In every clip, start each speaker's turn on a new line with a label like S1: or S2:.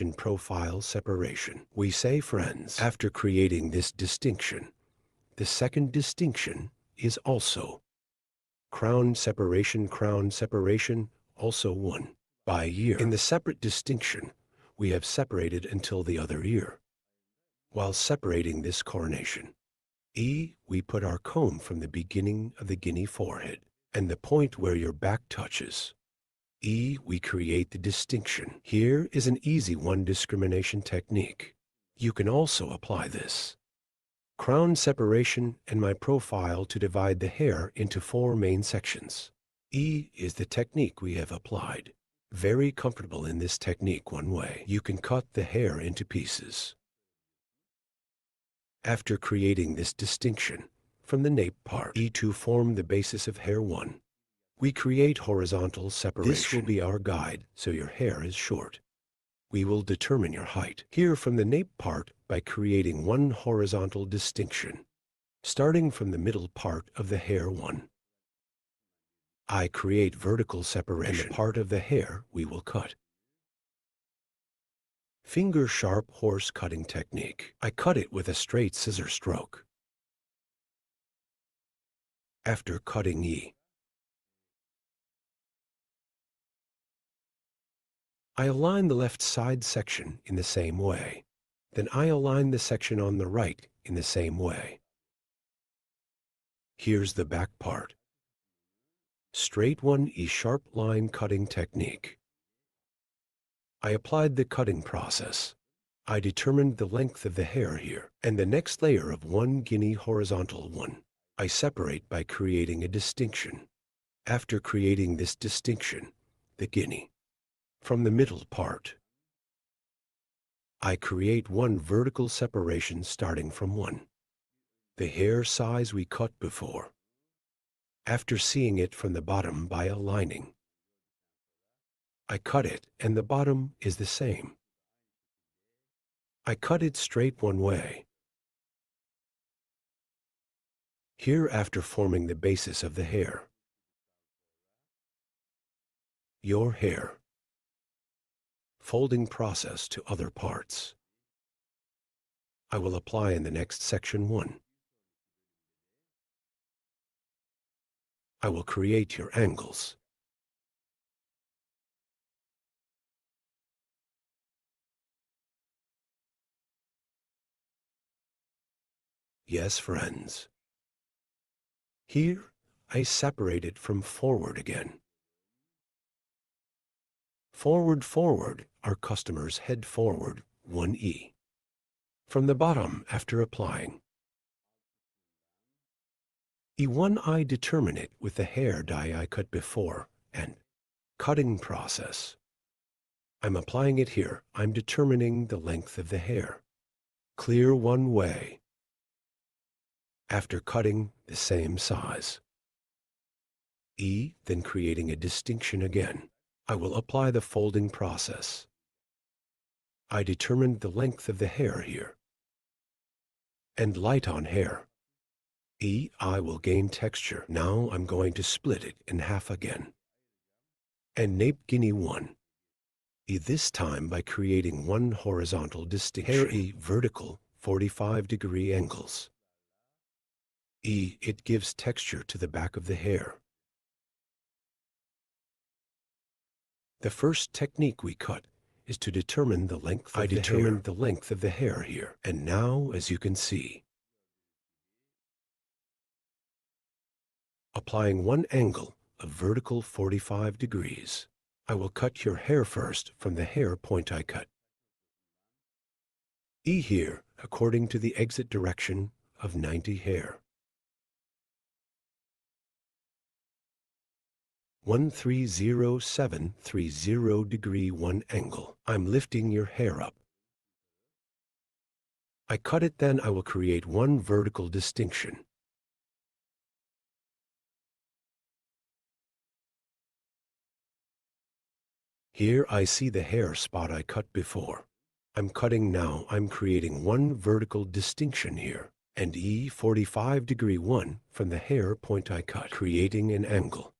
S1: In profile separation, we say friends. After creating this distinction, the second distinction is also crown separation, also one. By ear, in the separate distinction, we have separated until the other ear. While separating this coronation, we put our comb from the beginning of the guinea forehead and the point where your back touches. We create the distinction. Here is an easy one discrimination technique. You can also apply this crown separation and my profile to divide the hair into 4 main sections. Is the technique we have applied. Very comfortable in this technique one way. You can cut the hair into pieces. After creating this distinction from the nape part, to form the basis of hair 1, we create horizontal separation. This will be our guide, so your hair is short. We will determine your height here from the nape part by creating one horizontal distinction, starting from the middle part of the hair 1. I create vertical separation, and the part of the hair we will cut. Finger sharp horse cutting technique. I cut it with a straight scissor stroke. After cutting I align the left side section in the same way. Then I align the section on the right in the same way. Here's the back part. Straight one sharp line cutting technique. I applied the cutting process. I determined the length of the hair here, and the next layer of 1 guinea horizontal one. I separate by creating a distinction. After creating this distinction, the guinea, from the middle part, I create one vertical separation starting from 1. The hair size we cut before. After seeing it from the bottom by aligning, I cut it and the bottom is the same. I cut it straight one way. Here after forming the basis of the hair. Your hair. Folding process to other parts. I will apply in the next section 1. I will create your angles. Yes, friends. Here I separate it from forward again. Forward, our customers head forward 1 From the bottom after applying. E1 I determine it with the hair dye I cut before and cutting process. I'm applying it here. I'm determining the length of the hair. Clear one way. After cutting the same size. Then creating a distinction again. I will apply the folding process. I determined the length of the hair here. And light on hair. I will gain texture. Now I'm going to split it in half again. And nape guinea 1. This time by creating one horizontal distinction. Hair vertical 45-degree angles. It gives texture to the back of the hair. The first technique we cut is to determine the length of the hair. I determined the length of the hair here. And now, as you can see, applying one angle of vertical 45 degrees, I will cut your hair first from the hair point I cut. Here, according to the exit direction of 90 hair. 130730 degree 1 angle. I'm lifting your hair up. I cut it, then I will create one vertical distinction. Here I see the hair spot I cut before. I'm cutting now. I'm creating one vertical distinction here. And 45 degree 1 from the hair point I cut, creating an angle.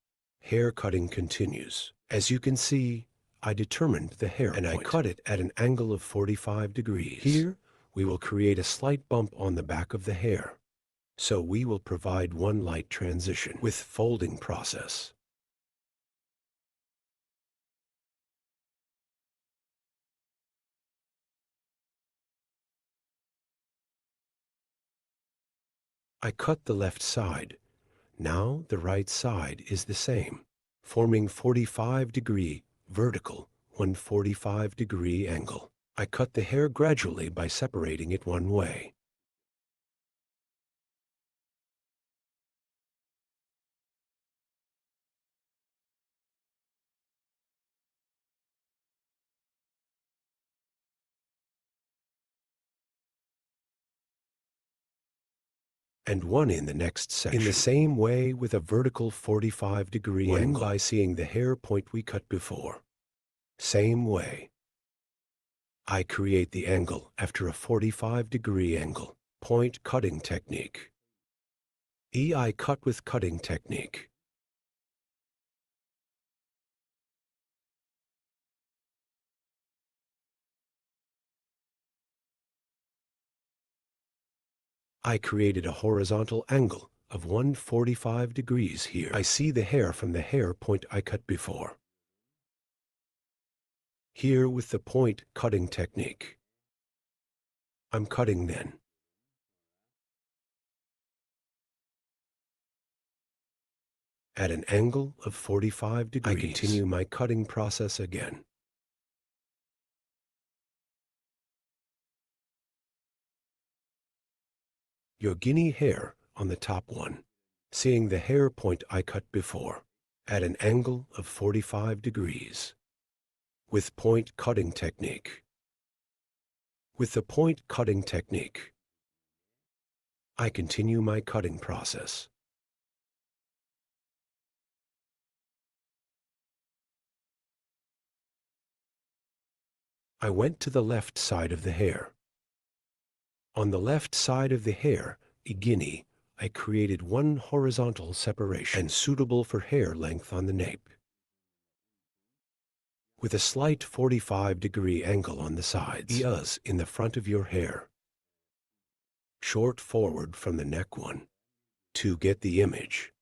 S1: Hair cutting continues. As you can see, I determined the hair and point. I cut it at an angle of 45 degrees. Here, we will create a slight bump on the back of the hair. So we will provide one light transition with folding process. I cut the left side. Now the right side is the same, forming 45-degree vertical, 145-degree angle. I cut the hair gradually by separating it one way. And one in the next section. In the same way with a vertical 45-degree angle by seeing the hair point we cut before. Same way. I create the angle after a 45-degree angle. Point cutting technique. I cut with cutting technique. I created a horizontal angle of 145 degrees here. I see the hair from the hair point I cut before. Here with the point cutting technique. I'm cutting then. At an angle of 45 degrees. I continue my cutting process again. Your guinea hair on the top one, seeing the hair point I cut before, at an angle of 45 degrees, with point cutting technique. With the point cutting technique, I continue my cutting process. I went to the left side of the hair. On the left side of the hair, a guinea, I created one horizontal separation and suitable for hair length on the nape, with a slight 45-degree angle on the sides, in the front of your hair. Short forward from the neck one, to get the image.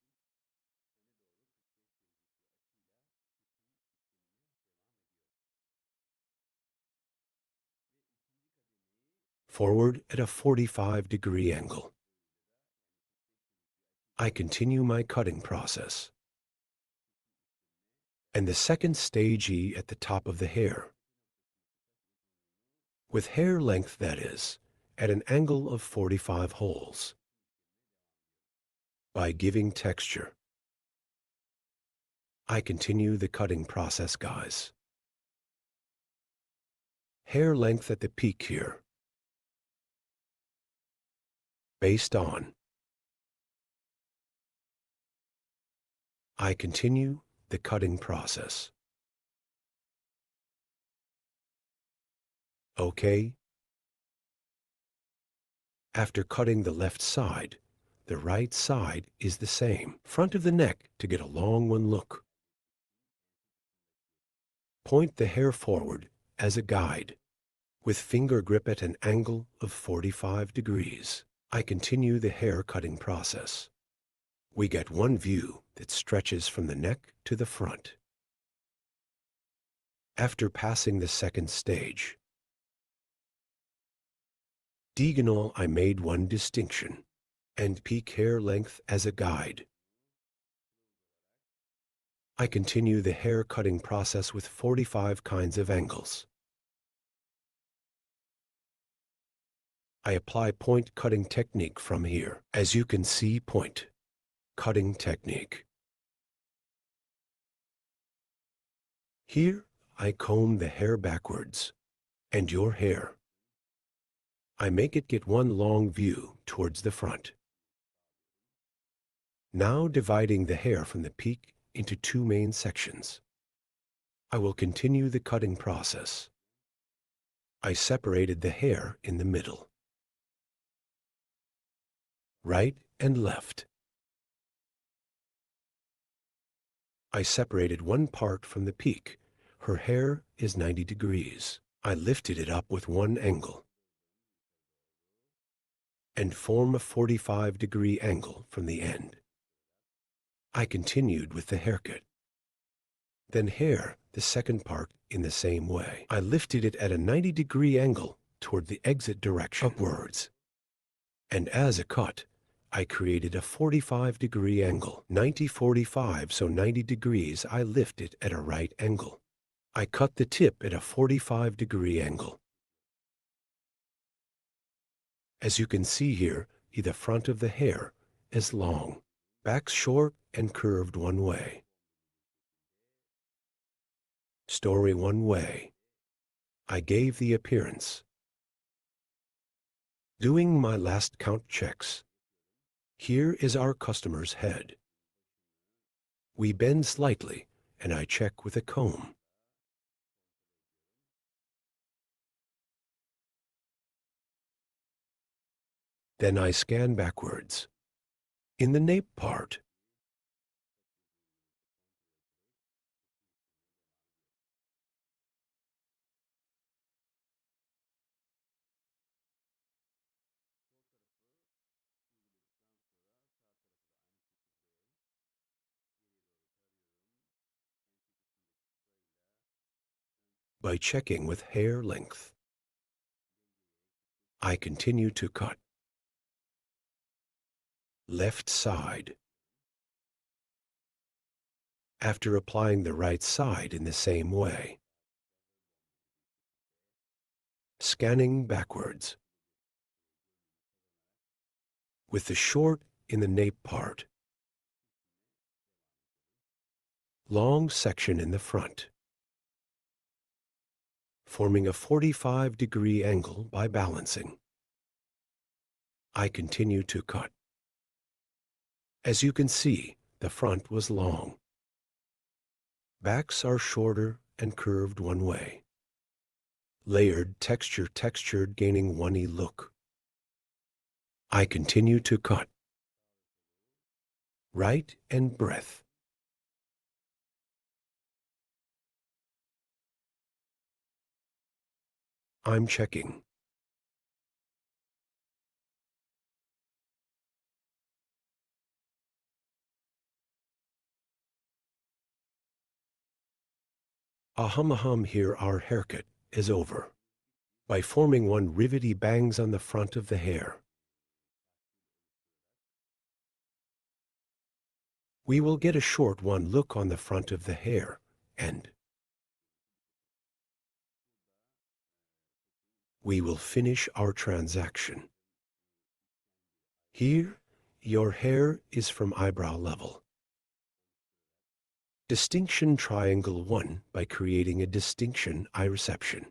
S1: Forward at a 45-degree angle. I continue my cutting process. And the second stage at the top of the hair. With hair length, that is, at an angle of 45 holes. By giving texture. I continue the cutting process, guys. Hair length at the peak here. Based on. I continue the cutting process. Okay. After cutting the left side, the right side is the same. Front of the neck to get a long one look. Point the hair forward as a guide, with finger grip at an angle of 45 degrees. I continue the hair cutting process. We get one view that stretches from the neck to the front. After passing the second stage, diagonal, I made one distinction, and peak hair length as a guide. I continue the hair cutting process with 45 kinds of angles. I apply point cutting technique from here. As you can see, point cutting technique. Here, I comb the hair backwards, and your hair. I make it get one long view towards the front. Now dividing the hair from the peak into two main sections. I will continue the cutting process. I separated the hair in the middle. Right and left. I separated one part from the peak, Her hair is 90 degrees. I lifted it up with one angle and form a 45-degree angle from the end. I continued with the haircut. Then hair, the second part, in the same way. I lifted it at a 90-degree angle toward the exit direction upwards. And as a cut, I created a 45-degree angle, 90-45, so 90 degrees. I lift it at a right angle. I cut the tip at a 45-degree angle. As you can see here, the front of the hair is long, back short and curved one way. Story one way. I gave the appearance. Doing my last count checks. Here is our customer's head. We bend slightly, and I check with a comb. Then I scan backwards. In the nape part, by checking with hair length, I continue to cut. Left side. After applying the right side in the same way. Scanning backwards. With the short in the nape part. Long section in the front. Forming a 45-degree angle by balancing. I continue to cut. As you can see, the front was long. Backs are shorter and curved one way. Layered textured gaining 1E look. I continue to cut. Right and breadth. I'm checking. Ahum, here our haircut is over. By forming one rivety bangs on the front of the hair. We will get a short one look on the front of the hair, and we will finish our transaction. Here, your hair is from eyebrow level. Distinction triangle 1 by creating a distinction eye reception.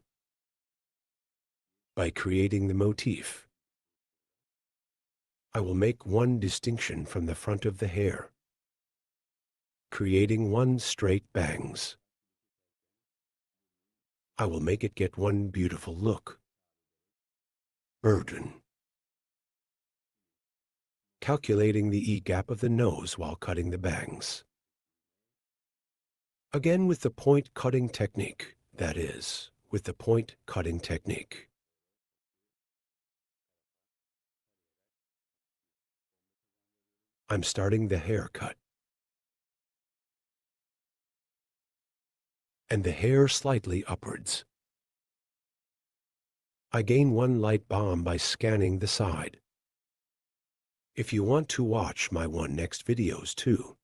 S1: By creating the motif, I will make one distinction from the front of the hair, creating one straight bangs. I will make it get one beautiful look. Burden. Calculating the E-gap of the nose while cutting the bangs. Again with the point cutting technique, that is, with the point cutting technique. I'm starting the haircut. And the hair slightly upwards. I gain one light bomb by scanning the side. If you want to watch my next videos too,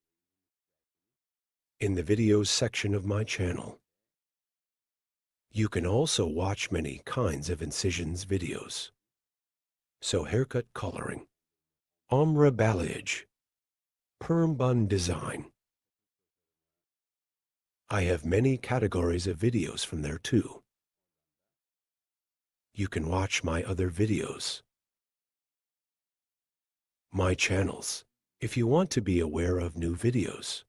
S1: in the videos section of my channel, you can also watch many kinds of incisions videos. So haircut coloring, ombre balayage, perm bun design. I have many categories of videos from there too. You can watch my other videos. My channels, if you want to be aware of new videos.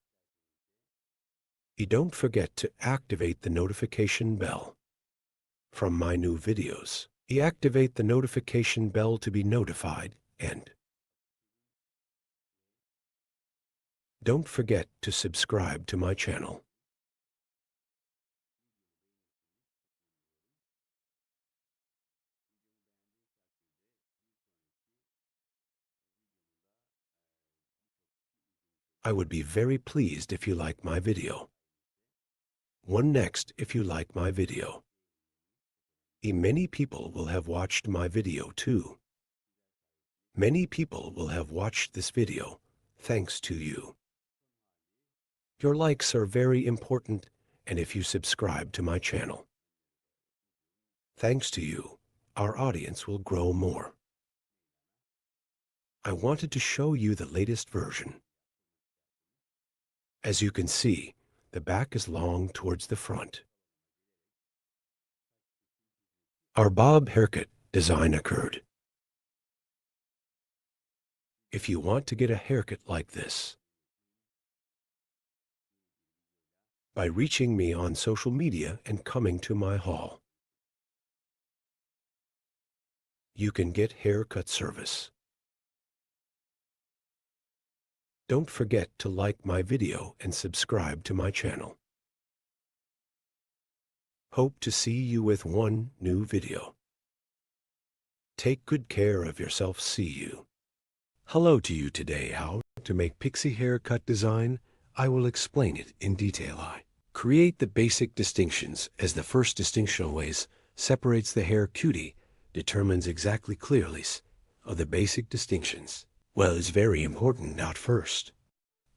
S1: You don't forget to activate the notification bell from my new videos. You activate the notification bell to be notified, and don't forget to subscribe to my channel. I would be very pleased if you like my video. One next if you like my video. Many people will have watched my video too. Many people will have watched this video thanks to you. Your likes are very important, and if you subscribe to my channel. Thanks to you, our audience will grow more. I wanted to show you the latest version. As you can see, the back is long towards the front. Our bob haircut design occurred. If you want to get a haircut like this, by reaching me on social media and coming to my hall, you can get haircut service. Don't forget to like my video and subscribe to my channel. Hope to see you with one new video. Take good care of yourself. See you. Hello to you today. How to make pixie haircut design? I will explain it in detail. I create the basic distinctions as the first distinction always separates the hair cutie, determines exactly clearly of the basic distinctions. Well, it's very important. Not first.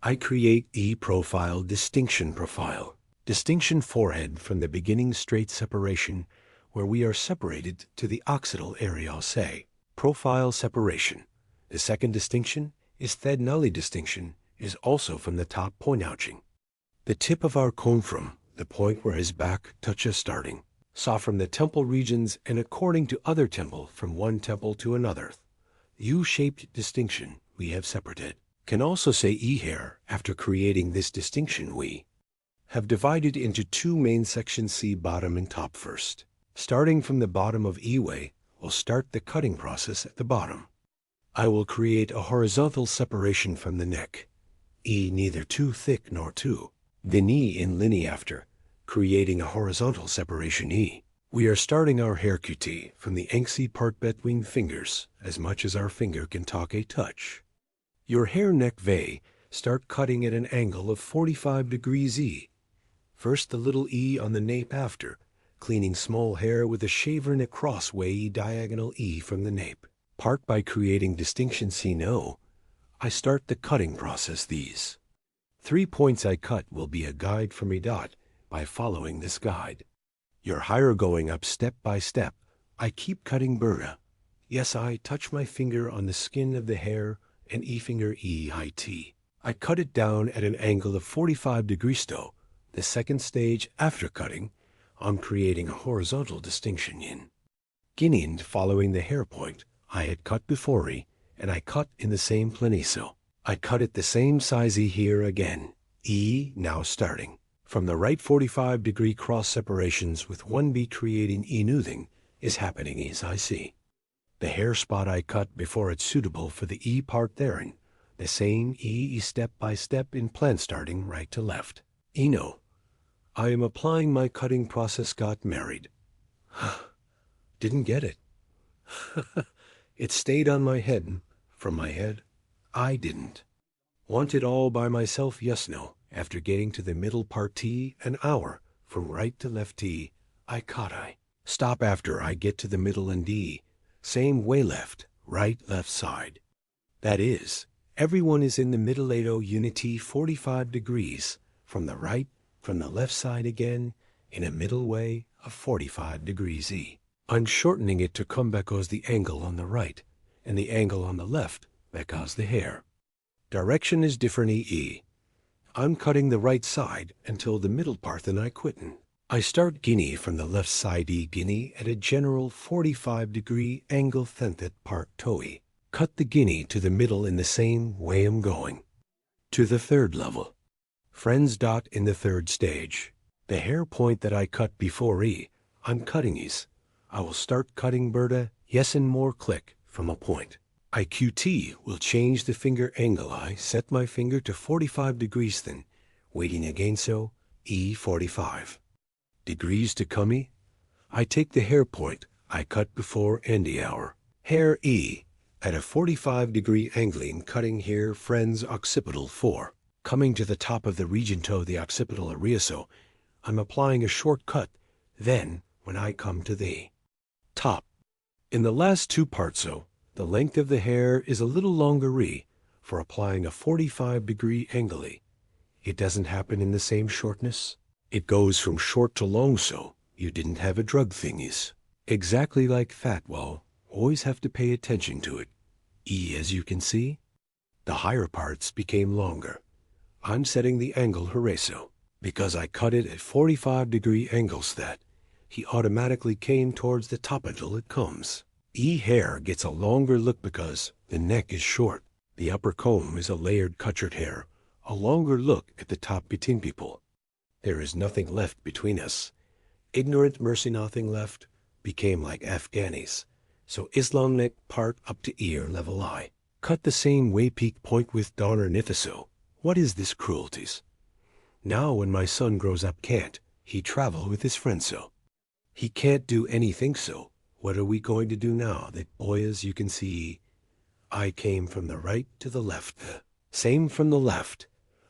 S1: I create profile distinction profile. Distinction forehead from the beginning straight separation where we are separated to the occipital area. I'll say profile separation. The second distinction is thread nully distinction is also from the top point ouching. The tip of our comb from the point where his back touches starting. Saw from the temple regions and according to other temple from one temple to another. U-shaped distinction we have separated. Can also say hair. After creating this distinction we have divided into two main sections, C bottom and top first. Starting from the bottom of way, we'll start the cutting process at the bottom. I will create a horizontal separation from the neck. Neither too thick nor too thin in linear after creating a horizontal separation we are starting our hair cutie from the angsty part between fingers as much as our finger can talk a touch. Your hair neck vey start cutting at an angle of 45 degrees First the little on the nape after, cleaning small hair with a shaver and a cross way diagonal from the nape. Part by creating distinction no. I start the cutting process. These 3 points I cut will be a guide for me. By following this guide, your higher going up step by step, I keep cutting burra. Yes, I touch my finger on the skin of the hair and finger high T. I cut it down at an angle of 45 degrees though. The second stage after cutting, I'm creating a horizontal distinction in. Guinean following the hair point I had cut before and I cut in the same planiso. I cut it the same size here again. Now starting from the right 45 degree cross separations with one beat creating noothing is happening as I see. The hair spot I cut before it's suitable for the part therein. The same step by step in plan starting right to left. No. I am applying my cutting process. Got married. Didn't get it. It stayed on my head. From my head, I didn't. Want it all by myself? Yes, no. After getting to the middle part an hour, from right to left I cut I. Stop after I get to the middle and same way left, right, left side. That is, everyone is in the middle 80 unity 45 degrees, from the right, from the left side again, in a middle way of 45 degrees I'm shortening it to come because the angle on the right, and the angle on the left because the hair. Direction is different I'm cutting the right side until the middle part then I quittin'. I start guinea from the left side guinea at a general 45 degree angle thentet part toe. Cut the guinea to the middle in the same way I'm going. To the third level. Friends. In the third stage. The hair point that I cut before I'm cutting I will start cutting Berta, yes and more click from a point. IQT will change the finger angle. I set my finger to 45 degrees then, waiting again so, 45 degrees to come I take the hair point I cut before and the hour. Hair at a 45 degree angling cutting here friends occipital 4. Coming to the top of the region to the occipital area, so I'm applying a short cut. Then, when I come to the top, in the last two parts, so the length of the hair is a little longer for applying a 45-degree angle. It doesn't happen in the same shortness. It goes from short to long, so you didn't have a drug thingies. Exactly like that. Well, always have to pay attention to it. As you can see, the higher parts became longer. I'm setting the angle Horatio because I cut it at 45-degree angles that he automatically came towards the top until it comes. Hair gets a longer look because the neck is short. The upper comb is a layered cutchered hair, a longer look at the top between people. There is nothing left between us. Ignorant mercy nothing left, became like Afghanis. So Islamic part up to ear level I. Cut the same way peak point with Donner Nithiso. What is this cruelties? Now when my son grows up can't he travel with his friends so? He can't do anything so. What are we going to do now that boy as you can see I came from the right to the left. Same from the left.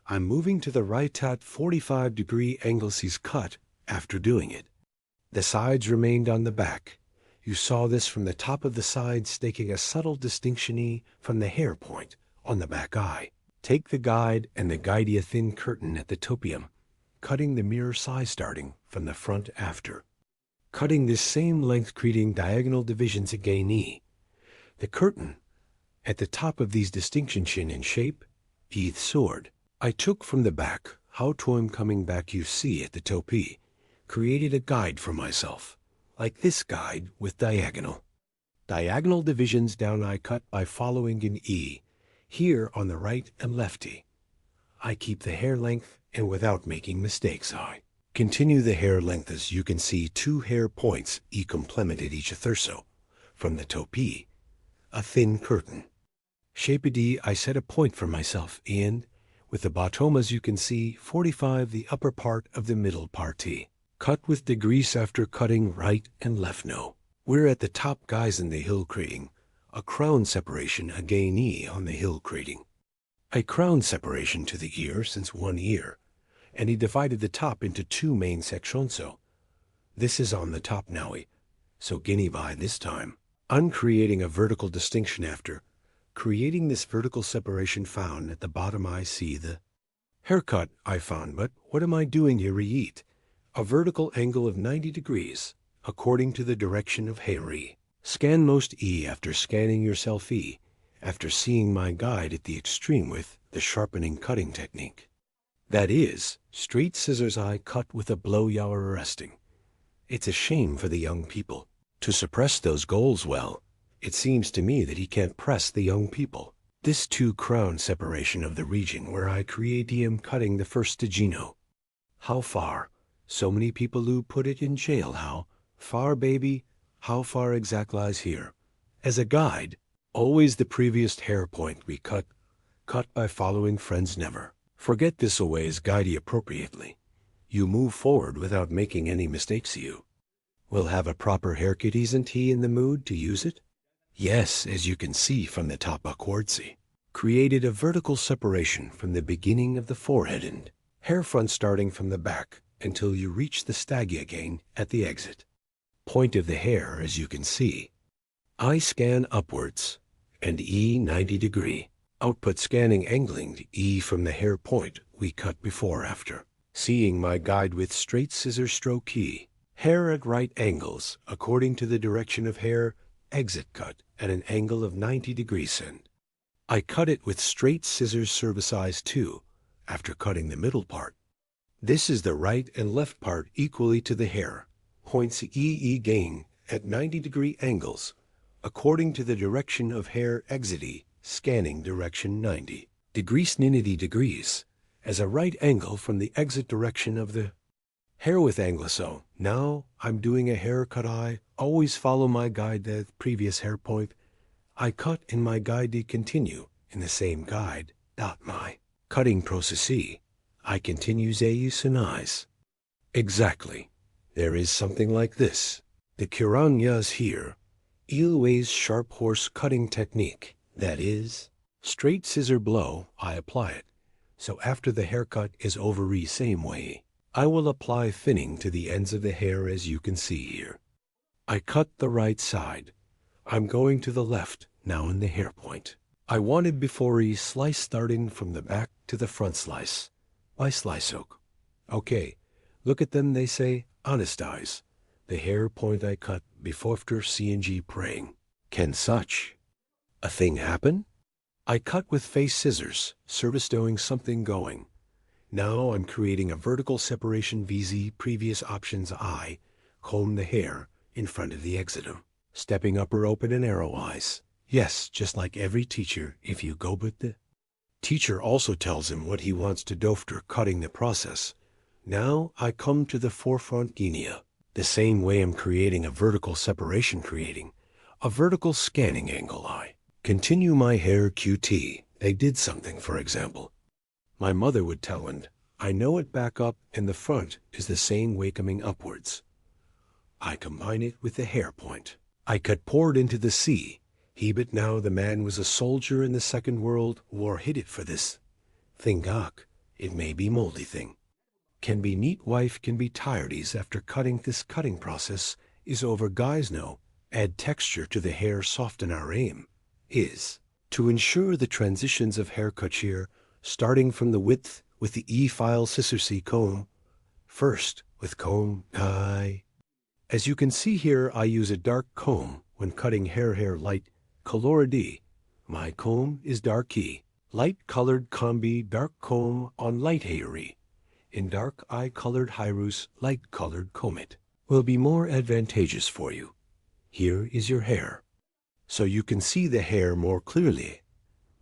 S1: I'm moving to the right at 45-degree angles he's cut after doing it. The sides remained on the back. You saw this from the top of the sides taking a subtle distinction from the hair point on the back eye. Take the guide and the guide a thin curtain at the topium, cutting the mirror size starting from the front after. Cutting this same length creating diagonal divisions again the curtain at the top of these distinctions in shape, sword. I took from the back how to I'm coming back you see at the topi, created a guide for myself, like this guide with diagonal divisions down I cut by following in here on the right and lefty. I keep the hair length and without making mistakes I continue the hair length as you can see 2 hair points complemented each other so from the topi, a thin curtain. Shaped I set a point for myself and with the bottom as you can see 45 the upper part of the middle party. Cut with degrees after cutting right and left no. We're at the top guys in the hill creating a crown separation again on the hill creating. A crown separation to the ear since one ear, and he divided the top into 2 main sections so. This is on the top now so guinea by this time. I'm creating a vertical distinction after creating this vertical separation found at the bottom I see the haircut I found but what am I doing here a vertical angle of 90 degrees according to the direction of hair Scan most after scanning yourself after seeing my guide at the extreme with the sharpening cutting technique. That is, straight scissors I cut with a blow you are arresting. It's a shame for the young people to suppress those goals well. It seems to me that he can't press the young people. This 2 crown separation of the region where I create him cutting the first Gino. How far? So many people who put it in jail. How far, baby? How far exact lies here? As a guide, always the previous hair point we cut by following friends never. Forget this always guide you appropriately. You move forward without making any mistakes you. Will have a proper haircut isn't he in the mood to use it? Yes, as you can see from the top upwards. Created a vertical separation from the beginning of the forehead and hair front starting from the back until you reach the staggy again at the exit. Point of the hair as you can see. I scan upwards and 90 degree. Output scanning angling to from the hair point we cut before after. Seeing my guide with straight scissor stroke hair at right angles according to the direction of hair exit cut at an angle of 90 degrees and I cut it with straight scissors service size 2 after cutting the middle part. This is the right and left part equally to the hair. Points gain at 90 degree angles according to the direction of hair exit scanning direction 90 degrees 90 degrees as a right angle from the exit direction of the hair with angle. So now I'm doing a haircut. I always follow my guide the previous hair point. I cut in my guide to continue in the same guide. My cutting process I continues eyes. Exactly. There is something like this. The Kiranyas here. Ilways sharp horse cutting technique. That is, straight scissor blow, I apply it. So after the haircut is over, same way, I will apply thinning to the ends of the hair as you can see here. I cut the right side. I'm going to the left now in the hair point. I wanted before slice starting from the back to the front slice. By slice hook. Okay, look at them, they say, honest eyes. The hair point I cut before after CNG praying. Can such a thing happen? I cut with face scissors, service doing something going. Now I'm creating a vertical separation VZ previous options I, comb the hair in front of the exitum. Stepping upper open and arrow eyes. Yes, just like every teacher, if you go but the teacher also tells him what he wants to do after cutting the process. Now I come to the forefront guinea. The same way I'm creating a vertical separation creating a vertical scanning angle I. Continue my hair QT. They did something, for example. My mother would tell and I know it back up and the front is the same way coming upwards. I combine it with the hair point. I cut poured into the sea. He but now the man was a soldier in the Second World War hid it for this. Thing gok, it may be moldy thing. Can be neat wife can be tiredies after cutting this cutting process is over guys know. Add texture to the hair soften our aim. Is to ensure the transitions of haircut shear starting from the width with the E-file scissor C comb. First with comb I. As you can see here I use a dark comb when cutting hair light color D. My comb is dark E. Light colored combi dark comb on light hairy. In dark eye colored Hirus light colored comb it. Will be more advantageous for you. Here is your hair. So you can see the hair more clearly.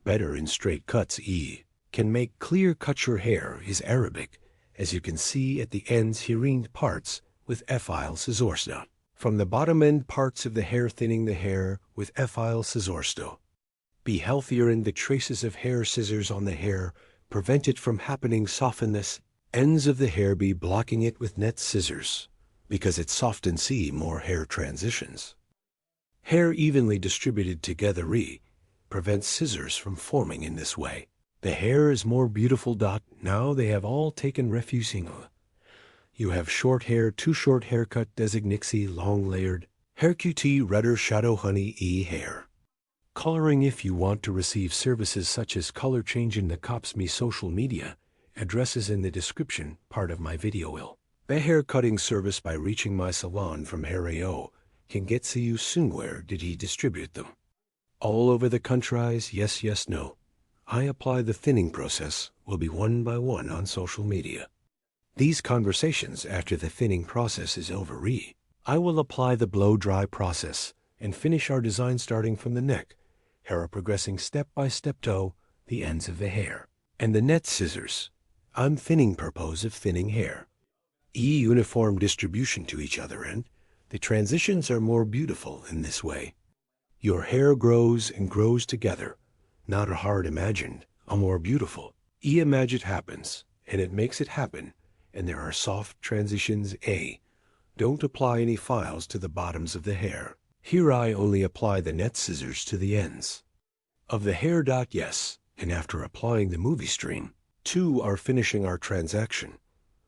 S1: Better in straight cuts E. Can make clear cut your hair is Arabic, as you can see at the ends hearing parts with F-file scissorsto. From the bottom end parts of the hair thinning the hair with F-file scissorsto. Be healthier in the traces of hair scissors on the hair, prevent it from happening soften this, ends of the hair be blocking it with net scissors, because it softens see more hair transitions. Hair evenly distributed together prevents scissors from forming in this way. The hair is more beautiful. Now they have all taken refusing. You have short hair, too short haircut designixie long layered, hair QT redder shadow honey E hair. Coloring if you want to receive services such as color change in the Cops Me social media, addresses in the description part of my video will. The hair cutting service by reaching my salon from Hair AO can get to you soon. Where did he distribute them? All over the countries, yes, no. I apply the thinning process will be one by one on social media. These conversations after the thinning process is over I will apply the blow dry process and finish our design starting from the neck, hair progressing step by step to the ends of the hair. And the net scissors. I'm thinning purpose of thinning hair. Uniform distribution to each other and the transitions are more beautiful in this way. Your hair grows and grows together. Not a hard imagined, a more beautiful. Imagine happens, and it makes it happen, and there are soft transitions A. Don't apply any files to the bottoms of the hair. Here I only apply the net scissors to the ends of the hair. Yes, and after applying the movie stream, 2 are finishing our transaction.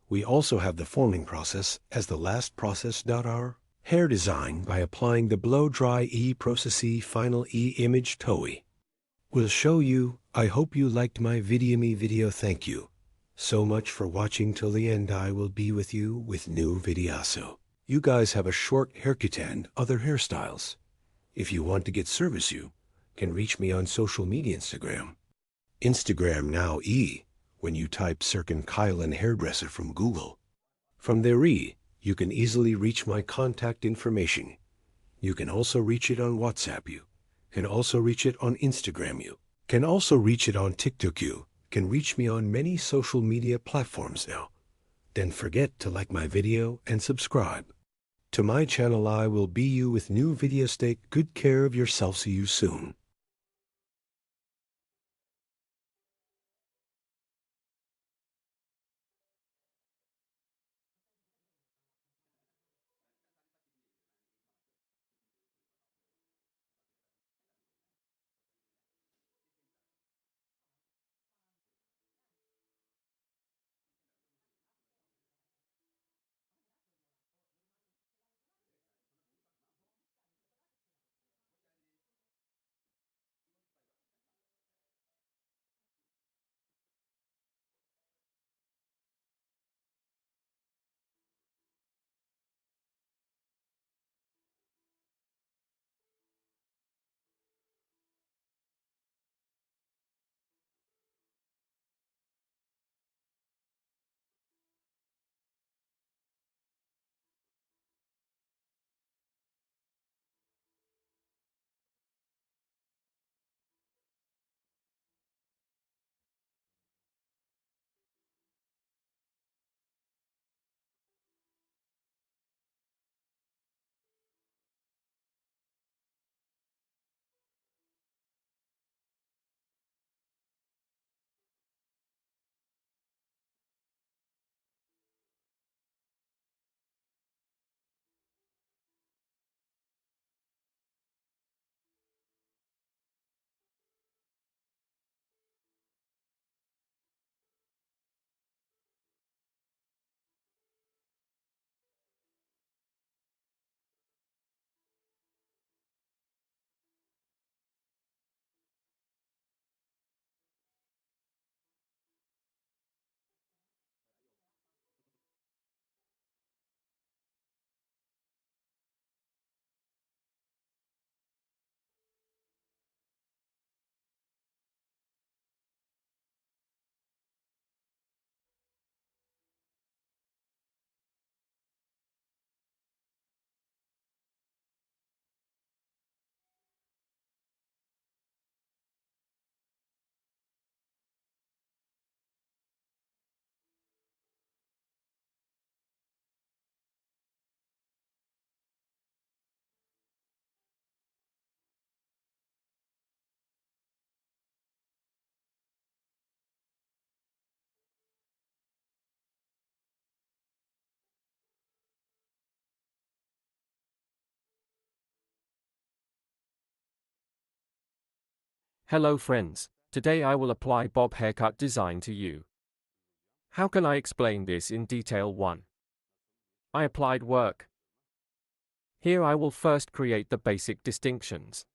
S1: We also have the forming process as the last process. Our hair design by applying the blow dry E process E final E image TOE. Will show you. I hope you liked my video. Thank you so much for watching till the end. I will be with you with new videos. You guys have a short haircut and other hairstyles. If you want to get service you can reach me on social media Instagram now when you type Sirkin Kylan hairdresser from Google. From there you can easily reach my contact information. You can also reach it on WhatsApp you. Can also reach it on Instagram you. Can also reach it on TikTok you. Can reach me on many social media platforms now. Then forget to like my video and subscribe to my channel. I will be you with new videos. Take good care of yourself. See you soon.
S2: Hello friends, today I will apply bob haircut design to you. How can I explain this in detail? 1. I applied work. Here I will first create the basic distinctions.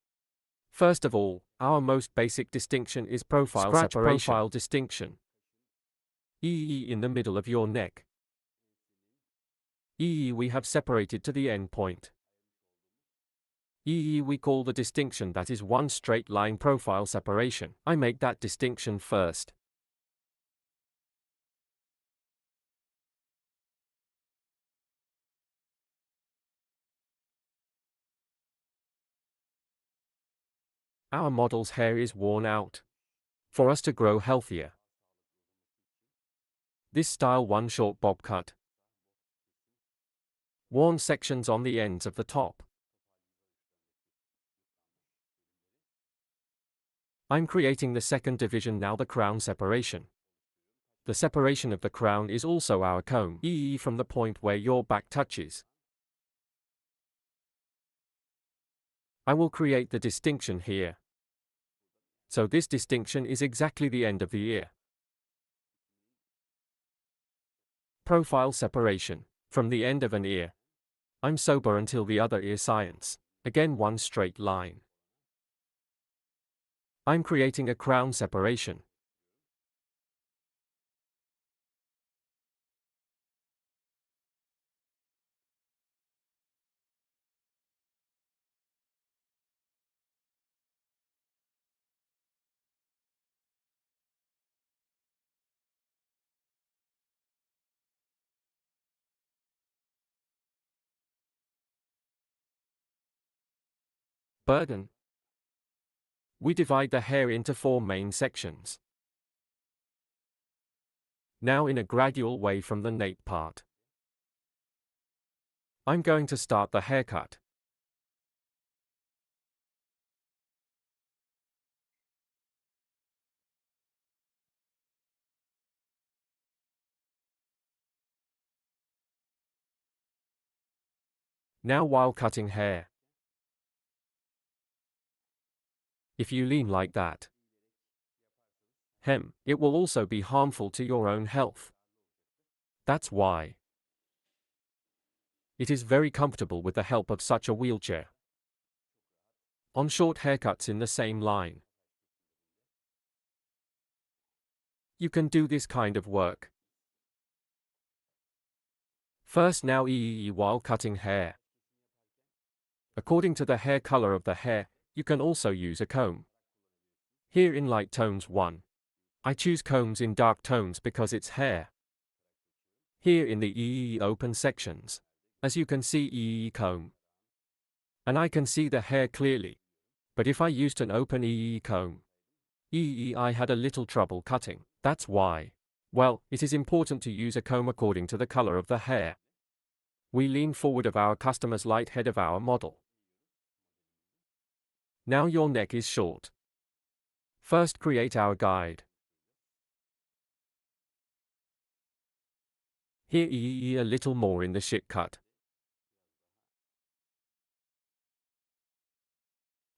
S2: First of all, our most basic distinction is profile
S3: Scratch
S2: separation.
S3: profile
S2: distinction. EE in the middle of your neck. EE we have separated to the end point. EE we call the distinction that is one straight line profile separation. I make that distinction first. Our model's hair is worn out. For us to grow healthier, this style one short bob cut. Worn sections on the ends of the top. I'm creating the second division now, the crown separation. The separation of the crown is also our comb, EE from the point where your back touches. I will create the distinction here. So this distinction is exactly the end of the ear. Profile separation. From the end of an ear. I'm sober until the other ear science. Again one straight line. I'm creating a crown separation. Burden. We divide the hair into 4 main sections. Now in a gradual way from the nape part. I'm going to start the haircut. Now while cutting hair, if you lean like that, it will also be harmful to your own health. That's why it is very comfortable with the help of such a wheelchair. On short haircuts in the same line, you can do this kind of work. First now while cutting hair. According to the hair color of the hair, you can also use a comb. Here in light tones 1. I choose combs in dark tones because it's hair. Here in the open sections, as you can see comb. And I can see the hair clearly. But if I used an open comb, I had a little trouble cutting. That's why. Well, it is important to use a comb according to the color of the hair. We lean forward of our customer's light head of our model. Now your neck is short. First create our guide. Here a little more in the shit cut.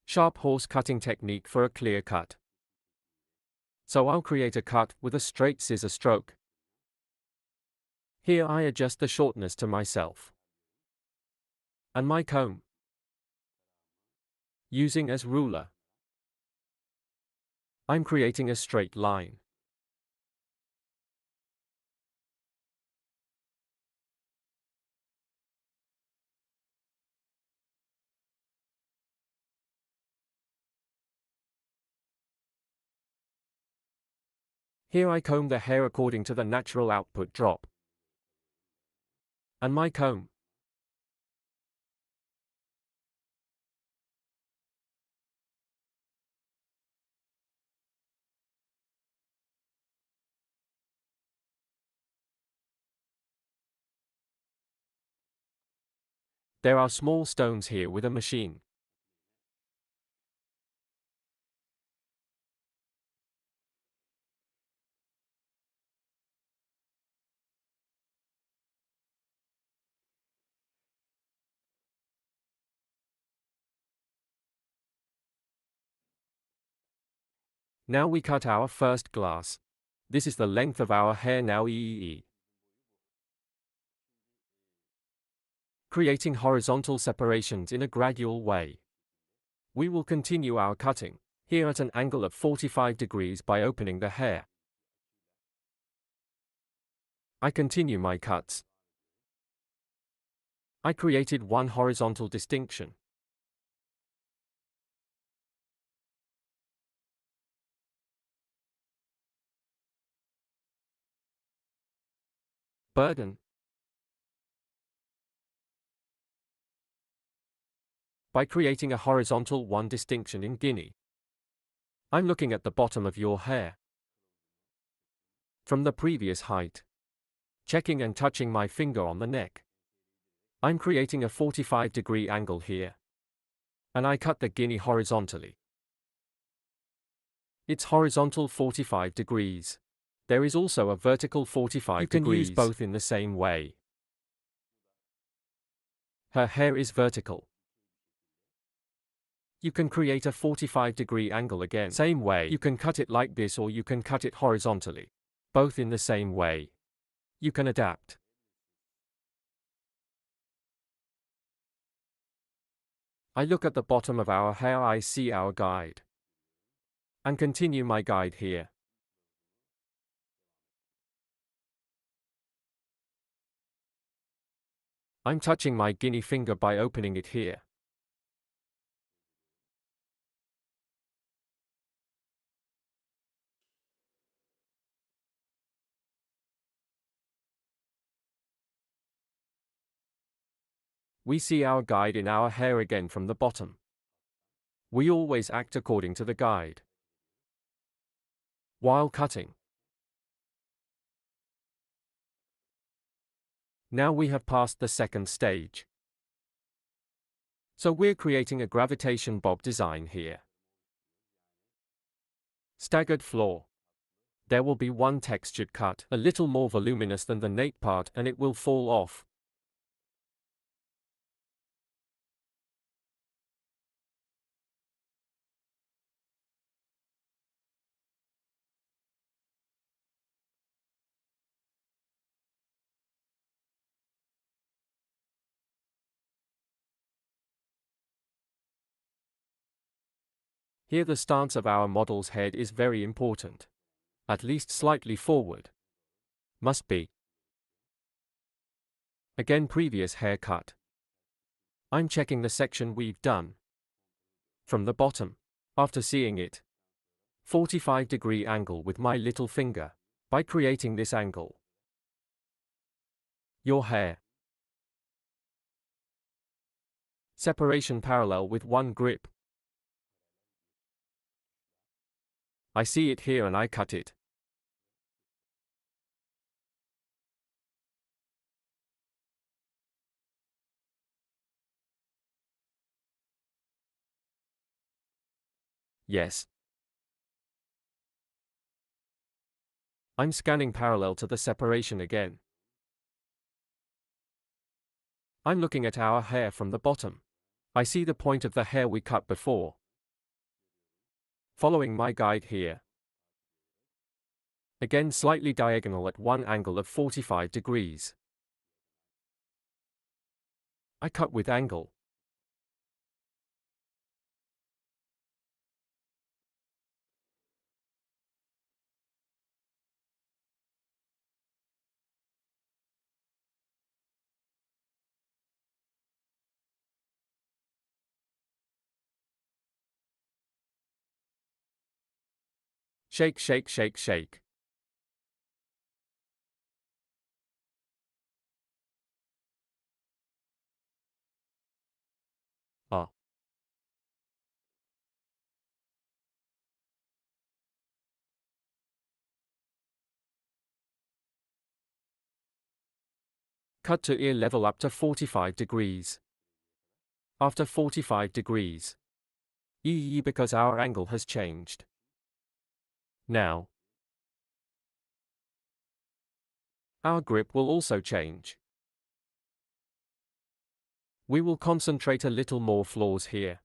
S2: Sharp horse cutting technique for a clear cut. So I'll create a cut with a straight scissor stroke. Here I adjust the shortness to myself. And my comb. Using as ruler. I'm creating a straight line. Here I comb the hair according to the natural output drop. And my comb. There are small stones here with a machine. Now we cut our first glass. This is the length of our hair now. Creating horizontal separations in a gradual way. We will continue our cutting, here at an angle of 45 degrees by opening the hair. I continue my cuts. I created one horizontal distinction. Burden. By creating a horizontal one distinction in Guinea. I'm looking at the bottom of your hair. From the previous height. Checking and touching my finger on the neck. I'm creating a 45-degree angle here. And I cut the Guinea horizontally. It's horizontal 45 degrees. There is also a vertical 45 degrees. You can use both in the same way. Her hair is vertical. You can create a 45-degree angle again. Same way. You can cut it like this or you can cut it horizontally. Both in the same way. You can adapt. I look at the bottom of our hair. I see our guide. And continue my guide here. I'm touching my Guinea finger by opening it here. We see our guide in our hair again from the bottom. We always act according to the guide. While cutting. Now we have passed the second stage. So we're creating a gravitation bob design here. Staggered floor. There will be one textured cut, a little more voluminous than the nape part, and it will fall off. Here the stance of our model's head is very important. At least slightly forward. Must be. Again previous haircut. I'm checking the section we've done. From the bottom. After seeing it. 45-degree angle with my little finger. By creating this angle. Your hair. Separation parallel with one grip. I see it here and I cut it. Yes. I'm scanning parallel to the separation again. I'm looking at our hair from the bottom. I see the point of the hair we cut before. Following my guide here. Again slightly diagonal at one angle of 45 degrees. I cut with angle. Shake, shake, shake, shake. Ah. Cut to ear level up to 45 degrees. After 45 degrees. Because our angle has changed. Now. Our grip will also change. We will concentrate a little more flaws here.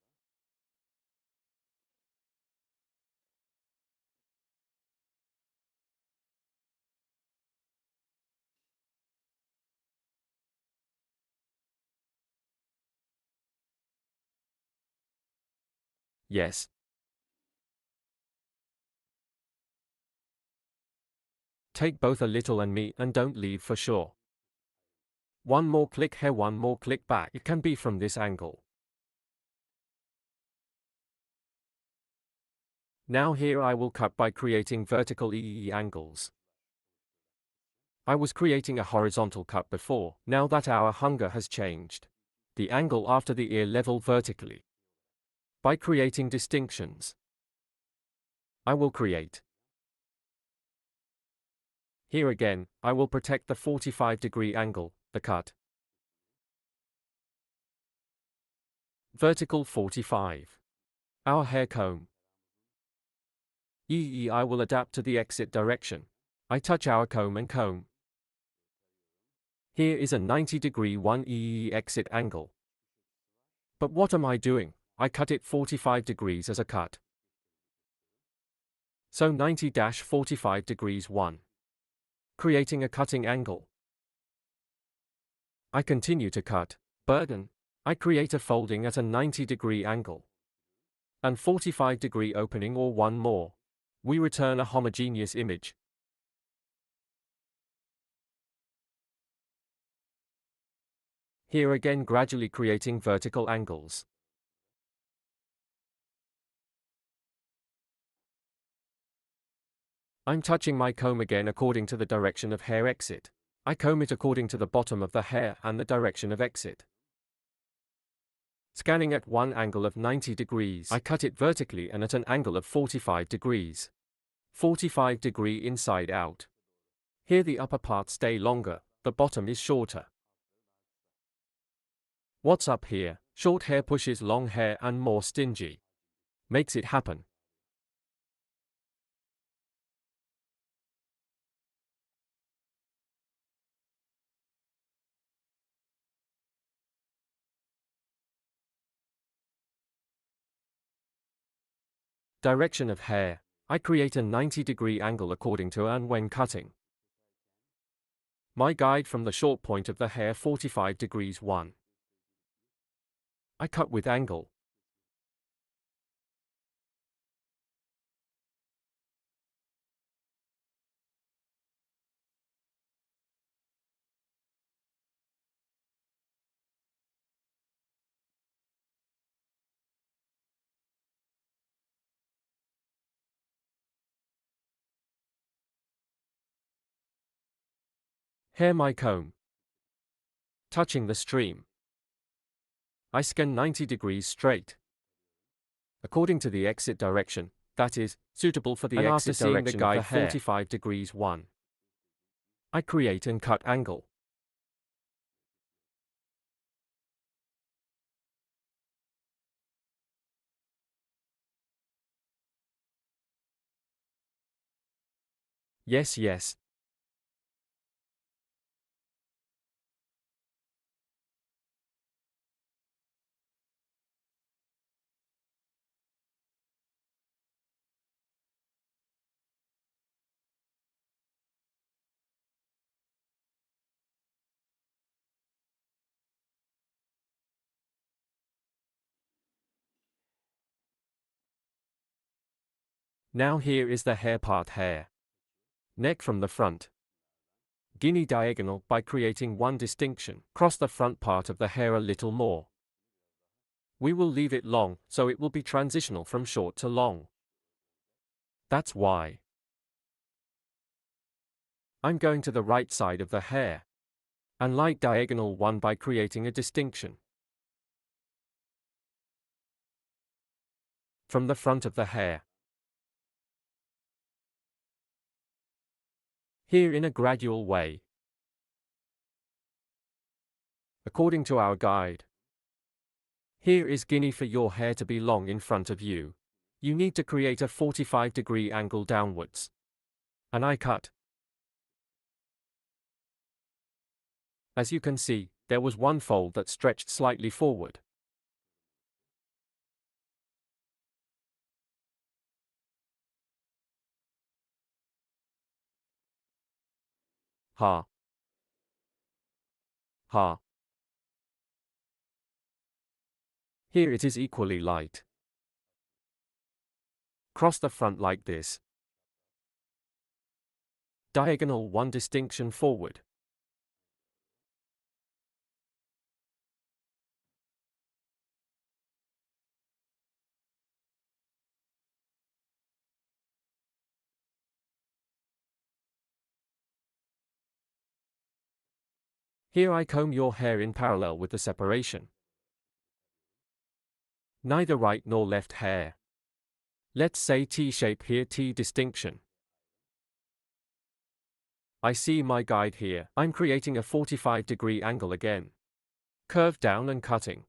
S2: Yes. Take both a little and me and don't leave for sure. One more click here, one more click back. It can be from this angle. Now here I will cut by creating vertical angles. I was creating a horizontal cut before, now that our hunger has changed. The angle after the ear level vertically. By creating distinctions, I will create. Here again, I will protect the 45-degree angle, the cut. Vertical 45. Our hair comb. I will adapt to the exit direction. I touch our comb and comb. Here is a 90-degree 1 exit angle. But what am I doing? I cut it 45 degrees as a cut. So 90-45 degrees 1. Creating a cutting angle. I continue to cut, burden. I create a folding at a 90-degree angle. And 45-degree opening or one more. We return a homogeneous image. Here again gradually creating vertical angles. I'm touching my comb again according to the direction of hair exit. I comb it according to the bottom of the hair and the direction of exit. Scanning at one angle of 90 degrees, I cut it vertically and at an angle of 45 degrees. 45 degree inside out. Here the upper part stay longer, the bottom is shorter. What's up here? Short hair pushes long hair and more stingy. Makes it happen. Direction of hair. I create a 90-degree angle according to and when cutting. My guide from the short point of the hair 45 degrees 1. I cut with angle. Hair my comb. Touching the stream. I scan 90 degrees straight. According to the exit direction, that is, suitable for the And
S1: exit
S2: after seeing the
S1: direction
S2: guide
S1: of the hair.
S2: 45 degrees 1. I create and cut angle. Yes, yes. Now here is the hair part hair. Neck from the front. Guinea diagonal by creating one distinction. Cross the front part of the hair a little more. We will leave it long, so it will be transitional from short to long. That's why I'm going to the right side of the hair. And light diagonal one by creating a distinction. From the front of the hair. Here in a gradual way. According to our guide. Here is Guinea for your hair to be long in front of you. You need to create a 45-degree angle downwards. And I cut. As you can see, there was one fold that stretched slightly forward. Ha. Ha. Here it is equally light. Cross the front like this. Diagonal 1 distinction forward. Here I comb your hair in parallel with the separation. Neither right nor left hair. Let's say T-shape here, T distinction. I see my guide here. I'm creating a 45-degree angle again. Curve down and cutting.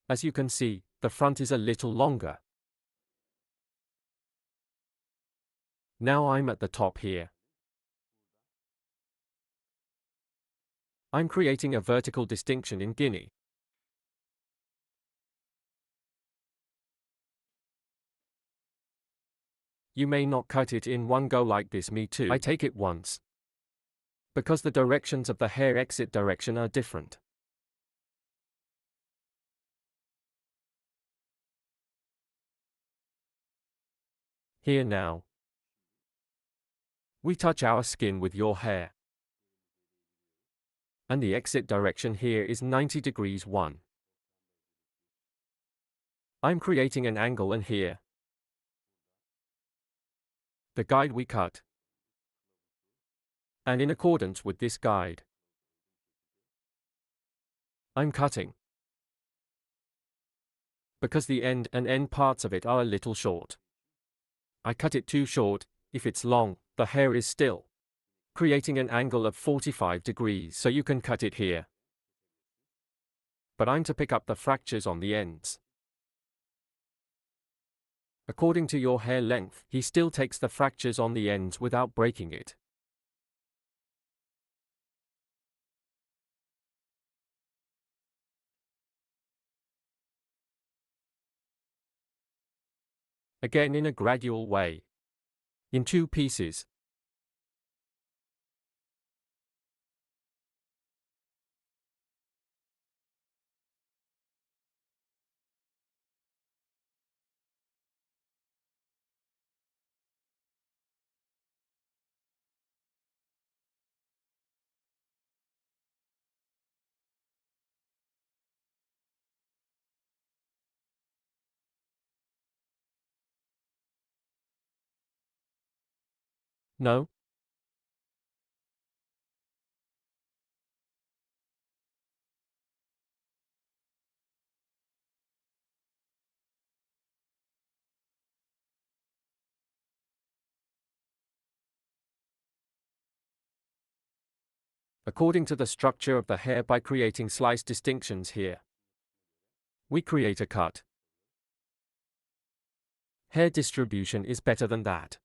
S2: As you can see, the front is a little longer. Now I'm at the top here. I'm creating a vertical distinction in Guinea. You may not cut it in one go like this, me too. I take it once. Because the directions of the hair exit direction are different. Here now. We touch our skin with your hair. And the exit direction here is 90 degrees 1. I'm creating an angle and here. The guide we cut. And in accordance with this guide, I'm cutting. Because the end and end parts of it are a little short. I cut it too short. If it's long, the hair is still. Creating an angle of 45 degrees so you can cut it here. But I'm to pick up the fractures on the ends. According to your hair length, he still takes the fractures on the ends without breaking it. Again in a gradual way. In 2 pieces. No? According to the structure of the hair by creating slice distinctions here. We create a cut. Hair distribution is better than that.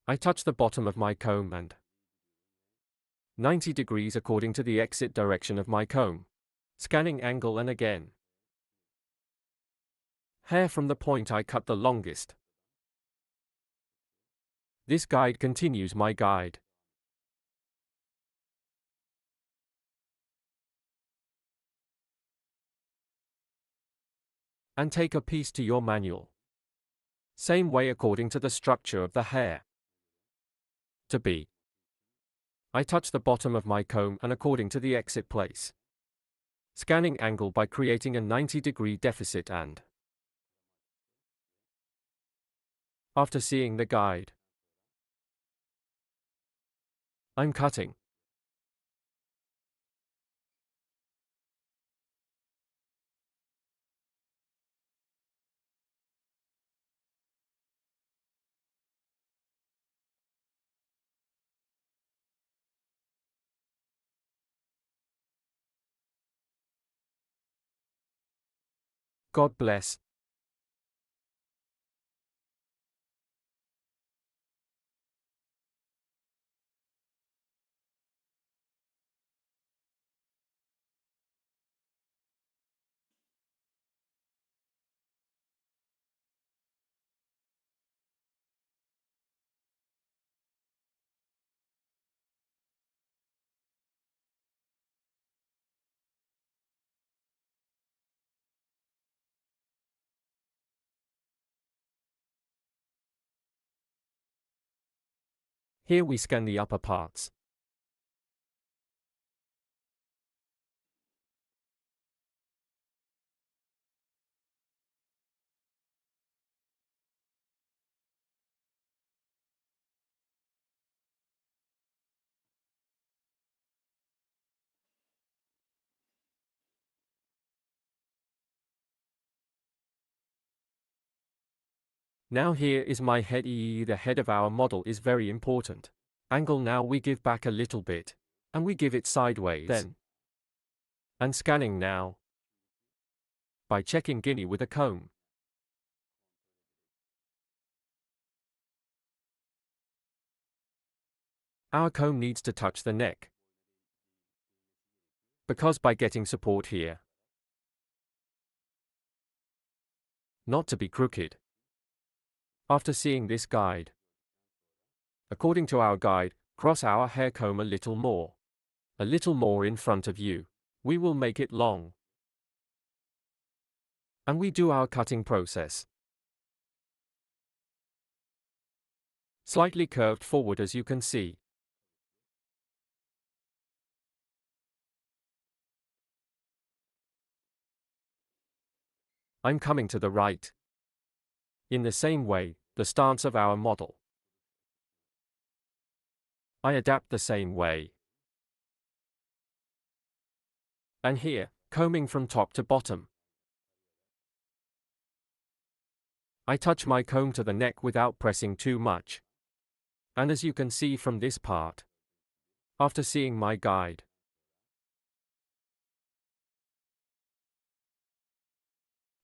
S2: I touch the bottom of my comb and 90 degrees according to the exit direction of my comb. Scanning angle and again. Hair from the point I cut the longest. This guide continues my guide. And take a piece to your manual. Same way according to the structure of the hair. To be. I touch the bottom of my comb and according to the exit place. Scanning angle by creating a 90-degree deficit and after seeing the guide, I'm cutting. God bless. Here we scan the upper parts. Now here is my head. The head of our model is very important. Angle now we give back a little bit. And we give it sideways. Then. And scanning now. By checking Guinea with a comb. Our comb needs to touch the neck. Because by getting support here. Not to be crooked. After seeing this guide. According to our guide, cross our hair comb a little more. A little more in front of you. We will make it long. And we do our cutting process. Slightly curved forward as you can see. I'm coming to the right. In the same way, the stance of our model. I adapt the same way. And here, combing from top to bottom. I touch my comb to the neck without pressing too much. And as you can see from this part. After seeing my guide.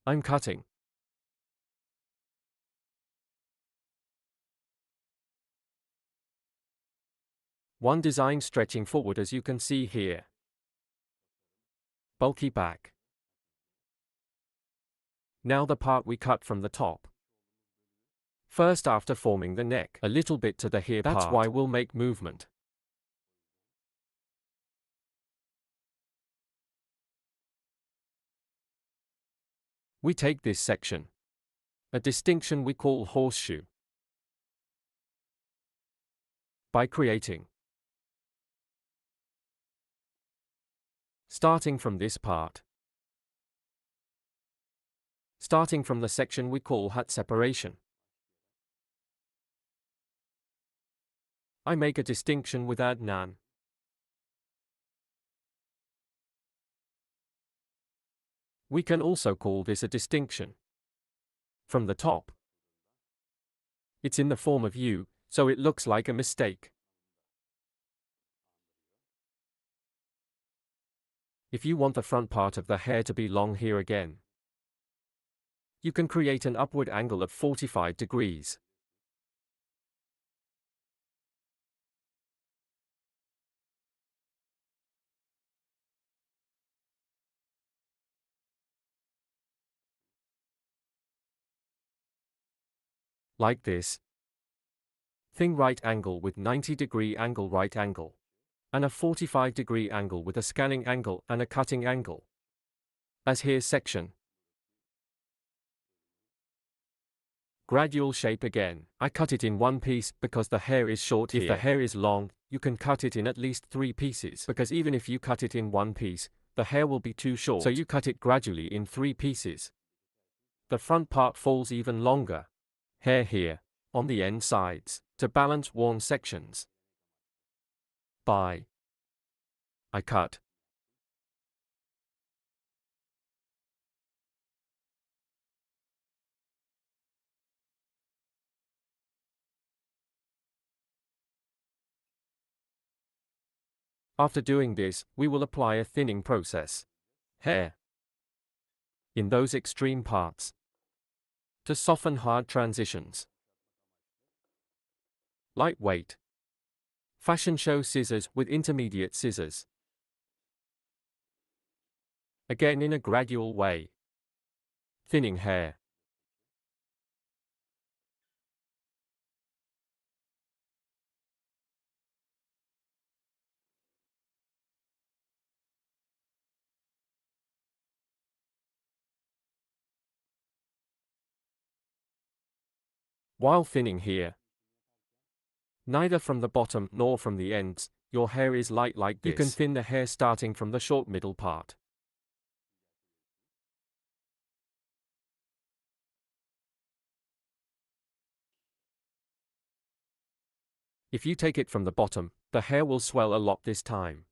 S2: I'm cutting. One design stretching forward as you can see here. Bulky back. Now the part we cut from the top. First after forming the neck, a little bit to the here part. That's why we'll make movement. We take this section. A distinction we call horseshoe. By creating. Starting from this part. Starting from the section we call hat separation. I make a distinction with add none. We can also call this a distinction. From the top. It's in the form of U, so it looks like a mistake. If you want the front part of the hair to be long here again, you can create an upward angle of 45 degrees. Like this. Thing right angle with 90-degree angle right angle. And a 45-degree angle with a scanning angle and a cutting angle. As here section. Gradual shape again. I cut it in one piece because the hair is short here. If the hair is long, you can cut it in at least 3 pieces. Because even if you cut it in one piece, the hair will be too short. So you cut it gradually in 3 pieces. The front part falls even longer. Hair here. On the end sides. To balance worn sections. By. I cut. After doing this, we will apply a thinning process. Hair. In those extreme parts. To soften hard transitions. Lightweight. Fashion show scissors with intermediate scissors. Again in a gradual way. Thinning hair. While thinning here, Neither from the bottom nor from the ends, your hair is light like this. You can thin the hair starting from the short middle part. If you take it from the bottom, the hair will swell a lot this time.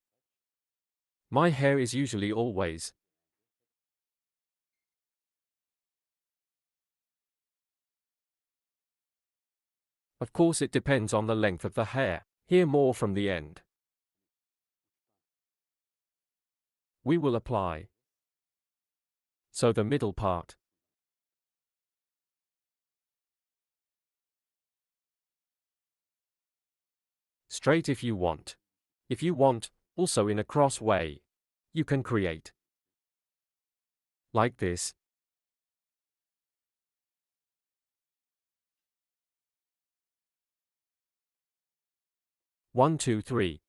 S2: My hair is usually always. Of course it depends on the length of the hair. Here more from the end. We will apply. So the middle part. Straight if you want. If you want, also in a cross way. You can create. Like this. One, two, three.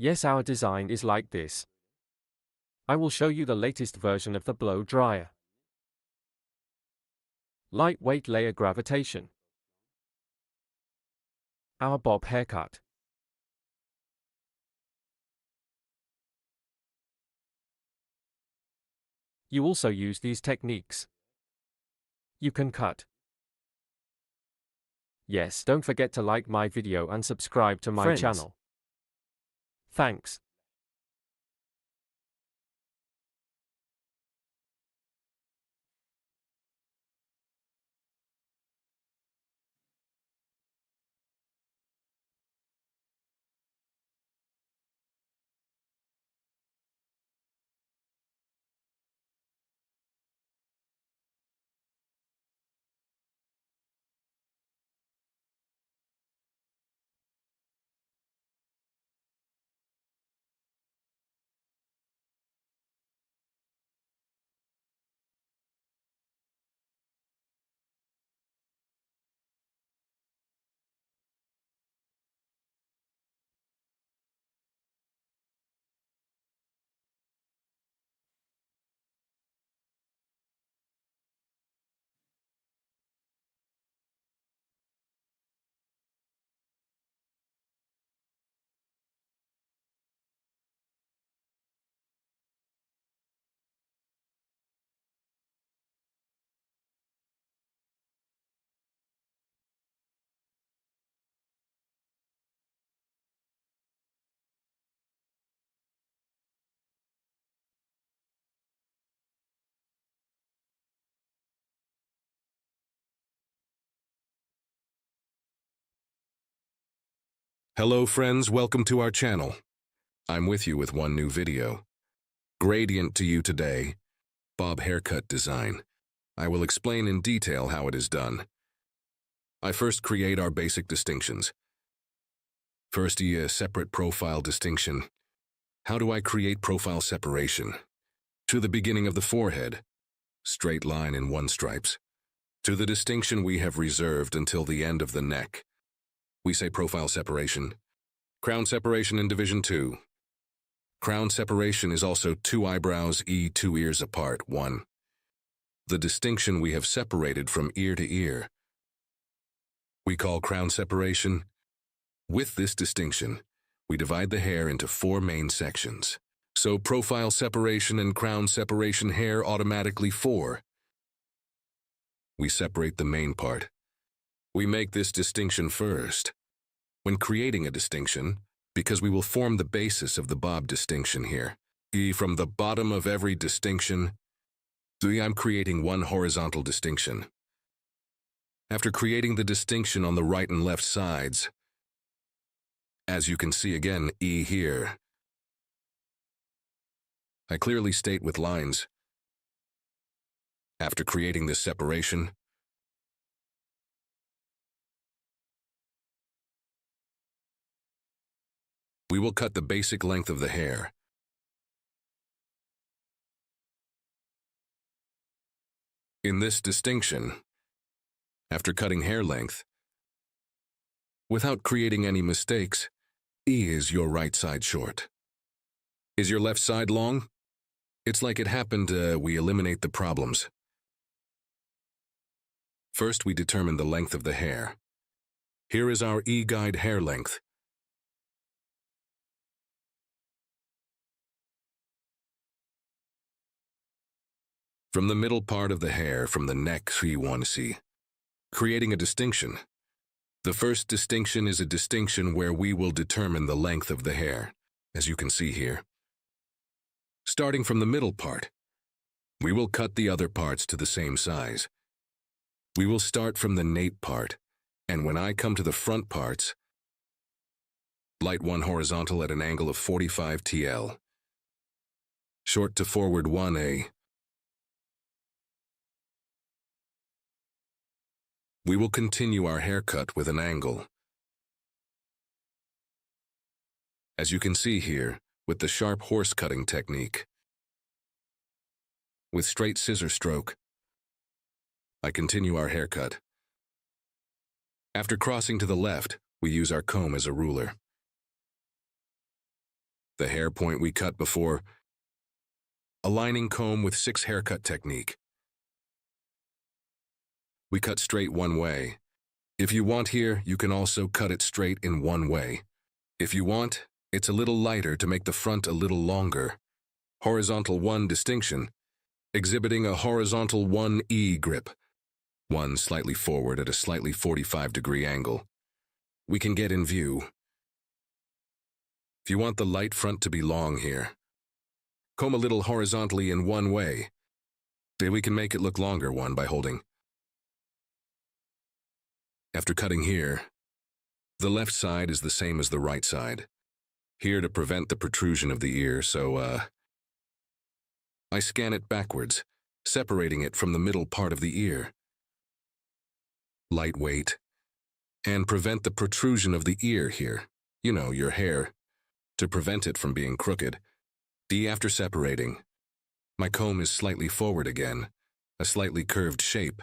S2: Yes, our design is like this. I will show you the latest version of the blow dryer. Lightweight layer gravitation. Our bob haircut. You also use these techniques. You can cut. Yes, don't forget to like my video and subscribe to my channel. Thanks.
S3: Hello friends, welcome to our channel. I'm with you with one new video. Gradient to you today, bob haircut design. I will explain in detail how it is done. I first create our basic distinctions. First, a separate profile distinction. How do I create profile separation? To the beginning of the forehead, straight line in one stripes. To the distinction we have reserved until the end of the neck. We say profile separation. Crown separation in division 2. Crown separation is also 2 eyebrows, 2 ears apart, 1. The distinction we have separated from ear to ear. We call crown separation With this distinction, we divide the hair into 4 main sections. So profile separation and crown separation hair automatically 4. We separate the main part. We make this distinction first. When creating a distinction, because we will form the basis of the bob distinction here. From the bottom of every distinction, I'm creating one horizontal distinction. After creating the distinction on the right and left sides, as you can see again, here, I clearly state with lines. After creating this separation, we will cut the basic length of the hair. In this distinction, after cutting hair length, without creating any mistakes, is your right side short? Is your left side long? It's like it happened, we eliminate the problems. First, we determine the length of the hair. Here is our E-guide hair length. From the middle part of the hair, from the neck, we want to see. Creating a distinction. The first distinction is a distinction where we will determine the length of the hair, as you can see here. Starting from the middle part, we will cut the other parts to the same size. We will start from the nape part, and when I come to the front parts, light 1 horizontal at an angle of 45 TL. Short to forward 1A. We will continue our haircut with an angle. As you can see here, with the sharp horse cutting technique. With straight scissor stroke, I continue our haircut. After crossing to the left, we use our comb as a ruler. The hair point we cut before, aligning comb with 6 haircut technique. We cut straight one way. If you want here, you can also cut it straight in one way. If you want, it's a little lighter to make the front a little longer. Horizontal 1 distinction, exhibiting a horizontal 1E grip. 1 slightly forward at a slightly 45-degree angle. We can get in view. If you want the light front to be long here, comb a little horizontally in one way. Then we can make it look longer one by holding. After cutting here, the left side is the same as the right side. Here to prevent the protrusion of the ear, so I scan it backwards, separating it from the middle part of the ear. Lightweight, and prevent the protrusion of the ear here. You know, your hair, to prevent it from being crooked. After separating, my comb is slightly forward again, a slightly curved shape.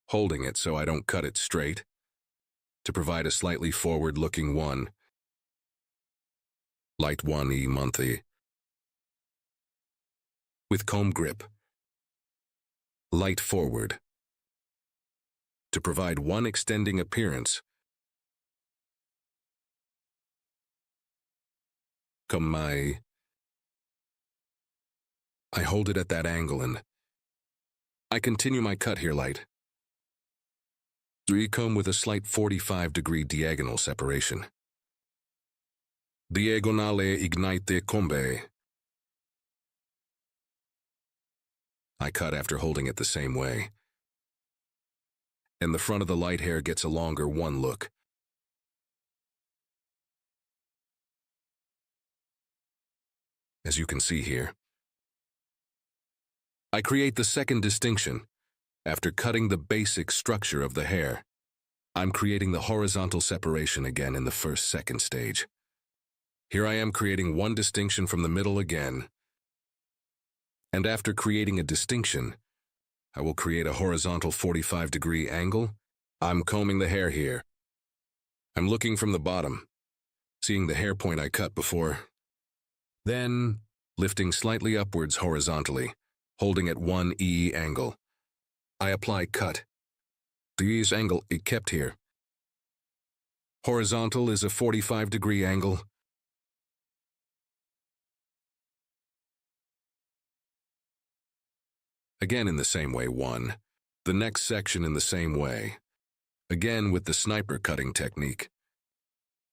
S3: Holding it so I don't cut it straight, to provide a slightly forward-looking 1. Light 1E monthly. With comb grip. Light forward. To provide 1 extending appearance. I hold it at that angle and I continue my cut here light. Comb with a slight 45-degree diagonal separation. Diagonale ignite combe. I cut after holding it the same way. And the front of the light hair gets a longer 1 look. As you can see here. I create the second distinction. After cutting the basic structure of the hair, I'm creating the horizontal separation again in the second stage. Here I am creating 1 distinction from the middle again. And after creating a distinction, I will create a horizontal 45-degree angle. I'm combing the hair here. I'm looking from the bottom, seeing the hair point I cut before. Then, lifting slightly upwards horizontally, holding at 1E angle. I apply cut. This angle is kept here. Horizontal is a 45-degree angle. Again in the same way, 1. The next section in the same way. Again with the sniper cutting technique.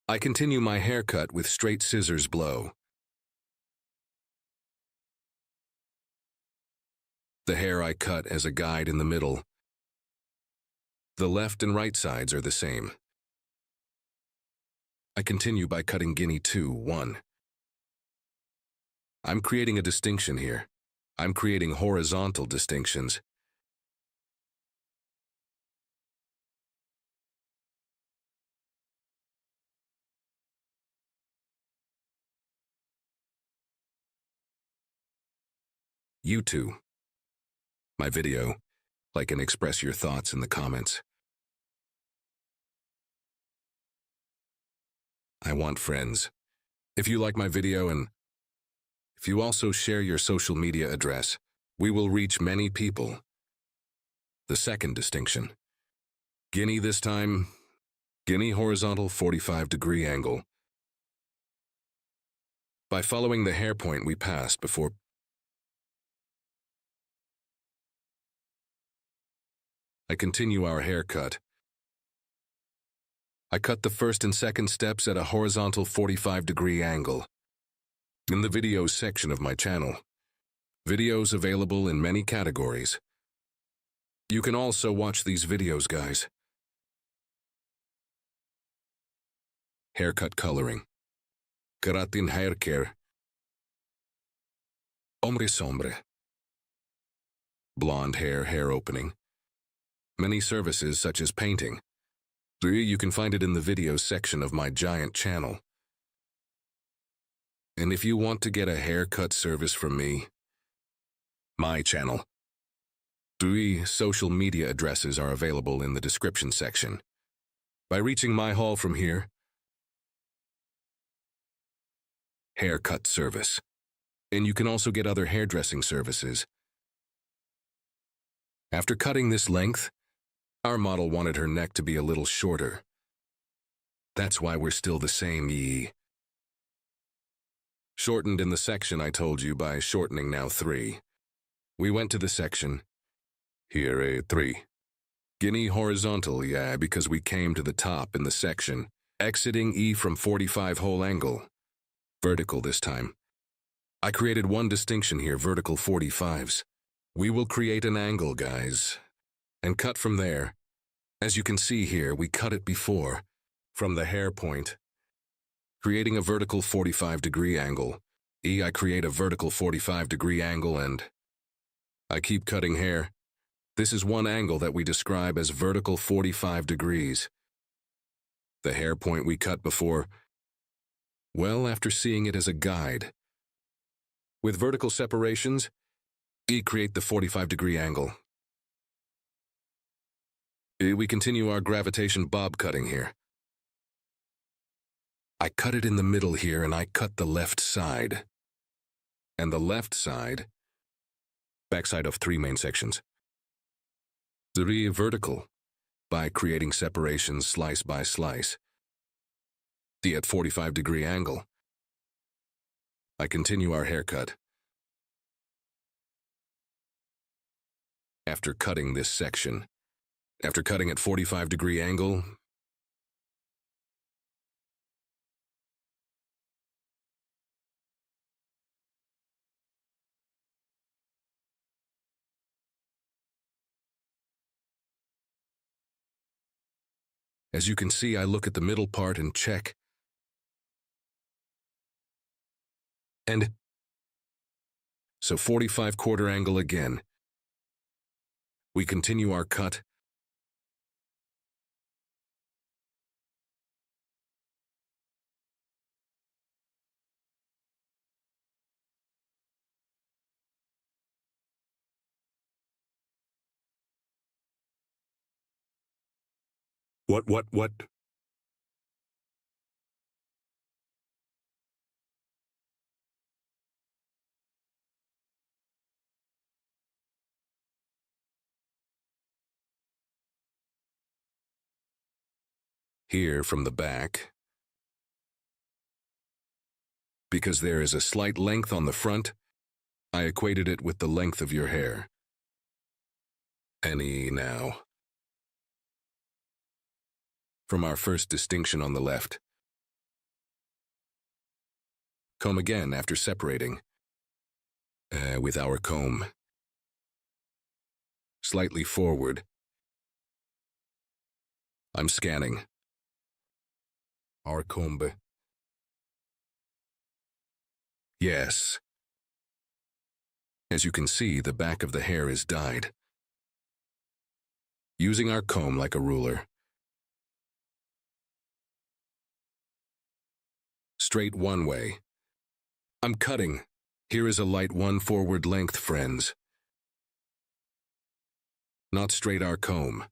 S3: I continue my haircut with straight scissors blow. The hair I cut as a guide in the middle. The left and right sides are the same. I continue by cutting Guinea 2, 1. I'm creating a distinction here. I'm creating horizontal distinctions. You too. My video. Like and express your thoughts in the comments. I want friends. If you like my video and if you also share your social media address, we will reach many people. The second distinction. Guinea this time. Guinea horizontal 45-degree angle. By following the hair point we passed before, I continue our haircut. I cut the first and second steps at a horizontal 45-degree angle. In the videos section of my channel. Videos available in many categories. You can also watch these videos, guys. Haircut coloring. Keratin hair care. Hombre sombre. Blonde hair opening. Many services such as painting. You can find it in the videos section of my giant channel. And if you want to get a haircut service from me, my channel, 3 social media addresses are available in the description section. By reaching my hall from here, haircut service. And you can also get other hairdressing services. After cutting this length, our model wanted her neck to be a little shorter. That's why we're still the same. Shortened in the section I told you by shortening now 3. We went to the section. Here 3. Guinea horizontal, yeah, because we came to the top in the section. Exiting E from 45 whole angle. Vertical this time. I created one distinction here, vertical 45s. We will create an angle, guys. And cut from there. As you can see here, we cut it before, from the hair point. Creating a vertical 45-degree angle. I create a vertical 45-degree angle and I keep cutting hair. This is one angle that we describe as vertical 45 degrees. The hair point we cut before, well, after seeing it as a guide. With vertical separations, create the 45-degree angle. We continue our gravitation bob cutting here. I cut it in the middle here and I cut the left side. And the left side, backside of 3 main sections. 3 vertical, by creating separations slice by slice. The at 45-degree angle. I continue our haircut. After cutting this section, after cutting at 45-degree angle, as you can see, I look at the middle part and check. And so 45-quarter angle again. We continue our cut. What? Here from the back. Because there is a slight length on the front, I equated it with the length of your hair. Any now. From our first distinction on the left. Comb again after separating. With our comb. Slightly forward. I'm scanning. Our comb. Yes. As you can see, the back of the hair is dyed. Using our comb like a ruler. Straight one way. I'm cutting. Here is a light one forward length, friends. Not straight our comb.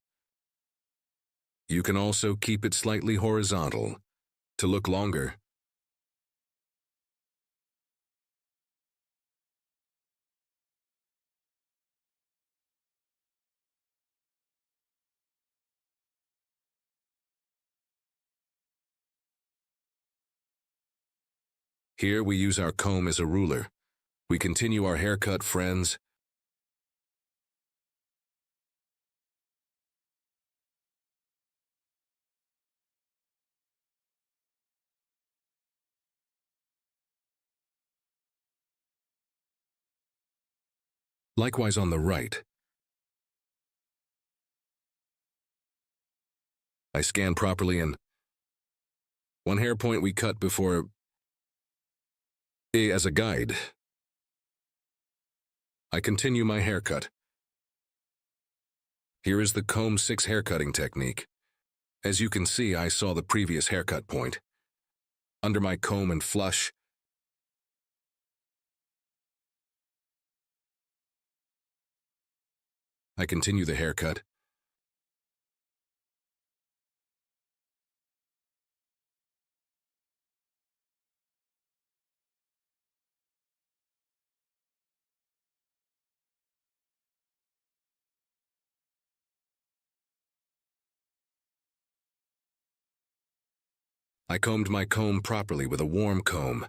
S3: You can also keep it slightly horizontal to look longer. Here we use our comb as a ruler. We continue our haircut, friends. Likewise on the right. I scan properly and one hair point we cut before as a guide. I continue my haircut. Here is the comb 6 haircutting technique. As you can see, I saw the previous haircut point. Under my comb and flush, I continue the haircut. I combed my comb properly with a warm comb,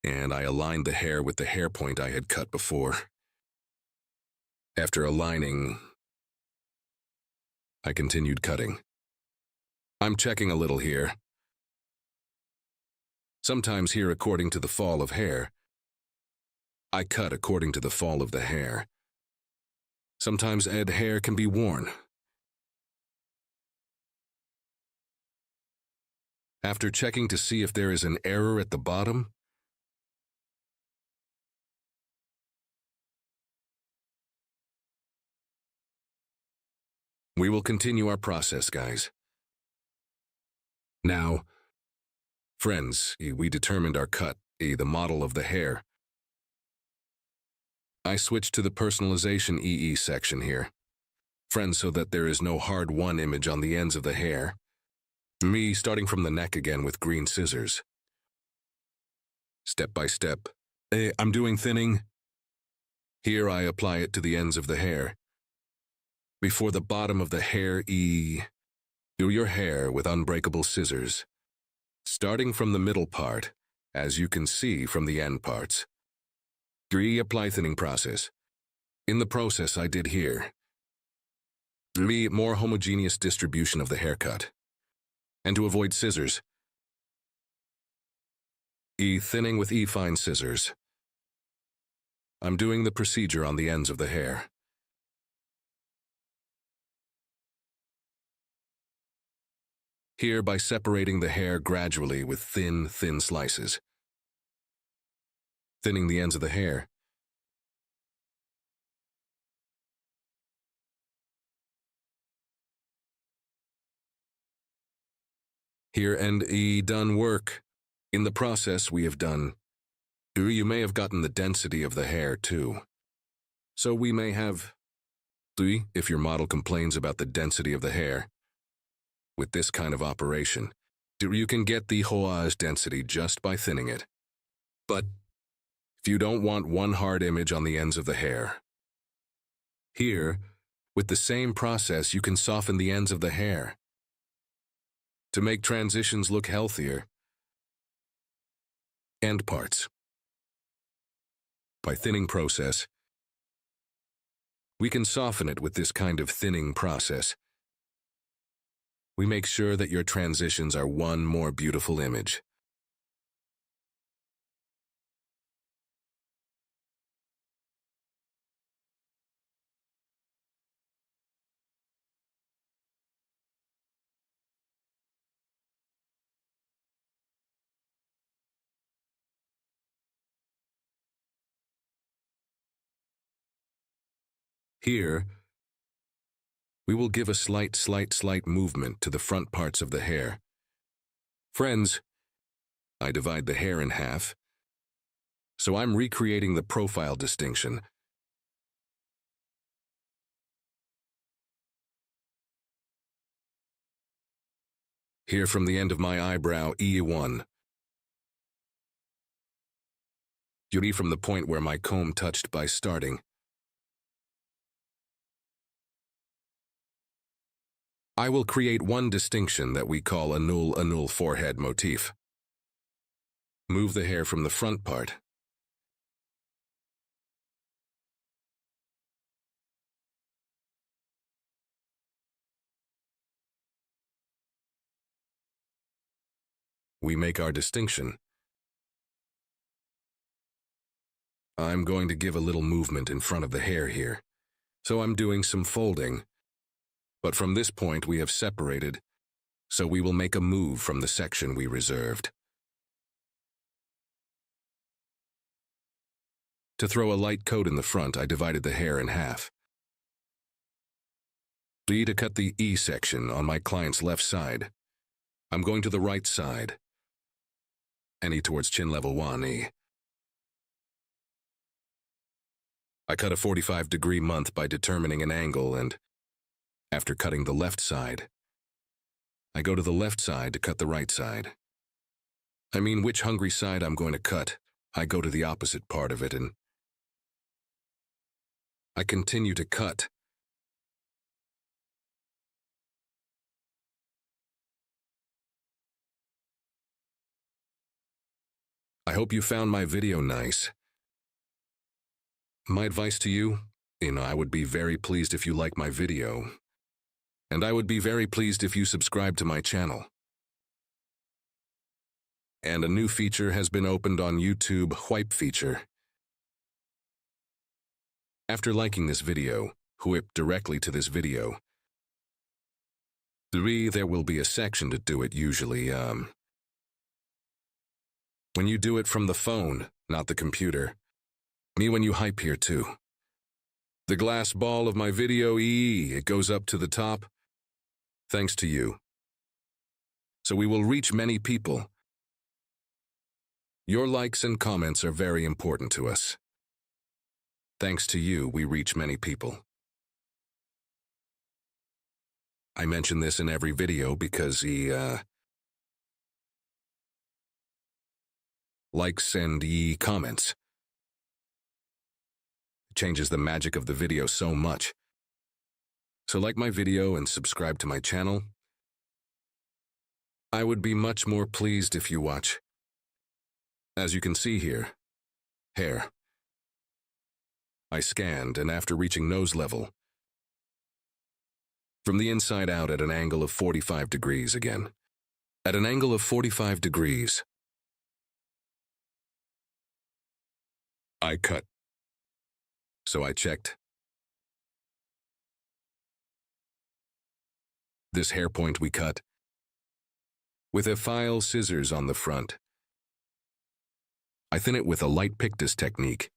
S3: and I aligned the hair with the hair point I had cut before. After aligning, I continued cutting. I'm checking a little here. Sometimes here according to the fall of hair. I cut according to the fall of the hair. Sometimes hair can be worn. After checking to see if there is an error at the bottom, we will continue our process, guys. Now, friends, we determined our cut, the model of the hair. I switched to the personalization EE section here. Friends, so that there is no hard one image on the ends of the hair. Me starting from the neck again with green scissors. Step by step. I'm doing thinning. Here I apply it to the ends of the hair. Before the bottom of the hair, do your hair with unbreakable scissors. Starting from the middle part, as you can see from the end parts. Apply thinning process. In the process I did here. More homogeneous distribution of the haircut. And to avoid scissors, thinning with fine scissors. I'm doing the procedure on the ends of the hair. Here by separating the hair gradually with thin slices. Thinning the ends of the hair. Here and done work. In the process we have done. You may have gotten the density of the hair too. So we may have, if your model complains about the density of the hair, with this kind of operation, you can get the hoage density just by thinning it. But if you don't want one hard image on the ends of the hair, here, with the same process you can soften the ends of the hair. to make transitions look healthier. End parts. By thinning process, we can soften it with this kind of thinning process. We make sure that your transitions are one more beautiful image. Here, we will give a slight movement to the front parts of the hair. Friends, I divide the hair in half, so I'm recreating the profile distinction. Here from the end of my eyebrow, E1. Yuri from the point where my comb touched by starting. I will create one distinction that we call a null forehead motif. Move the hair from the front part. We make our distinction. I'm going to give a little movement in front of the hair here, so I'm doing some folding. But from this point we have separated, so we will make a move from the section we reserved. To throw a light coat in the front, I divided the hair in half. To cut the E section on my client's left side, I'm going to the right side. And E towards chin level 1E. I cut a 45-degree month by determining an angle, and after cutting the left side, I go to the left side to cut the right side. I mean, which hungry side I'm going to cut, I go to the opposite part of it, and I continue to cut. I hope you found my video nice. My advice to you, I would be very pleased if you like my video. And I would be very pleased if you subscribe to my channel. And a new feature has been opened on YouTube, Whip feature. After liking this video, whip directly to this video. 3. There will be a section to do it usually, when you do it from the phone, not the computer. Me when you hype here too. The glass ball of my video, it goes up to the top. Thanks to you. So we will reach many people. Your likes and comments are very important to us. Thanks to you, we reach many people. I mention this in every video because likes and comments. It changes the magic of the video so much. So like my video and subscribe to my channel. I would be much more pleased if you watch. As you can see here, hair. I scanned, and after reaching nose level, from the inside out at an angle of 45 degrees again. At an angle of 45 degrees, I cut. So I checked. This hair point we cut with a file scissors on the front. I thin it with a light pictus technique.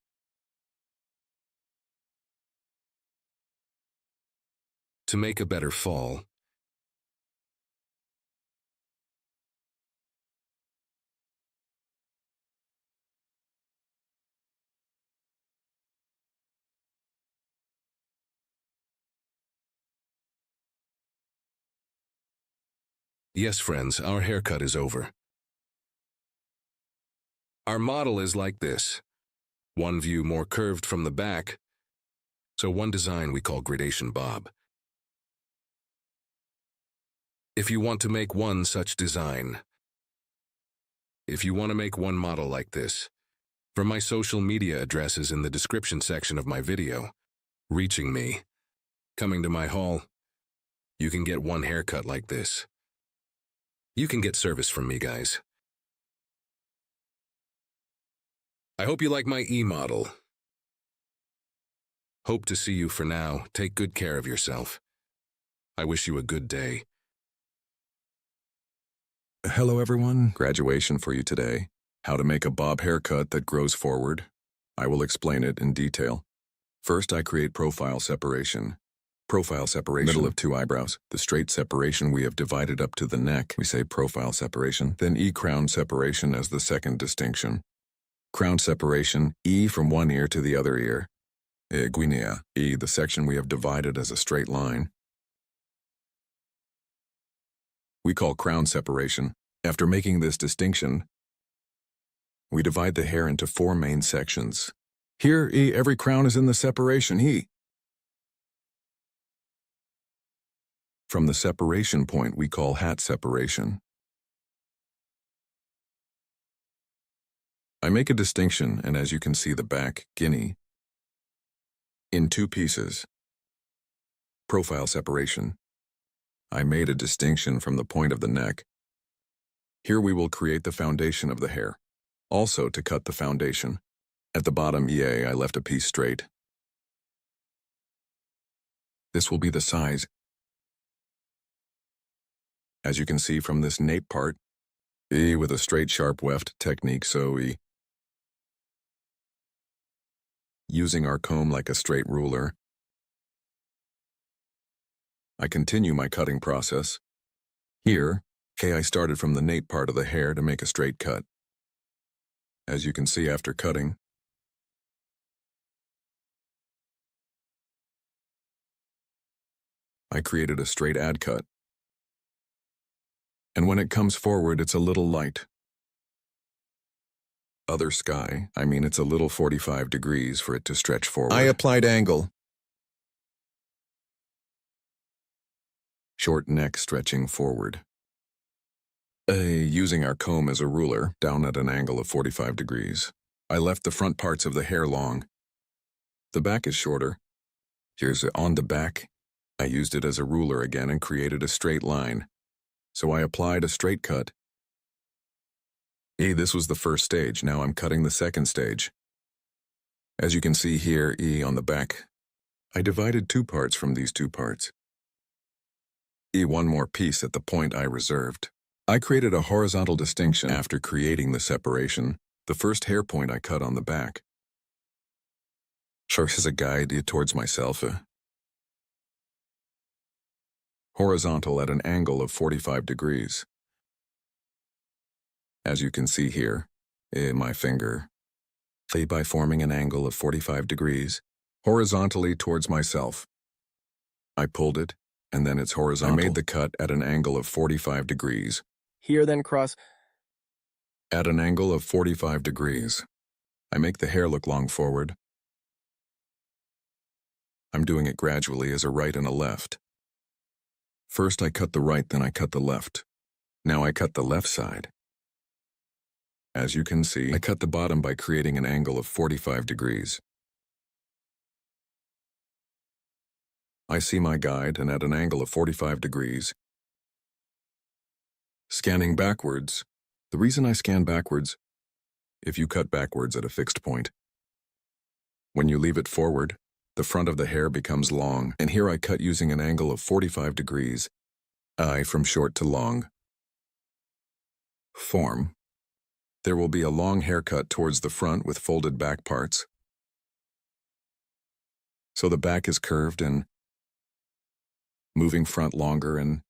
S3: To make a better fall. Yes, friends, our haircut is over. Our model is like this. One view more curved from the back, so one design we call gradation bob. If you want to make one such design, if you want to make one model like this, from my social media addresses in the description section of my video, reaching me, coming to my hall, you can get one haircut like this. You can get service from me, guys. I hope you like my e-model. Hope to see you for now. Take good care of yourself. I wish you a good day.
S4: Hello everyone, graduation for you today. How to make a bob haircut that grows forward. I will explain it in detail. First, I create profile separation. Profile separation, middle of two eyebrows. The straight separation we have divided up to the neck, we say profile separation. Then E-crown separation as the second distinction. Crown separation, E from one ear to the other ear. Guinea, E, the section we have divided as a straight line. We call crown separation. After making this distinction, we divide the hair into four main sections. Here, every crown is in the separation, From the separation point, we call hat separation. I make a distinction, and as you can see the back, guinea, in two pieces. Profile separation. I made a distinction from the point of the neck. Here we will create the foundation of the hair. Also, to cut the foundation. At the bottom, I left a piece straight. This will be the size. As you can see from this nape part, with a straight sharp weft technique, so using our comb like a straight ruler, I continue my cutting process. Here, I started from the nape part of the hair to make a straight cut. As you can see after cutting, I created a straight ad cut. And when it comes forward, it's a little light. Other sky, it's a little 45 degrees for it to stretch forward. I applied angle. Short neck stretching forward. Using our comb as a ruler, down at an angle of 45 degrees. I left the front parts of the hair long. The back is shorter. Here's on the back. I used it as a ruler again and created a straight line. So I applied a straight cut. This was the first stage. Now I'm cutting the second stage. As you can see here, on the back, I divided two parts from these two parts. One more piece at the point I reserved. I created a horizontal distinction after creating the separation. The first hair point I cut on the back. Sure, as a guide towards myself. Horizontal at an angle of 45 degrees. As you can see here, my finger, by forming an angle of 45 degrees, horizontally towards myself. I pulled it, and then it's horizontal. I made the cut at an angle of 45 degrees.
S5: Here then cross.
S4: At an angle of 45 degrees. I make the hair look long forward. I'm doing it gradually as a right and a left. First I cut the right, then I cut the left. Now I cut the left side. As you can see, I cut the bottom by creating an angle of 45 degrees. I see my guide, and at an angle of 45 degrees, scanning backwards. The reason I scan backwards, if you cut backwards at a fixed point, when you leave it forward, the front of the hair becomes long, and here I cut using an angle of 45 degrees, from short to long. Form. There will be a long haircut towards the front with folded back parts. So the back is curved and moving front longer, and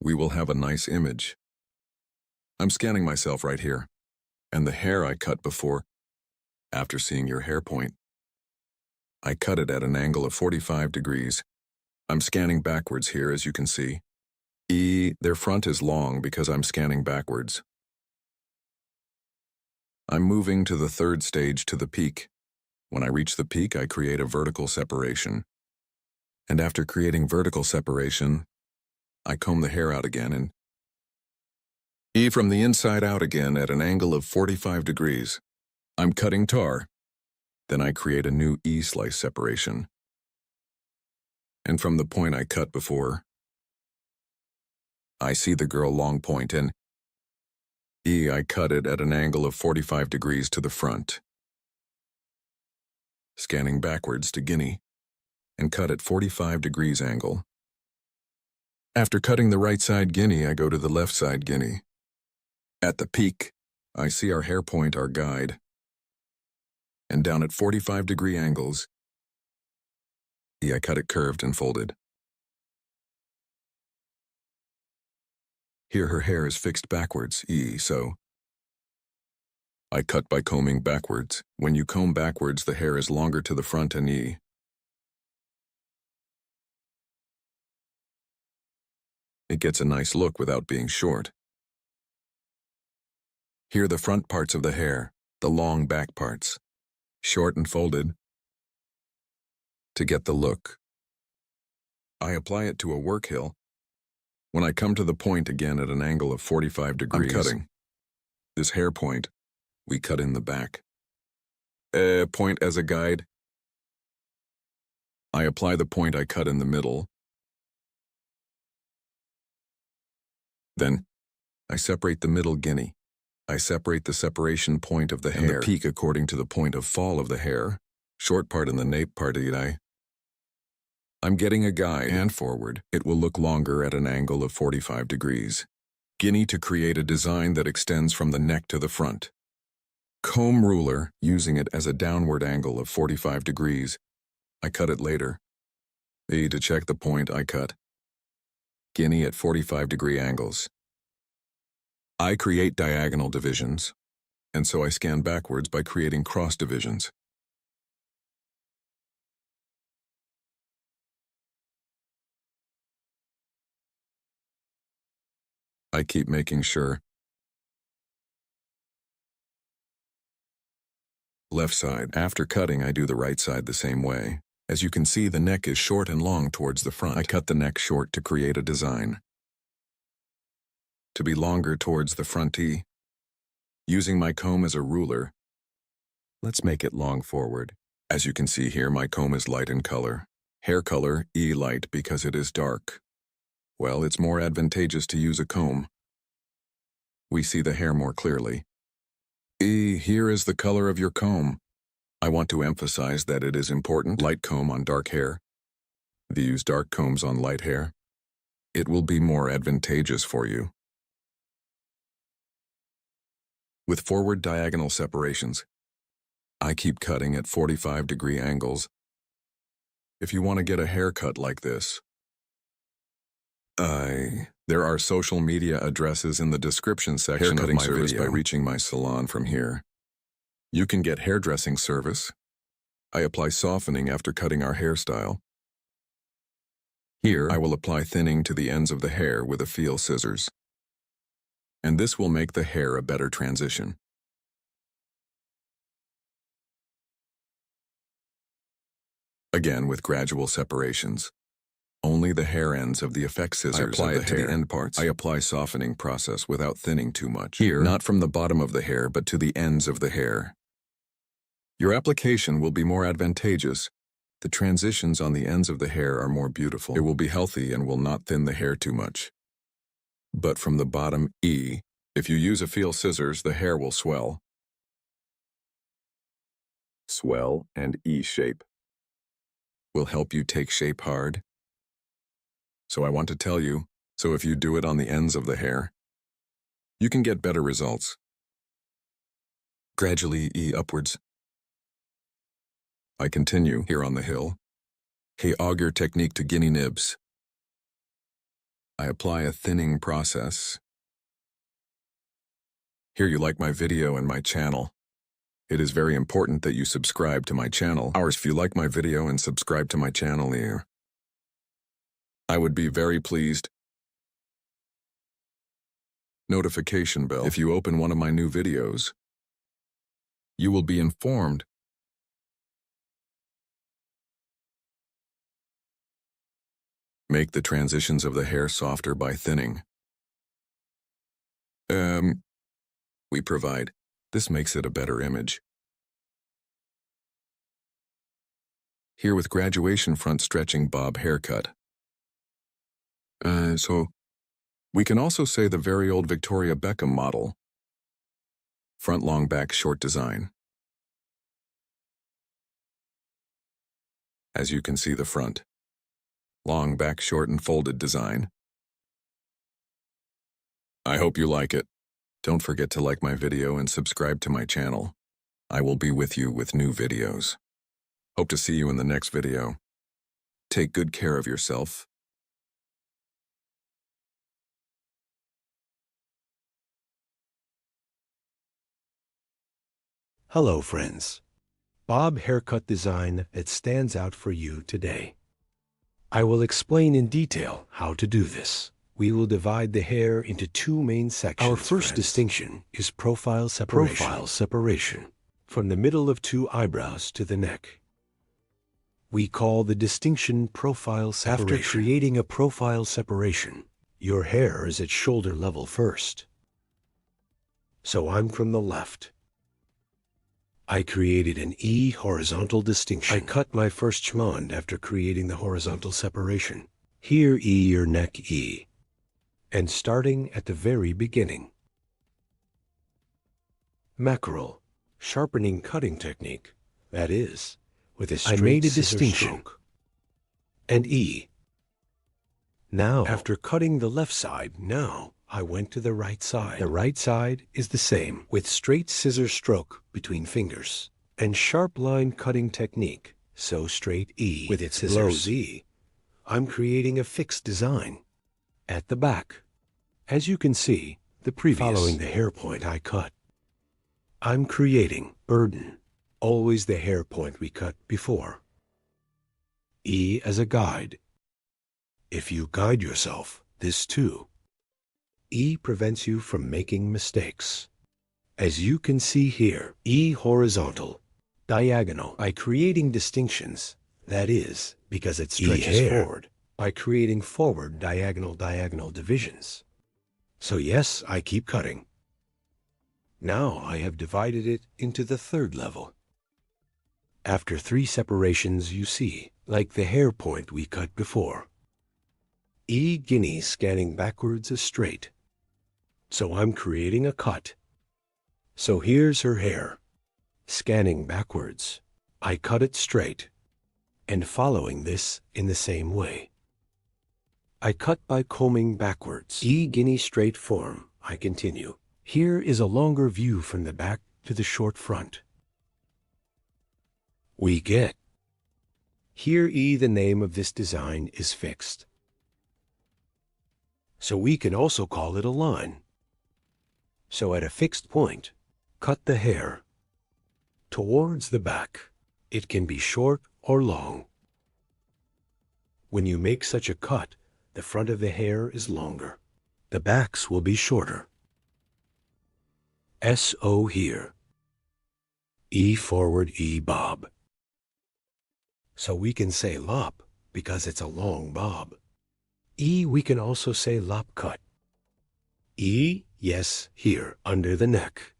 S4: we will have a nice image. I'm scanning myself right here, and the hair I cut before, after seeing your hair point, I cut it at an angle of 45 degrees. I'm scanning backwards here, as you can see. Their front is long because I'm scanning backwards. I'm moving to the third stage, to the peak. When I reach the peak, I create a vertical separation. And after creating vertical separation, I comb the hair out again and from the inside out again at an angle of 45 degrees. I'm cutting tar. Then I create a new E-slice separation. And from the point I cut before, I see the girl long point and I cut it at an angle of 45 degrees to the front. Scanning backwards to Guinea and cut at 45 degrees angle. After cutting the right side Guinea, I go to the left side Guinea. At the peak, I see our hair point, our guide. And down at 45-degree angles, I cut it curved and folded. Here her hair is fixed backwards, so I cut by combing backwards. When you comb backwards, the hair is longer to the front and it gets a nice look without being short. Here the front parts of the hair, the long back parts, short and folded. To get the look, I apply it to a work hill. When I come to the point again at an angle of 45 degrees, I'm cutting. This hair point, we cut in the back. Point as a guide. I apply the point I cut in the middle. Then, I separate the middle Guinea. I separate the separation point of the hair and the peak according to the point of fall of the hair, short part in the nape part. I'm getting a guide and forward. It will look longer at an angle of 45 degrees. Guinea to create a design that extends from the neck to the front. Comb ruler, using it as a downward angle of 45 degrees. I cut it later. To check the point I cut. Guinea at 45-degree angles. I create diagonal divisions, and so I scan backwards by creating cross divisions. I keep making sure. Left side. After cutting, I do the right side the same way. As you can see, the neck is short and long towards the front. I cut the neck short to create a design. To be longer towards the front Using my comb as a ruler, let's make it long forward. As you can see here, my comb is light in color. Hair color, light because it is dark. Well, it's more advantageous to use a comb. We see the hair more clearly. Here is the color of your comb. I want to emphasize that it is important. Light comb on dark hair. Use dark combs on light hair. It will be more advantageous for you. With forward diagonal separations, I keep cutting at 45-degree angles. If you want to get a haircut like this, there are social media addresses in the description section of my video. By reaching my salon from here. You can get hairdressing service. I apply softening after cutting our hairstyle. Here, I will apply thinning to the ends of the hair with a feel scissors. And this will make the hair a better transition. Again with gradual separations. Only the hair ends of the effect scissors I apply it to the end parts. I apply softening process without thinning too much. Here, not from the bottom of the hair but to the ends of the hair. Your application will be more advantageous. The transitions on the ends of the hair are more beautiful. It will be healthy and will not thin the hair too much. But from the bottom, if you use a feel scissors, the hair will swell. Swell and shape will help you take shape hard. So I want to tell you, so if you do it on the ends of the hair, you can get better results. Gradually upwards. I continue here on the hill. Auger technique to guinea nibs. I apply a thinning process. Here you like my video and my channel. It is very important that you subscribe to my channel. If you like my video and subscribe to my channel here, I would be very pleased. Notification bell. If you open one of my new videos, you will be informed. Make the transitions of the hair softer by thinning. We provide. This makes it a better image. Here with graduation front stretching bob haircut. So we can also say the very old Victoria Beckham model. Front long, back short design. As you can see, the front. Long, back short and folded design. I hope you like it. Don't forget to like my video and subscribe to my channel. I will be with you with new videos. Hope to see you in the next video. Take good care of yourself.
S1: Hello, friends. Bob haircut design that stands out for you today. I will explain in detail how to do this. We will divide the hair into two main sections. Our first distinction is profile separation. Profile separation, from the middle of two eyebrows to the neck. We call the distinction profile separation. After creating a profile separation, your hair is at shoulder level first. So I'm from the left. I created an E horizontal distinction. I cut my first chmond after creating the horizontal separation. Here E your neck E. And starting at the very beginning. Mackerel, sharpening cutting technique, that is, with a straight I made a distinction. Stroke. And E. Now, after cutting the left side, I went to the right side. The right side is the same, with straight scissor stroke between fingers, and sharp line cutting technique, so straight E with its blows E. I'm creating a fixed design. At the back, as you can see, the previous, following the hair point I cut. I'm creating burden, always the hair point we cut before. E as a guide. If you guide yourself, this too. E prevents you from making mistakes. As you can see here, E horizontal, diagonal, by creating distinctions, that is, because it stretches forward, by creating forward diagonal divisions. So yes, I keep cutting. Now I have divided it into the third level. After 3 separations you see, like the hair point we cut before. E guinea scanning backwards is straight. So I'm creating a cut. So here's her hair. Scanning backwards, I cut it straight. And following this in the same way. I cut by combing backwards. E guinea straight form, I continue. Here is a longer view from the back to the short front. We get. Here E, the name of this design, is fixed. So we can also call it a line. So at a fixed point, cut the hair. Towards the back, it can be short or long. When you make such a cut, the front of the hair is longer. The backs will be shorter. S-O here. E forward, E bob. So we can say lop because it's a long bob. E we can also say lop cut. E, yes, here, under the neck.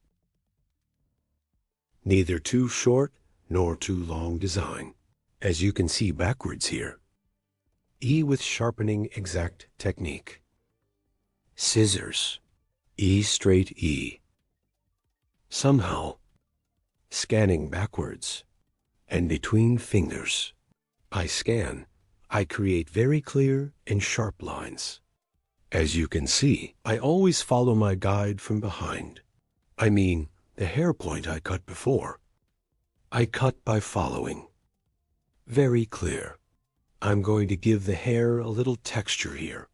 S1: Neither too short nor too long design, as you can see backwards here. E with sharpening exact technique. Scissors. E straight E. Somehow, scanning backwards, and between fingers. I scan. I create very clear and sharp lines. As you can see, I always follow my guide from behind. I mean, the hair point I cut before. I cut by following. Very clear. I'm going to give the hair a little texture here.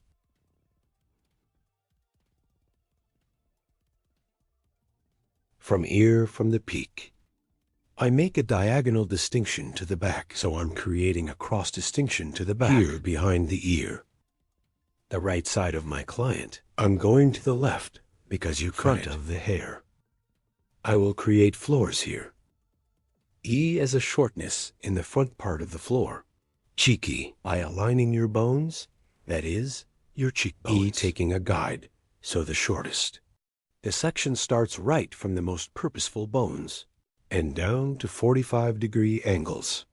S1: From ear from the peak. I make a diagonal distinction to the back, so I'm creating a cross distinction to the back, here behind the ear. The right side of my client. I'm going to the left because you front of the hair. I will create floors here. E as a shortness in the front part of the floor. Cheeky, by aligning your bones That is, your cheekbones. E taking a guide, so the shortest. The section starts right from the most purposeful bones and down to 45-degree angles.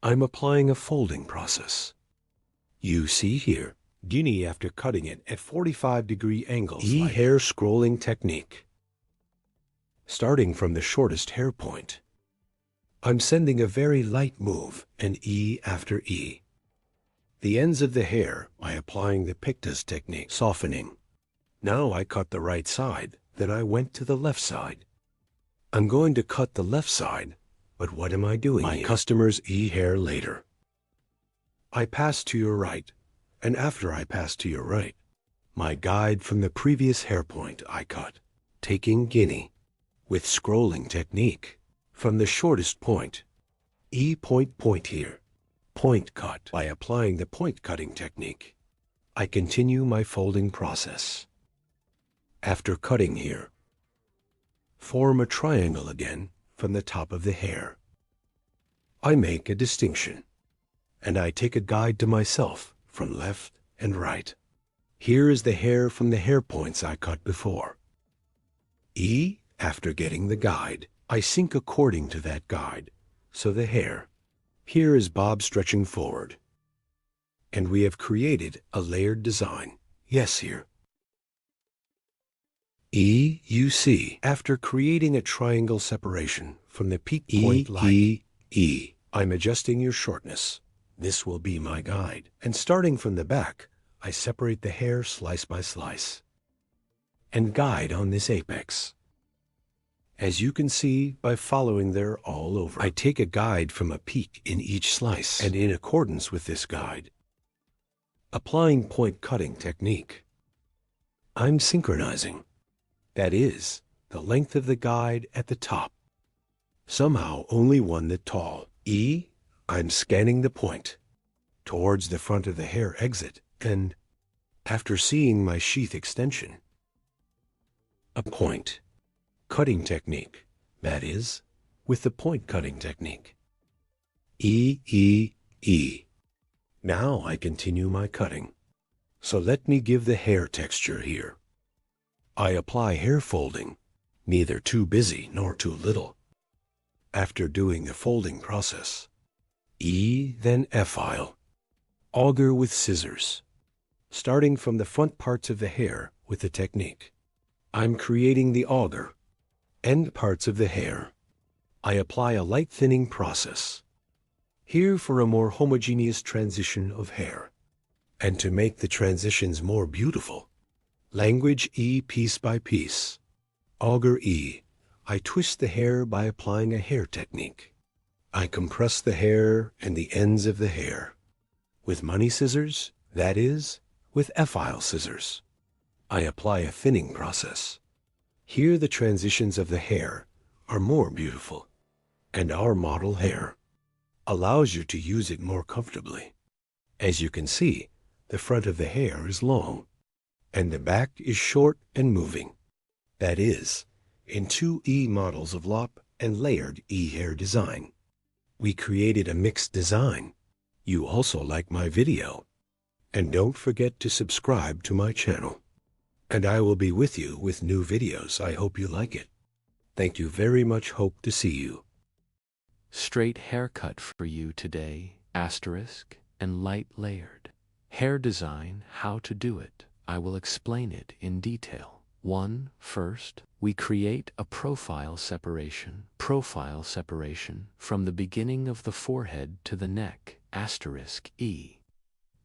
S1: I'm applying a folding process. You see here, guinea after cutting it at 45-degree angles. E hair scrolling technique. Starting from the shortest hair point, I'm sending a very light move, an E after E. The ends of the hair by applying the pictas technique, softening. Now I cut the right side, then I went to the left side. I'm going to cut the left side, but what am I doing here? My customer's E hair later. I pass to your right, and after I pass to your right, my guide from the previous hair point I cut, taking guinea, with scrolling technique, from the shortest point, E point here, point cut. By applying the point cutting technique, I continue my folding process. After cutting here, form a triangle again from the top of the hair. I make a distinction, and I take a guide to myself from left and right. Here is the hair from the hair points I cut before. E, after getting the guide, I sync according to that guide, so the hair. Here is bob stretching forward. And we have created a layered design. Yes, here. E, you see, after creating a triangle separation from the peak point line, I'm adjusting your shortness. This will be my guide. And starting from the back, I separate the hair slice by slice and guide on this apex. As you can see by following there all over, I take a guide from a peak in each slice, and in accordance with this guide, applying point cutting technique, I'm synchronizing. That is, the length of the guide at the top. Somehow only one that tall. E, I'm scanning the point towards the front of the hair exit, and after seeing my sheath extension, a point cutting technique, that is, with the point cutting technique. E. Now I continue my cutting. So let me give the hair texture here. I apply hair folding, neither too busy nor too little. After doing the folding process, E, then F-file. Auger with scissors. Starting from the front parts of the hair with the technique, I'm creating the auger. End parts of the hair. I apply a light thinning process. Here for a more homogeneous transition of hair. And to make the transitions more beautiful, language E piece by piece. Auger E. I twist the hair by applying a hair technique. I compress the hair and the ends of the hair. With money scissors, that is, with F-file scissors. I apply a thinning process. Here the transitions of the hair are more beautiful, and our model hair allows you to use it more comfortably. As you can see, the front of the hair is long, and the back is short and moving. That is, in 2E models of lop and layered E hair design. We created a mixed design. You also like my video. And don't forget to subscribe to my channel. And I will be with you with new videos. I hope you like it. Thank you very much. Hope to see you.
S5: Straight haircut for you today, asterisk, and light layered. Hair design, how to do it. I will explain it in detail. 1. First, we create a profile separation from the beginning of the forehead to the neck, asterisk E.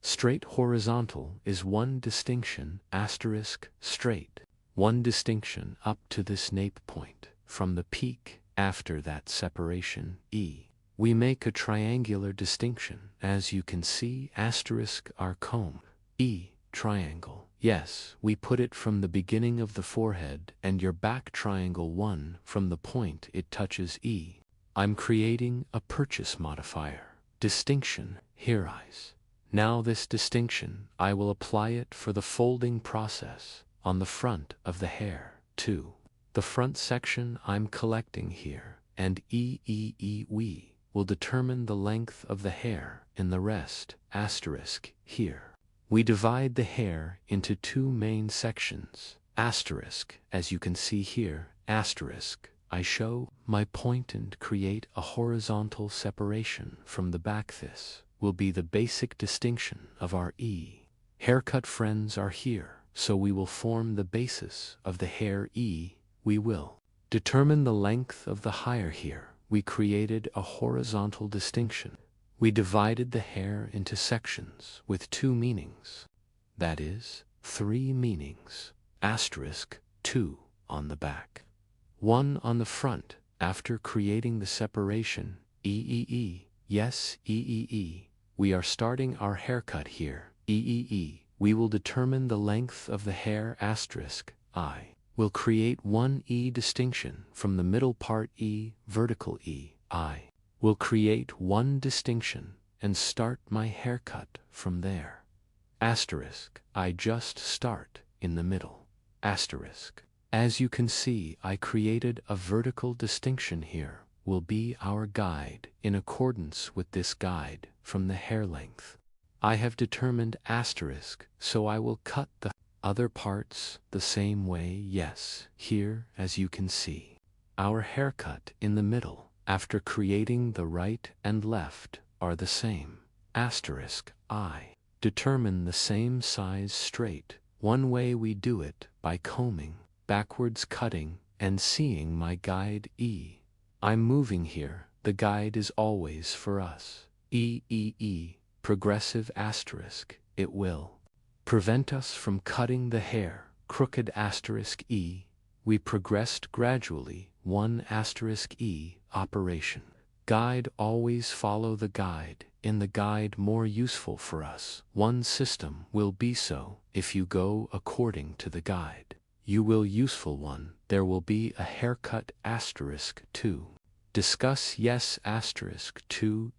S5: Straight horizontal is one distinction, asterisk, straight. One distinction up to this nape point, from the peak, after that separation, E. We make a triangular distinction, as you can see, asterisk, our comb, E, triangle. Yes, we put it from the beginning of the forehead and your back triangle 1 from the point it touches E. I'm creating a purchase modifier, distinction, here eyes. Now this distinction, I will apply it for the folding process on the front of the hair. 2. The front section I'm collecting here, and we will determine the length of the hair in the rest, asterisk, here. We divide the hair into two main sections. Asterisk, as you can see here, asterisk. I show my point and create a horizontal separation from the back. This will be the basic distinction of our E. Haircut friends are here, so we will form the basis of the hair E. We will determine the length of the hair here. We created a horizontal distinction. We divided the hair into sections with two meanings. That is, three meanings. Asterisk, 2 on the back, 1 on the front. After creating the separation, yes, we are starting our haircut here. We will determine the length of the hair. Asterisk, I will create one E distinction from the middle part. Vertical E. I will create one distinction and start my haircut from there. Asterisk, I just start in the middle. Asterisk. As you can see, I created a vertical distinction here. Will be our guide. In accordance with this guide from the hair length, I have determined asterisk, so I will cut the other parts the same way. Yes, here, as you can see, our haircut in the middle, after creating the right and left, are the same. Asterisk, I determine the same size straight. One way we do it by combing, backwards cutting, and seeing my guide E. I'm moving here. The guide is always for us. Progressive asterisk. It will prevent us from cutting the hair crooked. Asterisk E. We progressed gradually. 1 asterisk E. Operation. Guide. Always follow the guide. In the guide more useful for us. One system will be so. If you go according to the guide, you will useful one. There will be a haircut. Asterisk 2. Discuss. Yes. Asterisk 2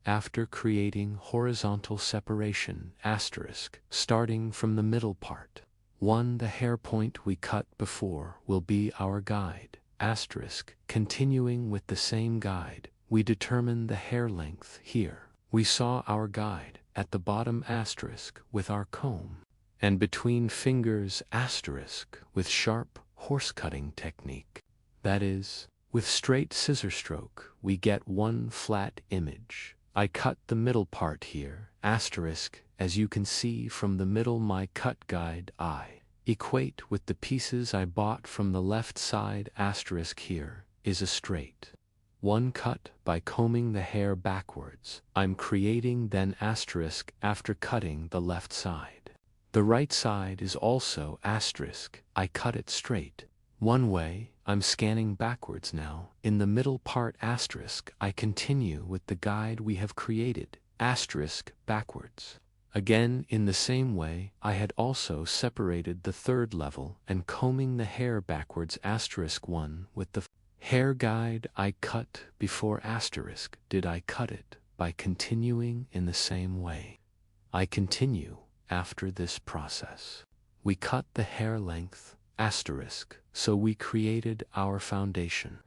S5: after creating horizontal separation. Asterisk. Starting from the middle part. 1. The hair point we cut before will be our guide. Asterisk. Continuing with the same guide, we determine the hair length here. We saw our guide at the bottom. Asterisk. With our comb and between fingers. Asterisk. With sharp horse cutting technique. That is, with straight scissor stroke, we get one flat image. I cut the middle part here. Asterisk. As you can see from the middle, my cut guide I equate with the pieces I bought from the left side. Asterisk here is a straight one cut by combing the hair backwards. I'm creating then asterisk after cutting the left side. The right side is also asterisk. I cut it straight one way. I'm scanning backwards now. In the middle part. Asterisk. I continue with the guide we have created. Asterisk backwards. Again, in the same way, I had also separated the third level and combing the hair backwards. Asterisk 1 with the hair guide I cut before. Asterisk. Did I cut it by continuing in the same way? I continue after this process. We cut the hair length. Asterisk. So we created our foundation.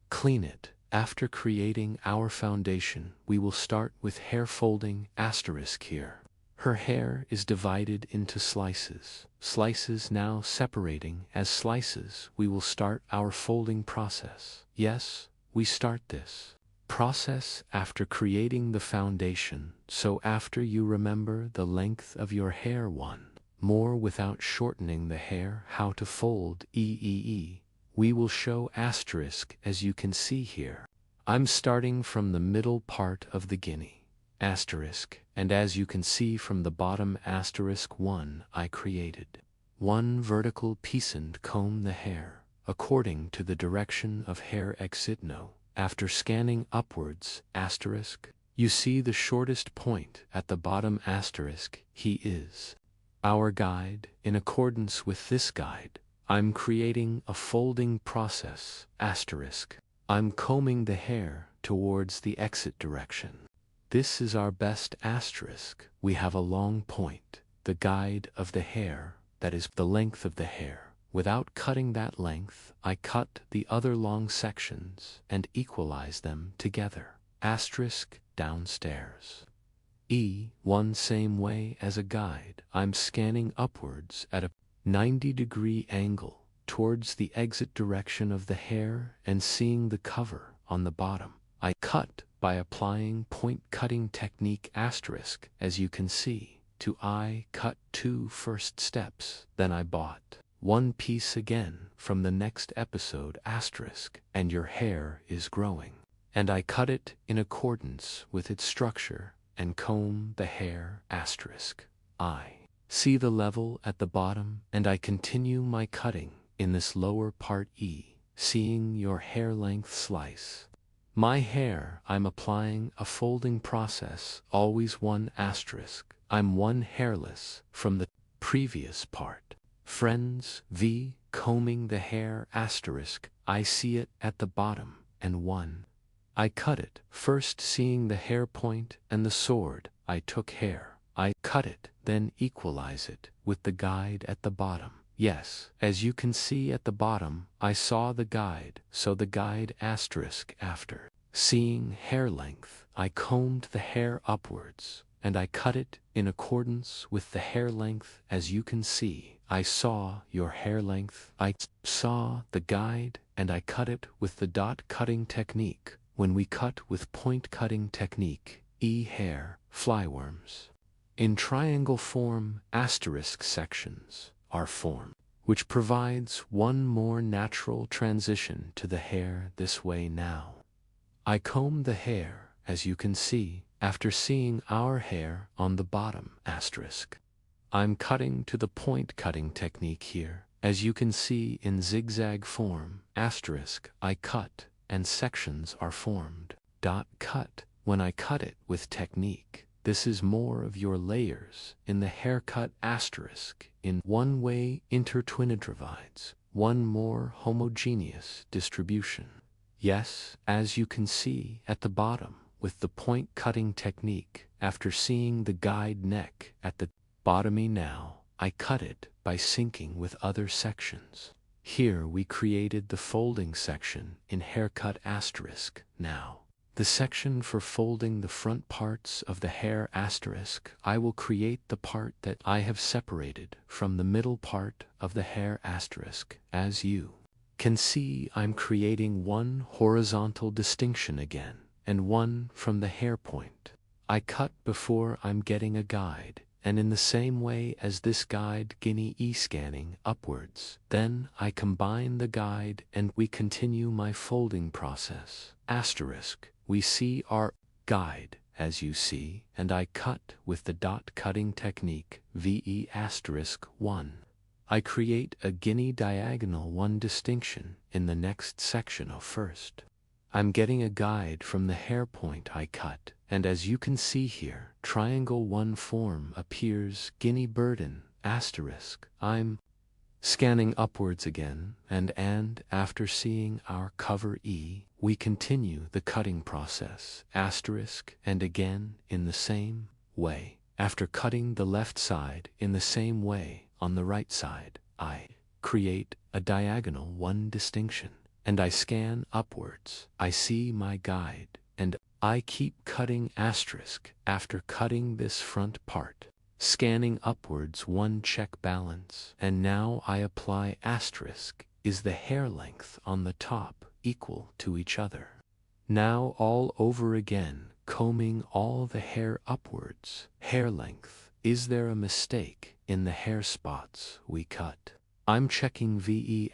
S5: Clean it. After creating our foundation, we will start with hair folding. Asterisk here. Her hair is divided into slices. Slices now separating as slices. We will start our folding process. Yes, we start this process after creating the foundation. So after you remember the length of your hair one more without shortening the hair, how to fold we will show asterisk as you can see here. I'm starting from the middle part of the guinea. Asterisk, and as you can see from the bottom. Asterisk 1 I created one vertical piece and comb the hair according to the direction of hair exit. No. After scanning upwards. Asterisk, you see the shortest point at the bottom. Asterisk, he is our guide. In accordance with this guide, I'm creating a folding process. Asterisk, I'm combing the hair towards the exit direction. This is our best. Asterisk, we have a long point, the guide of the hair, that is the length of the hair. Without cutting that length, I cut the other long sections and equalize them together. Asterisk downstairs. one same way as a guide. I'm scanning upwards at a 90-degree angle towards the exit direction of the hair and seeing the cover on the bottom. I cut by applying point cutting technique asterisk, as you can see. I cut 2 first steps, then I bought one piece again from the next episode asterisk, and your hair is growing. And I cut it in accordance with its structure and comb the hair asterisk. I see the level at the bottom and I continue my cutting in this lower part seeing your hair length slice. My hair, I'm applying a folding process, always one asterisk. I'm one hairless from the previous part. Friends, combing the hair asterisk, I see it at the bottom, and one. I cut it, first seeing the hair point and the sword, I took hair. I cut it, then equalize it with the guide at the bottom. Yes, as you can see at the bottom, I saw the guide, so the guide asterisk after. Seeing hair length, I combed the hair upwards, and I cut it in accordance with the hair length. As you can see, I saw your hair length. I saw the guide, and I cut it with the dot cutting technique. When we cut with point cutting technique, hair, flyworms. In triangle form, asterisk sections are formed, which provides one more natural transition to the hair this way now. I comb the hair, as you can see, after seeing our hair on the bottom asterisk. I'm cutting to the point cutting technique here, as you can see in zigzag form, asterisk, I cut, and sections are formed. Cut. When I cut it with technique, this is more of your layers in the haircut asterisk. In one way intertwined divides, one more homogeneous distribution. Yes, as you can see at the bottom, with the point cutting technique, after seeing the guide neck at the bottomy now, I cut it by syncing with other sections. Here we created the folding section in haircut asterisk now. The section for folding the front parts of the hair asterisk, I will create the part that I have separated from the middle part of the hair asterisk. As you can see, I'm creating one horizontal distinction again, and one from the hair point. I cut before I'm getting a guide, and in the same way as this guide scanning upwards. Then I combine the guide and we continue my folding process. Asterisk, we see our guide, as you see, and I cut with the dot cutting technique, asterisk 1. I create a diagonal 1 distinction in the next section of first. I'm getting a guide from the hair point I cut, and as you can see here, triangle 1 form appears burden, asterisk. I'm scanning upwards again, and after seeing our cover we continue the cutting process, asterisk, and again in the same way. After cutting the left side in the same way on the right side, I create a diagonal 1 distinction, and I scan upwards. I see my guide, and I keep cutting asterisk after cutting this front part, scanning upwards 1 check balance, and now I apply asterisk. Is the hair length on the top equal to each other? Now all over again, combing all the hair upwards. Hair length. Is there a mistake in the hair spots we cut? I'm checking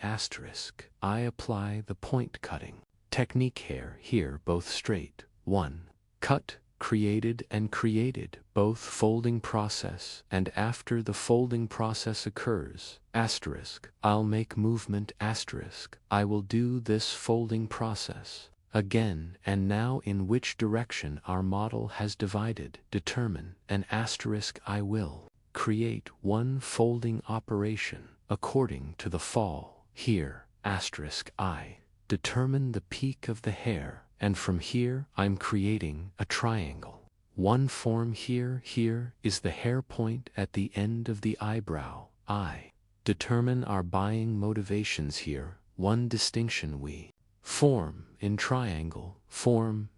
S5: asterisk. I apply the point cutting technique hair here, both straight. 1. Cut, created and created, both folding process, and after the folding process occurs, asterisk, I'll make movement asterisk. I will do this folding process again, and now in which direction our model has divided, determine an asterisk. I will create one folding operation according to the fall. Here, asterisk, I determine the peak of the hair, and from here I'm creating a triangle. One form here is the hair point at the end of the eyebrow. I determine our buying motivations here. One distinction we form in triangle form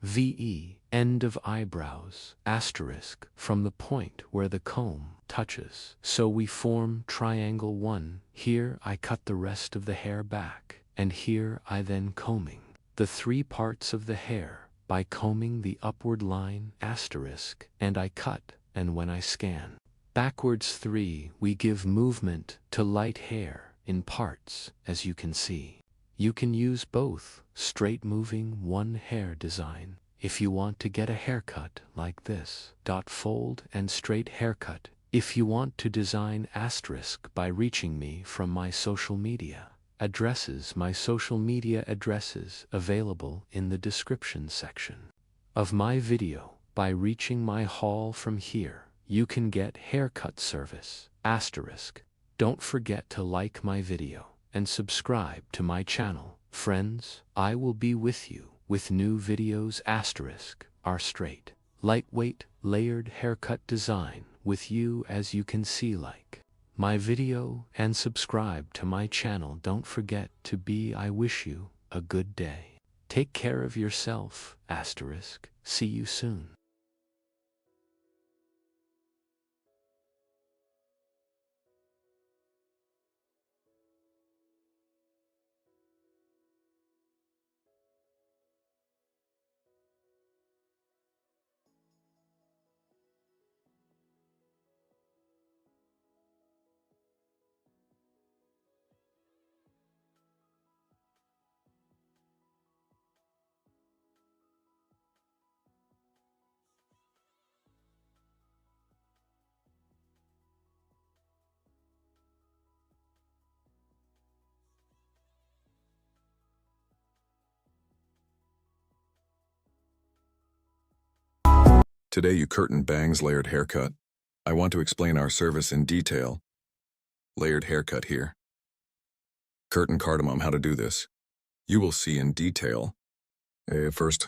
S5: end of eyebrows, asterisk, from the point where the comb touches. So we form triangle 1. Here I cut the rest of the hair back, and here I then combing the 3 parts of the hair by combing the upward line, asterisk, and I cut, and when I scan backwards 3, we give movement to light hair in parts, as you can see. You can use both straight moving 1 hair design if you want to get a haircut like this. Fold and straight haircut if you want to design asterisk by reaching me from my social media addresses. My social media addresses available in the description section of my video. By reaching my haul from here, you can get haircut service asterisk. Don't forget to like my video and subscribe to my channel. Friends, I will be with you with new videos asterisk are straight, lightweight, layered haircut design with you, as you can see. Like my video and subscribe to my channel. Don't forget to be. I wish you a good day. Take care of yourself asterisk. See you soon.
S4: Today you curtain bangs layered haircut. I want to explain our service in detail. Layered haircut here. Curtain cardamom, how to do this. You will see in detail. First,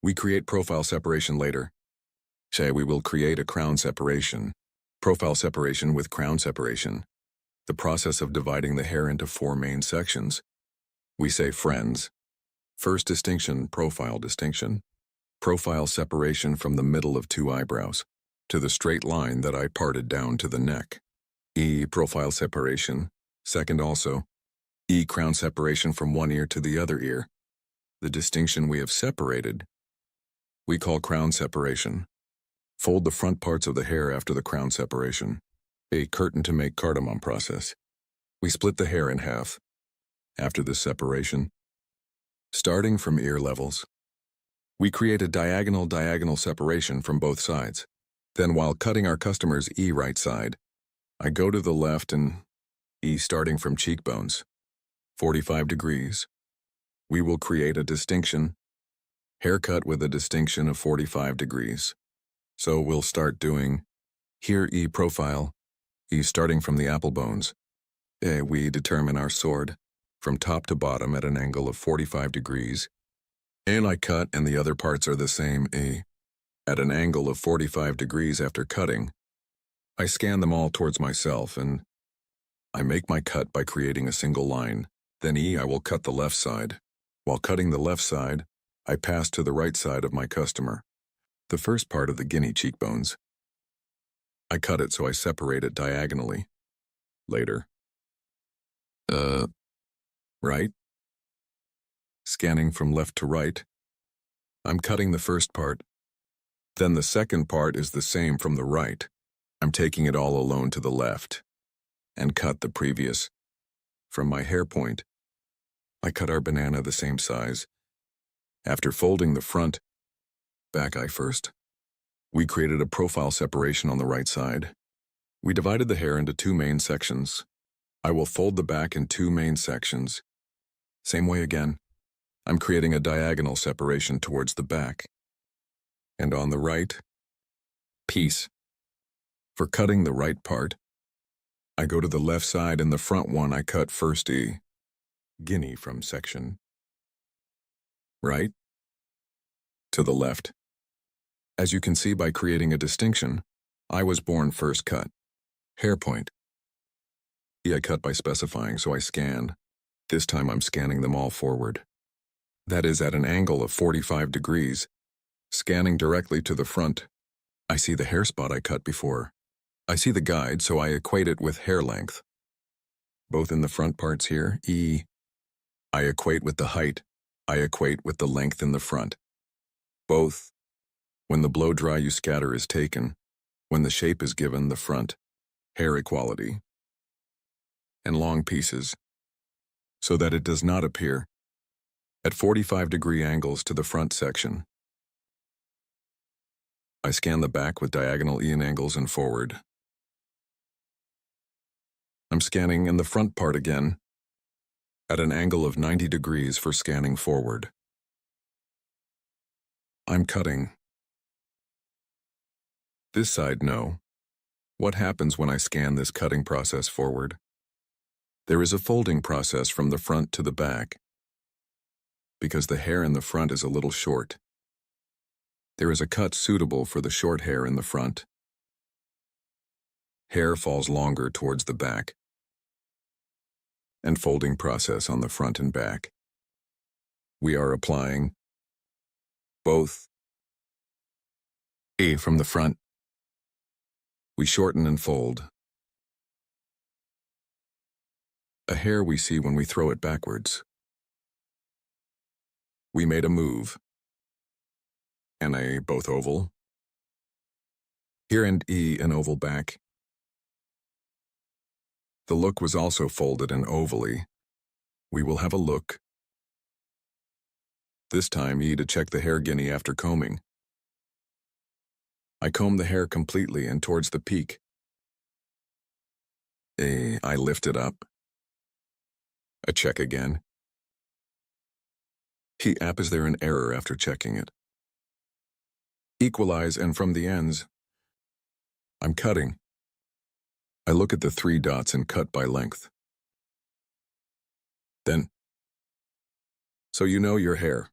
S4: we create profile separation later. Say we will create a crown separation. Profile separation with crown separation. The process of dividing the hair into 4 main sections. We say friends. First distinction, profile distinction. Profile separation from the middle of 2 eyebrows to the straight line that I parted down to the neck. E. Profile separation. Second also. E. Crown separation from one ear to the other ear. The distinction we have separated, we call crown separation. Fold the front parts of the hair after the crown separation. A. Curtain to make cardamom process. We split the hair in half. After this separation, starting from ear levels, we create a diagonal separation from both sides. Then while cutting our customer's E right side, I go to the left and E starting from cheekbones, 45 degrees. We will create a distinction, haircut with a distinction of 45 degrees. So we'll start doing here E profile, E starting from the apple bones. We determine our sword from top to bottom at an angle of 45 degrees. And I cut, and the other parts are the same, at an angle of 45 degrees after cutting. I scan them all towards myself, and I make my cut by creating a single line. Then I will cut the left side. While cutting the left side, I pass to the right side of my customer, the first part of the guinea cheekbones. I cut it so I separate it diagonally. Later. Right? Scanning from left to right. I'm cutting the first part. Then the second part is the same from the right. I'm taking it all alone to the left and cut the previous. From my hair point, I cut our banana the same size. After folding the front, back eye first, we created a profile separation on the right side. We divided the hair into 2 main sections. I will fold the back in 2 main sections. Same way again. I'm creating a diagonal separation towards the back. And on the right, piece. For cutting the right part, I go to the left side, and the front one I cut first E. Guinea from section. Right? To the left. As you can see by creating a distinction, I was born first cut. Hair point. I cut by specifying, so I scan. This time I'm scanning them all forward. That is at an angle of 45 degrees. Scanning directly to the front, I see the hair spot I cut before. I see the guide, so I equate it with hair length. Both in the front parts here, I equate with the height. I equate with the length in the front. Both. When the blow dry you scatter is taken, when the shape is given the front, hair equality, and long pieces, so that it does not appear at 45-degree angles to the front section. I scan the back with diagonal Ian angles and forward. I'm scanning in the front part again, at an angle of 90 degrees for scanning forward. I'm cutting. This side, no. What happens when I scan this cutting process forward? There is a folding process from the front to the back. Because the hair in the front is a little short, there is a cut suitable for the short hair in the front. Hair falls longer towards the back, and folding process on the front and back. We are applying both. From the front, we shorten and fold. A hair we see when we throw it backwards. We made a move. And a both oval. Here and an oval back. The look was also folded and ovally. We will have a look. This time to check the hair guinea after combing. I comb the hair completely and towards the peak. I lift it up. A check again. Is there an error after checking it? Equalize, and from the ends, I'm cutting. I look at the 3 dots and cut by length. Then, so you know your hair.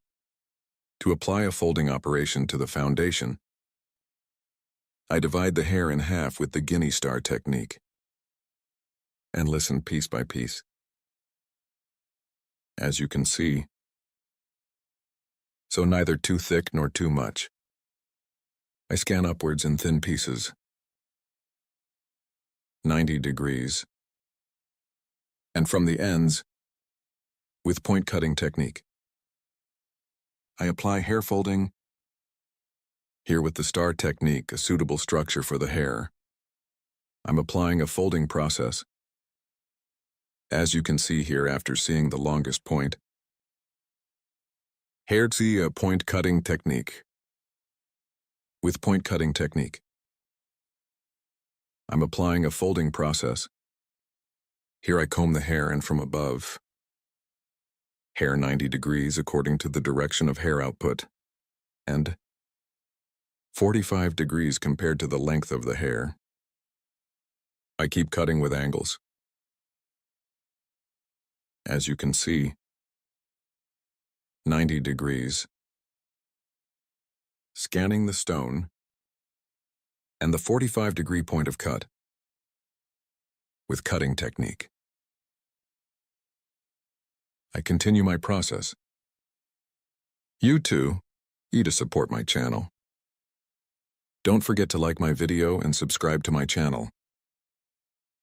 S4: To apply a folding operation to the foundation, I divide the hair in half with the guinea star technique. And listen piece by piece. As you can see, so neither too thick nor too much. I scan upwards in thin pieces, 90 degrees, and from the ends, with point cutting technique. I apply hair folding, here with the star technique, a suitable structure for the hair. I'm applying a folding process. As you can see here after seeing the longest point, a point cutting technique. With point cutting technique, I'm applying a folding process. Here I comb the hair and from above, hair 90 degrees according to the direction of hair output, and 45 degrees compared to the length of the hair. I keep cutting with angles. As you can see, 90 degrees. Scanning the stone, and the 45-degree point of cut, with cutting technique. I continue my process. You too, to support my channel. Don't forget to like my video and subscribe to my channel.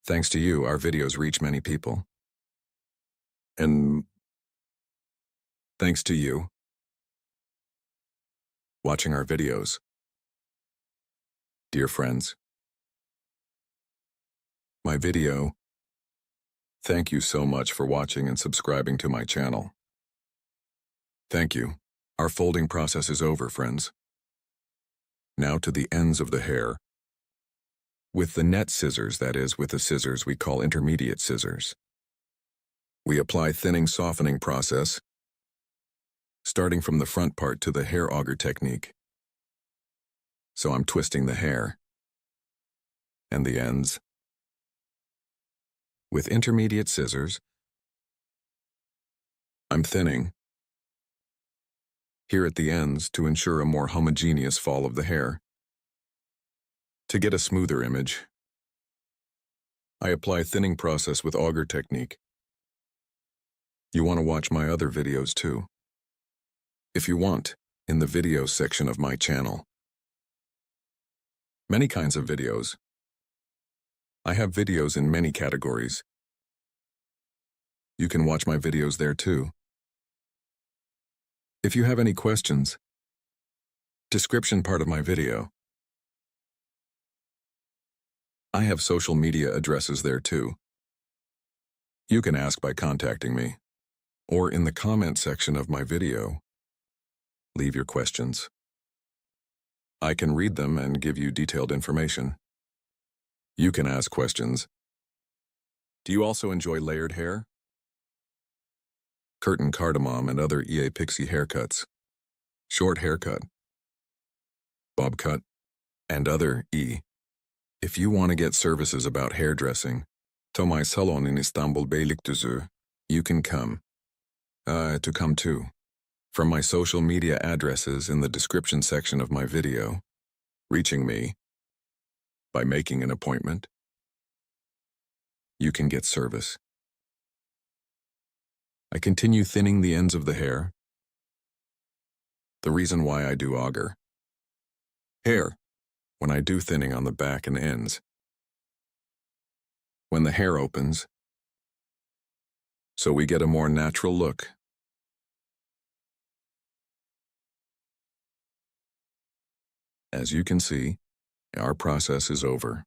S4: Thanks to you, our videos reach many people. And thanks to you, watching our videos. Dear friends, my video, thank you so much for watching and subscribing to my channel. Thank you. Our folding process is over, friends. Now to the ends of the hair. With the net scissors, that is, with the scissors we call intermediate scissors. We apply thinning softening process, starting from the front part to the hair auger technique. So I'm twisting the hair and the ends. With intermediate scissors, I'm thinning here at the ends to ensure a more homogeneous fall of the hair. To get a smoother image, I apply thinning process with auger technique. You want to watch my other videos too. If you want, in the videos section of my channel. Many kinds of videos. I have videos in many categories. You can watch my videos there too. If you have any questions, description part of my video. I have social media addresses there too. You can ask by contacting me, or in the comment section of my video. Leave your questions. I can read them and give you detailed information. You can ask questions. Do you also enjoy layered hair? Curtain cardamom and other EA pixie haircuts, short haircut, bob cut, and other E. If you want to get services about hairdressing, to my salon in Istanbul Beylikdüzü, you can come. To come too. From my social media addresses in the description section of my video, reaching me by making an appointment, you can get service. I continue thinning the ends of the hair. The reason why I do auger hair when I do thinning on the back and ends. When the hair opens, so we get a more natural look. As you can see, our process is over.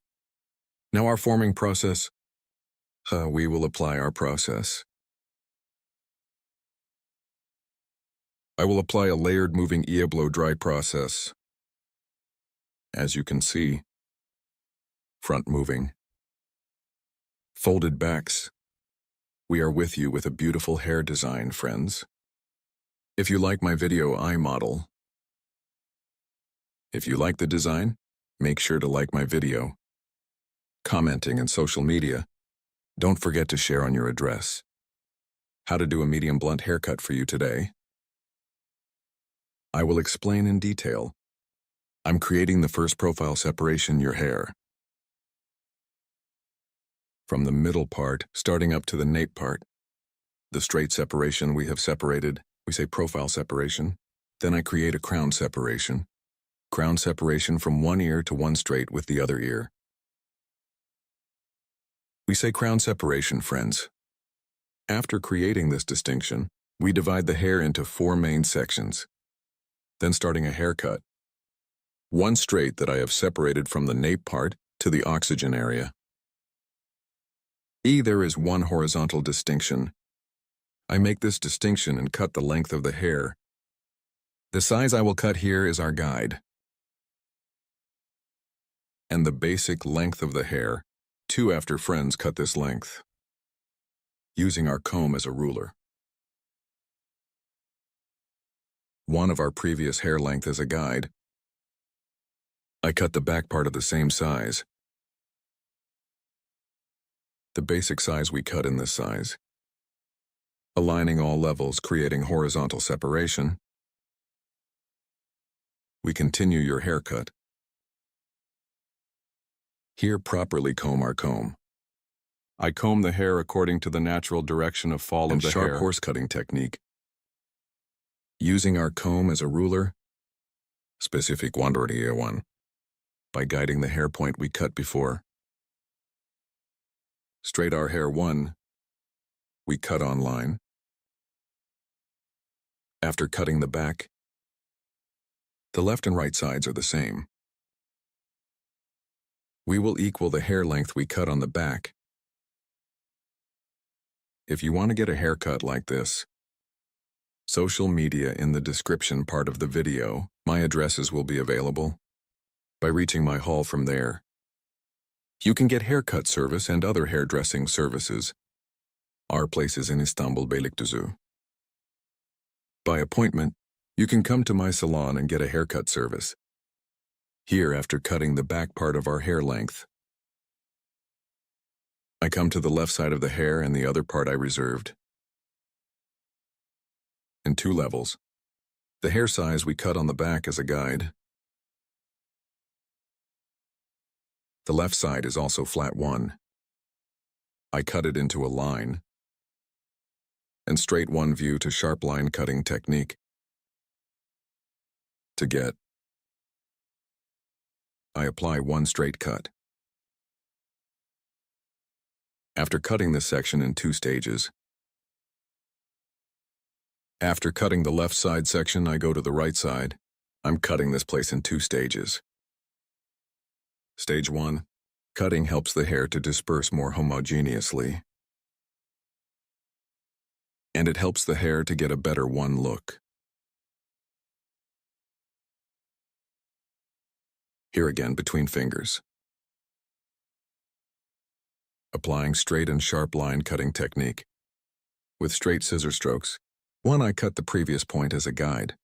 S4: Now our forming process, we will apply our process. I will apply a layered moving blow dry process. As you can see, front moving, folded backs. We are with you with a beautiful hair design, friends. If you like my video, I model. If you like the design, make sure to like my video. Commenting and social media. Don't forget to share on your address. How to do a medium blunt haircut for you today. I will explain in detail. I'm creating the first profile separation your hair. From the middle part, starting up to the nape part. The straight separation we have separated, we say profile separation. Then I create a crown separation. Crown separation from one ear to one straight with the other ear. We say crown separation, friends. After creating this distinction, we divide the hair into 4 main sections. Then starting a haircut. One straight that I have separated from the nape part to the oxygen area. There is one horizontal distinction. I make this distinction and cut the length of the hair. The size I will cut here is our guide. And the basic length of the hair, 2 after friends cut this length. Using our comb as a ruler. 1 of our previous hair length as a guide. I cut the back part of the same size. The basic size we cut in this size. Aligning all levels, creating horizontal separation. We continue your haircut. Here properly comb our comb. I comb the hair according to the natural direction of fall of the hair. Sharp horse cutting technique. Using our comb as a ruler, specific one, by guiding the hair point we cut before. Straight our hair 1, we cut on line. After cutting the back, the left and right sides are the same. We will equal the hair length we cut on the back. If you want to get a haircut like this, social media in the description part of the video, my addresses will be available. By reaching my hall from there, you can get haircut service and other hairdressing services. Our place is in Istanbul Beylikdüzü. By appointment, you can come to my salon and get a haircut service. Here, after cutting the back part of our hair length, I come to the left side of the hair and the other part I reserved. In 2 levels. The hair size we cut on the back as a guide. The left side is also flat 1. I cut it into a line. And straight 1 view to sharp line cutting technique. To get, I apply one straight cut. After cutting this section in 2 stages, after cutting the left side section, I go to the right side. I'm cutting this place in 2 stages. Stage 1. Cutting helps the hair to disperse more homogeneously, and it helps the hair to get a better one look. Here again, between fingers. Applying straight and sharp line cutting technique. With straight scissor strokes. 1. I cut the previous point as a guide.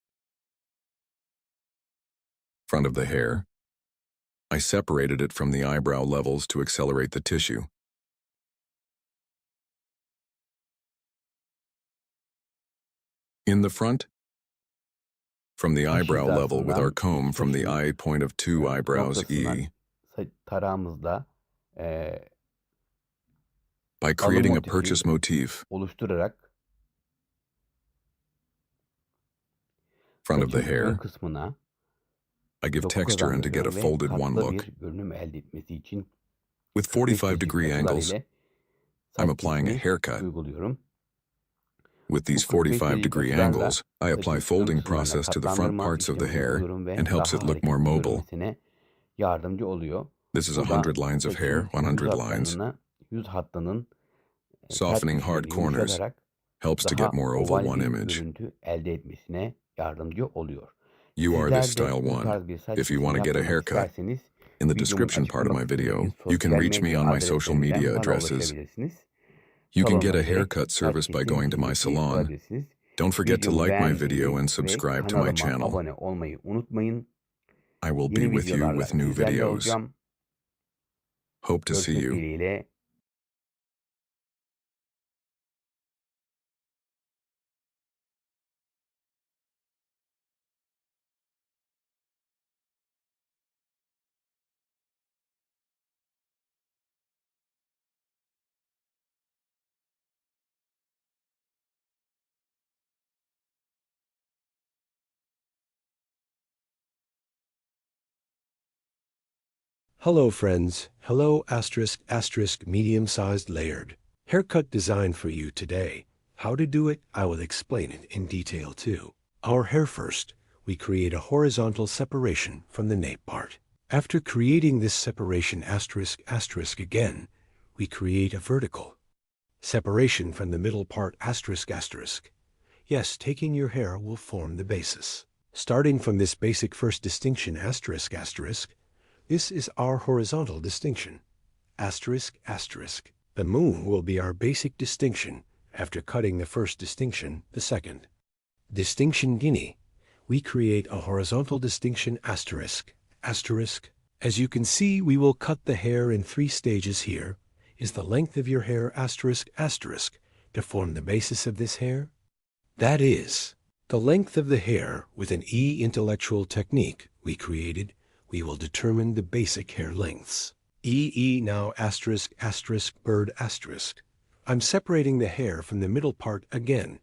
S4: Front of the hair. I separated it from the eyebrow levels to accelerate the tissue. In the front, from the eyebrow level with our comb from the eye point of 2 eyebrows E,
S6: tarağımızla
S4: by creating a purchase motif,
S6: oluşturarak
S4: front of the
S6: saçın ön
S4: hair,
S6: kısmına
S4: I give
S6: doku
S4: texture and to get a
S6: kazandırıyor ve
S4: folded one
S6: katlı
S4: look.
S6: bir görünüm elde etmesi için
S4: With
S6: 45
S4: 45 degree angles,
S6: açılar ile
S4: I'm
S6: saç
S4: applying a
S6: kesimi
S4: haircut.
S6: uyguluyorum.
S4: With these
S6: Bu 45
S4: 45 degree
S6: açılarla
S4: angles, I apply
S6: saçın ön
S4: folding
S6: kısımlarına
S4: process to the front
S6: katlandırma
S4: parts of the
S6: işlemi
S4: hair
S6: uyguluyorum ve
S4: and helps
S6: daha
S4: it look more
S6: hareketli
S4: mobile.
S6: görünmesine yardımcı oluyor.
S4: This is
S6: Bu da
S4: 100 lines of hair,
S6: saçın
S4: 100 lines,
S6: yüz hattının
S4: softening hard
S6: kesişlerini
S4: corners,
S6: yumuşatarak
S4: helps to
S6: daha
S4: get more oval
S6: oval
S4: one
S6: bir
S4: image.
S6: görüntü elde etmesine yardımcı oluyor.
S4: You are this
S6: Sizler de
S4: style
S6: bu
S4: one.
S6: tarz bir saç
S4: If you want to
S6: kesimi
S4: get a
S6: yaptırmak
S4: haircut,
S6: isterseniz
S4: in the
S6: videomun
S4: description part of my
S6: açıklama
S4: video,
S6: kısmındaki
S4: you can
S6: sosyal
S4: reach me
S6: medya
S4: on my social
S6: adreslerinden
S4: media
S6: bana
S4: addresses.
S6: ulaşabilirsiniz.
S4: You can
S6: Salonuma
S4: get a
S6: gelerek
S4: haircut
S6: saç
S4: service by
S6: kesim
S4: going to my
S6: ücreti
S4: salon.
S6: alabilirsiniz.
S4: Don't forget to
S6: Videomu
S4: like my
S6: beğenmeyi
S4: video and
S6: ve
S4: subscribe to my
S6: kanalıma
S4: channel.
S6: abone olmayı unutmayın.
S4: I will be
S6: Yeni
S4: with you
S6: videolarla
S4: with new
S6: sizlerle
S4: videos.
S6: olacağım.
S4: Hope to see
S6: Görüşmek
S4: you.
S6: dileğiyle.
S1: Hello friends, hello asterisk asterisk medium-sized layered. Haircut design for you today. How to do it, I will explain it in detail too. Our hair first, we create a horizontal separation from the nape part. After creating this separation asterisk asterisk again, we create a vertical separation from the middle part asterisk asterisk. Yes, taking your hair will form the basis. Starting from this basic first distinction asterisk asterisk, this is our horizontal distinction, asterisk, asterisk. The moon will be our basic distinction. After cutting the first distinction, the second. Distinction guinea. We create a horizontal distinction asterisk, asterisk. As you can see, we will cut the hair in 3 stages. Here is the length of your hair asterisk, asterisk, to form the basis of this hair. That is, the length of the hair with an intellectual technique we created. We will determine the basic hair lengths. Now asterisk asterisk bird asterisk. I'm separating the hair from the middle part again,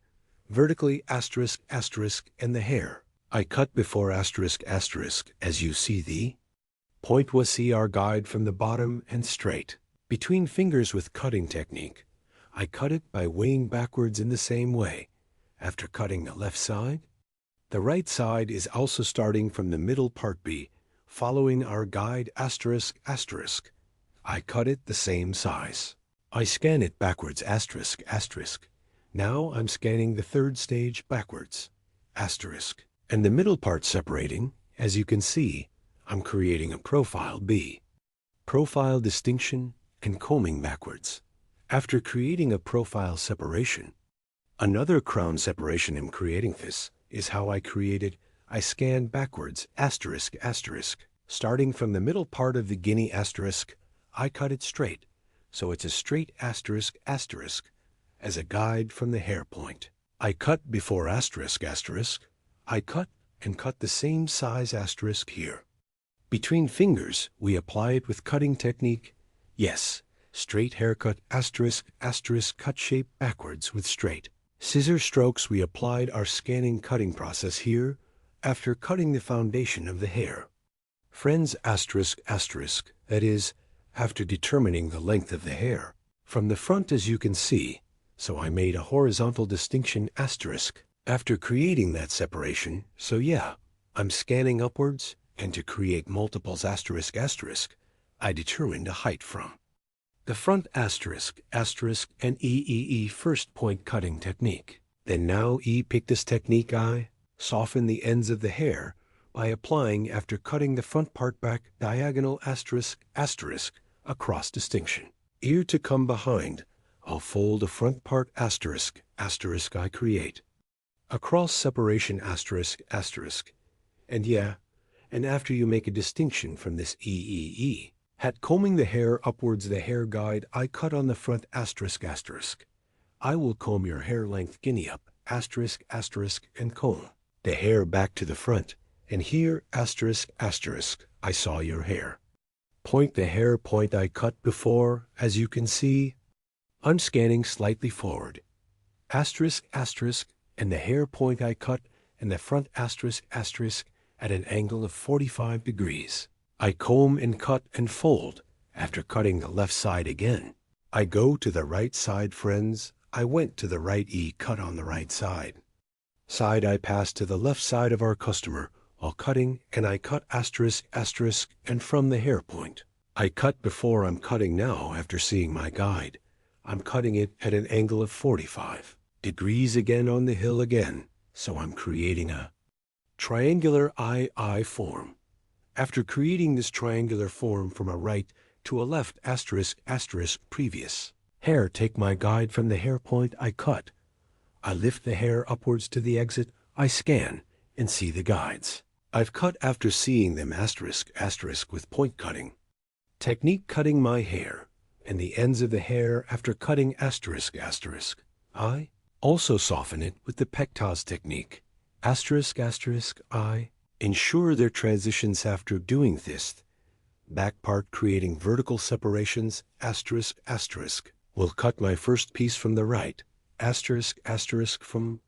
S1: vertically asterisk asterisk and the hair. I cut before asterisk asterisk as you see the point was see our guide from the bottom and straight. Between fingers with cutting technique, I cut it by weighing backwards in the same way. After cutting the left side, the right side is also starting from the middle part B, following our guide asterisk asterisk. I cut it the same size. I scan it backwards asterisk asterisk. Now I'm scanning the 3rd stage backwards asterisk. And the middle part separating, as you can see, I'm creating a profile B. Profile distinction and combing backwards. After creating a profile separation, another crown separation in creating this is how I created. I scan backwards asterisk asterisk. Starting from the middle part of the guinea asterisk, I cut it straight, so it's a straight asterisk asterisk as a guide from the hair point. I cut before asterisk asterisk. I cut and cut the same size asterisk here. Between fingers, we apply it with cutting technique. Yes, straight haircut asterisk asterisk cut shape backwards with straight. Scissor strokes we applied our scanning cutting process here, after cutting the foundation of the hair. Friends asterisk asterisk, that is, after determining the length of the hair. From the front as you can see, so I made a horizontal distinction asterisk. After creating that separation, so yeah, I'm scanning upwards, and to create multiples asterisk asterisk, I determined a height from the front asterisk asterisk and EEE first point cutting technique. Then now pick this technique I soften the ends of the hair by applying after cutting the front part back diagonal asterisk asterisk across distinction. Ear to come behind, I'll fold the front part asterisk asterisk I create. Across separation asterisk asterisk. And yeah, and after you make a distinction from this EEE, at combing the hair upwards the hair guide I cut on the front asterisk asterisk. I will comb your hair length guinea up asterisk asterisk and comb the hair back to the front, and here asterisk asterisk I saw your hair. Point the hair point I cut before, as you can see. I'm scanning slightly forward. Asterisk asterisk and the hair point I cut and the front asterisk asterisk at an angle of 45 degrees. I comb and cut and fold. After cutting the left side again, I go to the right side, friends. I went to the right cut on the right side. Side I pass to the left side of our customer while cutting, and I cut asterisk asterisk and from the hair point. I cut before I'm cutting now after seeing my guide. I'm cutting it at an angle of 45 degrees again on the hill again, so I'm creating a triangular II form. After creating this triangular form from a right to a left asterisk asterisk previous hair, take my guide from the hair point I cut. I lift the hair upwards to the exit, I scan and see the guides I've cut after seeing them asterisk asterisk with point cutting. Technique cutting my hair and the ends of the hair after cutting asterisk asterisk. I also soften it with the pectaz technique. Asterisk asterisk I ensure their transitions after doing this. Back part creating vertical separations asterisk asterisk. Will cut my first piece from the right asterisk asterisk from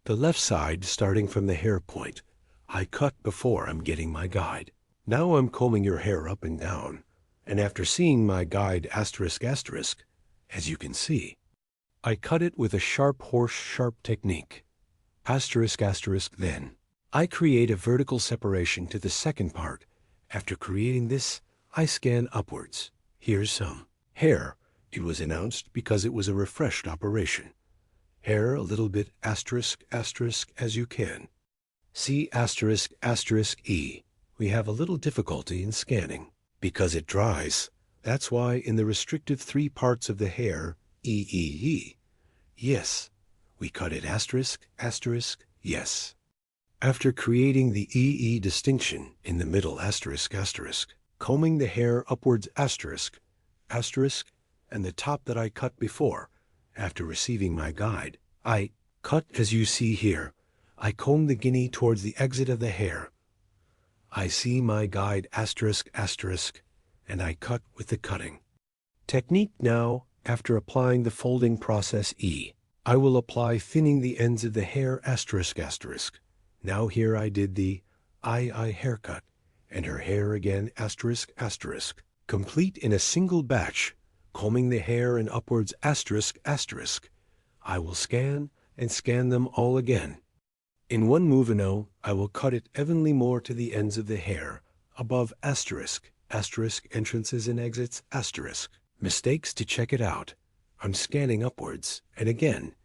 S1: the left side starting from the hair point. I cut before I'm getting my guide. Now I'm combing your hair up and down, and after seeing my guide asterisk asterisk, as you can see, I cut it with a sharp horse sharp technique. Asterisk asterisk then. I create a vertical separation to the second part. After creating this, I scan upwards. Here's some hair. It was announced because it was a refreshed operation. Hair a little bit asterisk asterisk as you can. See asterisk asterisk E. We have a little difficulty in scanning because it dries. That's why in the restricted 3 parts of the hair, EEE, yes, we cut it asterisk asterisk yes. After creating the EE distinction in the middle asterisk asterisk, combing the hair upwards asterisk asterisk and the top that I cut before, after receiving my guide, I cut as you see here. I comb the guinea towards the exit of the hair. I see my guide asterisk asterisk and I cut with the cutting technique. Now, after applying the folding process E, I will apply thinning the ends of the hair asterisk asterisk. Now here I did the II haircut, and her hair again asterisk asterisk, complete in a single batch, combing the hair and upwards asterisk asterisk. I will scan and scan them all again. In one movino, I will cut it evenly more to the ends of the hair, above asterisk, asterisk entrances and exits asterisk. Mistakes to check it out. I'm scanning upwards, and again,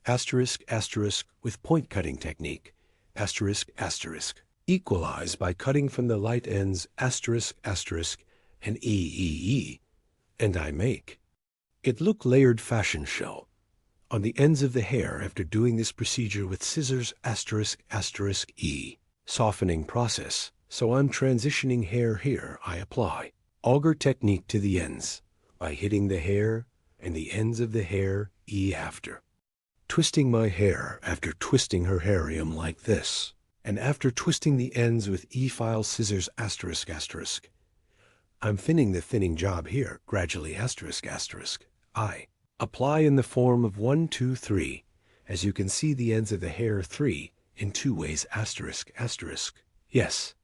S1: asterisk asterisk with point cutting technique, asterisk asterisk. Equalize by cutting from the light ends asterisk asterisk and EEE, and I make it look layered fashion show. On the ends of the hair after doing this procedure with scissors asterisk asterisk E. Softening process, so I'm transitioning hair here. I apply auger technique to the ends by hitting the hair and the ends of the hair E after. Twisting my hair after twisting her hairum like this, and after twisting the ends with E-file scissors asterisk asterisk. I'm thinning the thinning job here gradually asterisk asterisk. I apply in the form of 1, 2, 3. As you can see the ends of the hair 3 in 2 ways asterisk asterisk. Yes,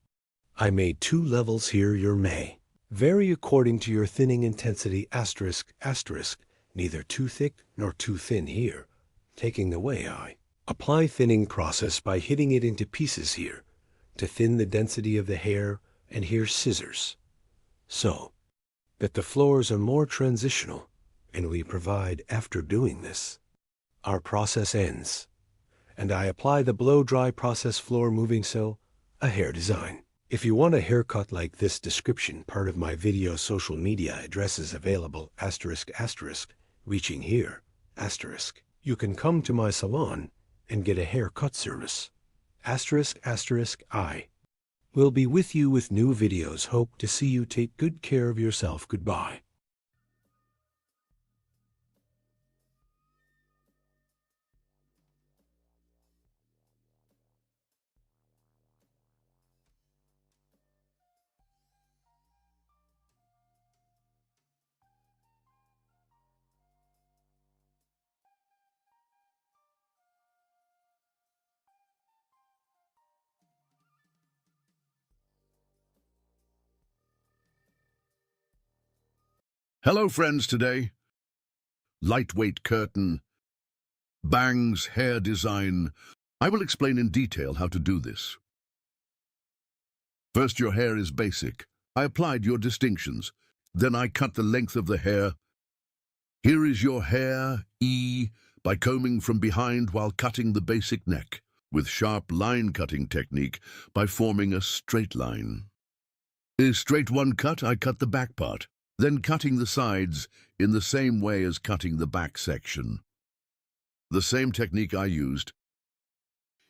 S1: I made 2 levels here your may. Vary according to your thinning intensity asterisk asterisk. Neither too thick nor too thin here. Taking the way I apply thinning process by hitting it into pieces here to thin the density of the hair, and here scissors. So that the floors are more transitional, and we provide after doing this. Our process ends, and I apply the blow-dry process floor moving so, a hair design. If you want a haircut like this description, part of my video social media addresses available asterisk asterisk, reaching here, asterisk. You can come to my salon and get a haircut service. Asterisk asterisk I will be with you with new videos. Hope to see you. Take good care of yourself. Goodbye.
S7: Hello friends, today, lightweight curtain, bangs, hair design. I will explain in detail how to do this. First, your hair is basic. I applied your distinctions. Then I cut the length of the hair. Here is your hair, E, by combing from behind while cutting the basic neck, with sharp line cutting technique by forming a straight line. In straight one cut, I cut the back part, then cutting the sides in the same way as cutting the back section. The same technique I used.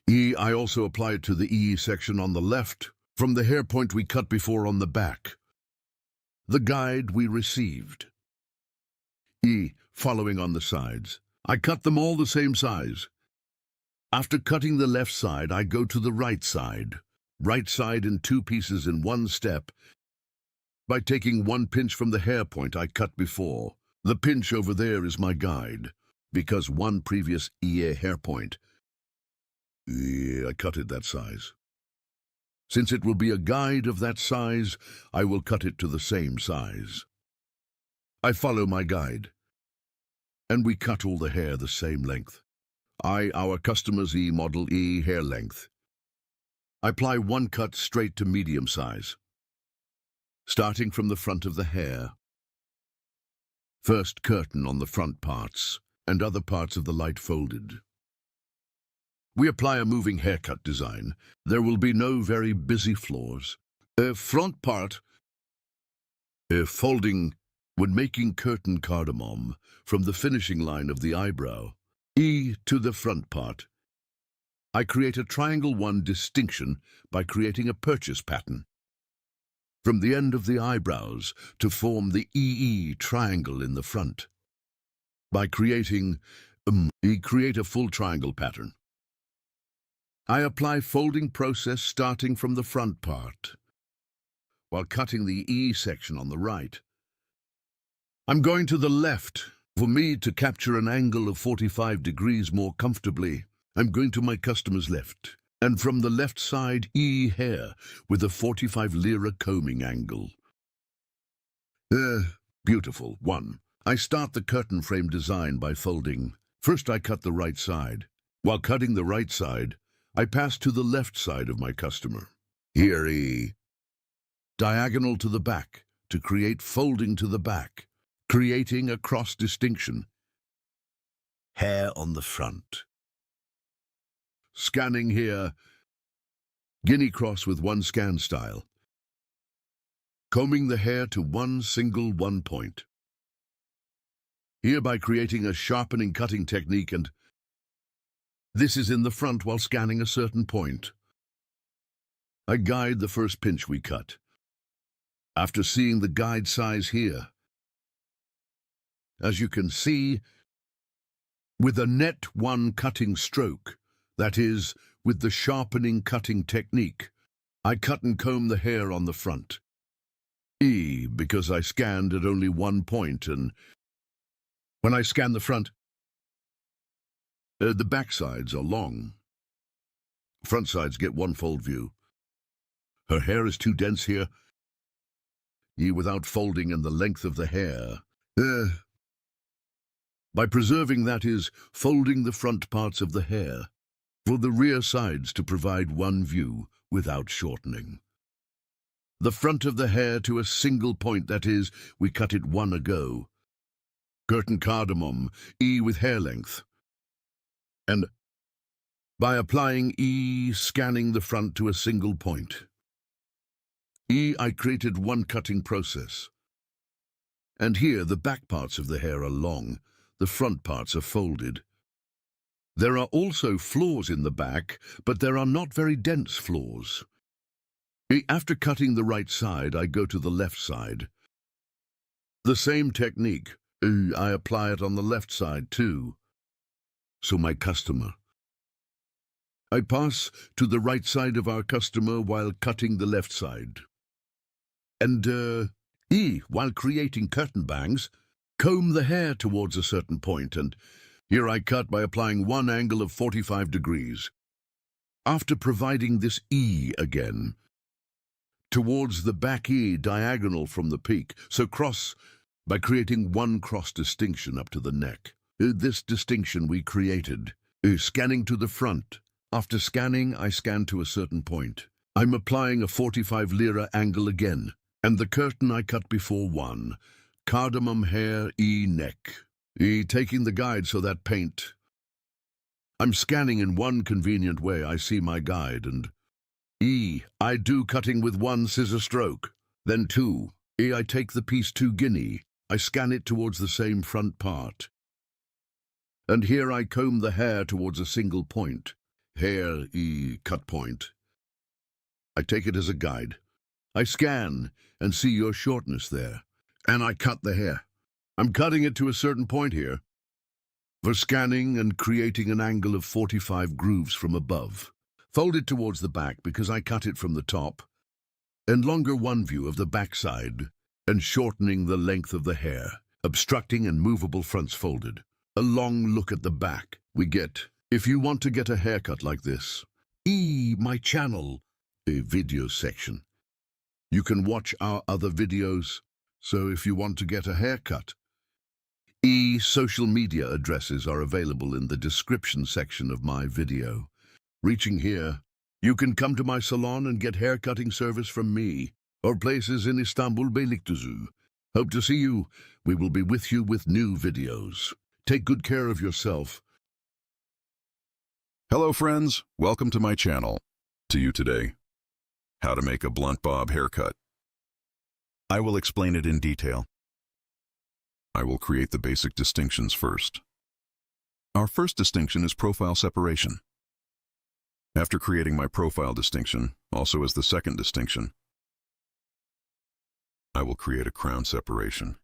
S7: E, I also applied to the E section on the left, from the hair point we cut before on the back. The guide we received. E, following on the sides. I cut them all the same size. After cutting the left side, I go to the right side. Right side in 2 pieces in 1 step, by taking 1 pinch from the hair point I cut before. The pinch over there is my guide, because 1 previous EA hair point. I cut it that size. Since it will be a guide of that size, I will cut it to the same size. I follow my guide, and we cut all the hair the same length. Our customer's E model E hair length. I apply 1 cut straight to medium size, starting from the front of the hair. First curtain on the front parts, and other parts of the light folded. We apply a moving haircut design. There will be no very busy floors. Front part, folding when making curtain cardamom from the finishing line of the eyebrow. E to the front part. I create a triangle 1 distinction by creating a purchase pattern from the end of the eyebrows to form the EE triangle in the front. By creating create a full triangle pattern. I apply folding process starting from the front part, while cutting the E section on the right. I'm going to the left. For me to capture an angle of 45 degrees more comfortably, I'm going to my customer's left. And from the left side, E hair with a 45 lira combing angle. Beautiful. 1. I start the curtain frame design by folding. First I cut the right side. While cutting the right side, I pass to the left side of my customer. Here E. Diagonal to the back to create folding to the back, creating a cross distinction. Hair on the front. Scanning here, guinea cross with 1 scan style. Combing the hair to 1 single 1 point. Hereby creating a sharpening cutting technique, and this is in the front while scanning a certain point. I guide the first pinch we cut. After seeing the guide size here, as you can see, with a net 1 cutting stroke, that is, with the sharpening cutting technique, I cut and comb the hair on the front. E, because I scanned at only 1 point, and when I scan the front, the back sides are long. Front sides get one fold view. Her hair is too dense here. Without folding in the length of the hair. By preserving, that is, folding the front parts of the hair, for the rear sides to provide one view without shortening. The front of the hair to a single point, that is, we cut it one ago. Curtain cardamom, with hair length. And by applying scanning the front to a single point. I created one cutting process. And here the back parts of the hair are long, the front parts are folded. There are also flaws in the back, but there are not very dense flaws. After cutting the right side, I go to the left side. The same technique, I apply it on the left side too. So my customer. I pass to the right side of our customer while cutting the left side. And, while creating curtain bangs, comb the hair towards a certain point, and here I cut by applying one angle of 45 degrees. After providing this again, towards the back diagonal from the peak, so cross by creating one cross distinction up to the neck. This distinction we created, scanning to the front. After scanning, I scan to a certain point. I'm applying a 45 lira angle again, and the curtain I cut before one. Cardamom hair, neck. Taking the guide so that paint. I'm scanning in one convenient way. I see my guide, and I do cutting with one scissor stroke. Then two, I take the piece 2 guinea. I scan it towards the same front part. And here I comb the hair towards a single point. Hair, cut point. I take it as a guide. I scan and see your shortness there. And I cut the hair. I'm cutting it to a certain point here. For scanning and creating an angle of 45 grooves from above. Fold it towards the back because I cut it from the top. And longer one view of the back side. And shortening the length of the hair. Obstructing and movable fronts folded. A long look at the back we get. If you want to get a haircut like this, my channel, a video section. You can watch our other videos, so if you want to get a haircut, social media addresses are available in the description section of my video. Reaching here, you can come to my salon and get haircutting service from me, or places in Istanbul, Beylikdüzü. Hope to see you. We will be with you with new videos. Take good care of yourself.
S4: Hello friends, welcome to my channel. To you today, how to make a blunt bob haircut. I will explain it in detail. I will create the basic distinctions first. Our first distinction is profile separation. After creating my profile distinction, also as the second distinction, I will create a crown separation.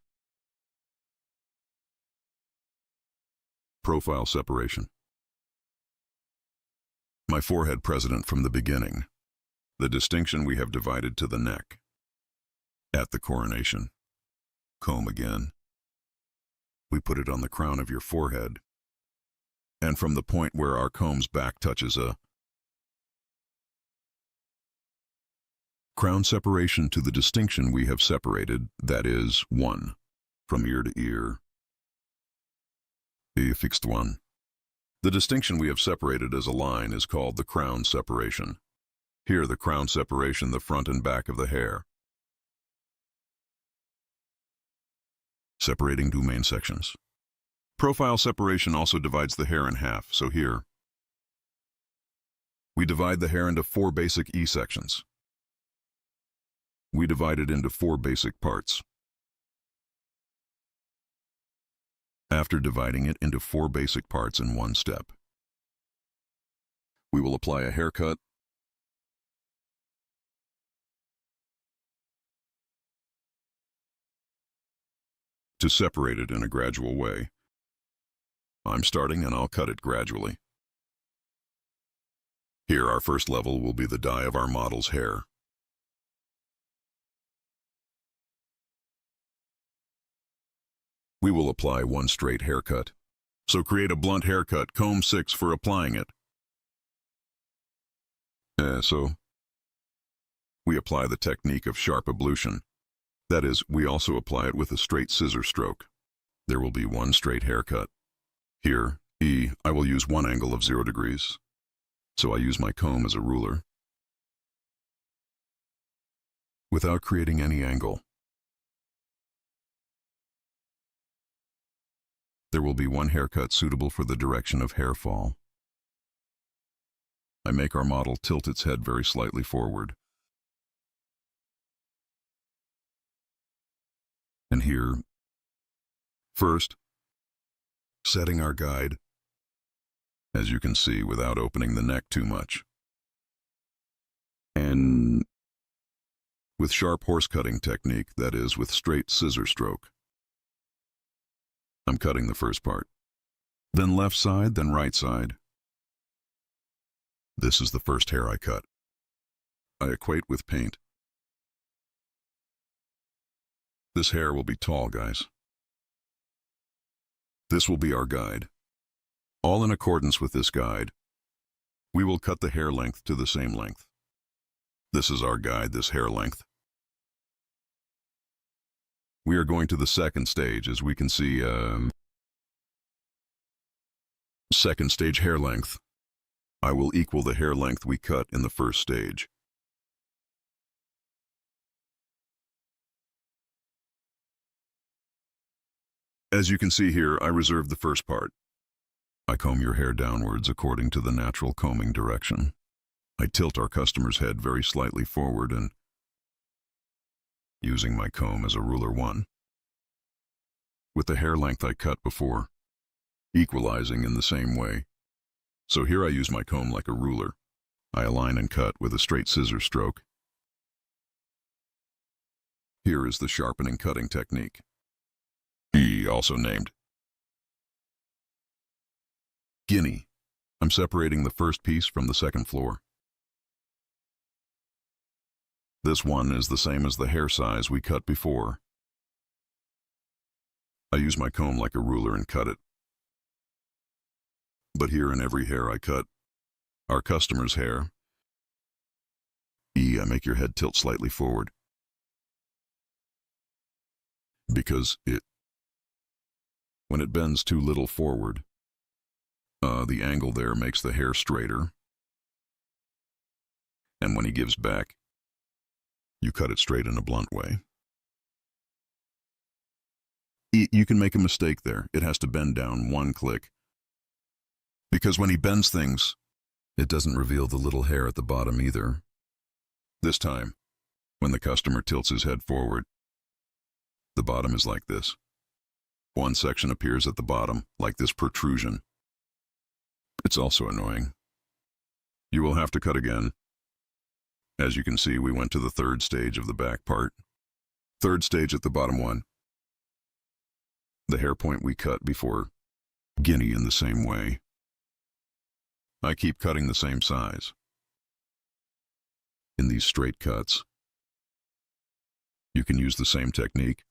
S4: Profile separation. My forehead present from the beginning. The distinction we have divided to the neck. At the coronation. Comb again. We put it on the crown of your forehead. And from the point where our comb's back touches a crown separation to the distinction we have separated, that is, 1. From ear to ear. A fixed one. The distinction we have separated as a line is called the crown separation. Here the crown separation the front and back of the hair. Separating 2 main sections. Profile separation also divides the hair in half, so here we divide the hair into 4 basic sections. We divide it into 4 basic parts. After dividing it into 4 basic parts in one step, we will apply a haircut to separate it in a gradual way. I'm starting and I'll cut it gradually. Here our first level will be the dye of our model's hair. We will apply 1 straight haircut. So create a blunt haircut, comb 6 for applying it. So we apply the technique of sharp ablution. That is, we also apply it with a straight scissor stroke. There will be one straight haircut. Here, I will use one angle of 0 degrees. So I use my comb as a ruler. Without creating any angle. There will be one haircut suitable for the direction of hair fall. I make our model tilt its head very slightly forward. And here, first, setting our guide, as you can see, without opening the neck too much. And with sharp horse cutting technique, that is, with straight scissor stroke. I'm cutting the first part. Then left side, then right side. This is the first hair I cut. I equate with paint. This hair will be tall, guys. This will be our guide. All in accordance with this guide, we will cut the hair length to the same length. This is our guide, this hair length. We are going to the second stage, as we can see, second stage hair length. I will equal the hair length we cut in the first stage. As you can see here, I reserve the first part. I comb your hair downwards according to the natural combing direction. I tilt our customer's head very slightly forward and using my comb as a ruler 1. With the hair length I cut before, equalizing in the same way. So here I use my comb like a ruler. I align and cut with a straight scissor stroke. Here is the sharpening cutting technique. Also named Guinea. I'm separating the first piece from the second floor. This one is the same as the hair size we cut before. I use my comb like a ruler and cut it. But here in every hair I cut, our customer's hair, I make your head tilt slightly forward. Because when it bends too little forward, the angle there makes the hair straighter. And when he gives back, you cut it straight in a blunt way. You can make a mistake there. It has to bend down 1 click. Because when he bends things, it doesn't reveal the little hair at the bottom either. This time, when the customer tilts his head forward, the bottom is like this. One section appears at the bottom, like this protrusion. It's also annoying. You will have to cut again. As you can see, we went to the third stage of the back part. Third stage at the bottom one. The hair point we cut before, Guinea in the same way. I keep cutting the same size. In these straight cuts, you can use the same technique.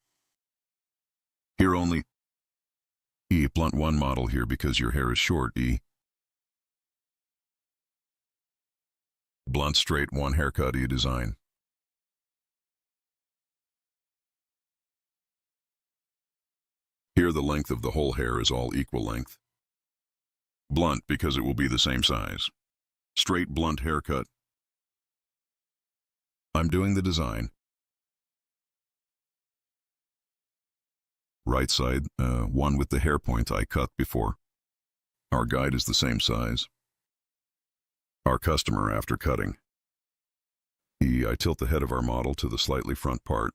S4: Here only, blunt 1 model here because your hair is short, Blunt straight 1 haircut, design. Here the length of the whole hair is all equal length. Blunt because it will be the same size. Straight blunt haircut. I'm doing the design. Right side, one with the hair point I cut before. Our guide is the same size. Our customer after cutting. I tilt the head of our model to the slightly front part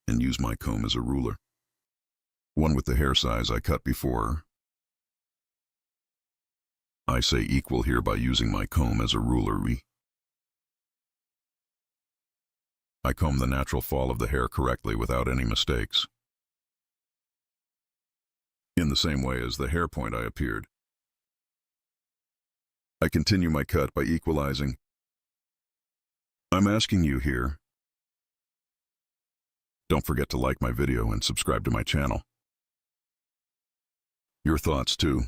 S4: and use my comb as a ruler. One with the hair size I cut before. I say equal here by using my comb as a ruler. I comb the natural fall of the hair correctly without any mistakes. In the same way as the hair point I appeared. I continue my cut by equalizing. I'm asking you here. Don't forget to like my video and subscribe to my channel. Your thoughts too.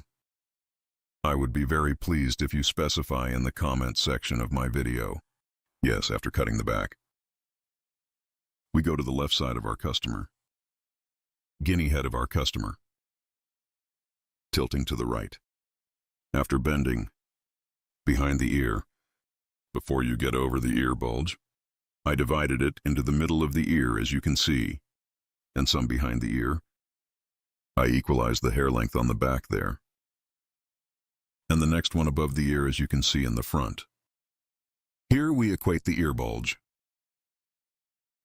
S4: I would be very pleased if you specify in the comments section of my video. Yes, after cutting the back. We go to the left side of our customer. Guinea head of our customer. Tilting to the right. After bending, behind the ear, before you get over the ear bulge, I divided it into the middle of the ear, as you can see, and some behind the ear. I equalized the hair length on the back there. And the next one above the ear, as you can see in the front. Here we equate the ear bulge.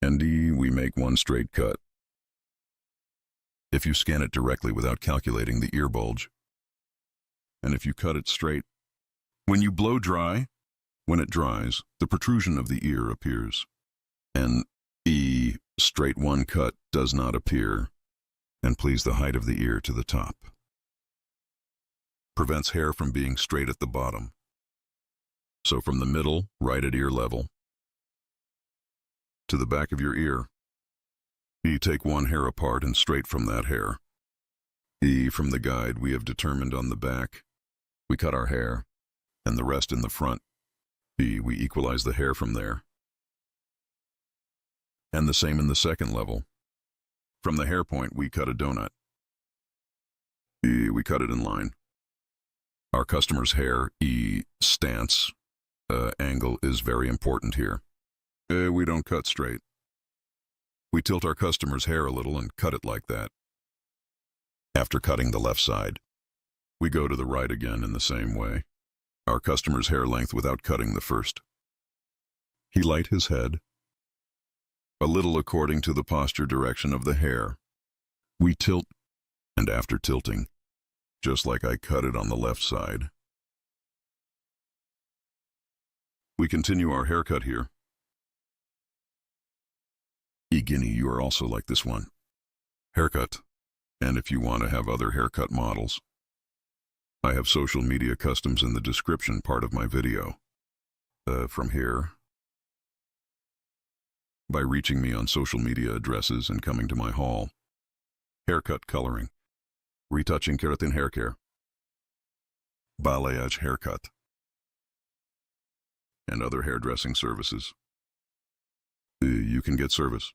S4: And we make one straight cut. If you scan it directly without calculating the ear bulge, and if you cut it straight, when you blow dry, when it dries, the protrusion of the ear appears. And straight one cut does not appear, and please the height of the ear to the top. Prevents hair from being straight at the bottom. So from the middle, right at ear level, to the back of your ear, you take one hair apart and straight from that hair. From the guide we have determined on the back, we cut our hair, and the rest in the front. We equalize the hair from there. And the same in the second level. From the hair point, we cut a donut. We cut it in line. Our customer's hair, stance, angle is very important here. We don't cut straight. We tilt our customer's hair a little and cut it like that. After cutting the left side, we go to the right again in the same way. Our customer's hair length without cutting the first. He light his head, a little according to the posture direction of the hair. We tilt, and after tilting, just like I cut it on the left side, we continue our haircut here. Guinea, you are also like this one. Haircut. And if you want to have other haircut models, I have social media customs in the description part of my video. From here, by reaching me on social media addresses and coming to my hall. Haircut coloring, retouching keratin hair care, balayage haircut, and other hairdressing services. You can get service.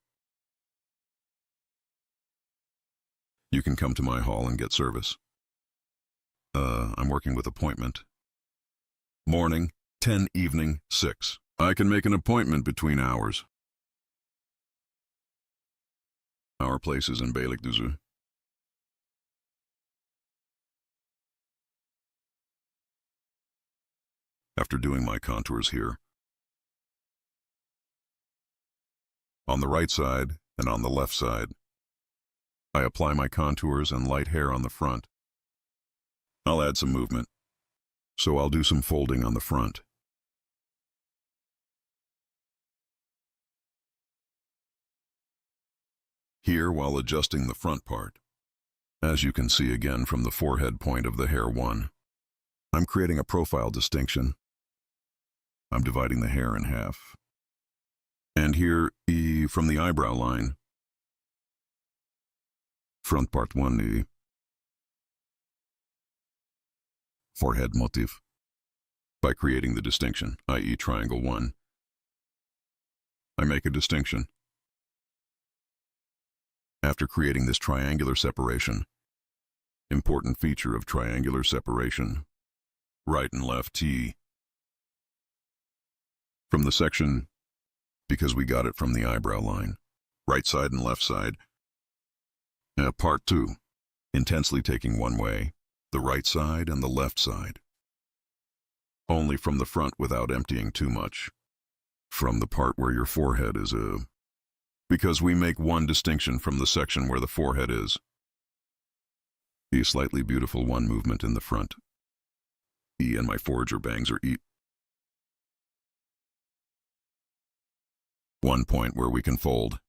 S4: You can come to my hall and get service. I'm working with appointment. Morning, 10, evening, 6. I can make an appointment between hours. Our place is in Beylikdüzü. After doing my contours here, on the right side and on the left side, I apply my contours and light hair on the front. I'll add some movement, so I'll do some folding on the front. Here, while adjusting the front part, as you can see again from the forehead point of the hair 1, I'm creating a profile distinction. I'm dividing the hair in half. And here, from the eyebrow line, front part 1, forehead motif, by creating the distinction, i.e. triangle 1. I make a distinction. After creating this triangular separation, important feature of triangular separation, right and left T. From the section, because we got it from the eyebrow line, right side and left side. Part 2, intensely taking one way, the right side and the left side. Only from the front without emptying too much. From the part where your forehead is because we make one distinction from the section where the forehead is. The slightly beautiful one movement in the front. And my forager bangs are one point where we can fold.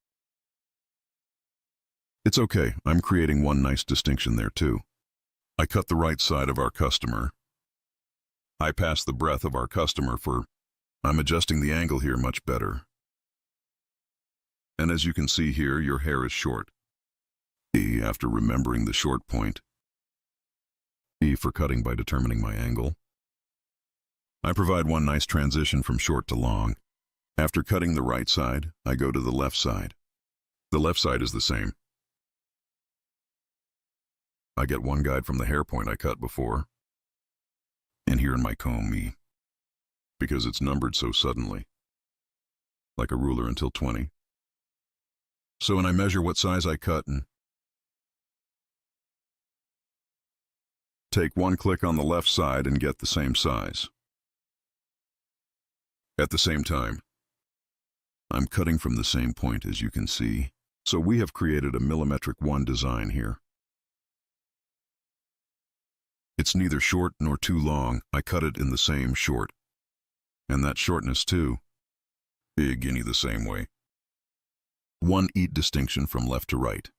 S4: It's okay, I'm creating one nice distinction there too. I cut the right side of our customer. I pass the breadth of our customer for, I'm adjusting the angle here much better. And as you can see here, your hair is short. After remembering the short point, E for cutting by determining my angle. I provide one nice transition from short to long. After cutting the right side, I go to the left side. The left side is the same. I get one guide from the hair point I cut before. And here in my comb, E, because it's numbered so suddenly, like a ruler until 20. So when I measure what size I cut and take one click on the left side and get the same size. At the same time, I'm cutting from the same point, as you can see, so we have created a millimetric 1 design here. It's neither short nor too long. I cut it in the same short. And that shortness too, big any the same way. 1 eat distinction from left to right.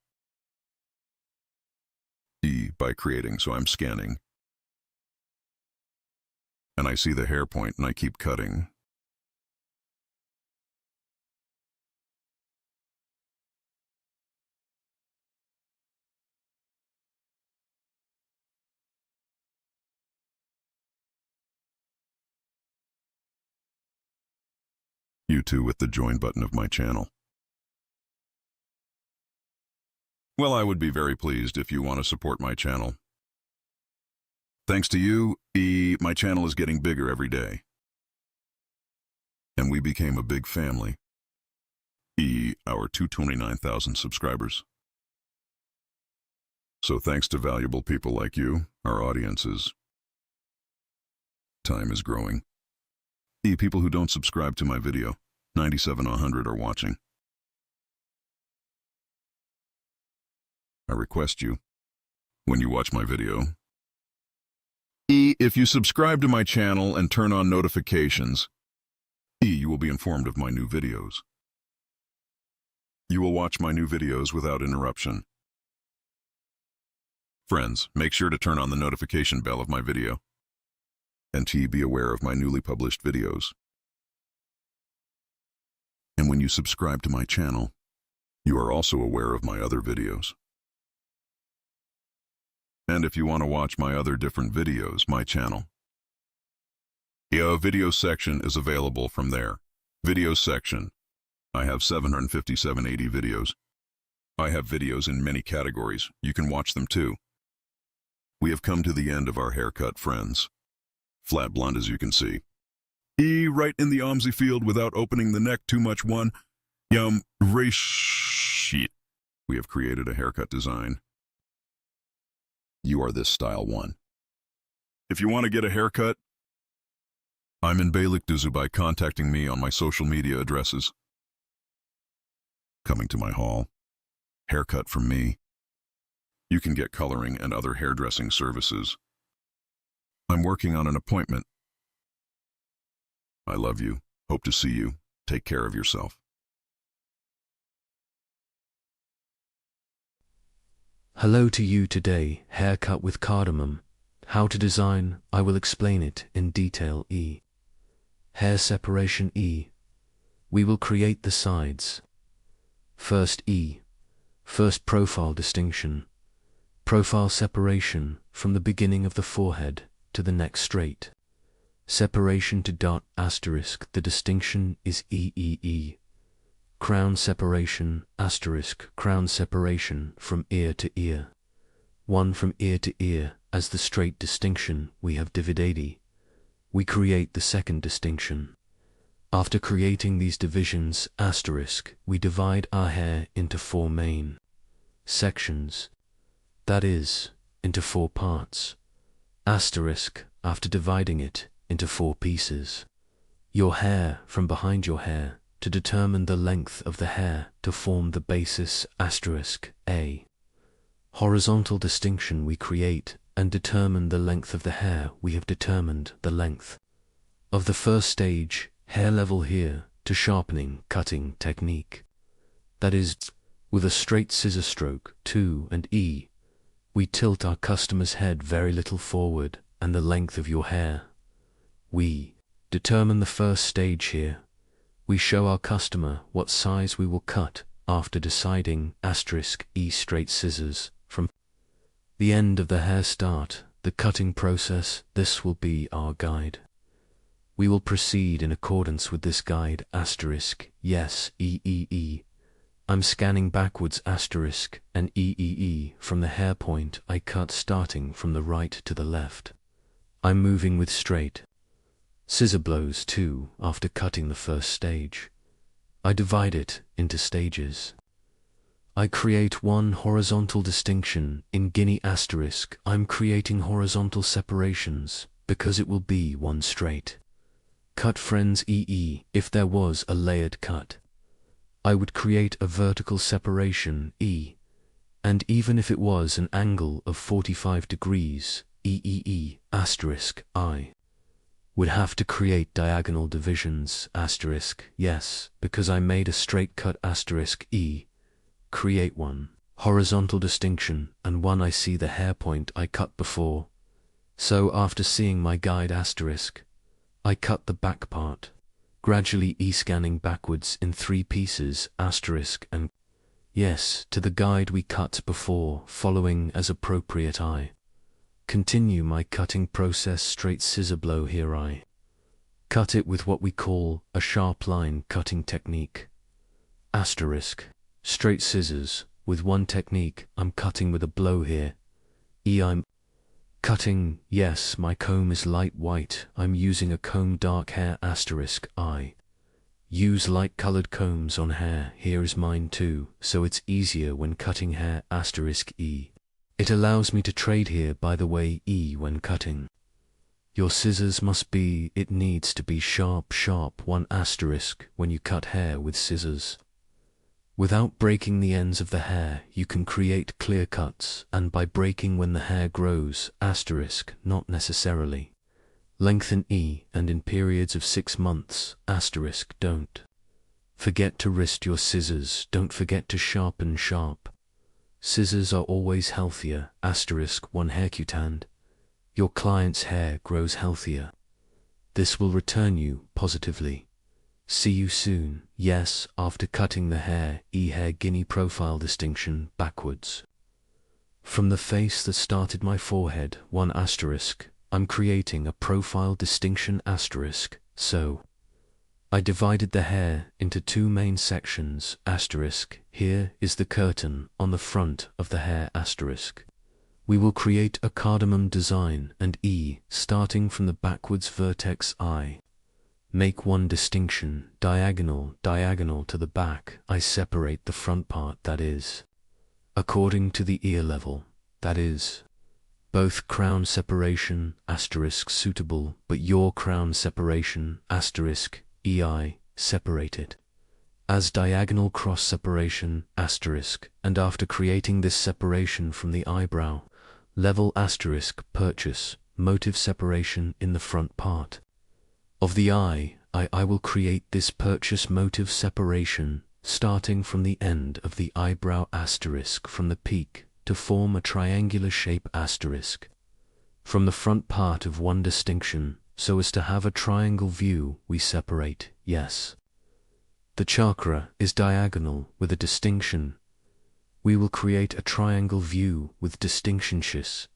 S4: E by creating, so I'm scanning. And I see the hair point and I keep cutting. You too with the join button of my channel. Well, I would be very pleased if you want to support my channel. Thanks to you, my channel is getting bigger every day. And we became a big family. Our 229,000 subscribers. So thanks to valuable people like you, our audiences, time is growing. People who don't subscribe to my video, 97 100 are watching. I request you, when you watch my video, if you subscribe to my channel and turn on notifications, you will be informed of my new videos. You will watch my new videos without interruption. Friends, make sure to turn on the notification bell of my video, and be aware of my newly published videos. And when you subscribe to my channel, you are also aware of my other videos. And if you want to watch my other different videos, my channel, video section is available from there. Video section. I have 757 videos. I have videos in many categories. You can watch them too. We have come to the end of our haircut, friends. Flat blonde, as you can see. Right in the OMSI field without opening the neck too much. Sheet. We have created a haircut design. You are this style 1. If you want to get a haircut, I'm in Beylikdüzü by contacting me on my social media addresses. Coming to my hall. Haircut from me. You can get coloring and other hairdressing services. I'm working on an appointment. I love you. Hope to see you. Take care of yourself.
S5: Hello to you today, haircut with cardamom. How to design, I will explain it in detail. Hair separation. We will create the sides. First First profile distinction. Profile separation from the beginning of the forehead to the neck straight. Separation to dot asterisk. The distinction is E. Crown separation asterisk. Crown separation from ear to ear. 1 from ear to ear as the straight distinction we have divided. We create the second distinction. After creating these divisions asterisk, we divide our hair into 4 main sections. That is, into 4 parts. Asterisk, after dividing it into 4 pieces. Your hair from behind your hair to determine the length of the hair to form the basis asterisk A. Horizontal distinction we create and determine the length of the hair. We have determined the length of the first stage, hair level here, to sharpening cutting technique. That is, with a straight scissor stroke, 2 and E, we tilt our customer's head very little forward and the length of your hair. We determine the first stage here. We show our customer what size we will cut after deciding asterisk E straight scissors from the end of the hair start. the cutting process, this will be our guide. We will proceed in accordance with this guide, asterisk, yes, I'm scanning backwards, asterisk, and from the hair point I cut starting from the right to the left. I'm moving with straight scissor blows too after cutting the first stage. I divide it into stages. I create one horizontal distinction in guinea asterisk. I'm creating horizontal separations because it will be one straight cut, friends. If there was a layered cut, I would create a vertical separation and even if it was an angle of 45 degrees asterisk, I would have to create diagonal divisions asterisk, yes, because I made a straight cut asterisk create one horizontal distinction and one I see the hair point I cut before. So after seeing my guide asterisk, I cut the back part, gradually scanning backwards in 3 pieces asterisk and yes to the guide we cut before, following as appropriate. I continue my cutting process, straight scissor blow. Here I cut it with what we call a sharp line cutting technique asterisk, straight scissors with one technique. I'm cutting with a blow here. I'm cutting, yes, my comb is light white. I'm using a comb, dark hair asterisk. I use light colored combs on hair. Here is mine too, so it's easier when cutting hair asterisk It allows me to trade here, by the way, when cutting. Your scissors must be, it needs to be sharp one asterisk when you cut hair with scissors. Without breaking the ends of the hair, you can create clear cuts, and by breaking when the hair grows asterisk, not necessarily. Lengthen and in periods of 6 months asterisk. Don't forget to wrist your scissors. Don't forget to sharpen sharp. Scissors are always healthier asterisk. One haircut. Your client's hair grows healthier. This will return you positively. See you soon. Yes, after cutting the hair, hair guinea profile distinction backwards. From the face that started my forehead, one asterisk, I'm creating a profile distinction asterisk, so I divided the hair into 2 main sections asterisk. Here is the curtain on the front of the hair asterisk. We will create a cardamom design and starting from the backwards vertex I make one distinction, diagonal to the back. I separate the front part, that is, according to the ear level, that is, both crown separation asterisk suitable, but your crown separation asterisk separated as diagonal cross separation asterisk, and after creating this separation from the eyebrow level asterisk, purchase motive separation in the front part of the eye. I will create this purchase motive separation starting from the end of the eyebrow asterisk from the peak to form a triangular shape asterisk from the front part of one distinction, so as to have a triangle view. We separate, yes. The chakra is diagonal with a distinction. We will create a triangle view with distinction. Shis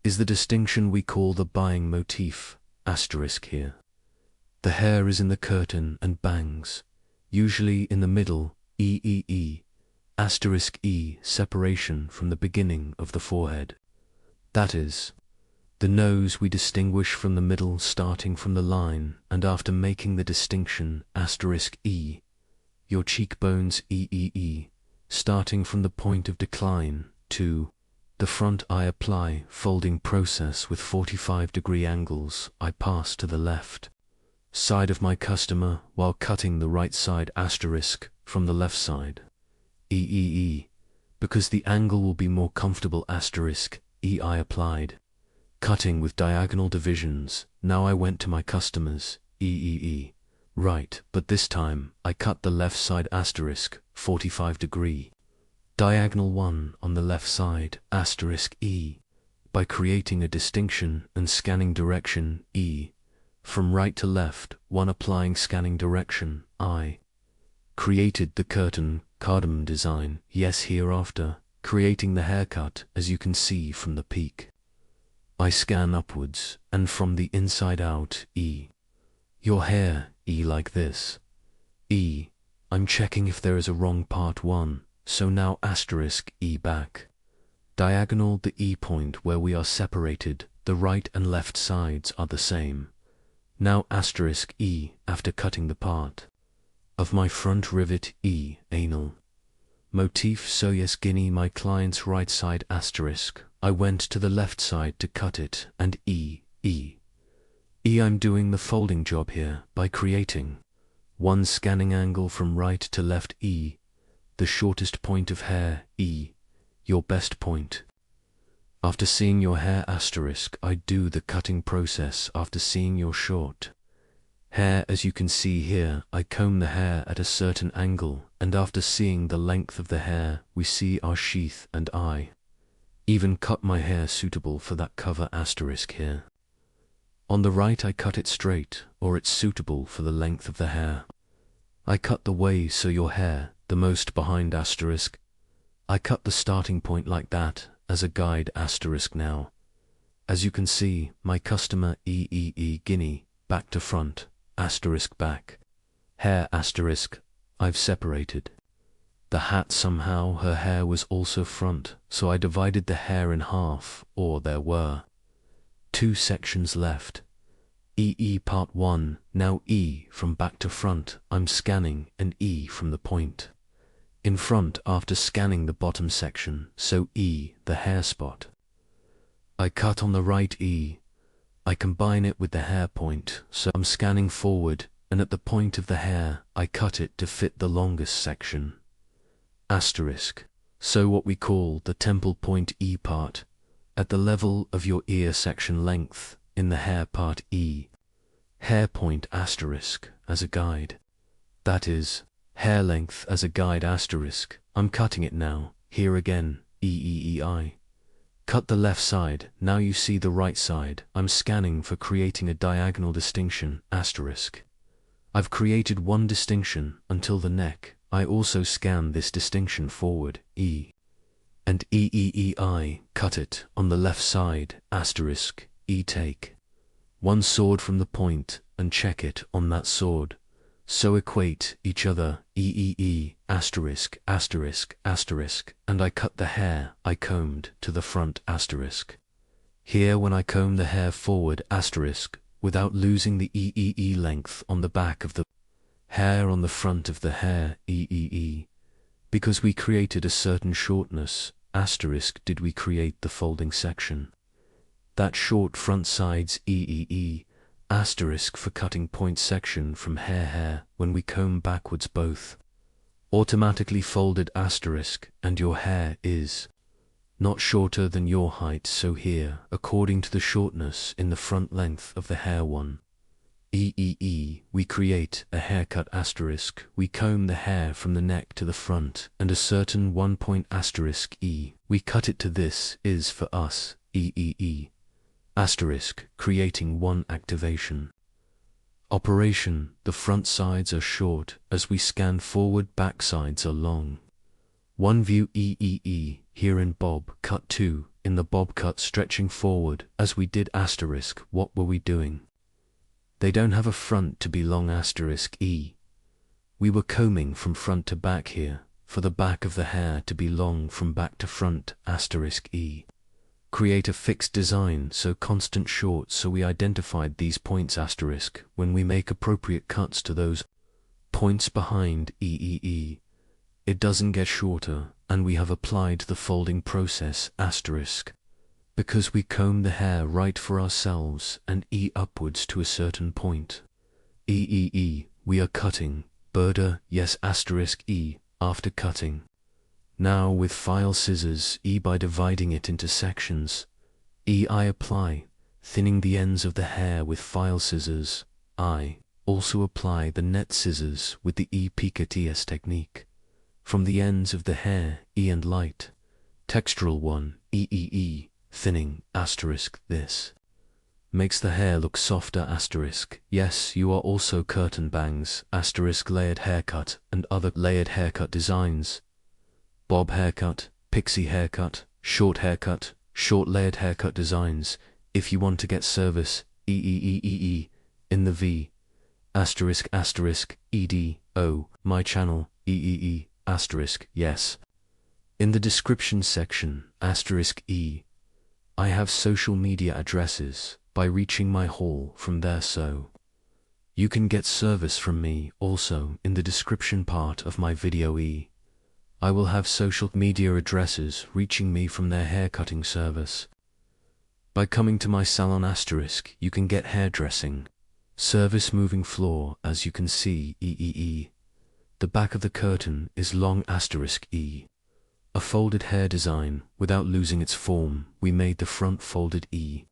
S5: is the distinction we call the buying motif asterisk here. The hair is in the curtain and bangs, usually in the middle, asterisk separation from the beginning of the forehead. That is, the nose we distinguish from the middle starting from the line, and after making the distinction asterisk your cheekbones starting from the point of decline to the front. I apply folding process with 45-degree angles. I pass to the left side of my customer while cutting the right side asterisk from the left side. Because the angle will be more comfortable asterisk. I applied cutting with diagonal divisions. Now I went to my customers right, but this time I cut the left side asterisk 45-degree diagonal one on the left side asterisk by creating a distinction and scanning direction from right to left, one applying scanning direction. I created the curtain cardamom design, yes, hereafter creating the haircut as you can see from the peak. I scan upwards, and from the inside out, E. Your hair, E, like this. E. I'm checking if there is a wrong part 1, so now asterisk E back. Diagonal the E point where we are separated, the right and left sides are the same. Now asterisk E after cutting the part of my front rivet E, anal. Motif so yes guinea my client's right side asterisk. I went to the left side to cut it and E. I'm doing the folding job here by creating one scanning angle from right to left E, the shortest point of hair E, your best point. After seeing your hair asterisk, I do the cutting process after seeing your short hair. As you can see here, I comb the hair at a certain angle, and after seeing the length of the hair, we see our sheath, and I even cut my hair suitable for that cover asterisk here. On the right I cut it straight, or it's suitable for the length of the hair. I cut the way so your hair, the most behind asterisk. I cut the starting point like that, as a guide asterisk now. As you can see, my customer guinea, back to front, asterisk back. Hair asterisk, I've separated. The hat somehow her hair was also front, so I divided the hair in half, or there were 2 sections left. Part 1, now E from back to front, I'm scanning, and E from the point in front after scanning the bottom section, so E, the hair spot. I cut on the right E. I combine it with the hair point, so I'm scanning forward, and at the point of the hair, I cut it to fit the longest section. Asterisk. So what we call the temple point E part, at the level of your ear section length, in the hair part E. Hair point asterisk, as a guide. That is, hair length as a guide asterisk. I'm cutting it now, here again, I. Cut the left side, now you see the right side. I'm scanning for creating a diagonal distinction asterisk. I've created one distinction until the neck. I also scan this distinction forward, E. And I cut it on the left side, asterisk, E take one sword from the point and check it on that sword. So equate each other, asterisk, asterisk, asterisk, and I cut the hair I combed to the front asterisk. Here when I comb the hair forward asterisk, without losing the length on the back of the hair on the front of the hair, because we created a certain shortness, asterisk did we create the folding section. That short front sides asterisk for cutting point section from hair when we comb backwards both. Automatically folded asterisk, and your hair is not shorter than your height, so here, according to the shortness in the front length of the hair one. We create a haircut asterisk, we comb the hair from the neck to the front, and a certain 1 point asterisk E, we cut it to this is for us, asterisk, creating one activation. Operation, the front sides are short, as we scan forward back sides are long. One view here in bob cut 2, in the bob cut stretching forward, as we did asterisk, what were we doing? They don't have a front to be long asterisk E. We were combing from front to back here, for the back of the hair to be long from back to front asterisk E. Create a fixed design so constant short, so we identified these points asterisk when we make appropriate cuts to those points behind It doesn't get shorter, and we have applied the folding process asterisk because we comb the hair right for ourselves and E upwards to a certain point. We are cutting, border, yes asterisk E, after cutting. Now with file scissors E by dividing it into sections. I apply, thinning the ends of the hair with file scissors. I also apply the net scissors with the picotees technique. From the ends of the hair, E and light. Textural one, thinning, asterisk, this makes the hair look softer asterisk. Yes, you are also curtain bangs, asterisk layered haircut and other layered haircut designs. Bob haircut, pixie haircut, short layered haircut designs, If you want to get service, in the V, asterisk asterisk EDO, my channel, asterisk, yes. In the description section, asterisk E, I have social media addresses by reaching my hall from there, so you can get service from me also in the description part of my video. I will have social media addresses reaching me from their haircutting service. By coming to my salon asterisk, you can get hairdressing, service moving floor, as you can see, The back of the curtain is long asterisk E. A folded hair design, without losing its form, we made the front folded E.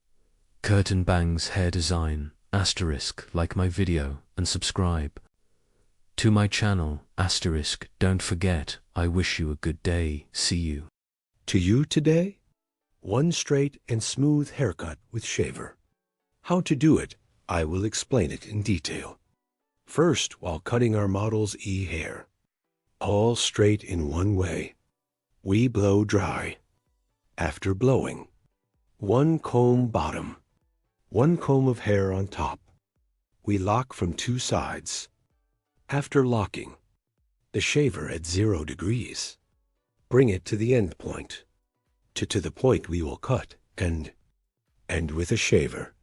S5: Curtain bangs hair design, asterisk, like my video, and subscribe to my channel, asterisk, don't forget, I wish you a good day, see you.
S1: To you today, one straight and smooth haircut with shaver. How to do it, I will explain it in detail. First, while cutting our model's E hair, all straight in one way, we blow dry. After blowing, one comb bottom, one comb of hair on top. We lock from two sides. After locking, the shaver at 0 degrees. Bring it to the end point, to the point we will cut, and with a shaver,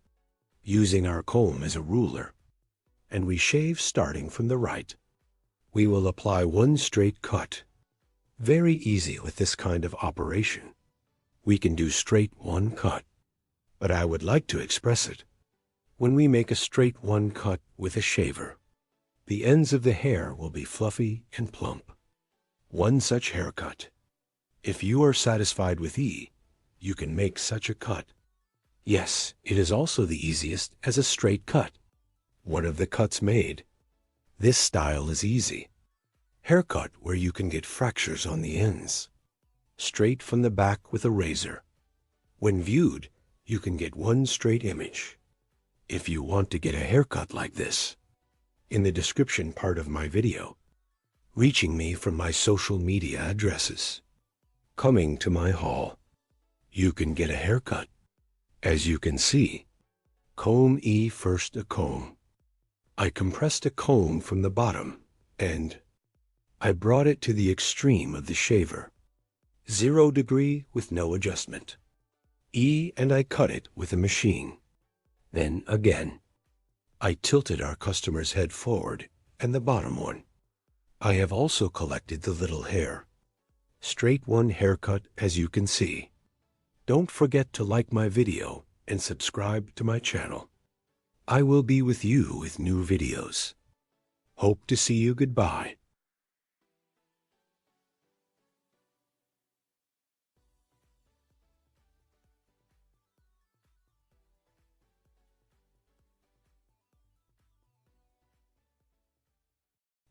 S1: using our comb as a ruler, and we shave starting from the right. We will apply one straight cut. Very easy with this kind of operation. We can do straight one cut, but I would like to express it. When we make a straight one cut with a shaver, the ends of the hair will be fluffy and plump. One such haircut. If you are satisfied with E, you can make such a cut. Yes, it is also the easiest as a straight cut. One of the cuts made. This style is easy. Haircut where you can get fractures on the ends. Straight from the back with a razor. When viewed, you can get one straight image. If you want to get a haircut like this, in the description part of my video, reaching me from my social media addresses, coming to my hall, you can get a haircut. As you can see, comb E first a comb. I compressed a comb from the bottom, and I brought it to the extreme of the shaver. 0 degree with no adjustment. E, and I cut it with a machine. Then again, I tilted our customer's head forward and the bottom one. I have also collected the little hair. Straight one haircut, as you can see. Don't forget to like my video and subscribe to my channel. I will be with you with new videos. Hope to see you. Goodbye.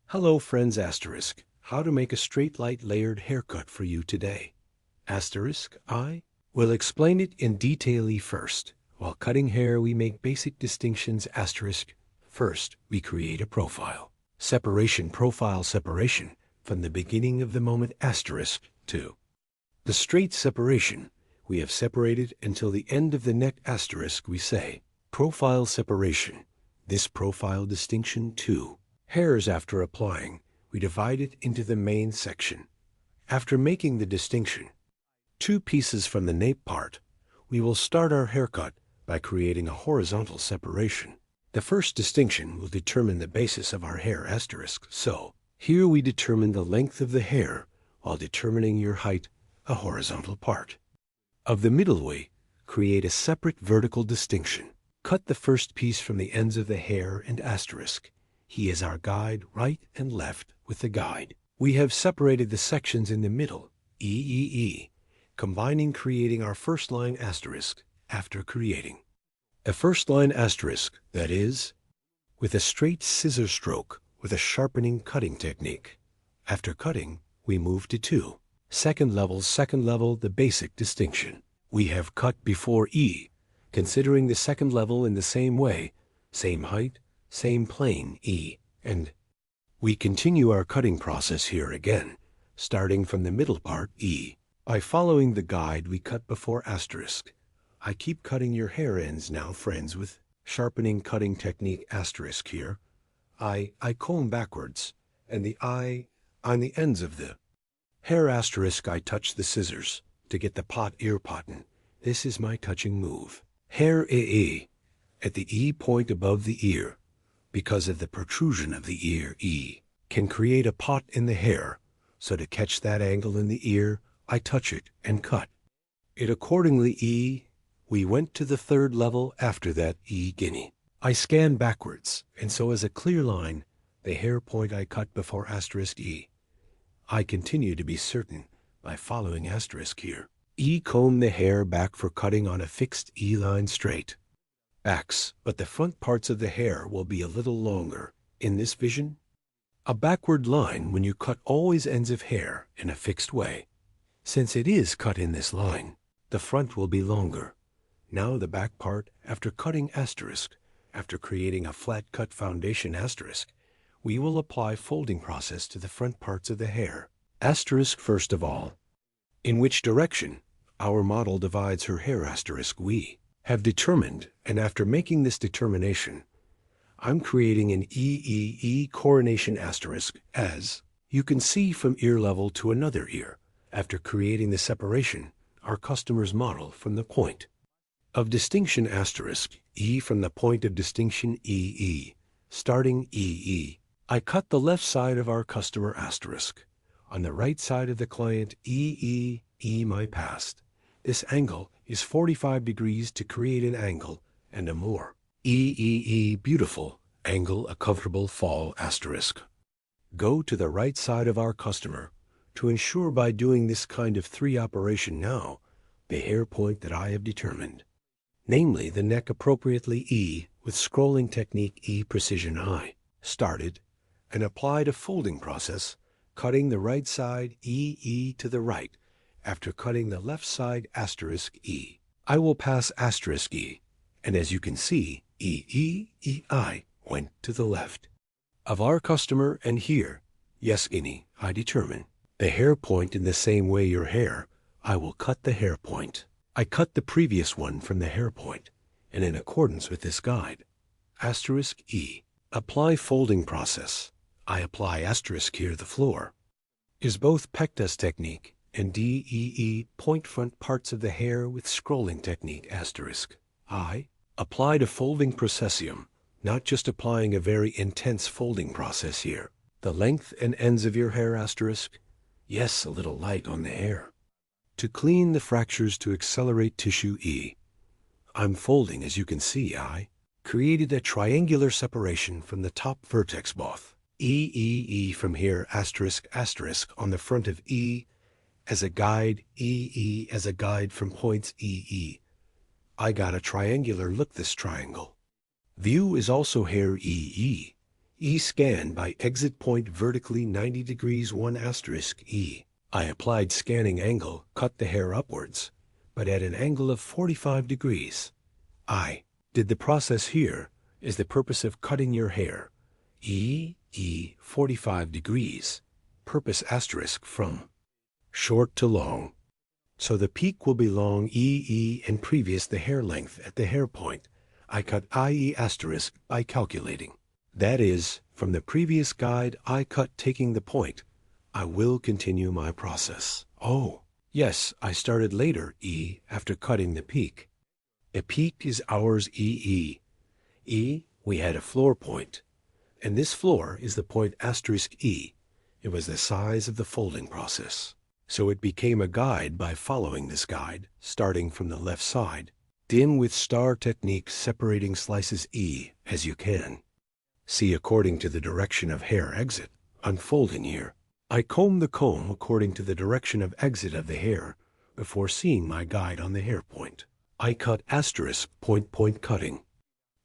S1: Hello friends, asterisk. How to make a straight light layered haircut for you today. Asterisk, I will explain it in detail first. While cutting hair, we make basic distinctions, asterisk. First, we create a profile. Separation, profile separation, from the beginning of the moment, asterisk, to the straight separation. We have separated until the end of the neck, asterisk, we say. Profile separation. This profile distinction, too. Hairs after applying, we divide it into the main section. After making the distinction, 2 pieces from the nape part, we will start our haircut by creating a horizontal separation. The first distinction will determine the basis of our hair, asterisk. So, here we determine the length of the hair while determining your height, a horizontal part. Of the middle way, create a separate vertical distinction. Cut the first piece from the ends of the hair and asterisk. He is our guide, right and left with the guide. We have separated the sections in the middle, E, combining, creating our first line, asterisk, after creating. A first line asterisk, that is, with a straight scissor stroke with a sharpening cutting technique. After cutting, we move to 2. Second level, the basic distinction. We have cut before E, considering the second level in the same way, same height, same plane, E, and we continue our cutting process here again, starting from the middle part, E. By following the guide we cut before, asterisk, I keep cutting your hair ends now, friends, with sharpening cutting technique asterisk here. I comb backwards, and the eye on the ends of the hair asterisk I touch the scissors to get the pot ear potten. This is my touching move. Hair at the E point above the ear, because of the protrusion of the ear E, can create a pot in the hair, so to catch that angle in the ear, I touch it and cut. It accordingly E, we went to the third level after that E guinea. I scan backwards, and so as a clear line, the hair point I cut before asterisk E. I continue to be certain by following asterisk here. E comb the hair back for cutting on a fixed E line straight. Backs, but the front parts of the hair will be a little longer. In this vision, a backward line when you cut always ends of hair in a fixed way. Since it is cut in this line, the front will be longer. Now the back part, after cutting asterisk, after creating a flat cut foundation asterisk, we will apply folding process to the front parts of the hair. Asterisk first of all. In which direction our model divides her hair asterisk we have determined, and after making this determination, I'm creating an E coronation asterisk as you can see from ear level to another ear, after creating the separation, our customer's model from the point of distinction asterisk E from the point of distinction EE, starting EE. I cut the left side of our customer asterisk. On the right side of the client EE my past. This angle is 45 degrees to create an angle and a more beautiful angle, a comfortable fall asterisk. Go to the right side of our customer to ensure by doing this kind of three operation now, the hair point that I have determined, namely the neck appropriately E with scrolling technique E precision I, started and applied a folding process, cutting the right side EE to the right, after cutting the left side asterisk E. I will pass asterisk E, and as you can see, EI went to the left of our customer, and here, yes guinea, I determine the hair point in the same way your hair, I will cut the hair point. I cut the previous one from the hair point, and in accordance with this guide, asterisk E, apply folding process. I apply asterisk here the floor, is both pectus technique and DEE point front parts of the hair with scrolling technique asterisk. I applied a folding processium, not just applying a very intense folding process here. The length and ends of your hair asterisk, yes, a little light on the hair. To clean the fractures to accelerate tissue E, I'm folding as you can see. I created a triangular separation from the top vertex both. EE from here asterisk on the front of E as a guide, EE as a guide from points EE. I got a triangular look this triangle. View is also hair EE. E scan by exit point vertically 90 degrees 1 asterisk E. I applied scanning angle, cut the hair upwards, but at an angle of 45 degrees. I did the process here is the purpose of cutting your hair. EE 45 degrees. Purpose asterisk from short to long. So the peak will be long EE and previous the hair length at the hair point. I cut IE asterisk by calculating. That is, from the previous guide I cut taking the point. I will continue my process. Oh, yes, I started later E after cutting the peak. The peak is ours EE. E, we had a floor point, and this floor is the point asterisk E. It was the size of the folding process. So it became a guide by following this guide, starting from the left side. Dim with star technique separating slices E as you can. See according to the direction of hair exit, unfolding here. I comb the comb according to the direction of exit of the hair before seeing my guide on the hair point. I cut asterisk point cutting.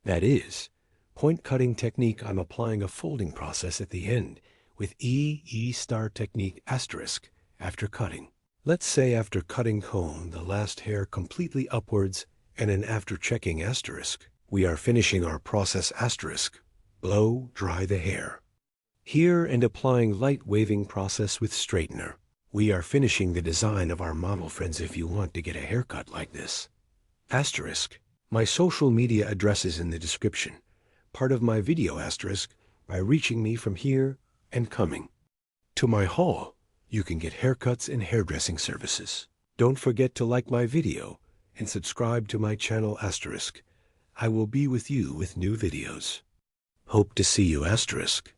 S1: That is, point cutting technique. I'm applying a folding process at the end with E star technique asterisk after cutting. Let's say after cutting comb the last hair completely upwards and an after checking asterisk. We are finishing our process asterisk. Blow dry the hair. Here and applying light waving process with straightener. We are finishing the design of our model, friends. If you want to get a haircut like this, Asterisk. My social media address is in the description. Part of my video asterisk by reaching me from here and coming. To my hall, you can get haircuts and hairdressing services. Don't forget to like my video and subscribe to my channel asterisk. I will be with you with new videos. Hope to see you asterisk.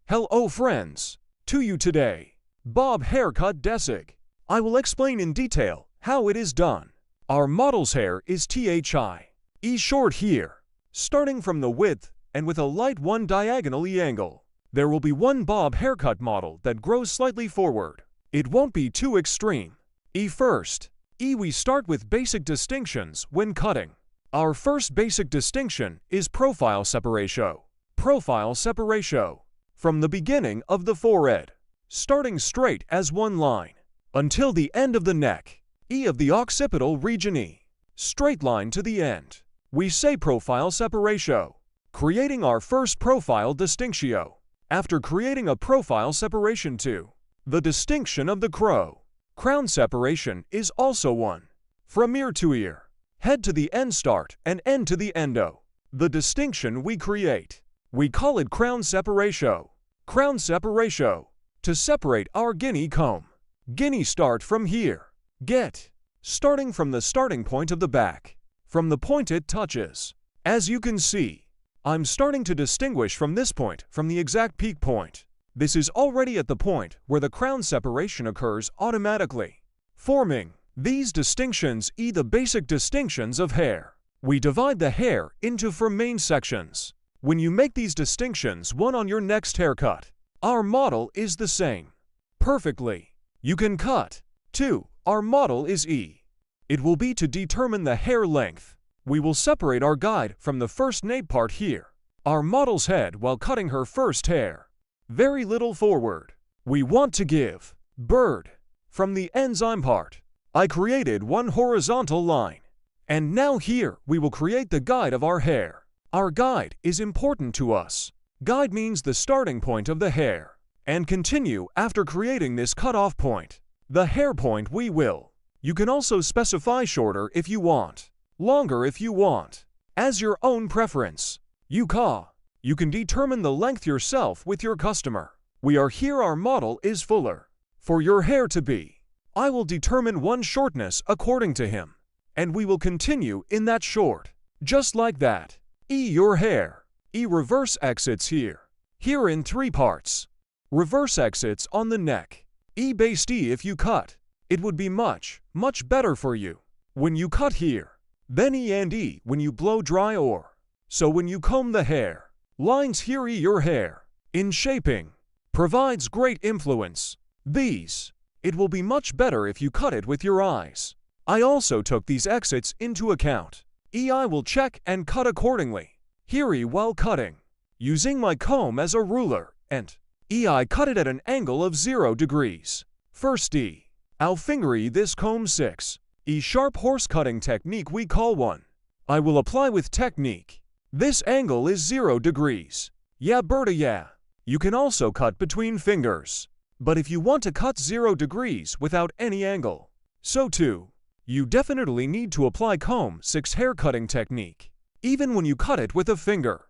S8: Hello friends, to you today, Bob Haircut Desig. I will explain in detail how it is done. Our model's hair is THI short here, starting from the width and with a light one diagonally angle. There will be one bob haircut model that grows slightly forward. It won't be too extreme. First, we start with basic distinctions when cutting. Our first basic distinction is profile separation. Profile separation. From the beginning of the forehead, starting straight as one line, until the end of the neck, of the occipital region straight line to the end. We say profile separation, creating our first profile distinction. After creating a profile separation too, the distinction of the crown separation is also one. From ear to ear, head to the end start and end to the endo. The distinction we create, we call it crown separation. Crown separation, to separate our guinea comb. Guinea start from here. Get, starting from the starting point of the back, from the point it touches. As you can see, I'm starting to distinguish from this point from the exact peak point. This is already at the point where the crown separation occurs automatically, forming these distinctions the basic distinctions of hair. We divide the hair into four main sections. When you make these distinctions one on your next haircut, our model is the same. Perfectly. You can cut. 2. Our model is It will be to determine the hair length. We will separate our guide from the first nape part here. Our model's head while cutting her first hair. Very little forward. We want to give bird. From the enzyme part, I created one horizontal line. And now here we will create the guide of our hair. Our guide is important to us. Guide means the starting point of the hair. And continue after creating this cutoff point. The hair point we will. You can also specify shorter if you want. Longer if you want. As your own preference. You can determine the length yourself with your customer. We are here our model is fuller. For your hair to be, I will determine one shortness according to him. And we will continue in that short. Just like that. Your hair. Reverse exits here. Here in 3 parts. Reverse exits on the neck. Based if you cut. It would be much better for you. When you cut here. Then and when you blow dry or. So when you comb the hair. Lines here your hair. In shaping. Provides great influence. These. It will be much better if you cut it with your eyes. I also took these exits into account. I will check and cut accordingly. Here while cutting. Using my comb as a ruler and I cut it at an angle of 0 degrees. First I'll finger this comb 6. Sharp horse cutting technique we call one. I will apply with technique. This angle is 0 degrees. Yeah Berta yeah. You can also cut between fingers. But if you want to cut 0 degrees without any angle, so too, you definitely need to apply comb 6 hair cutting technique. Even when you cut it with a finger.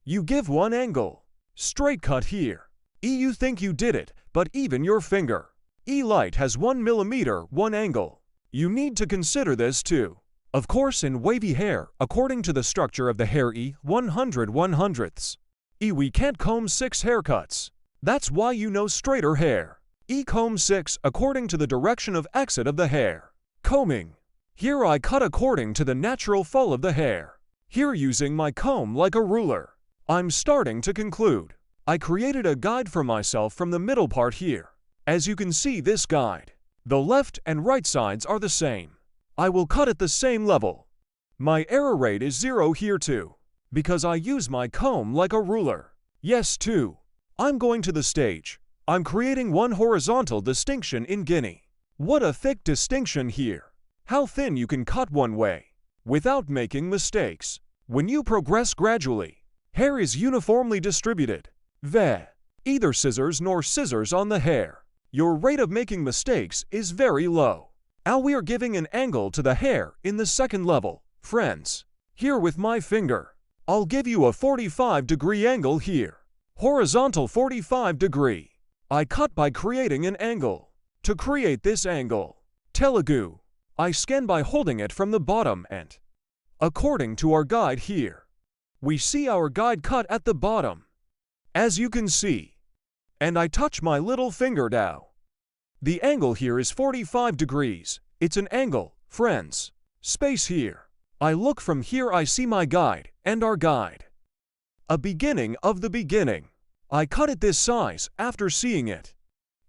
S8: You give one angle. Straight cut here. You think you did it, but even your finger. Light has 1 millimeter, one angle. You need to consider this too. Of course in wavy hair, according to the structure of the hair 100/100ths. We can't comb 6 haircuts. That's why you know straighter hair. Comb 6 according to the direction of exit of the hair. Combing. Here I cut according to the natural fall of the hair. Here using my comb like a ruler. I'm starting to conclude. I created a guide for myself from the middle part here. As you can see this guide. The left and right sides are the same. I will cut at the same level. My error rate is 0 here too. Because I use my comb like a ruler. Yes too. I'm going to the stage. I'm creating one horizontal distinction in Guinea. What a thick distinction here. How thin you can cut one way. Without making mistakes. When you progress gradually, hair is uniformly distributed. Either scissors nor scissors on the hair. Your rate of making mistakes is very low. Now we are giving an angle to the hair in the second level, friends. Here with my finger, I'll give you a 45-degree angle here. Horizontal 45-degree. I cut by creating an angle. To create this angle, Telugu, I scan by holding it from the bottom and, according to our guide here, we see our guide cut at the bottom, as you can see, and I touch my little finger down. The angle here is 45 degrees. It's an angle, friends. Space here. I look from here, I see my guide and our guide. A beginning of the beginning. I cut it this size after seeing it.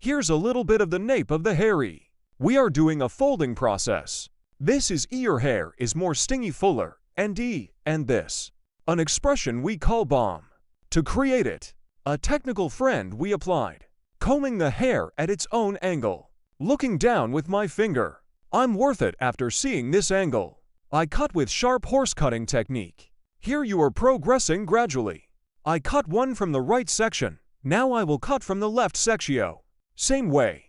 S8: Here's a little bit of the nape of the hairy. We are doing a folding process. This is your hair is more stingy fuller, and this. An expression we call bomb. To create it, a technical friend we applied. Combing the hair at its own angle. Looking down with my finger. I'm worth it after seeing this angle. I cut with sharp horse cutting technique. Here you are progressing gradually. I cut one from the right section. Now I will cut from the left section. Same way.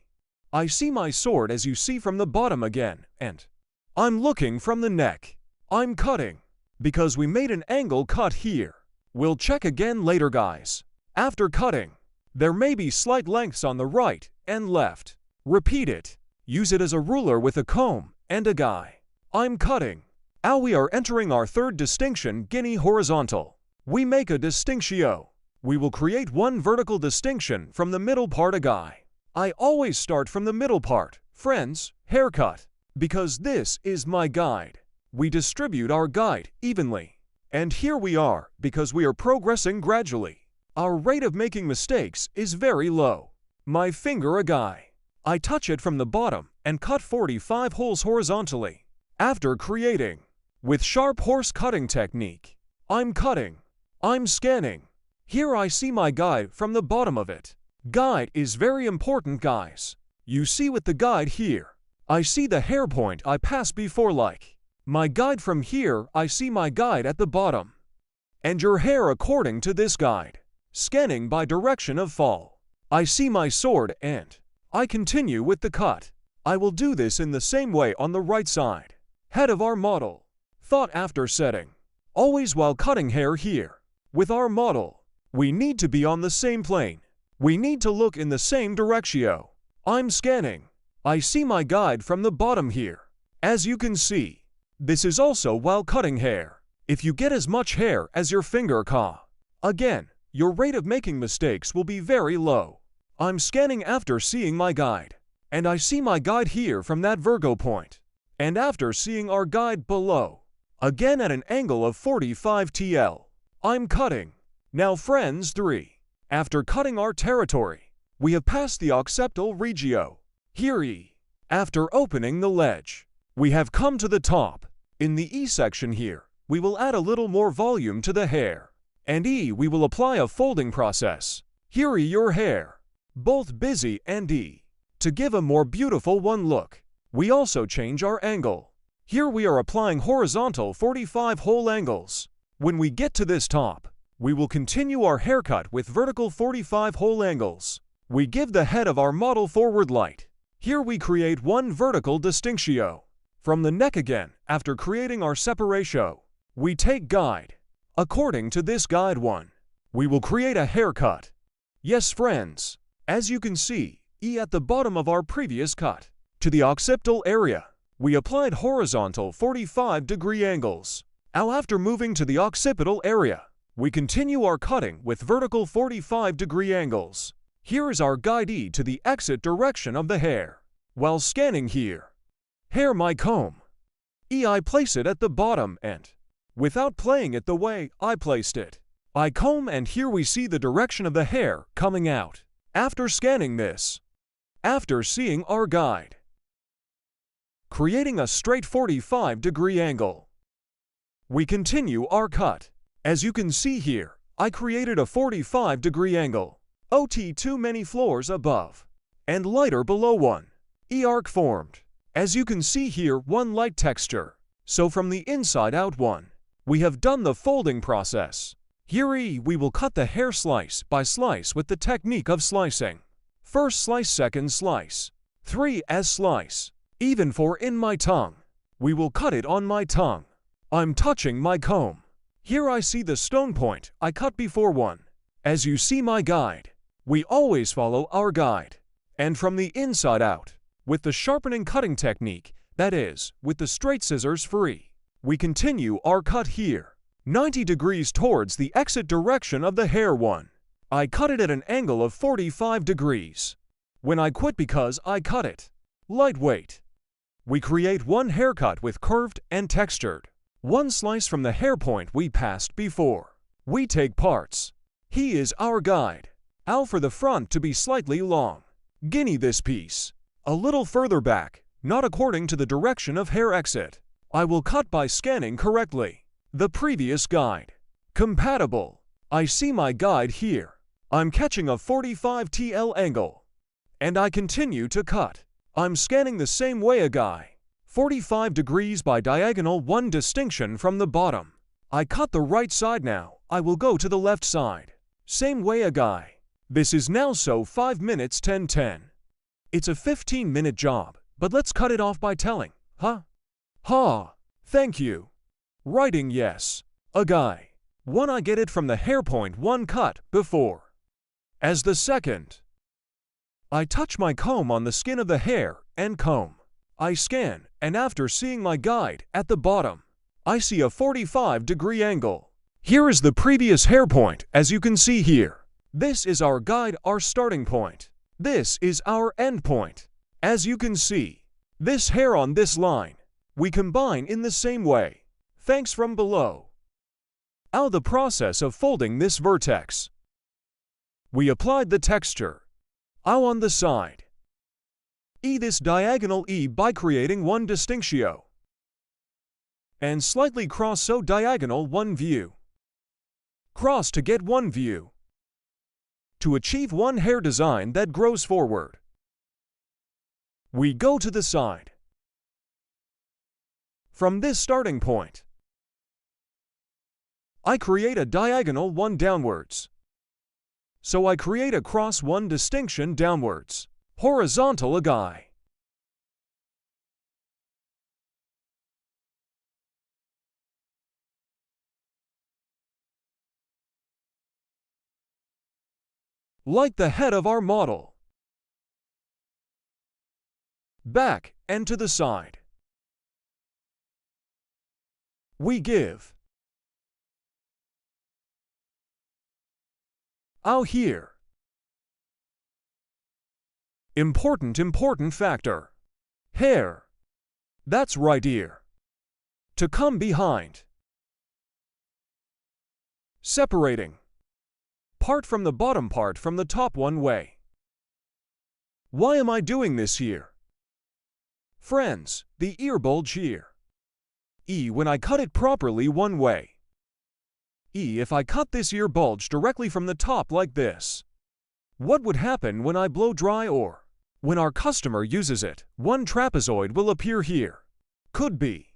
S8: I see my sword as you see from the bottom again, and I'm looking from the neck. I'm cutting. Because we made an angle cut here. We'll check again later, guys. After cutting, there may be slight lengths on the right and left. Repeat it. Use it as a ruler with a comb and a guy. I'm cutting. Now we are entering our third distinction, Guinea horizontal. We make a distinction. We will create one vertical distinction from the middle part, a guy. I always start from the middle part, friends, haircut, because this is my guide. We distribute our guide evenly. And here we are, because we are progressing gradually. Our rate of making mistakes is very low. My finger, a guy. I touch it from the bottom and cut 45 holes horizontally. After creating, with sharp horse cutting technique, I'm cutting. I'm scanning. Here I see my guide from the bottom of it. Guide is very important, guys. You see with the guide here, I see the hair point I passed before, like my guide from here, I see my guide at the bottom. And your hair according to this guide. Scanning by direction of fall. I see my sword and I continue with the cut. I will do this in the same way on the right side. Head of our model. Thought after setting. Always while cutting hair here. With our model, we need to be on the same plane. We need to look in the same direction. I'm scanning. I see my guide from the bottom here. As you can see, this is also while cutting hair. If you get as much hair as your finger again, your rate of making mistakes will be very low. I'm scanning after seeing my guide. And I see my guide here from that Virgo point. And after seeing our guide below, again at an angle of 45 TL, I'm cutting. Now friends 3. After cutting our territory, we have passed the occipital regio. Here E. After opening the ledge, we have come to the top. In the E section here, we will add a little more volume to the hair. And E, we will apply a folding process. Here E, your hair. Both busy and E. To give a more beautiful one look, we also change our angle. Here we are applying horizontal 45 whole angles. When we get to this top, we will continue our haircut with vertical 45 whole angles. We give the head of our model forward light. Here we create one vertical distinction. From the neck again, after creating our separation, we take guide. According to this guide one, we will create a haircut. Yes, friends, as you can see, E at the bottom of our previous cut. To the occipital area, we applied horizontal 45-degree angles. Now after moving to the occipital area, we continue our cutting with vertical 45-degree angles. Here is our guide E to the exit direction of the hair. While scanning here, hair my comb. E I place it at the bottom and, without playing it the way I placed it, I comb and here we see the direction of the hair coming out. After scanning this, after seeing our guide, creating a straight 45-degree angle, we continue our cut. As you can see here, I created a 45-degree angle. OT too many floors above and lighter below one. E-arc formed. As you can see here, one light texture. So from the inside out one, we have done the folding process. Here E, we will cut the hair slice by slice with the technique of slicing. First slice, second slice. 3 as slice. Even for in my tongue. We will cut it on my tongue. I'm touching my comb. Here I see the stone point I cut before one. As you see my guide, we always follow our guide. And from the inside out, with the sharpening cutting technique, that is, with the straight scissors free, we continue our cut here, 90 degrees towards the exit direction of the hair one. I cut it at an angle of 45 degrees. When I quit because I cut it lightweight. We create one haircut with curved and textured. One slice from the hair point we passed before. We take parts. He is our guide. Al for the front to be slightly long. Guinea this piece. A little further back, not according to the direction of hair exit. I will cut by scanning correctly. The previous guide. Compatible. I see my guide here. I'm catching a 45 TL angle. And I continue to cut. I'm scanning the same way a guy. 45 degrees by diagonal, one distinction from the bottom. I cut the right side now. I will go to the left side. Same way a guy. This is now so 5 minutes 10:10. It's a 15-minute job, but let's cut it off by telling, huh? Ha, thank you. Writing yes. A guy. One I get it from the hair point one cut before. As the second. I touch my comb on the skin of the hair and comb. I scan, and after seeing my guide at the bottom, I see a 45-degree angle. Here is the previous hair point, as you can see here. This is our guide, our starting point. This is our end point. As you can see, this hair on this line, we combine in the same way. Thanks from below. Now the process of folding this vertex. We applied the texture. Now on the side. This diagonal by creating one distinctio. And slightly cross so diagonal one view. Cross to get one view. To achieve one hair design that grows forward. We go to the side. From this starting point, I create a diagonal one downwards. So I create a cross one distinction downwards. Horizontal a guy. Like the head of our model. Back and to the side. We give. Out here. Important factor. Hair. That's right ear. To come behind. Separating. Part from the bottom part from the top one way. Why am I doing this here? Friends, the ear bulge here. When I cut it properly one way. If I cut this ear bulge directly from the top like this. What would happen when I blow dry or when our customer uses it? One trapezoid will appear here. Could be.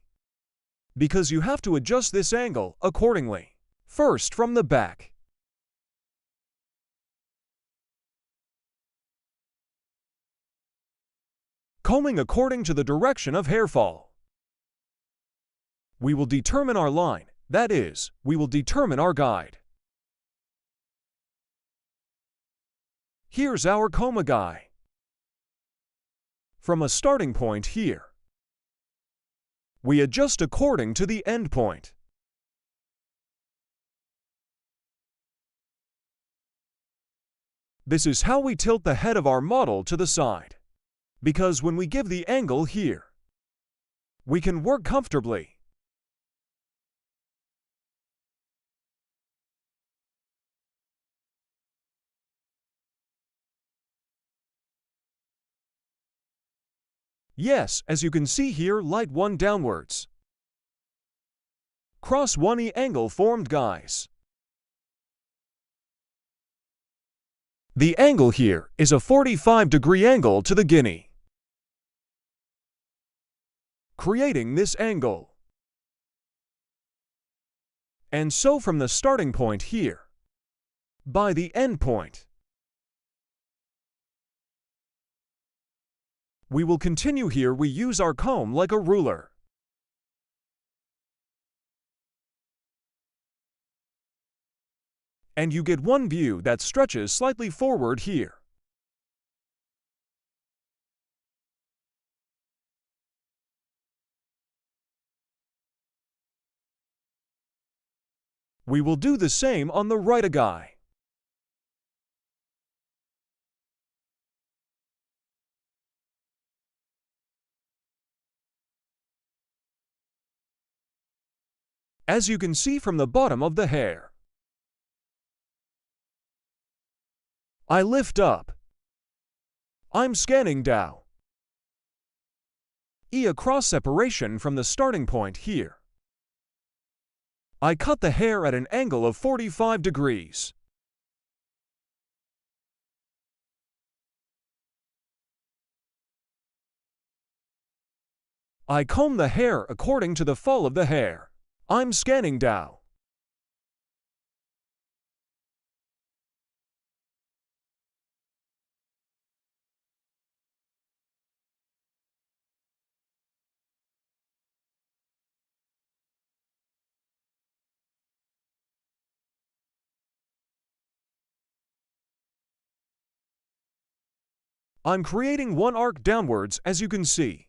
S8: Because you have to adjust this angle accordingly. First from the back. Combing according to the direction of hair fall. We will determine our line, that is, we will determine our guide. Here's our comb guy. From a starting point here, we adjust according to the end point. This is how we tilt the head of our model to the side. Because when we give the angle here, we can work comfortably. Yes, as you can see here, light one downwards. Cross one angle formed, guys. The angle here is a 45-degree angle to the guinea. Creating this angle. And so from the starting point here, by the end point, We will continue here. We use our comb like a ruler. And you get one view that stretches slightly forward here. We will do the same on the right guy. As you can see from the bottom of the hair, I lift up. I'm scanning down. A cross separation from the starting point here. I cut the hair at an angle of 45 degrees. I comb the hair according to the fall of the hair. I'm scanning down. I'm creating one arc downwards, as you can see.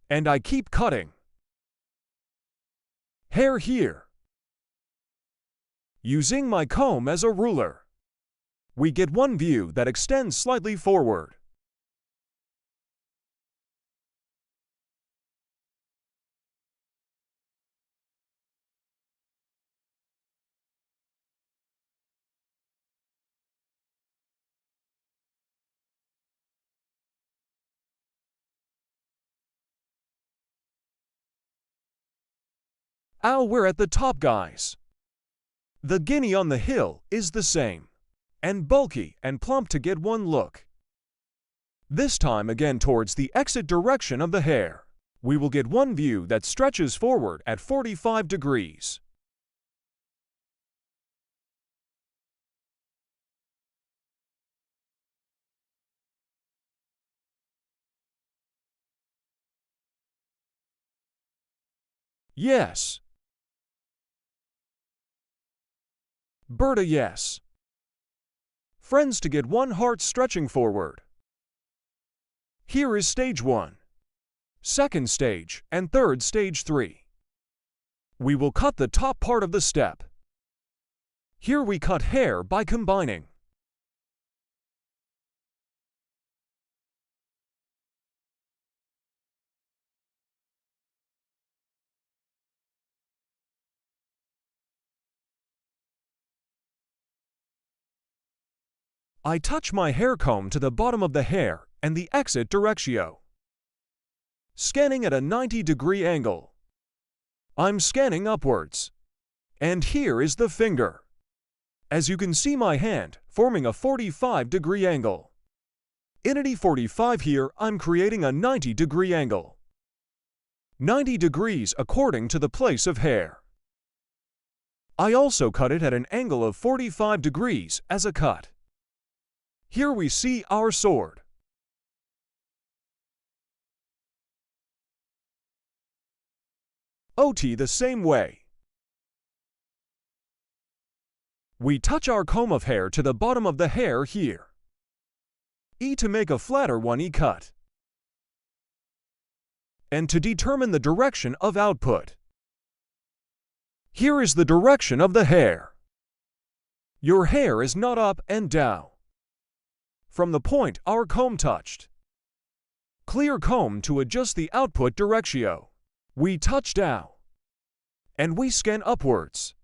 S8: And I keep cutting. Hair here. Using my comb as a ruler, we get one view that extends slightly forward. We're at the top, guys. The guinea on the hill is the same, and bulky and plump to get one look. This time again towards the exit direction of the hair, we will get one view that stretches forward at 45 degrees. Yes. Berta, yes. Friends, to get one heart stretching forward. Here is stage 1, second stage, and third stage 3. We will cut the top part of the step. Here we cut hair by combining. I touch my hair comb to the bottom of the hair and the exit directio. Scanning at a 90-degree angle. I'm scanning upwards. And here is the finger. As you can see my hand forming a 45-degree angle. In a 45 here, I'm creating a 90-degree angle. 90 degrees according to the place of hair. I also cut it at an angle of 45 degrees as a cut. Here we see our sword. OT the same way. We touch our comb of hair to the bottom of the hair here. To make a flatter one cut. And to determine the direction of output. Here is the direction of the hair. Your hair is not up and down. From the point our comb touched. Clear comb to adjust the output directio. We touch down. And we scan upwards.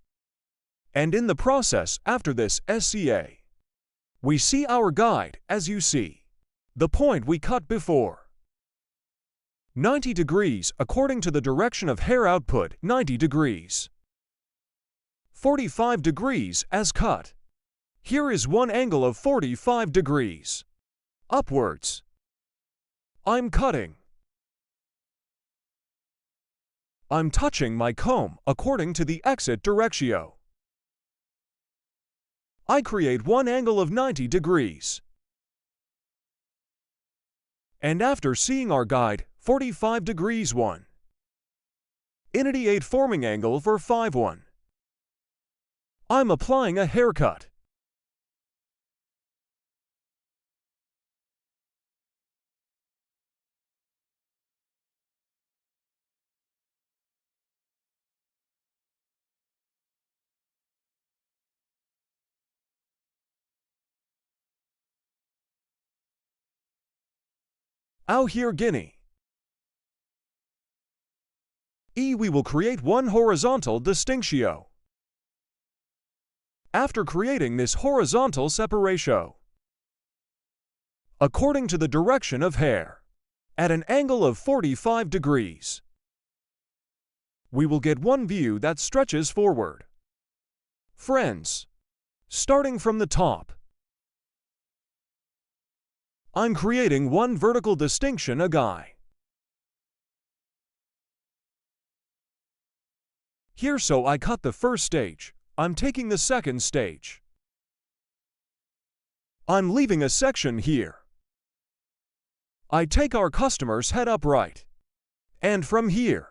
S8: And in the process after this SCA, we see our guide as you see. The point we cut before. 90 degrees according to the direction of hair output, 90 degrees. 45 degrees as cut. Here is one angle of 45 degrees. Upwards. I'm cutting. I'm touching my comb according to the exit directio. I create one angle of 90 degrees. And after seeing our guide, 45 degrees 1. Inity 8 forming angle for 5-1. I'm applying a haircut. Out here Guinea. We will create one horizontal distinctio. After creating this horizontal separation, according to the direction of hair, at an angle of 45 degrees, we will get one view that stretches forward. Friends, starting from the top, I'm creating one vertical distinction a guy. Here so I cut the first stage, I'm taking the second stage. I'm leaving a section here. I take our customer's head upright. And from here,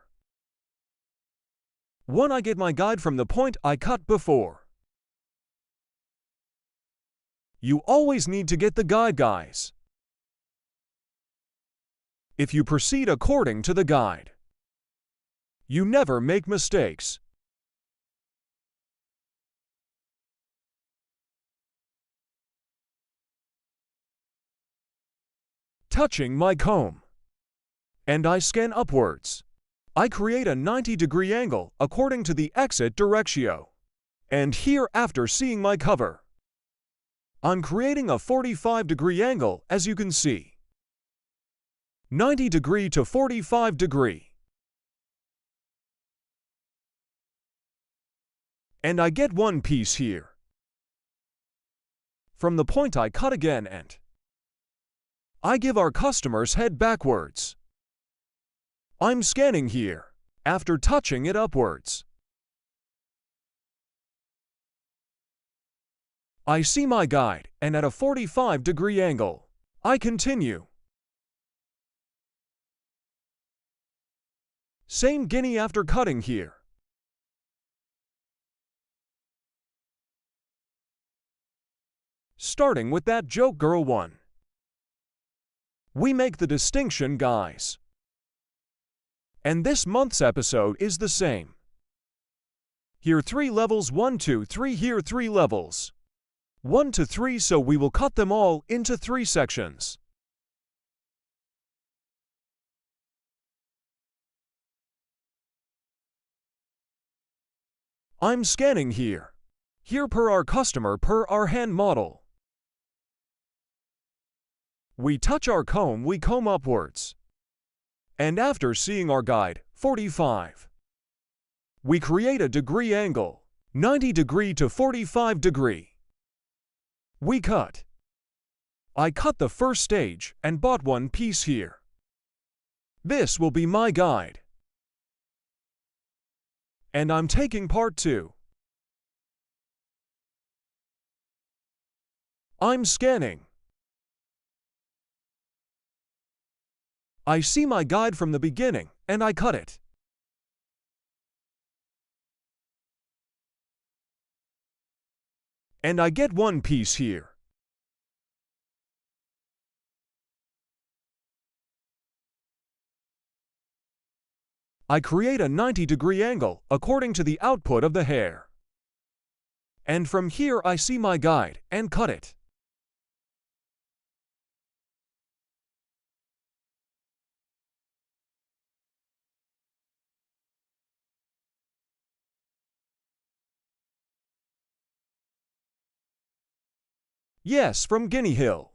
S8: when I get my guide from the point I cut before. You always need to get the guide, guys. If you proceed according to the guide, you never make mistakes. Touching my comb, and I scan upwards. I create a 90-degree angle according to the exit directio. And here after seeing my cover, I'm creating a 45-degree angle as you can see. 90 degree to 45 degree. And I get one piece here. From the point I cut again and I give our customer's head backwards. I'm scanning here, after touching it upwards. I see my guide, and at a 45-degree angle, I continue. Same guinea after cutting here. Starting with that joke girl one. We make the distinction, guys. And this month's episode is the same. Here 3 levels, 1, 2, 3, here 3 levels. 1 to 3, so we will cut them all into 3 sections. I'm scanning here. Here per our customer, per our hand model. We touch our comb, we comb upwards. And after seeing our guide, 45, we create a degree angle, 90 degree to 45 degree. We cut. I cut the first stage and bought one piece here. This will be my guide. And I'm taking part 2. I'm scanning. I see my guide from the beginning, and I cut it. And I get one piece here. I create a 90-degree angle according to the output of the hair. And from here I see my guide and cut it. Yes, from Guinea Hill.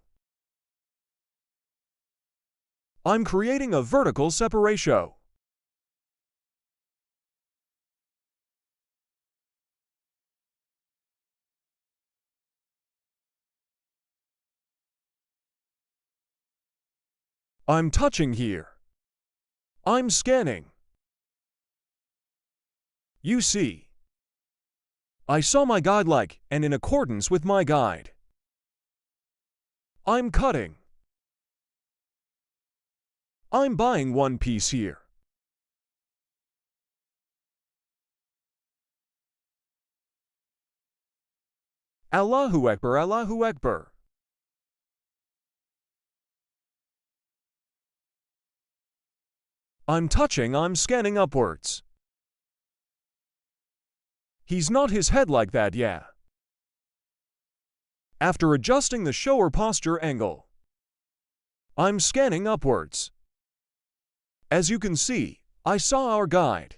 S8: I'm creating a vertical separation. I'm touching here. I'm scanning. You see, I saw my guide like, and in accordance with my guide, I'm cutting. I'm buying one piece here. Allahu Akbar, Allahu Akbar. I'm touching, I'm scanning upwards. He's not his head like that, yeah. After adjusting the shower posture angle, I'm scanning upwards. As you can see, I saw our guide.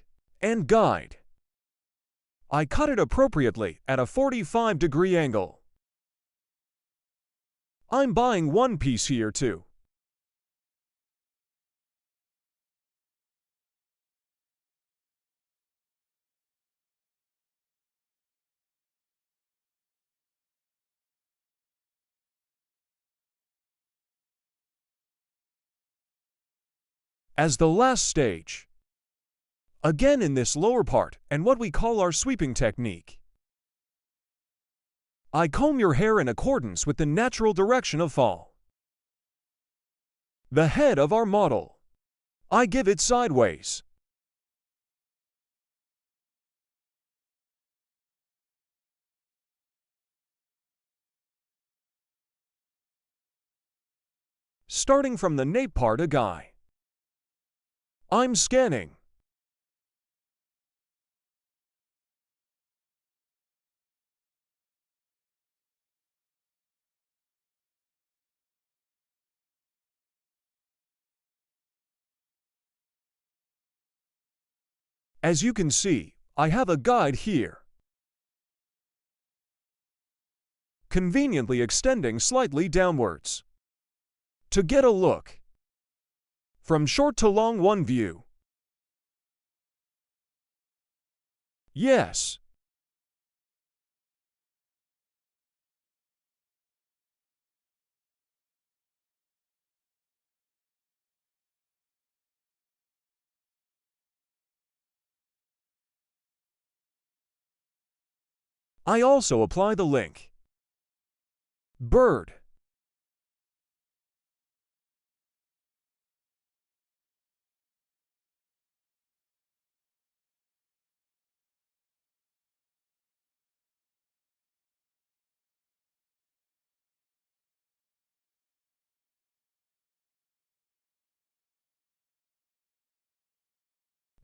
S8: I cut it appropriately at a 45-degree angle. I'm buying one piece here too. As the last stage, again in this lower part and what we call our sweeping technique, I comb your hair in accordance with the natural direction of fall. The head of our model, I give it sideways. Starting from the nape part of guy, I'm scanning. As you can see, I have a guide here, conveniently extending slightly downwards. To get a look from short to long one view. Yes. I also apply the link. Bird.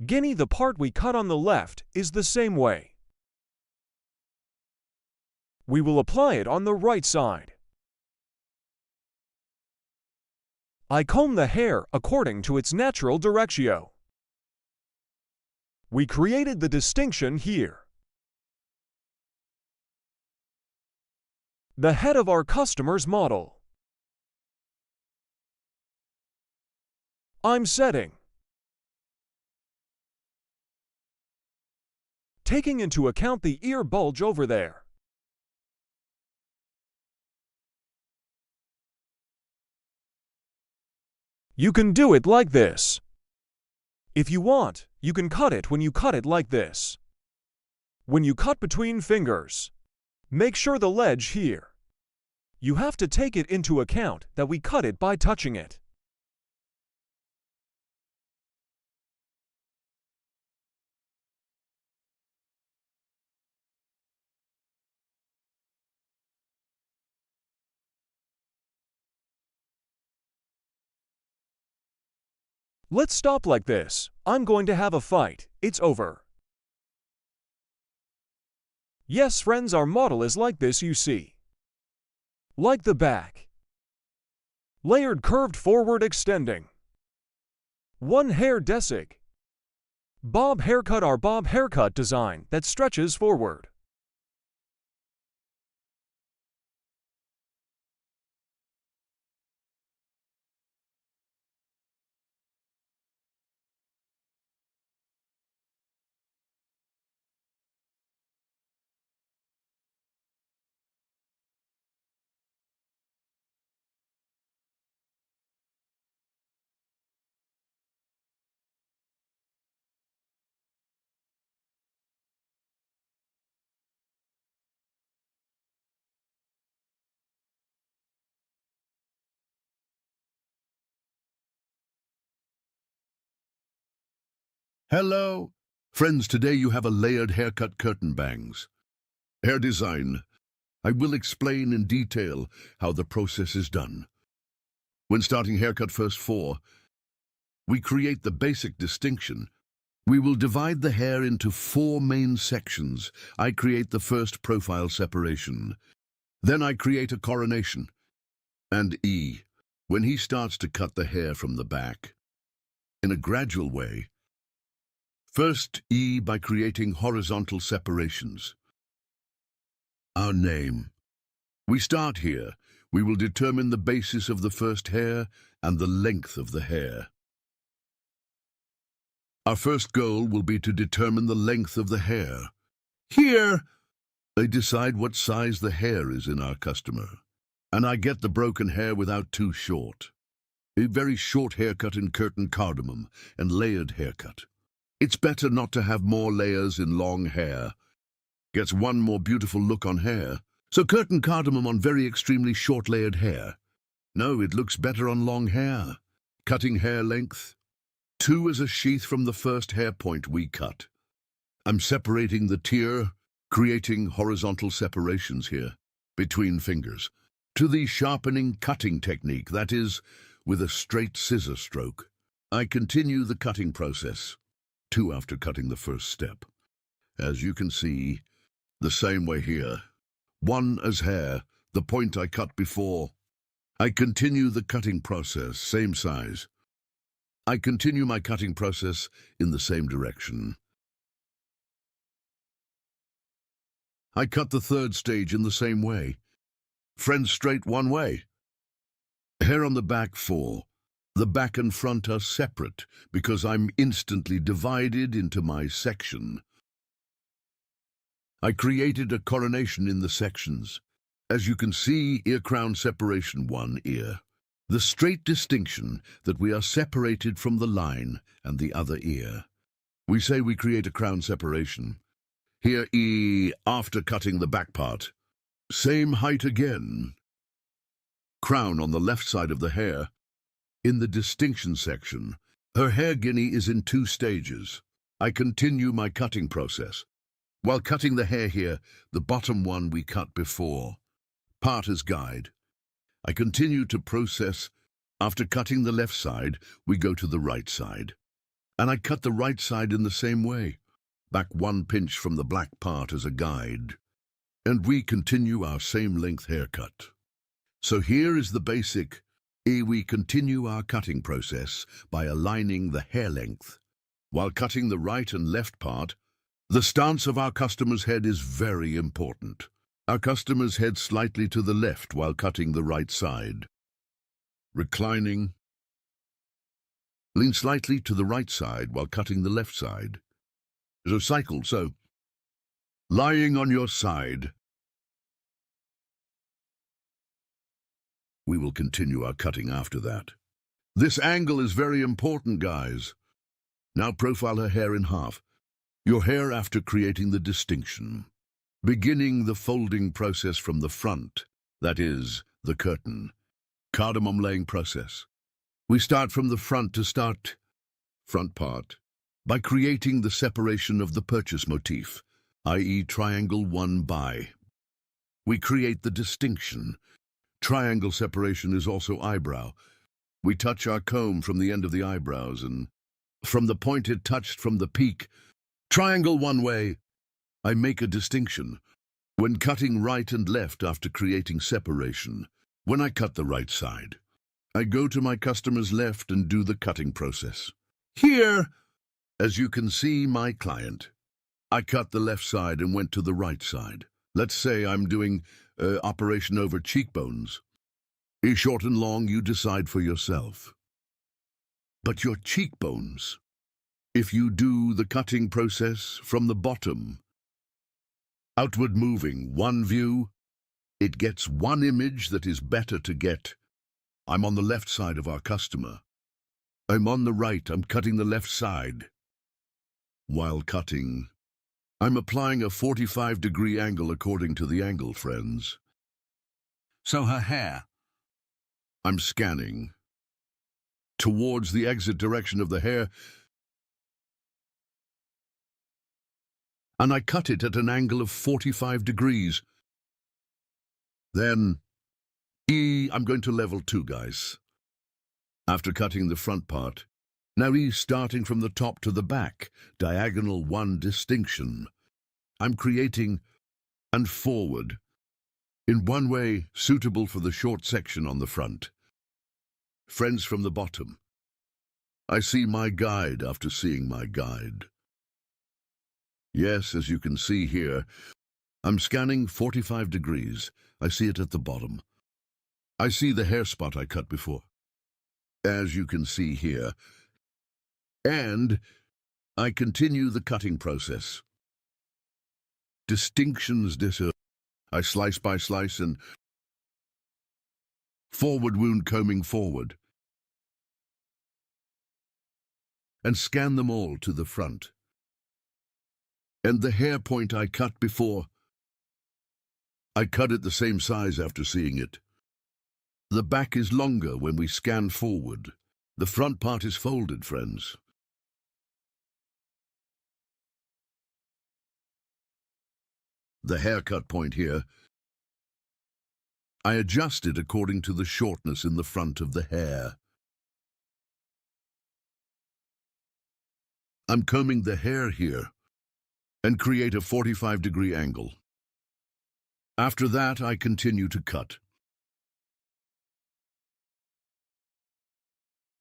S8: Guinea, the part we cut on the left, is the same way. We will apply it on the right side. I comb the hair according to its natural directio. We created the distinction here. The head of our customer's model. I'm setting. Taking into account the ear bulge over there. You can do it like this. If you want, you can cut it when you cut it like this. When you cut between fingers, make sure the ledge here. You have to take it into account that we cut it by touching it. Let's stop like this. I'm going to have a fight. It's over. Yes, friends, our model is like this, you see. Like the back. Layered, curved, forward, extending. One hair desig. Bob haircut, our bob haircut design that stretches forward.
S7: Hello. Friends, today you have a layered haircut curtain bangs. Hair design. I will explain in detail how the process is done. When starting haircut first 4, we create the basic distinction. We will divide the hair into 4 main sections. I create the first profile separation. Then I create a coronation. And E, when he starts to cut the hair from the back, in a gradual way. First E by creating horizontal separations. Our name. We start here. We will determine the basis of the first hair and the length of the hair. Our first goal will be to determine the length of the hair. Here, I decide what size the hair is in our customer, and I get the broken hair without too short. A very short haircut in curtain cardamom and layered haircut. It's better not to have more layers in long hair. Gets one more beautiful look on hair. So curtain cardamom on very extremely short layered hair. No, it looks better on long hair. Cutting hair length. 2 is a sheath from the first hair point we cut. I'm separating the tier, creating horizontal separations here, between fingers, to the sharpening cutting technique, that is, with a straight scissor stroke. I continue the cutting process. 2 after cutting the first step. As you can see, the same way here. 1 as hair, the point I cut before. I continue the cutting process, same size. I continue my cutting process in the same direction. I cut the third stage in the same way. Friends straight one way. Hair on the back 4. The back and front are separate because I'm instantly divided into my section. I created a coronation in the sections. As you can see, ear crown separation 1 ear. The straight distinction that we are separated from the line and the other ear. We say we create a crown separation. Here E after cutting the back part. Same height again. Crown on the left side of the hair. In the distinction section, her hair guinea is in 2 stages. I continue my cutting process. While cutting the hair here, the bottom one we cut before. Part as guide. I continue to process. After cutting the left side, we go to the right side. And I cut the right side in the same way. Back 1 pinch from the black part as a guide. And we continue our same length haircut. So here is the basic. We continue our cutting process by aligning the hair length. While cutting the right and left part, the stance of our customer's head is very important. Our customer's head slightly to the left while cutting the right side. Reclining. Lean slightly to the right side while cutting the left side. So cycle, so. Lying on your side. We will continue our cutting after that. This angle is very important, guys. Now profile her hair in half. Your hair after creating the distinction. Beginning the folding process from the front, that is, the curtain. Cardamom laying process. We start from the front to start front part by creating the separation of the purchase motif, i.e. triangle 1 by. We create the distinction. Triangle separation is also eyebrow. We touch our comb from the end of the eyebrows and from the point it touched from the peak. Triangle 1 way. I make a distinction. When cutting right and left after creating separation, when I cut the right side, I go to my customer's left and do the cutting process. Here, as you can see, my client, I cut the left side and went to the right side. Let's say I'm doing operation over cheekbones. Short and long, you decide for yourself. But your cheekbones, if you do the cutting process from the bottom, outward moving, 1 view, it gets 1 image that is better to get. I'm on the left side of our customer. I'm on the right, I'm cutting the left side. While cutting, I'm applying a 45-degree angle according to the angle, friends. So her hair, I'm scanning towards the exit direction of the hair. and I cut it at an angle of 45 degrees. Then, I'm going to level 2, guys. After cutting the front part, now starting from the top to the back, diagonal 1 distinction. I'm creating and forward in one way suitable for the short section on the front. Friends from the bottom. I see my guide after seeing my guide. Yes, as you can see here, I'm scanning 45 degrees. I see it at the bottom. I see the hair spot I cut before, as you can see here. And I continue the cutting process. Distinctions I slice by slice and forward wound combing forward. And scan them all to the front. And the hair point I cut before, I cut it the same size after seeing it. The back is longer when we scan forward. The front part is folded, friends. The haircut point here, I adjust it according to the shortness in the front of the hair. I'm combing the hair here and create a 45-degree angle. After that, I continue to cut.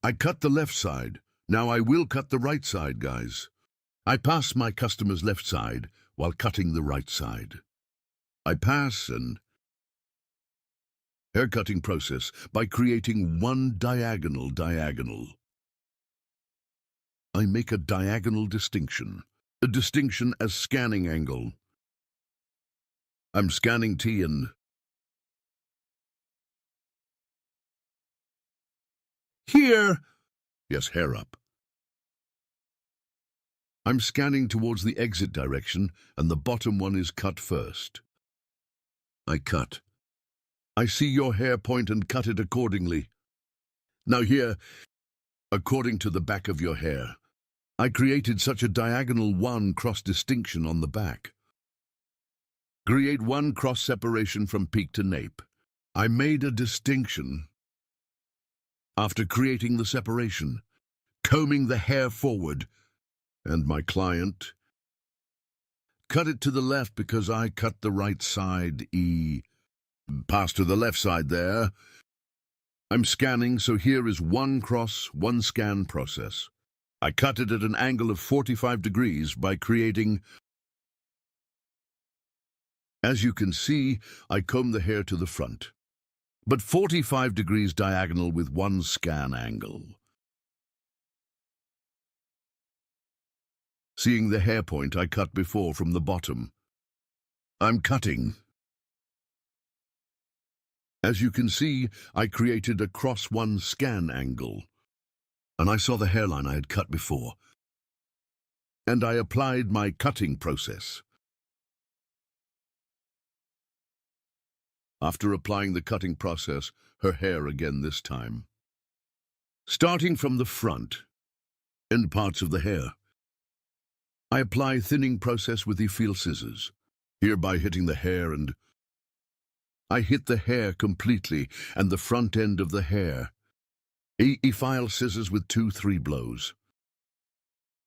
S7: I cut the left side. Now I will cut the right side, guys. I pass my customer's left side while cutting the right side. I pass and haircutting process by creating one diagonal. I make a diagonal distinction. A distinction as scanning angle. I'm scanning T and here. Yes, hair up. I'm scanning towards the exit direction, and the bottom one is cut first. I cut. I see your hair point and cut it accordingly. Now here, according to the back of your hair, I created such a diagonal 1 cross distinction on the back. Create 1 cross separation from peak to nape. I made a distinction after creating the separation, combing the hair forward, and my client cut it to the left because I cut the right side. Pass to the left side there. I'm scanning, so here is 1 cross, 1 scan process. I cut it at an angle of 45 degrees by creating. As you can see, I comb the hair to the front, but 45 degrees diagonal with 1 scan angle. Seeing the hair point I cut before from the bottom, I'm cutting. As you can see, I created a cross 1 scan angle, and I saw the hairline I had cut before, and I applied my cutting process. After applying the cutting process, her hair again this time. Starting from the front, end parts of the hair, I apply thinning process with the feel scissors, hereby hitting the hair, and I hit the hair completely and the front end of the hair. File scissors with 2-3 blows.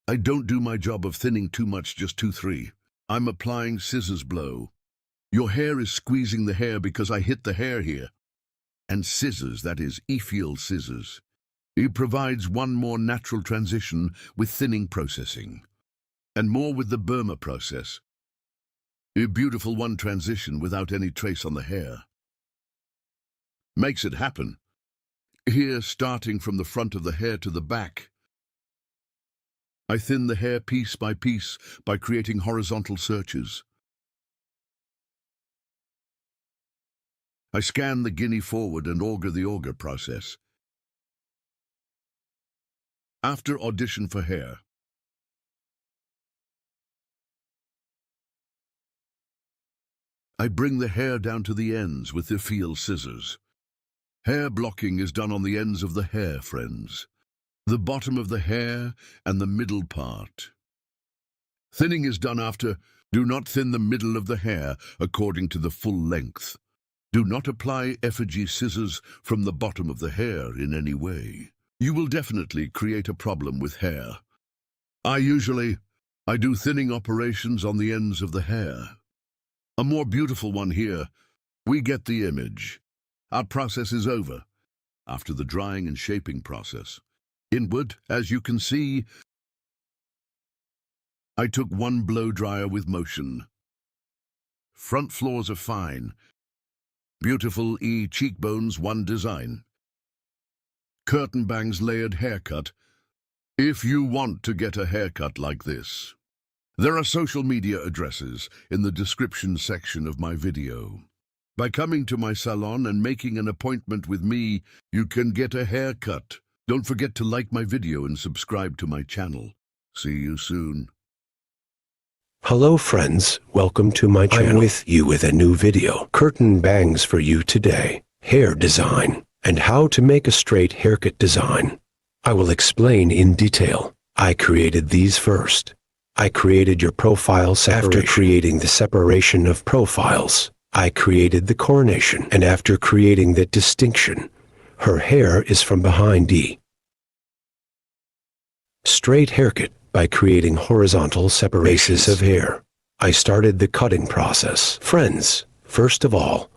S7: I don't do my job of thinning too much, just 2-3. I'm applying scissors blow. Your hair is squeezing the hair because I hit the hair here. And scissors, that is, feel scissors. It provides one more natural transition with thinning processing, and more with the Burma process. A beautiful one transition without any trace on the hair. Makes it happen. Here, starting from the front of the hair to the back, I thin the hair piece by piece by creating horizontal searches. I scan the guinea forward and auger the auger process. After audition for hair, I bring the hair down to the ends with the feel scissors. Hair blocking is done on the ends of the hair, friends. The bottom of the hair and the middle part. Thinning is done after Do not thin the middle of the hair according to the full length. Do not apply effigy scissors from the bottom of the hair in any way. You will definitely create a problem with hair. I do thinning operations on the ends of the hair. A more beautiful one here. We get the image. Our process is over. After the drying and shaping process. Inward, as you can see, I took one blow dryer with motion. Front floors are fine. Beautiful cheekbones, one design. Curtain bangs layered haircut. If you want to get a haircut like this. There are social media addresses in the description section of my video. By coming to my salon and making an appointment with me, you can get a haircut. Don't forget to like my video and subscribe to my channel. See you soon.
S1: Hello friends, welcome to my channel. I'm with you with a new video. Curtain bangs for you today. Hair design and how to make a straight haircut design. I will explain in detail. I created these first. I created your profile separation. After creating the separation of profiles, I created the coronation. And after creating that distinction, her hair is from behind straight haircut by creating horizontal separations of hair. I started the cutting process. Friends, first of all,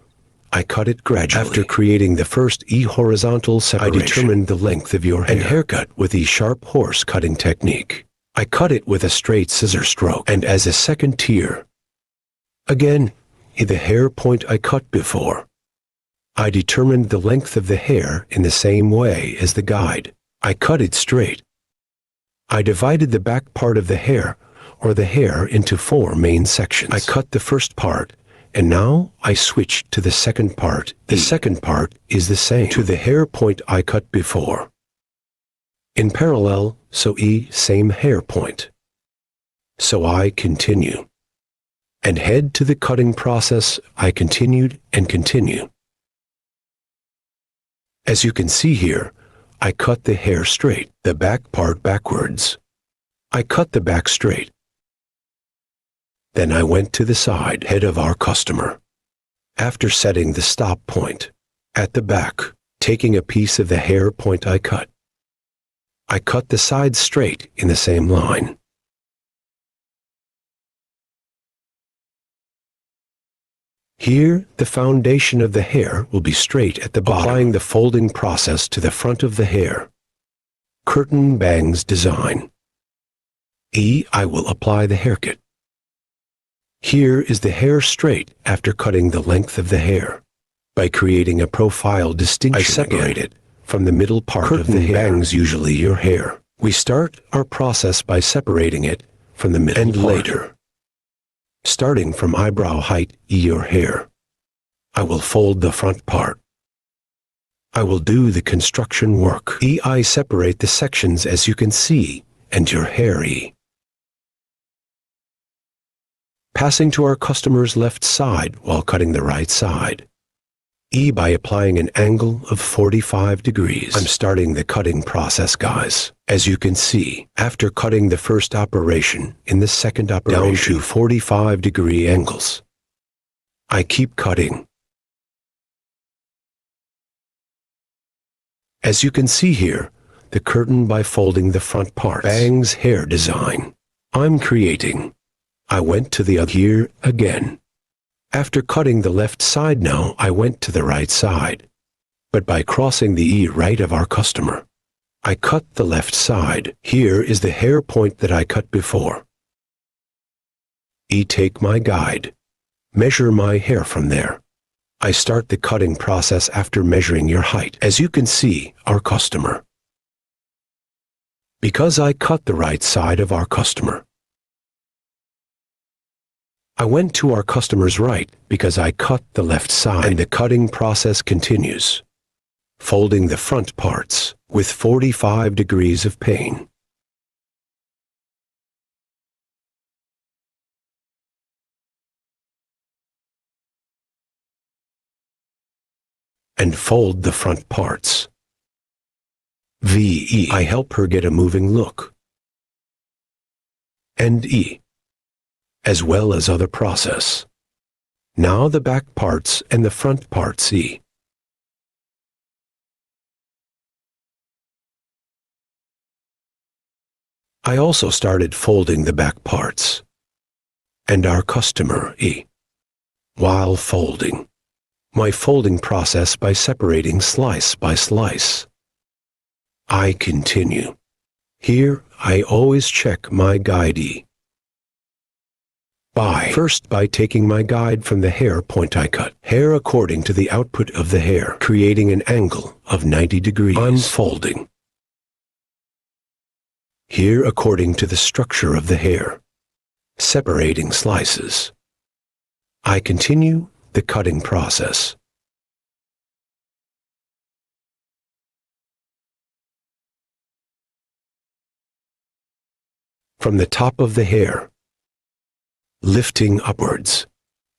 S1: I cut it gradually. After creating the first horizontal separation, I determined the length of your hair and haircut with the sharp horse cutting technique. I cut it with a straight scissor stroke. And as a second tier, again, the hair point I cut before, I determined the length of the hair in the same way as the guide. I cut it straight. I divided the back part of the hair, or the hair, into 4 main sections. I cut the first part, and now I switched to the second part. The second part is the same to the hair point I cut before. In parallel, so same hair point. So I continue. And head to the cutting process, I continued and continue. As you can see here, I cut the hair straight, the back part backwards. I cut the back straight. Then I went to the side head of our customer. After setting the stop point, at the back, taking a piece of the hair point I cut the sides straight in the same line. Here, the foundation of the hair will be straight at the bottom, applying the folding process to the front of the hair. Curtain bangs design. I will apply the haircut. Here is the hair straight after cutting the length of the hair. By creating a profile distinction, I separate it from the middle part of the hair. Bangs usually your hair. We start our process by separating it from the middle and part. Later, starting from eyebrow height your hair, I will fold the front part. I will do the construction work. I separate the sections as you can see, and your hair passing to our customer's left side while cutting the right side. By applying an angle of 45 degrees. I'm starting the cutting process, guys. As you can see, after cutting the first operation, in the second operation, down to 45-degree angles, I keep cutting. As you can see here, the curtain by folding the front part. Bangs hair design. I'm creating. I went to the other here again. After cutting the left side now, I went to the right side. But by crossing the right of our customer, I cut the left side. Here is the hair point that I cut before. Take my guide. Measure my hair from there. I start the cutting process after measuring your height. As you can see, our customer. Because I cut the right side of our customer, I went to our customer's right because I cut the left side, and the cutting process continues, folding the front parts with 45 degrees of pane. And fold the front parts. I help her get a moving look. And as well as other process. Now the back parts and the front part see. I also started folding the back parts and our customer E. While folding, my folding process by separating slice by slice. I continue. Here I always check my guide E. First by taking my guide from the hair point I cut. Hair according to the output of the hair, creating an angle of 90 degrees. Unfolding. Here according to the structure of the hair. Separating slices. I continue the cutting process. From the top of the hair, lifting upwards.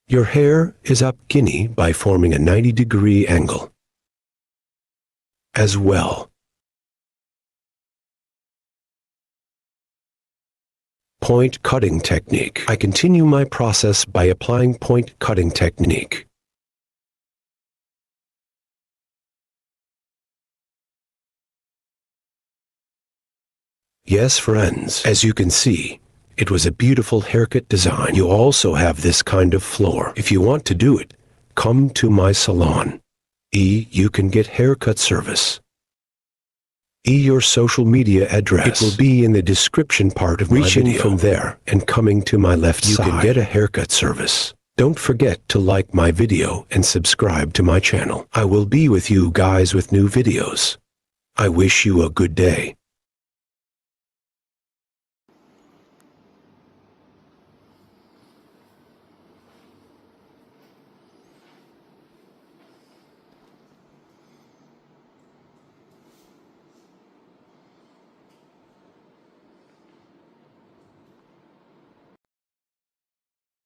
S1: Your hair is up guinea by forming a 90-degree angle. As well. Point cutting technique. I continue my process by applying point cutting technique. Yes, friends, as you can see, it was a beautiful haircut design. You also have this kind of floor. If you want to do it, come to my salon. E, you can get haircut service. E, your social media address. It will be in the description part of my video. Reaching from there and coming to my left side, you can get a haircut service. Don't forget to like my video and subscribe to my channel. I will be with you guys with new videos. I wish you a good day.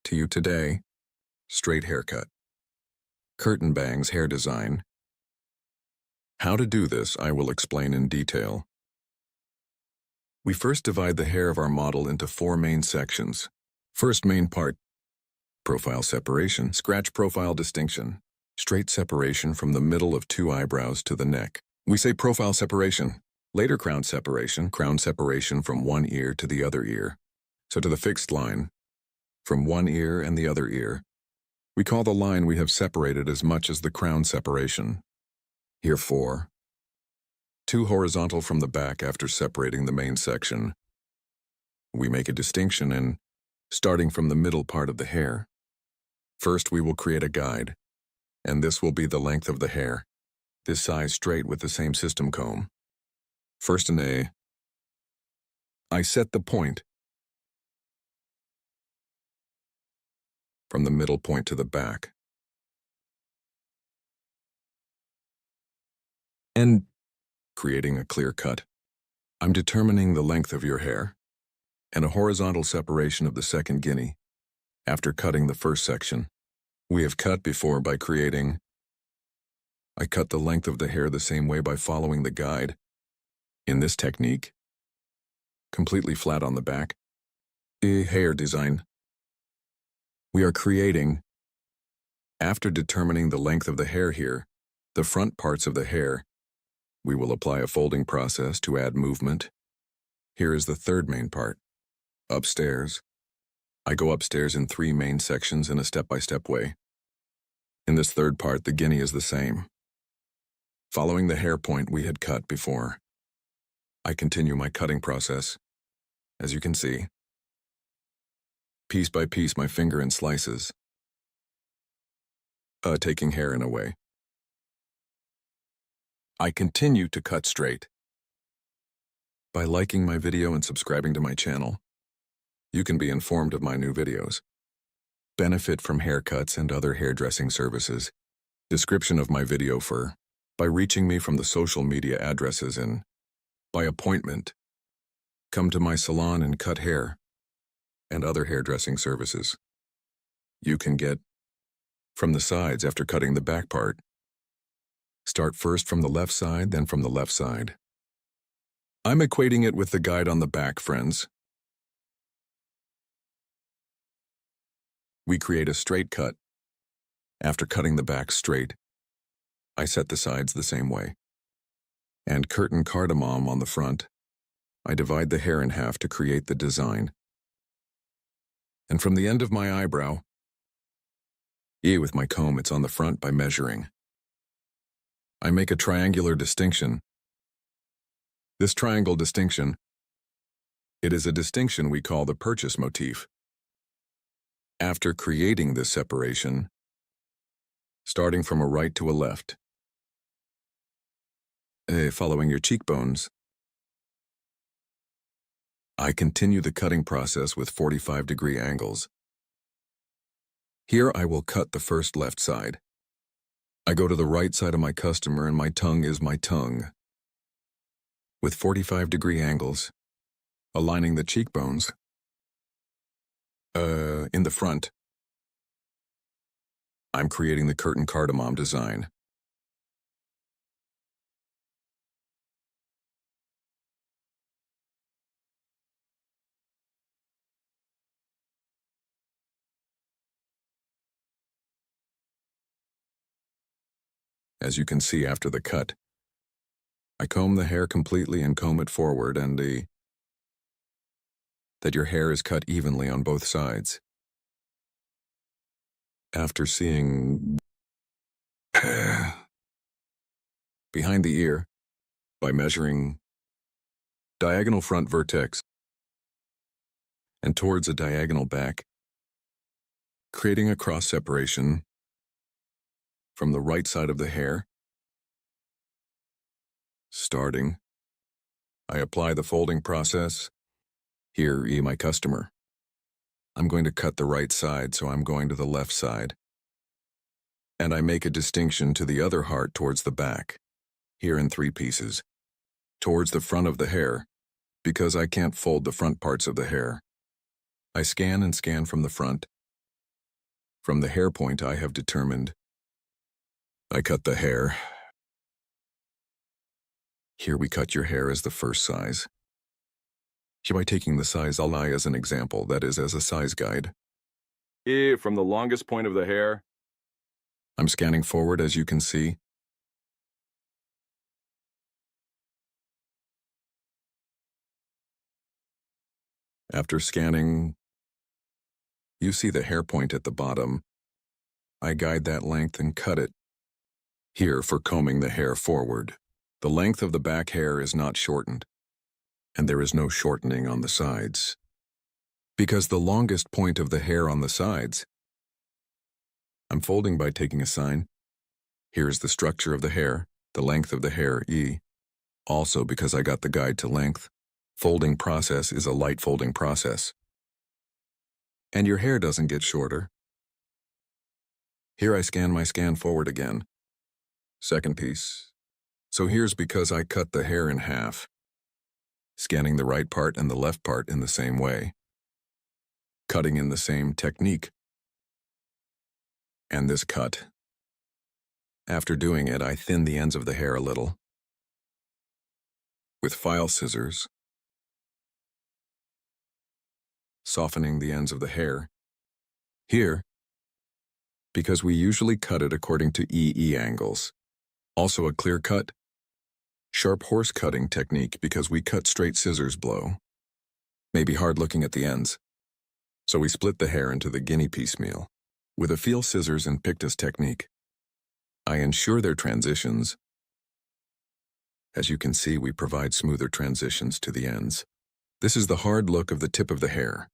S4: To you today, straight haircut, curtain bangs hair design. How to do this, I will explain in detail. We first divide the hair of our model into 4 main sections. First main part, profile separation, scratch profile distinction, straight separation from the middle of 2 eyebrows to the neck. We say profile separation, later crown separation from one ear to the other ear. So to the fixed line, from one ear and the other ear. We call the line we have separated as much as the crown separation. Here 4. 2 horizontal from the back after separating the main section. We make a distinction in starting from the middle part of the hair. First we will create a guide, and this will be the length of the hair, this size straight with the same system comb. First in A, I set the point from the middle point to the back. And creating a clear cut. I'm determining the length of your hair and a horizontal separation of the second guinea after cutting the first section. We have cut before by creating. I cut the length of the hair the same way by following the guide. In this technique, completely flat on the back, a hair design. We are creating, after determining the length of the hair here, the front parts of the hair, we will apply a folding process to add movement. Here is the third main part, upstairs. I go upstairs in 3 main sections in a step-by-step way. In this third part, the guinea is the same. Following the hair point we had cut before, I continue my cutting process, as you can see. Piece by piece, my finger in slices, taking hair in a way. I continue to cut straight. By liking my video and subscribing to my channel, you can be informed of my new videos. Benefit from haircuts and other hairdressing services. Description of my video by reaching me from the social media addresses and by appointment. Come to my salon and cut hair and other hairdressing services. You can get from the sides after cutting the back part. Start first from the left side, then from the left side. I'm equating it with the guide on the back, friends. We create a straight cut. After cutting the back straight, I set the sides the same way. And curtain cardamom on the front. I divide the hair in half to create the design. And from the end of my eyebrow, with my comb, it's on the front by measuring. I make a triangular distinction. This triangle distinction, it is a distinction we call the purchase motif. After creating this separation, starting from a right to a left, following your cheekbones, I continue the cutting process with 45-degree angles. Here I will cut the first left side. I go to the right side of my customer and my tongue is my tongue. With 45-degree angles, aligning the cheekbones, in the front, I'm creating the curtain cardamom design. As you can see after the cut, I comb the hair completely and comb it forward and that your hair is cut evenly on both sides. After seeing behind the ear by measuring diagonal front vertex and towards a diagonal back, creating a cross separation from the right side of the hair. Starting, I apply the folding process. Here, my customer. I'm going to cut the right side, so I'm going to the left side. And I make a distinction to the other heart towards the back, here in 3 pieces, towards the front of the hair, because I can't fold the front parts of the hair. I scan and scan from the front. From the hair point I have determined, I cut the hair. Here we cut your hair as the first size. Here by taking the size Li as an example, that is as a size guide. From the longest point of the hair, I'm scanning forward as you can see. After scanning, you see the hair point at the bottom. I guide that length and cut it. Here for combing the hair forward. The length of the back hair is not shortened, and there is no shortening on the sides. Because the longest point of the hair on the sides, I'm folding by taking a sign. Here is the structure of the hair, the length of the hair, E. Also because I got the guide to length, folding process is a light folding process. And your hair doesn't get shorter. Here I scan my scan forward again. Second piece. So here's because I cut the hair in half, scanning the right part and the left part in the same way, cutting in the same technique. And this cut. After doing it, I thin the ends of the hair a little with file scissors, softening the ends of the hair. Here, because we usually cut it according to EE angles. Also a clear cut, sharp horse cutting technique because we cut straight scissors blow. Maybe hard looking at the ends. So we split the hair into the guinea piecemeal. With a feel scissors and pictus technique, I ensure their transitions. As you can see, we provide smoother transitions to the ends. This is the hard look of the tip of the hair.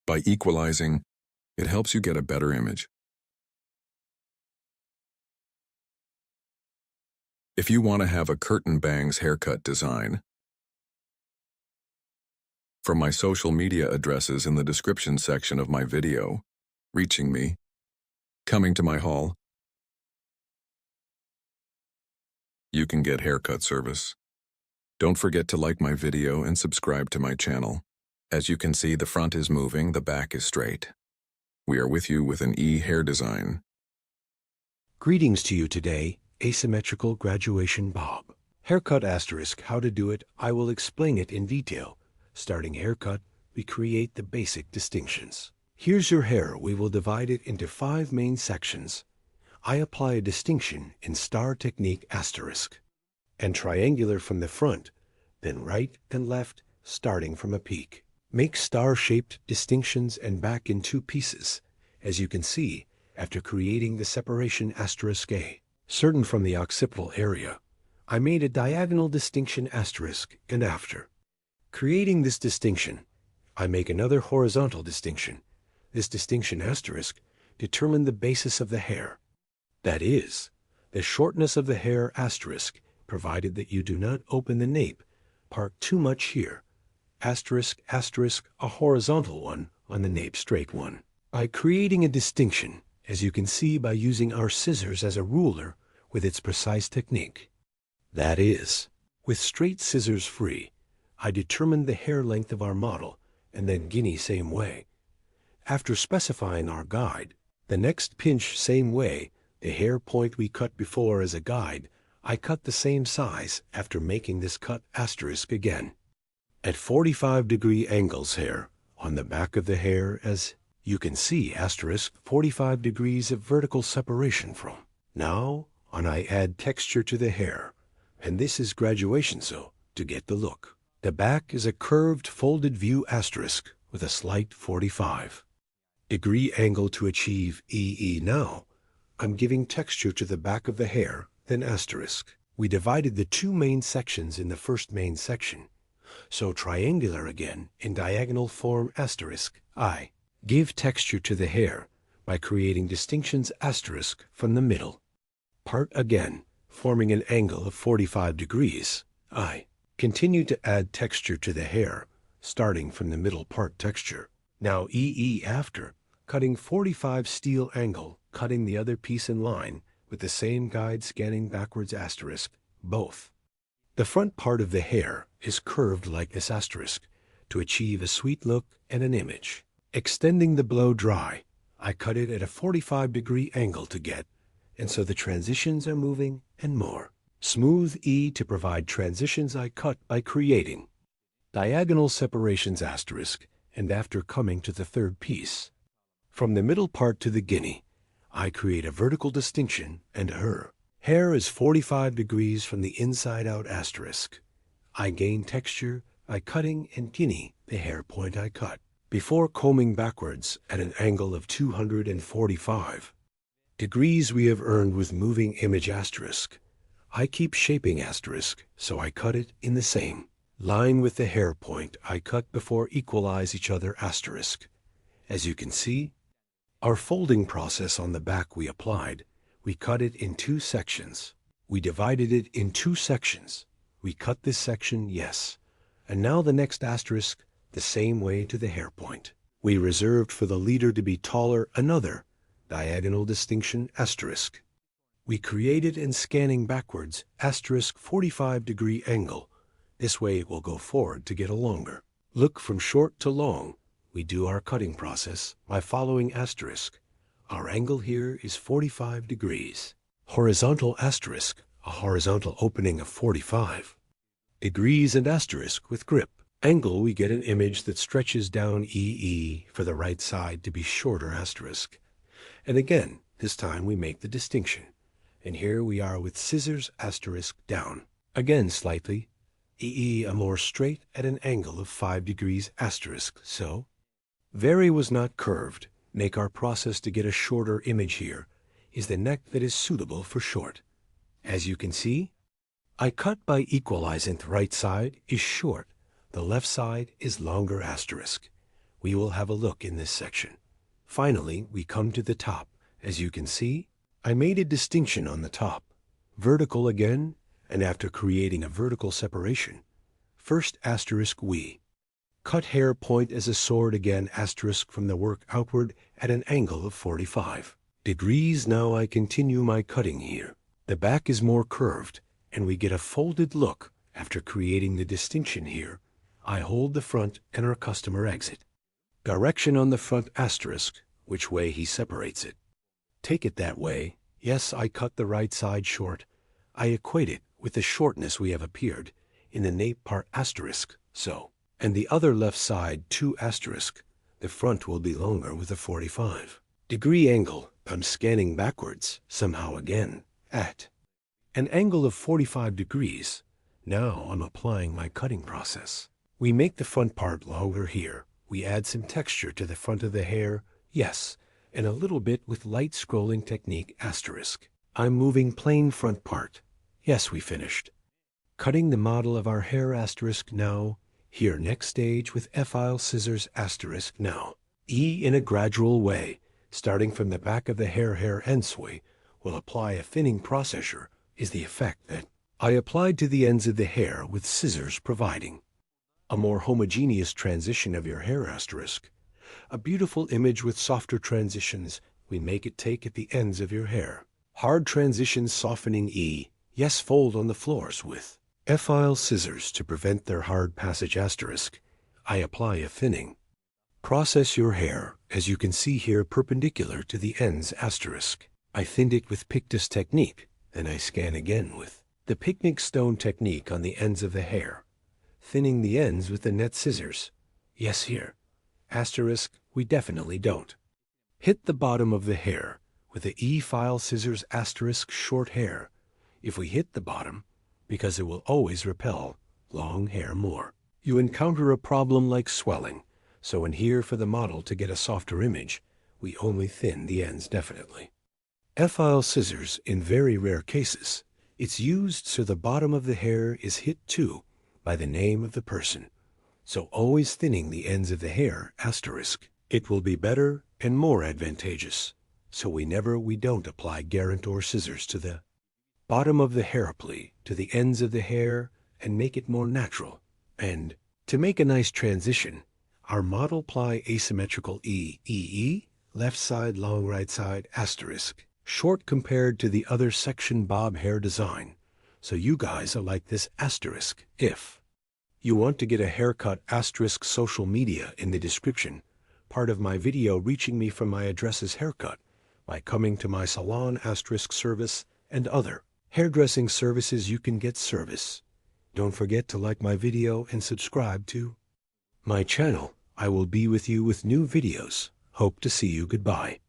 S4: By equalizing, it helps you get a better image. If you want to have a curtain bangs haircut design, from my social media addresses in the description section of my video, reaching me, coming to my hall, you can get haircut service. Don't forget to like my video and subscribe to my channel. As you can see, the front is moving, the back is straight. We are with you with an E hair design.
S1: Greetings to you today, asymmetrical graduation Bob. Haircut asterisk, how to do it, I will explain it in detail. Starting haircut, we create the basic distinctions. Here's your hair. We will divide it into 5 main sections. I apply a distinction in star technique asterisk and triangular from the front, then right and left starting from a peak. Make star-shaped distinctions and back in 2 pieces, as you can see after creating the separation asterisk A. Certain from the occipital area, I made a diagonal distinction asterisk and after creating this distinction, I make another horizontal distinction. This distinction asterisk determine the basis of the hair. That is, the shortness of the hair asterisk, provided that you do not open the nape part too much here. Asterisk, asterisk, a horizontal one on the nape straight one. By creating a distinction, as you can see by using our scissors as a ruler with its precise technique. That is, with straight scissors free, I determined the hair length of our model and then guinea same way. After specifying our guide, the next pinch same way, the hair point we cut before as a guide, I cut the same size after making this cut asterisk again. At 45-degree angles hair, on the back of the hair as you can see asterisk 45 degrees of vertical separation from. Now, on I add texture to the hair, and this is graduation so, to get the look. The back is a curved folded view asterisk with a slight 45-degree angle to achieve EE. Now, I'm giving texture to the back of the hair, then asterisk. We divided the 2 main sections in the first main section, so triangular again in diagonal form asterisk. I give texture to the hair by creating distinctions asterisk from the middle part again, forming an angle of 45 degrees. I continue to add texture to the hair, starting from the middle part texture. Now EE after, cutting 45 steel angle, cutting the other piece in line with the same guide scanning backwards asterisk, both. The front part of the hair is curved like this asterisk to achieve a sweet look and an image. Extending the blow dry, I cut it at a 45-degree angle to get, and so the transitions are moving and more. Smooth E to provide transitions I cut by creating diagonal separations asterisk, and after coming to the third piece. From the middle part to the guinea, I create a vertical distinction and her. Hair is 45 degrees from the inside out asterisk. I gain texture by cutting and guinea the hair point I cut. Before combing backwards at an angle of 245 degrees we have earned with moving image asterisk. I keep shaping asterisk, so I cut it in the same line with the hair point I cut before equalize each other asterisk. As you can see, our folding process on the back we applied, we cut it in 2 sections. We divided it in 2 sections. We cut this section, yes. And now the next asterisk, the same way to the hair point. We reserved for the leader to be taller another diagonal distinction asterisk. We created and scanning backwards asterisk 45-degree angle. This way it will go forward to get a longer look from short to long. We do our cutting process by following asterisk. Our angle here is 45 degrees. Horizontal asterisk, a horizontal opening of 45 degrees and asterisk with grip. Angle, we get an image that stretches down EE for the right side to be shorter asterisk. And again, this time we make the distinction. And here we are with scissors asterisk down. Again slightly. EE a more straight at an angle of 5 degrees asterisk. So, very was not curved. Make our process to get a shorter image here is the neck that is suitable for short. As you can see, I cut by equalizing the right side is short. The left side is longer asterisk. We will have a look in this section. Finally, we come to the top. As you can see, I made a distinction on the top. Vertical again, and after creating a vertical separation, first asterisk we cut hair point as a sword again asterisk from the work outward at an angle of 45 degrees. Now I continue my cutting here. The back is more curved, and we get a folded look after creating the distinction here. I hold the front and our customer exit. Direction on the front asterisk, which way he separates it. Take it that way. Yes, I cut the right side short. I equate it with the shortness we have appeared in the nape part asterisk, so. And the other left side 2 asterisk. The front will be longer with a 45-degree angle. I'm scanning backwards, somehow again, at an angle of 45 degrees. Now I'm applying my cutting process. We make the front part longer here. We add some texture to the front of the hair, yes, and a little bit with light scrolling technique asterisk. I'm moving plain front part. Yes, we finished. Cutting the model of our hair asterisk now. Here next stage with F-file scissors asterisk now. E in a gradual way, starting from the back of the hair endsway, will apply a thinning processor is the effect that I applied to the ends of the hair with scissors providing a more homogeneous transition of your hair asterisk. A beautiful image with softer transitions we make it take at the ends of your hair. Hard transitions softening E. Yes, fold on the floors with F-file scissors to prevent their hard passage asterisk. I apply a thinning. Process your hair, as you can see here, perpendicular to the ends asterisk. I thinned it with Pictus technique, then I scan again with the picnic stone technique on the ends of the hair, thinning the ends with the net scissors. Yes, here. Asterisk, we definitely don't. Hit the bottom of the hair with the E-file scissors asterisk short hair. If we hit the bottom, because it will always repel long hair more. You encounter a problem like swelling, so in here for the model to get a softer image, we only thin the ends definitely. F-file scissors, in very rare cases, it's used so the bottom of the hair is hit too by the name of the person. So always thinning the ends of the hair asterisk. It will be better and more advantageous. So we don't apply guarantor scissors to the bottom of the hair to the ends of the hair and make it more natural. And to make a nice transition, our model apply asymmetrical E, left side, long right side, asterisk, short compared to the other section bob hair design. So you guys are like this asterisk. If you want to get a haircut asterisk social media in the description, part of my video reaching me from my addresses haircut by coming to my salon asterisk service and other hairdressing services you can get service. Don't forget to like my video and subscribe to my channel. I will be with you with new videos. Hope to see you. Goodbye.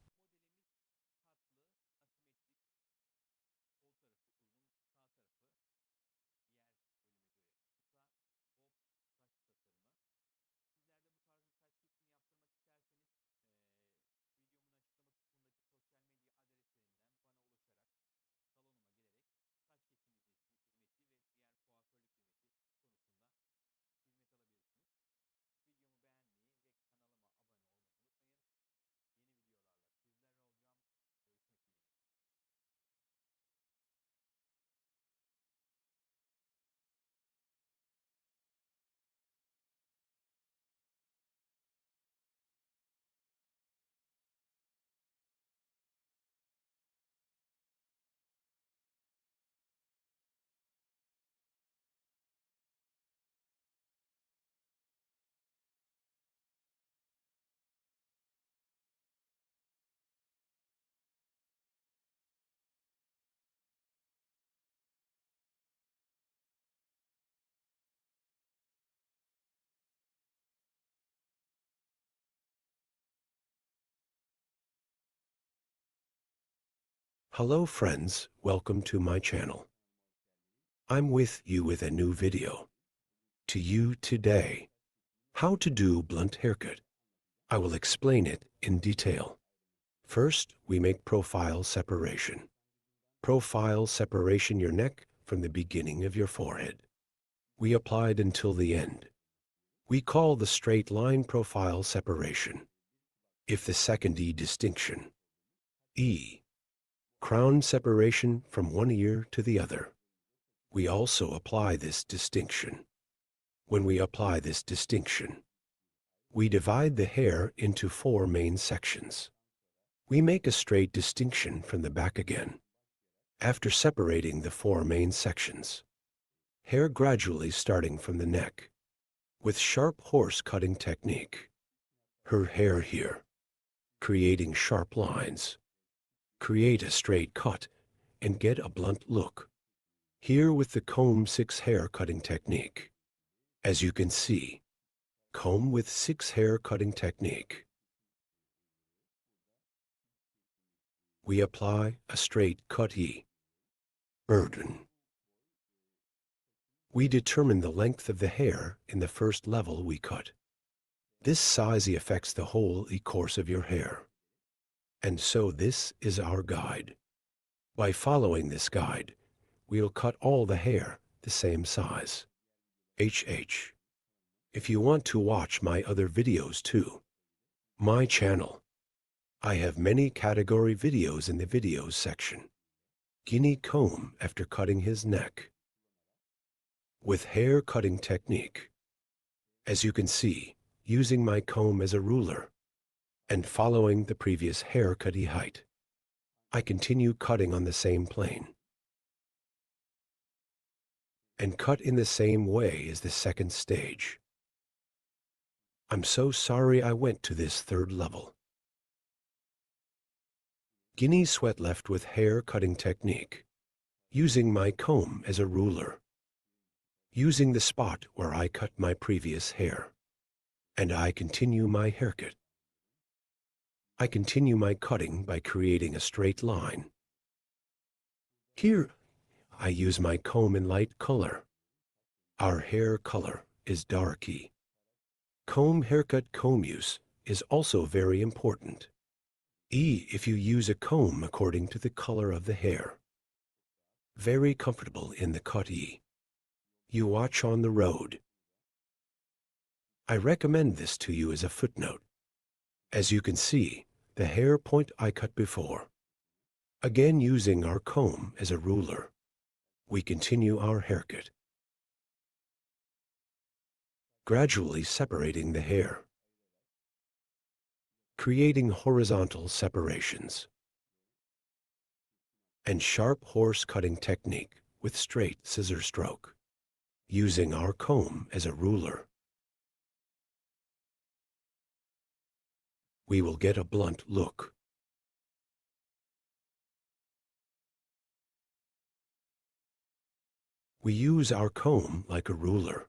S1: Hello friends, welcome to my channel. I'm with you with a new video. To you today, how to do blunt haircut. I will explain it in detail. First, we make profile separation. Profile separation your neck from the beginning of your forehead. We applied until the end. We call the straight line profile separation. If the second E distinction, E, crown separation from one ear to the other. We also apply this distinction. When we apply this distinction, we divide the hair into 4 main sections. We make a straight distinction from the back again. After separating the 4 main sections, hair gradually starting from the neck, with sharp horse cutting technique. Her hair here, creating sharp lines. Create a straight cut and get a blunt look. Here with the comb 6 hair cutting technique. As you can see, comb with 6 hair cutting technique. We apply a straight cut E. Burden. We determine the length of the hair in the first level we cut. This size affects the whole course of your hair. And so this is our guide. By following this guide, we'll cut all the hair the same size. HH. If you want to watch my other videos too, my channel, I have many category videos in the videos section. Guinea comb after cutting his neck. With hair cutting technique. As you can see, using my comb as a ruler and following the previous haircut height, I continue cutting on the same plane and cut in the same way as the second stage. I'm so sorry I went to this third level. Guinea sweat left with hair cutting technique, using my comb as a ruler, using the spot where I cut my previous hair, and I continue my haircut. I continue my cutting by creating a straight line. Here, I use my comb in light color. Our hair color is darky. Comb haircut comb use is also very important. If you use a comb according to the color of the hair. Very comfortable in the cut You watch on the road. I recommend this to you as a footnote. As you can see, the hair point I cut before. Again using our comb as a ruler, we continue our haircut. Gradually separating the hair. Creating horizontal separations. And sharp horse cutting technique with straight scissor stroke. Using our comb as a ruler. We will get a blunt look. We use our comb like a ruler.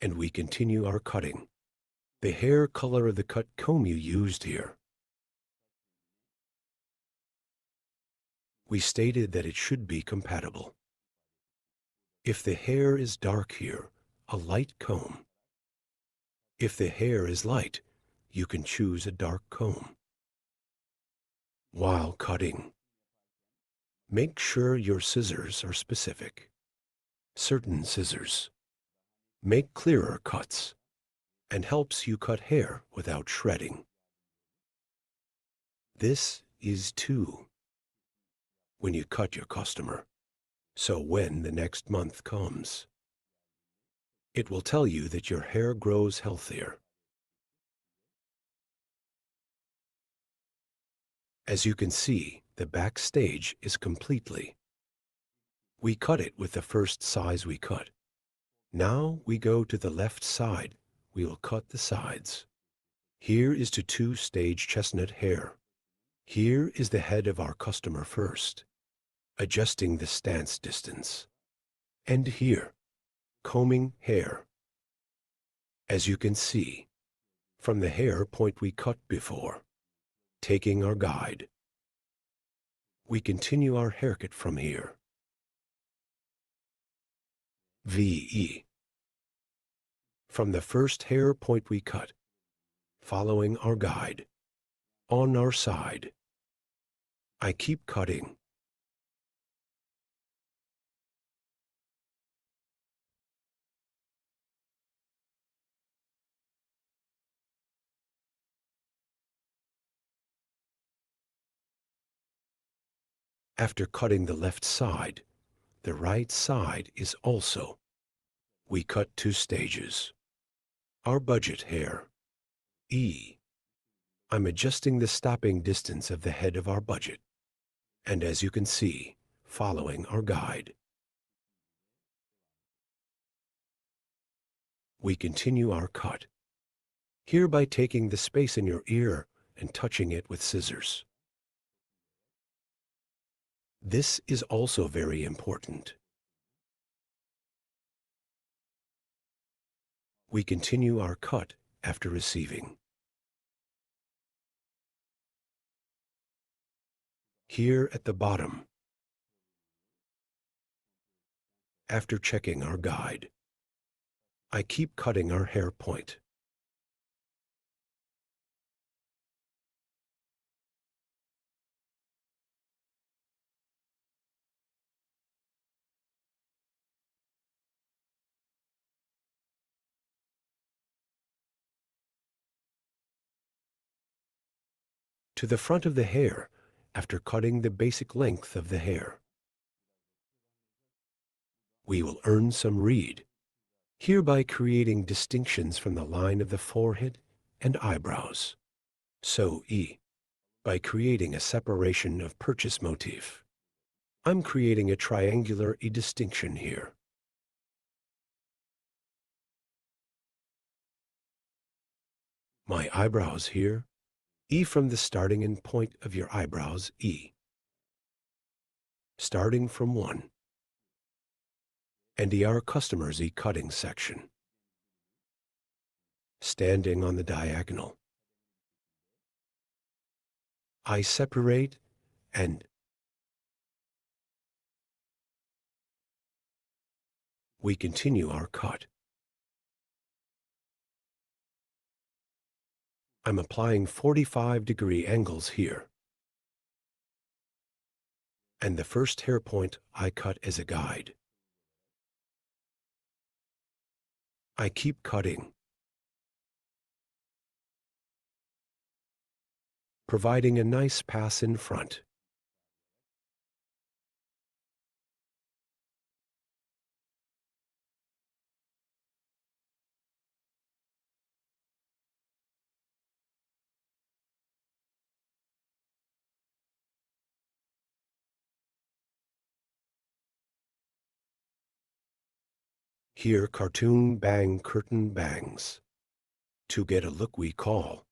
S1: And we continue our cutting. The hair color of the cut comb you used here. We stated that it should be compatible. If the hair is dark here, a light comb. If the hair is light, you can choose a dark comb. While cutting, make sure your scissors are specific. Certain scissors make clearer cuts and helps you cut hair without shredding. This is too when you cut your customer. So when the next month comes, it will tell you that your hair grows healthier. As you can see, the backstage is completely. We cut it with the first size we cut. Now we go to the left side. We will cut the sides. Here is to 2-stage chestnut hair. Here is the head of our customer first, adjusting the stance distance. And here, combing hair. As you can see, from the hair point we cut before, taking our guide. We continue our haircut from here. VE. From the first hair point we cut, following our guide. On our side. I keep cutting. After cutting the left side, the right side is also. We cut 2 stages. Our budget hair. E. I'm adjusting the stopping distance of the head of our budget. And as you can see, following our guide. We continue our cut. Here by taking the space in your ear and touching it with scissors. This is also very important. We continue our cut after receiving. Here at the bottom, after checking our guide, I keep cutting our hair point. To the front of the hair after cutting the basic length of the hair. We will earn some read, hereby creating distinctions from the line of the forehead and eyebrows. So E, by creating a separation of purchase motif. I'm creating a triangular E distinction here. My eyebrows here, E from the starting and point of your eyebrows, E. Starting from 1. And our customer's E cutting section. Standing on the diagonal. I separate and we continue our cut. I'm applying 45-degree angles here. And the first hair point I cut as a guide. I keep cutting, providing a nice pass in front. Here cartoon bang curtain bangs. To get a look we call.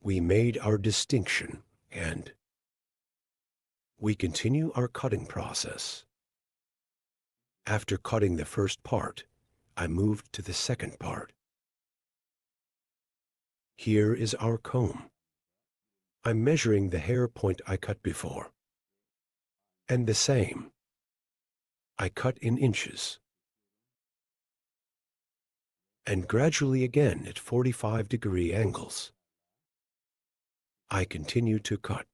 S1: We made our distinction and we continue our cutting process. After cutting the first part, I moved to the second part. Here is our comb. I'm measuring the hair point I cut before. And the same. I cut in inches. And gradually again at 45-degree angles. I continue to cut.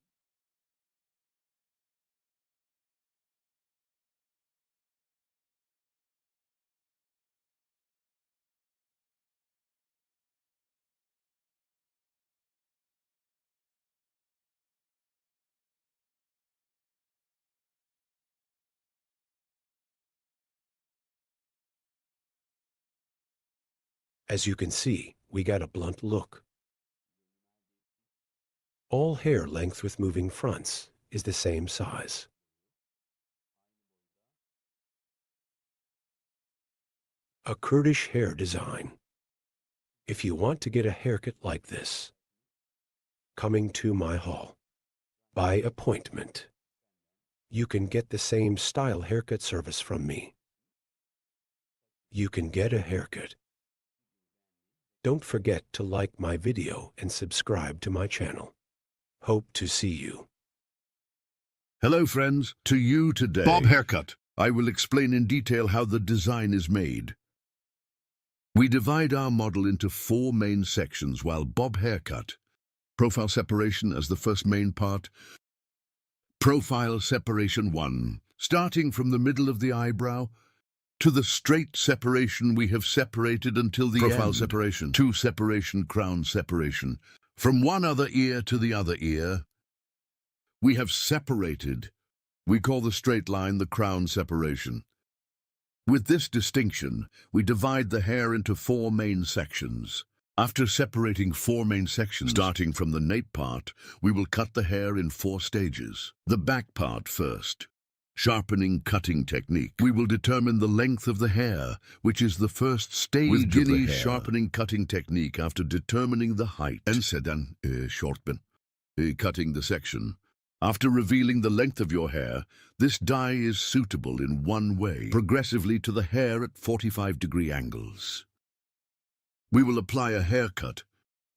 S1: As you can see, we got a blunt look. All hair length with moving fronts is the same size. A Kurdish hair design. If you want to get a haircut like this, coming to my hall, by appointment, you can get the same style haircut service from me. You can get a haircut. Don't forget to like my video and subscribe to my channel. Hope to see you.
S7: Hello friends, to you today. Bob Haircut. I will explain in detail how the design is made. We divide our model into 4 main sections while Bob Haircut. Profile separation as the first main part. Profile separation 1, starting from the middle of the eyebrow to the straight separation we have separated until the profile end. Separation 2, separation crown separation. From one other ear to the other ear, we have separated. We call the straight line the crown separation. With this distinction, we divide the hair into 4 main sections. After separating 4 main sections, starting from the nape part, we will cut the hair in 4 stages. The back part first. Sharpening cutting technique. We will determine the length of the hair, which is the first stage with Guinea's sharpening cutting technique after determining the height. En sedan sharpen. Cutting the section. After revealing the length of your hair, this dye is suitable in one way, progressively to the hair at 45-degree angles. We will apply a haircut,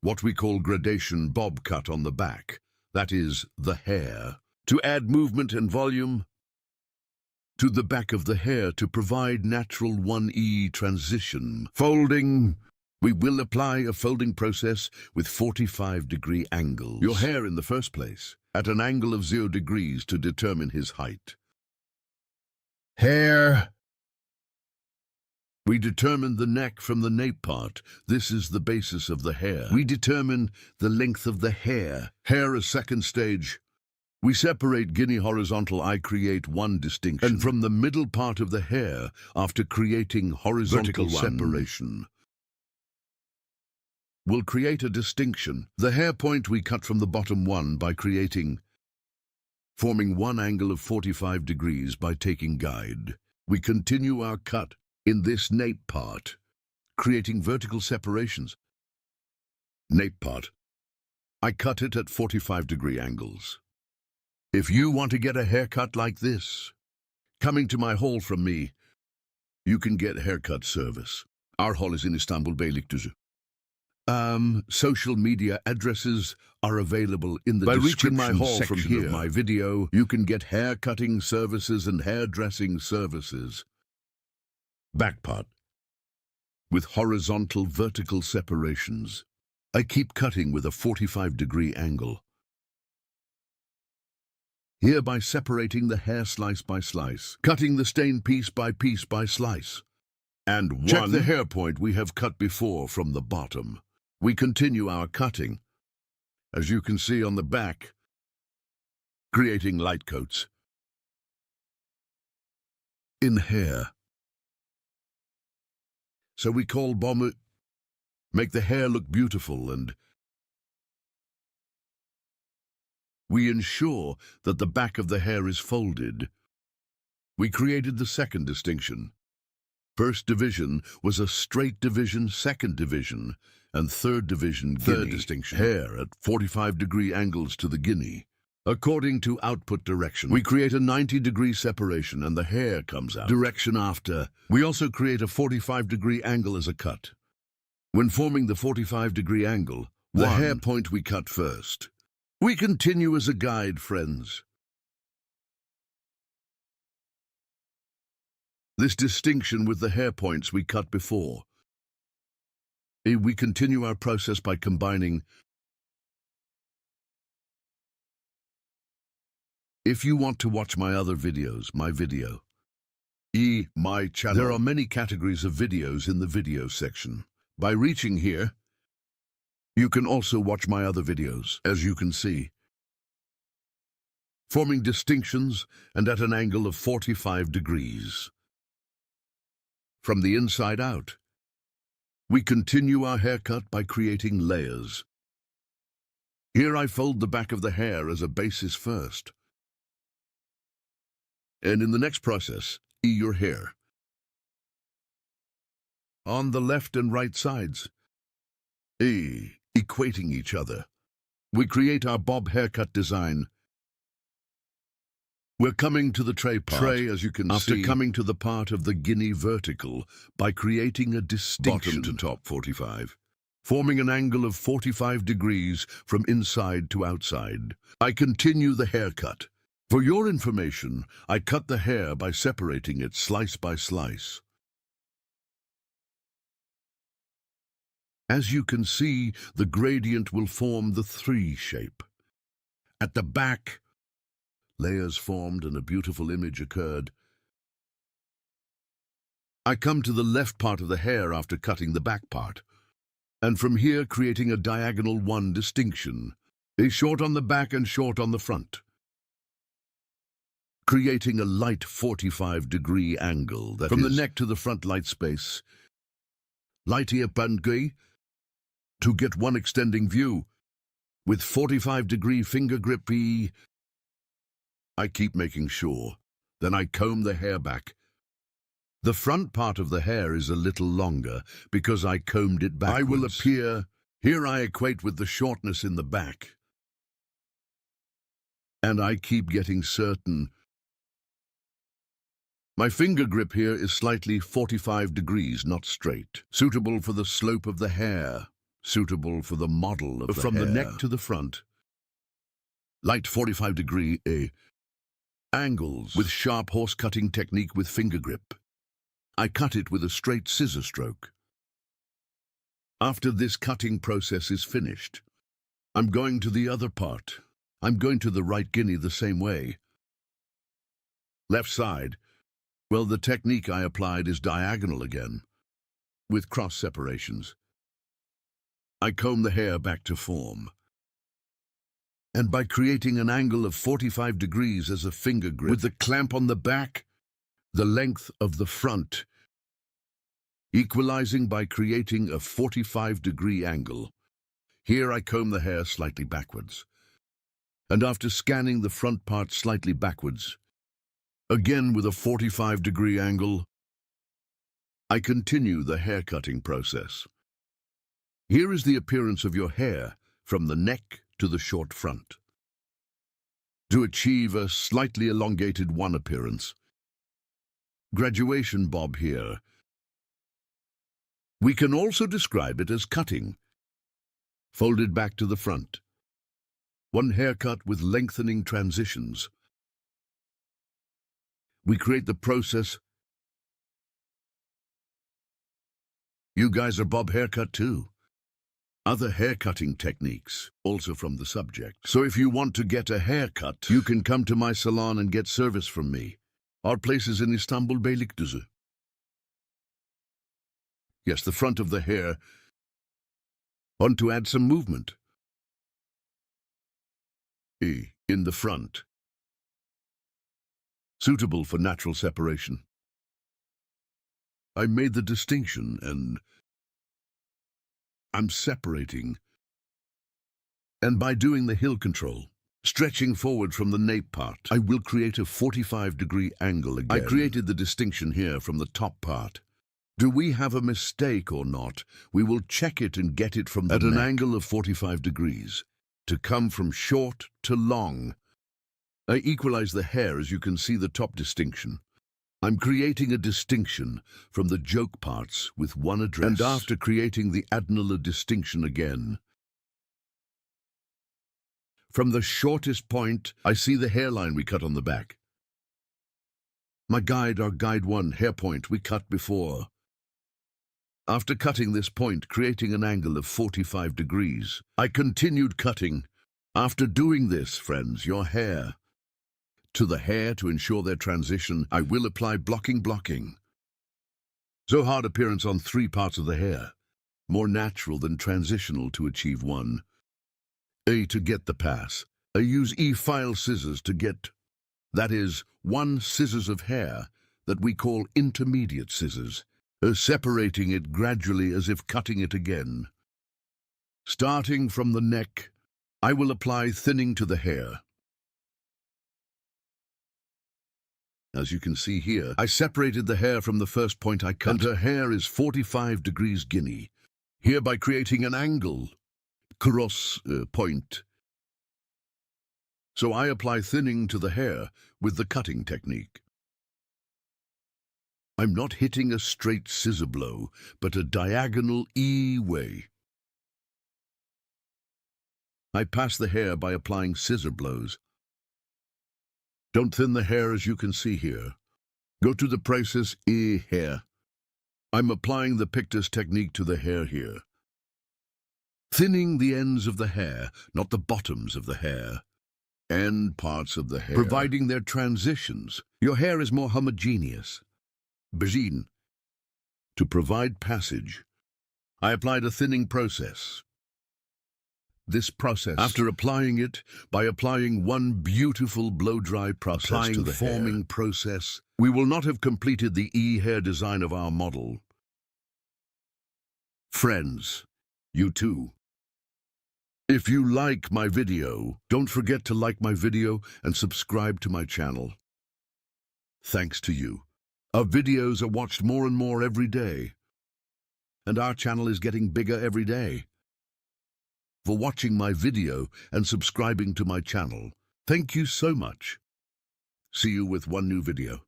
S7: what we call gradation bob cut on the back. that is, the hair, to add movement and volume to the back of the hair to provide natural 1E transition. Folding. We will apply a folding process with 45-degree angles. Your hair in the first place, at an angle of 0 degrees to determine his height. Hair. We determine the neck from the nape part. This is the basis of the hair. We determine the length of the hair. Hair is second stage. We separate guinea horizontal. I create one distinction. And from the middle part of the hair, after creating horizontal separation, we'll create a distinction. The hair point we cut from the bottom one by forming one angle of 45 degrees by taking guide. We continue our cut in this nape part, creating vertical separations. Nape part. I cut it at 45-degree angles. If you want to get a haircut like this, coming to my hall from me, you can get haircut service. Our hall is in Istanbul, Beylikdüzü. Social media addresses are available in the description section from here. Of my video, you can get hair cutting services and hairdressing services. Back part. With horizontal vertical separations. I keep cutting with a 45-degree angle. Hereby separating the hair slice by slice, cutting the stain piece by slice. And check the hair point we have cut before from the bottom. We continue our cutting, as you can see on the back, creating light coats. In hair. So we call bomber, make the hair look beautiful, and we ensure that the back of the hair is folded. We created the second distinction. First division was a straight division, second division, and third division guinea. Third distinction. Hair at 45-degree angles to the guinea. According to output direction, we create a 90-degree separation and the hair comes out. Direction after. We also create a 45-degree angle as a cut. When forming the 45-degree angle, the hair point we cut first. We continue as a guide, friends. This distinction with the hair points we cut before. We continue our process by combining. If you want to watch my other videos, my channel. There are many categories of videos in the video section. By reaching here, you can also watch my other videos, as you can see. Forming distinctions and at an angle of 45 degrees. From the inside out. We continue our haircut by creating layers. Here I fold the back of the hair as a basis first. And in the next process, your hair. On the left and right sides, equating each other. We create our bob haircut design. We're coming to the tray part, as you can see, after coming to the part of the guinea vertical by creating a distinction bottom to top 45, forming an angle of 45 degrees from inside to outside. I continue the haircut. For your information, I cut the hair by separating it slice by slice. As you can see, the gradient will form the 3 shape. At the back, layers formed and a beautiful image occurred. I come to the left part of the hair after cutting the back part, and from here creating a diagonal 1 distinction, a short on the back and short on the front. Creating a light 45-degree angle that from the neck to the front light space. Light ear bandgui to get one extending view. With 45-degree finger grip I keep making sure. Then I comb the hair back. The front part of the hair is a little longer because I combed it backwards. I will appear. Here I equate with the shortness in the back. And I keep getting certain. My finger grip here is slightly 45 degrees, not straight. Suitable for the slope of the hair. Suitable for the model of the hair. From the neck to the front. light 45-degree angles with sharp horse-cutting technique with finger grip. I cut it with a straight scissor stroke. After this cutting process is finished, I'm going to the other part. I'm going to the right guinea the same way. Left side, well, the technique I applied is diagonal again, with cross separations. I comb the hair back to form. And by creating an angle of 45 degrees as a finger grip, with the clamp on the back, the length of the front, equalizing by creating a 45-degree angle. Here I comb the hair slightly backwards. And after scanning the front part slightly backwards, again with a 45-degree angle, I continue the hair cutting process. Here is the appearance of your hair from the neck to the short front. To achieve a slightly elongated one appearance, graduation bob here. We can also describe it as cutting, folded back to the front. One haircut with lengthening transitions. We create the process. You guys are bob haircut too. Other haircutting techniques, also from the subject. So if you want to get a haircut, you can come to my salon and get service from me. Our place is in Istanbul Beylikdüzü. Yes, the front of the hair. Want to add some movement. In the front. Suitable for natural separation. I made the distinction and I'm separating. And by doing the heel control, stretching forward from the nape part, I will create a 45-degree angle again. I created the distinction here from the top part. Do we have a mistake or not? We will check it and get it from the neck. At an angle of 45 degrees, to come from short to long. I equalize the hair as you can see the top distinction. I'm creating a distinction from the joke parts with one address. And after creating the adenolar distinction again, from the shortest point, I see the hairline we cut on the back. My guide, our guide 1 hair point we cut before. After cutting this point, creating an angle of 45 degrees, I continued cutting. After doing this, friends, your hair, to the hair to ensure their transition, I will apply blocking. So hard appearance on 3 parts of the hair, more natural than transitional to achieve one. A to get the pass. I use E-file scissors to get, that is, 1 scissors of hair that we call intermediate scissors, separating it gradually as if cutting it again. Starting from the neck, I will apply thinning to the hair. As you can see here, I separated the hair from the first point I cut, and her hair is 45 degrees guinea, hereby creating an angle, cross point. So I apply thinning to the hair with the cutting technique. I'm not hitting a straight scissor blow, but a diagonal E way. I pass the hair by applying scissor blows. Don't thin the hair as you can see here. Go to the process E hair. I'm applying the pictus technique to the hair here. Thinning the ends of the hair, not the bottoms of the hair. End parts of the hair. Providing their transitions. Your hair is more homogeneous. Begin. To provide passage, I applied a thinning process. This process, after applying it, by applying one beautiful blow-dry process to the forming hair process, we will not have completed the E-hair design of our model. Friends, you too. If you like my video, don't forget to like my video and subscribe to my channel. Thanks to you, our videos are watched more and more every day, and our channel is getting bigger every day. For watching my video and subscribing to my channel. Thank you so much. See you with one new video.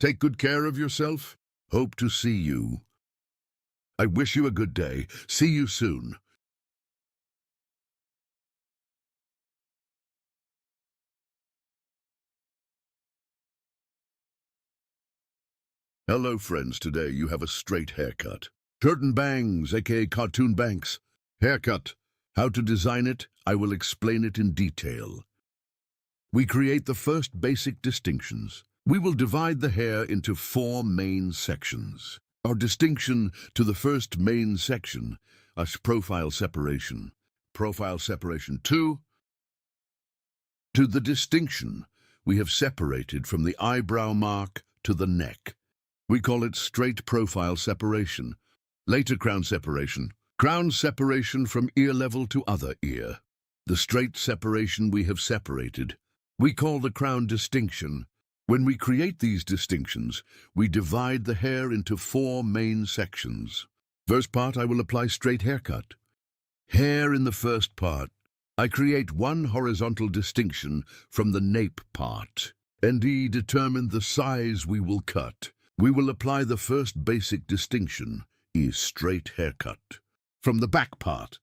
S7: Take good care of yourself. Hope to see you. I wish you a good day. See you soon. Hello friends, today you have a straight haircut. Curtain bangs, aka cartoon banks. Haircut. How to design it, I will explain it in detail. We create the first basic distinctions. We will divide the hair into 4 main sections. Our distinction to the first main section is profile separation. Profile separation 2. To the distinction we have separated from the eyebrow mark to the neck. We call it straight profile separation. Later crown separation. Crown separation from ear level to other ear. The straight separation we have separated. We call the crown distinction. When we create these distinctions, we divide the hair into 4 main sections. First part, I will apply straight haircut. Hair in the first part. I create 1 horizontal distinction from the nape part. And determine the size we will cut. We will apply the first basic distinction, is straight haircut. From the back part,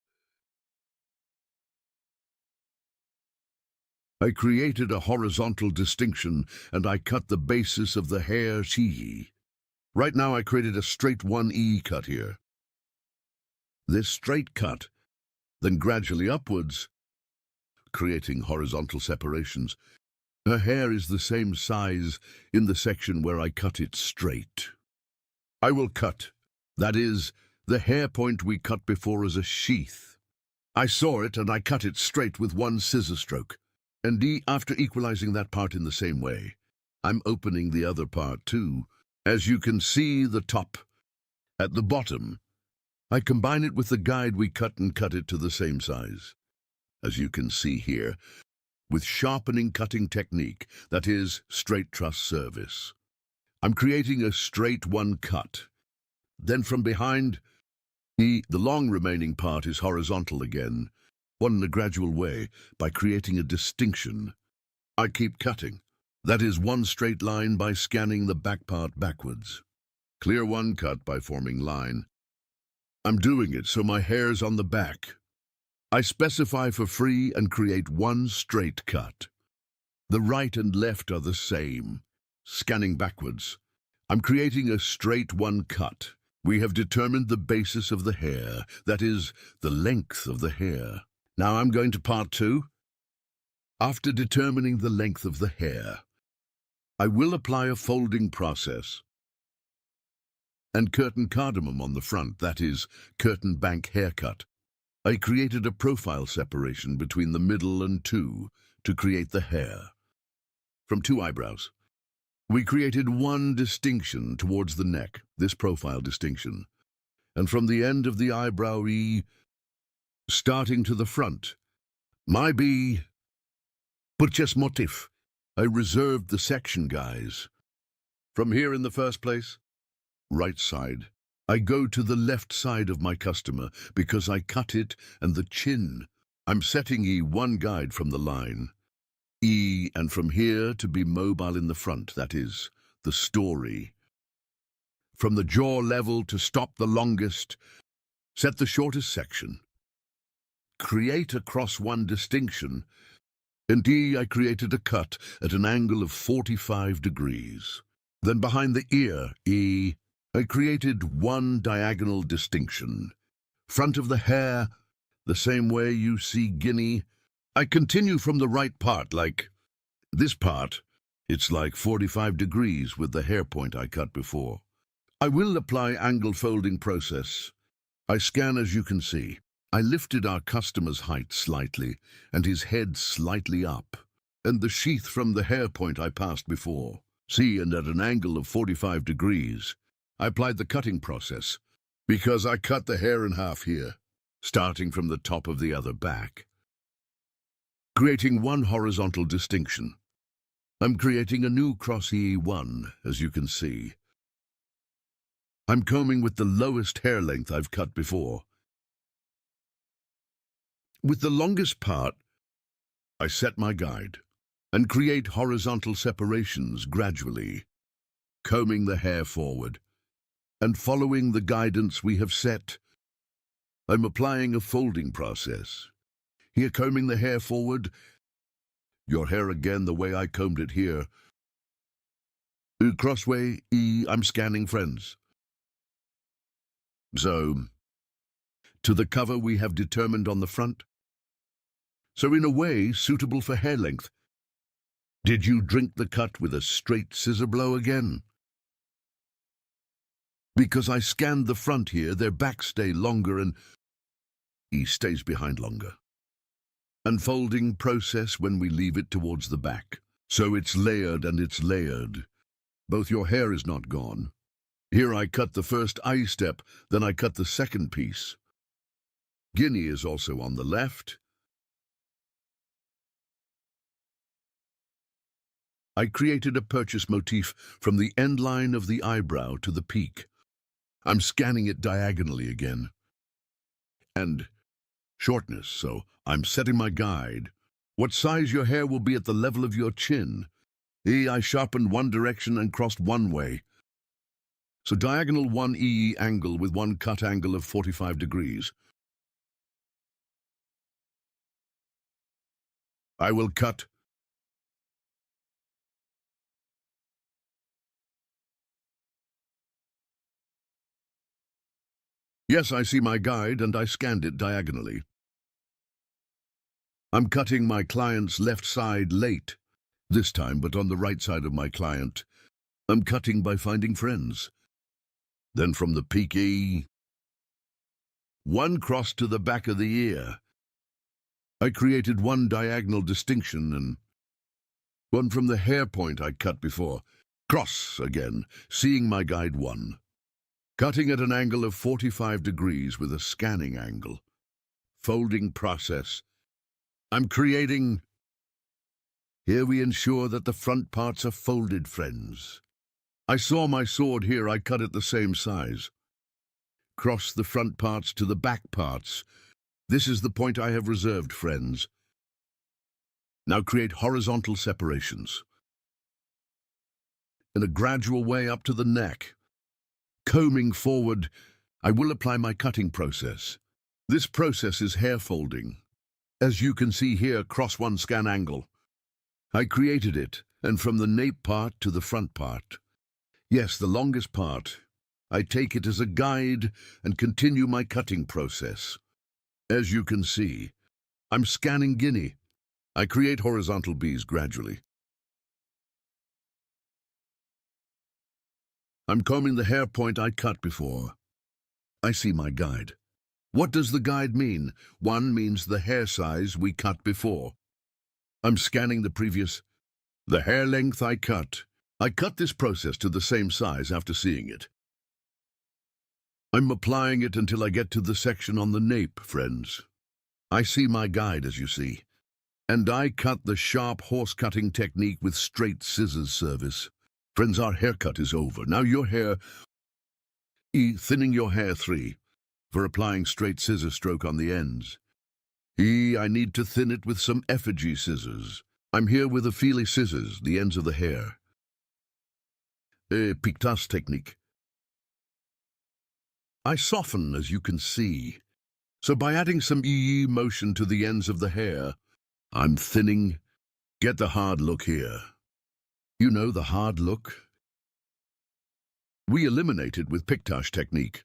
S7: I created a horizontal distinction and I cut the basis of the hair she. Right now I created a straight 1E cut here. This straight cut, then gradually upwards, creating horizontal separations. Her hair is the same size in the section where I cut it straight. I will cut, that is, the hair point we cut before as a sheath. I saw it and I cut it straight with 1 scissor stroke. And after equalizing that part in the same way, I'm opening the other part too. As you can see the top. At the bottom, I combine it with the guide we cut and cut it to the same size. As you can see here, with sharpening cutting technique, that is, straight truss service. I'm creating a straight 1 cut. Then from behind, the long remaining part is horizontal again, one in a gradual way, by creating a distinction. I keep cutting. That is 1 straight line by scanning the back part backwards. Clear 1 cut by forming line. I'm doing it so my hair's on the back. I specify for free and create 1 straight cut. The right and left are the same. Scanning backwards. I'm creating a straight 1 cut. We have determined the basis of the hair, that is, the length of the hair. Now I'm going to part 2. After determining the length of the hair, I will apply a folding process and curtain cardamom on the front, that is, curtain bank haircut. I created a profile separation between the middle and 2 to create the hair. From 2 eyebrows, we created 1 distinction towards the neck, this profile distinction. And from the end of the eyebrow starting to the front, my purchase motif. I reserved the section, guys. From here in the first place, right side. I go to the left side of my customer because I cut it and the chin. I'm setting E1 guide from the line. And from here to be mobile in the front, that is, the story. From the jaw level to stop the longest, set the shortest section. Create across 1 distinction. And I created a cut at an angle of 45 degrees. Then behind the ear, I created 1 diagonal distinction. Front of the hair, the same way you see guinea. I continue from the right part, like this part. It's like 45 degrees with the hair point I cut before. I will apply angle folding process. I scan as you can see. I lifted our customer's height slightly and his head slightly up, and the sheath from the hair point I passed before. See, and at an angle of 45 degrees. I applied the cutting process, because I cut the hair in half here, starting from the top of the other back, creating 1 horizontal distinction. I'm creating a new cross E1, as you can see. I'm combing with the lowest hair length I've cut before. With the longest part, I set my guide and create horizontal separations gradually, combing the hair forward. And following the guidance we have set, I'm applying a folding process. Here, combing the hair forward, your hair again the way I combed it here. Crossway E, I'm scanning friends. So, to the cover we have determined on the front. So in a way, suitable for hair length. Did you drink the cut with a straight scissor blow again? Because I scanned the front here, their backs stay longer and E stays behind longer. Unfolding process when we leave it towards the back. So it's layered and it's layered. Both your hair is not gone. Here I cut the first eye step, then I cut the second piece. Guinea is also on the left. I created a purchase motif from the end line of the eyebrow to the peak. I'm scanning it diagonally again. And shortness, so I'm setting my guide. What size your hair will be at the level of your chin. I sharpened one direction and crossed one way. So diagonal 1 EE angle with one cut angle of 45 degrees. I will cut. Yes, I see my guide and I scanned it diagonally. I'm cutting my client's left side late, this time but on the right side of my client. I'm cutting by finding friends. Then from the peak E, one cross to the back of the ear. I created one diagonal distinction and one from the hair point I cut before. Cross again, seeing my guide 1. Cutting at an angle of 45 degrees with a scanning angle. Folding process. I'm creating. Here we ensure that the front parts are folded, friends. I saw my sword here, I cut it the same size. Cross the front parts to the back parts. This is the point I have reserved, friends. Now create horizontal separations. In a gradual way up to the neck. Combing forward, I will apply my cutting process. This process is hair folding. As you can see here, cross one scan angle. I created it, and from the nape part to the front part. Yes, the longest part. I take it as a guide and continue my cutting process. As you can see, I'm scanning guinea. I create horizontal Bs gradually. I'm combing the hair point I cut before. I see my guide. What does the guide mean? 1 means the hair size we cut before. I'm scanning the previous. The hair length I cut. I cut this process to the same size after seeing it. I'm applying it until I get to the section on the nape, friends. I see my guide, as you see. And I cut the sharp horse-cutting technique with straight scissors service. Friends, our haircut is over. Now your hair. Thinning your hair 3. For applying straight scissor stroke on the ends. I need to thin it with some effigy scissors. I'm here with a feely scissors, the ends of the hair. Pictas technique. I soften, as you can see. So by adding some motion to the ends of the hair, I'm thinning. Get the hard look here. You know the hard look? We eliminate it with pictage technique.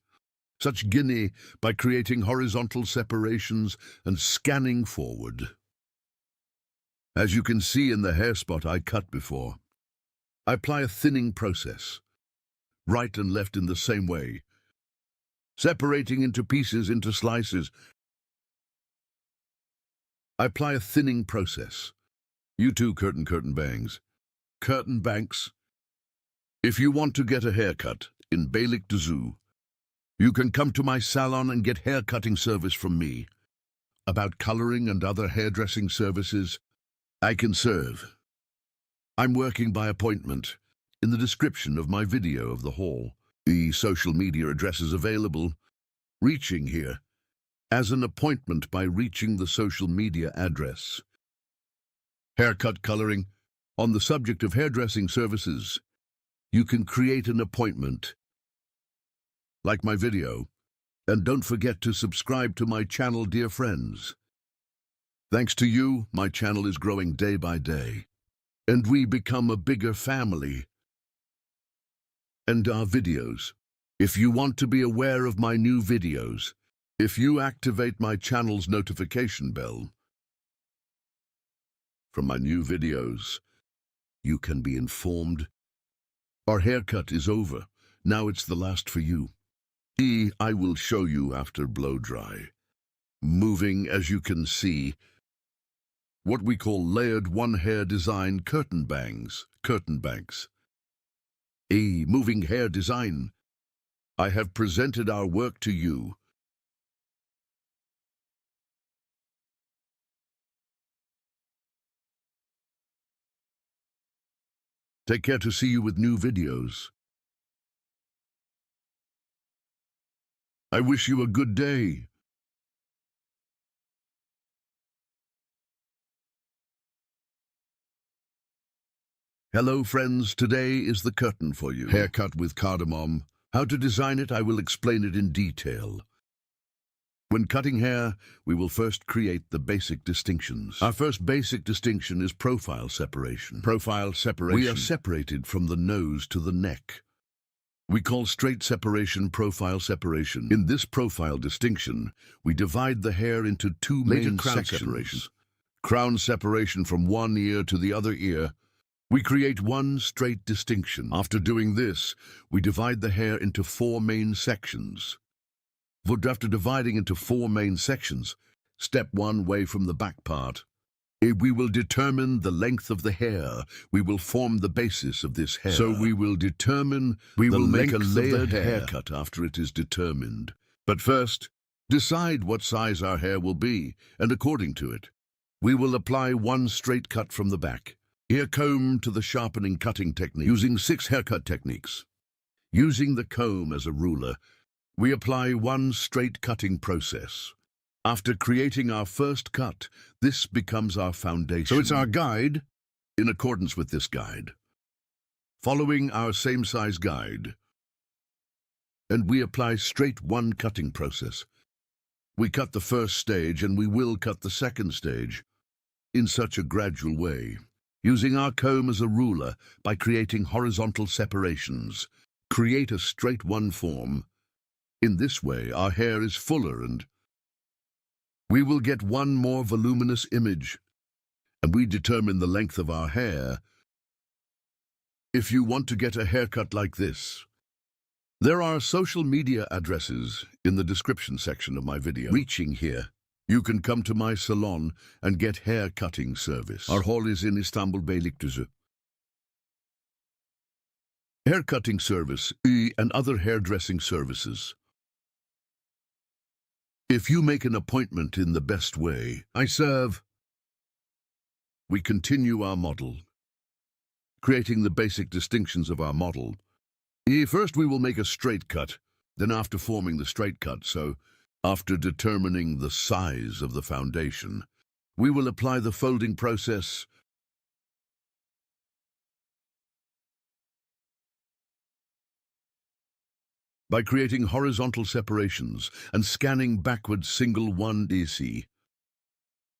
S7: Such guinea by creating horizontal separations and scanning forward. As you can see in the hair spot I cut before, I apply a thinning process, right and left in the same way, separating into pieces, into slices. I apply a thinning process. You too, curtain bangs. Curtain banks. If you want to get a haircut in Beylik Düzü, you can come to my salon and get hair cutting service from me. About coloring and other hairdressing services, I can serve. I'm working by appointment. In the description of my video of the hall, the social media address is available. Reaching here as an appointment by reaching the social media address. Haircut coloring. On the subject of hairdressing services, you can create an appointment. Like my video, and don't forget to subscribe to my channel, dear friends. Thanks to you, my channel is growing day by day, and we become a bigger family. and our videos. If you want to be aware of my new videos, if you activate my channel's notification bell from my new videos, you can be informed. Our haircut is over. Now it's the last for you. I will show you after blow dry. Moving, as you can see, what we call layered one-hair design curtain bangs. Moving hair design. I have presented our work to you. Take care to see you with new videos. I wish you a good day. Hello friends, today is the curtain for you. Haircut with cardamom. How to design it, I will explain it in detail. When cutting hair, we will first create the basic distinctions. Our first basic distinction is profile separation. We are separated from the nose to the neck. We call straight separation profile separation. In this profile distinction, we divide the hair into two main sections. Crown separation from one ear to the other ear. We create one straight distinction. After doing this, we divide the hair into four main sections. But after dividing into four main sections, step one way from the back part, we will determine the length of the hair. We will form the basis of this hair. So we will make a layered haircut after it is determined. But first, decide what size our hair will be, and according to it, we will apply one straight cut from the back. Ear comb to the sharpening cutting technique, using 6 haircut techniques. Using the comb as a ruler, we apply one straight cutting process. After creating our first cut, this becomes our foundation. So it's our guide, in accordance with this guide. Following our same size guide, and we apply straight one cutting process. We cut the first stage and we will cut the second stage in such a gradual way. Using our comb as a ruler by creating horizontal separations, create a straight one form. In this way, our hair is fuller and we will get one more voluminous image, and we determine the length of our hair. If you want to get a haircut like this, there are social media addresses in the description section of my video. Reaching here, you can come to my salon and get hair cutting service. Our hall is in Istanbul Beylikdüzü. Hair cutting service and other hairdressing services. If you make an appointment in the best way, I serve. We continue our model, creating the basic distinctions of our model. First we will make a straight cut, then after forming the straight cut, so after determining the size of the foundation, we will apply the folding process. By creating horizontal separations and scanning backwards single 1DC.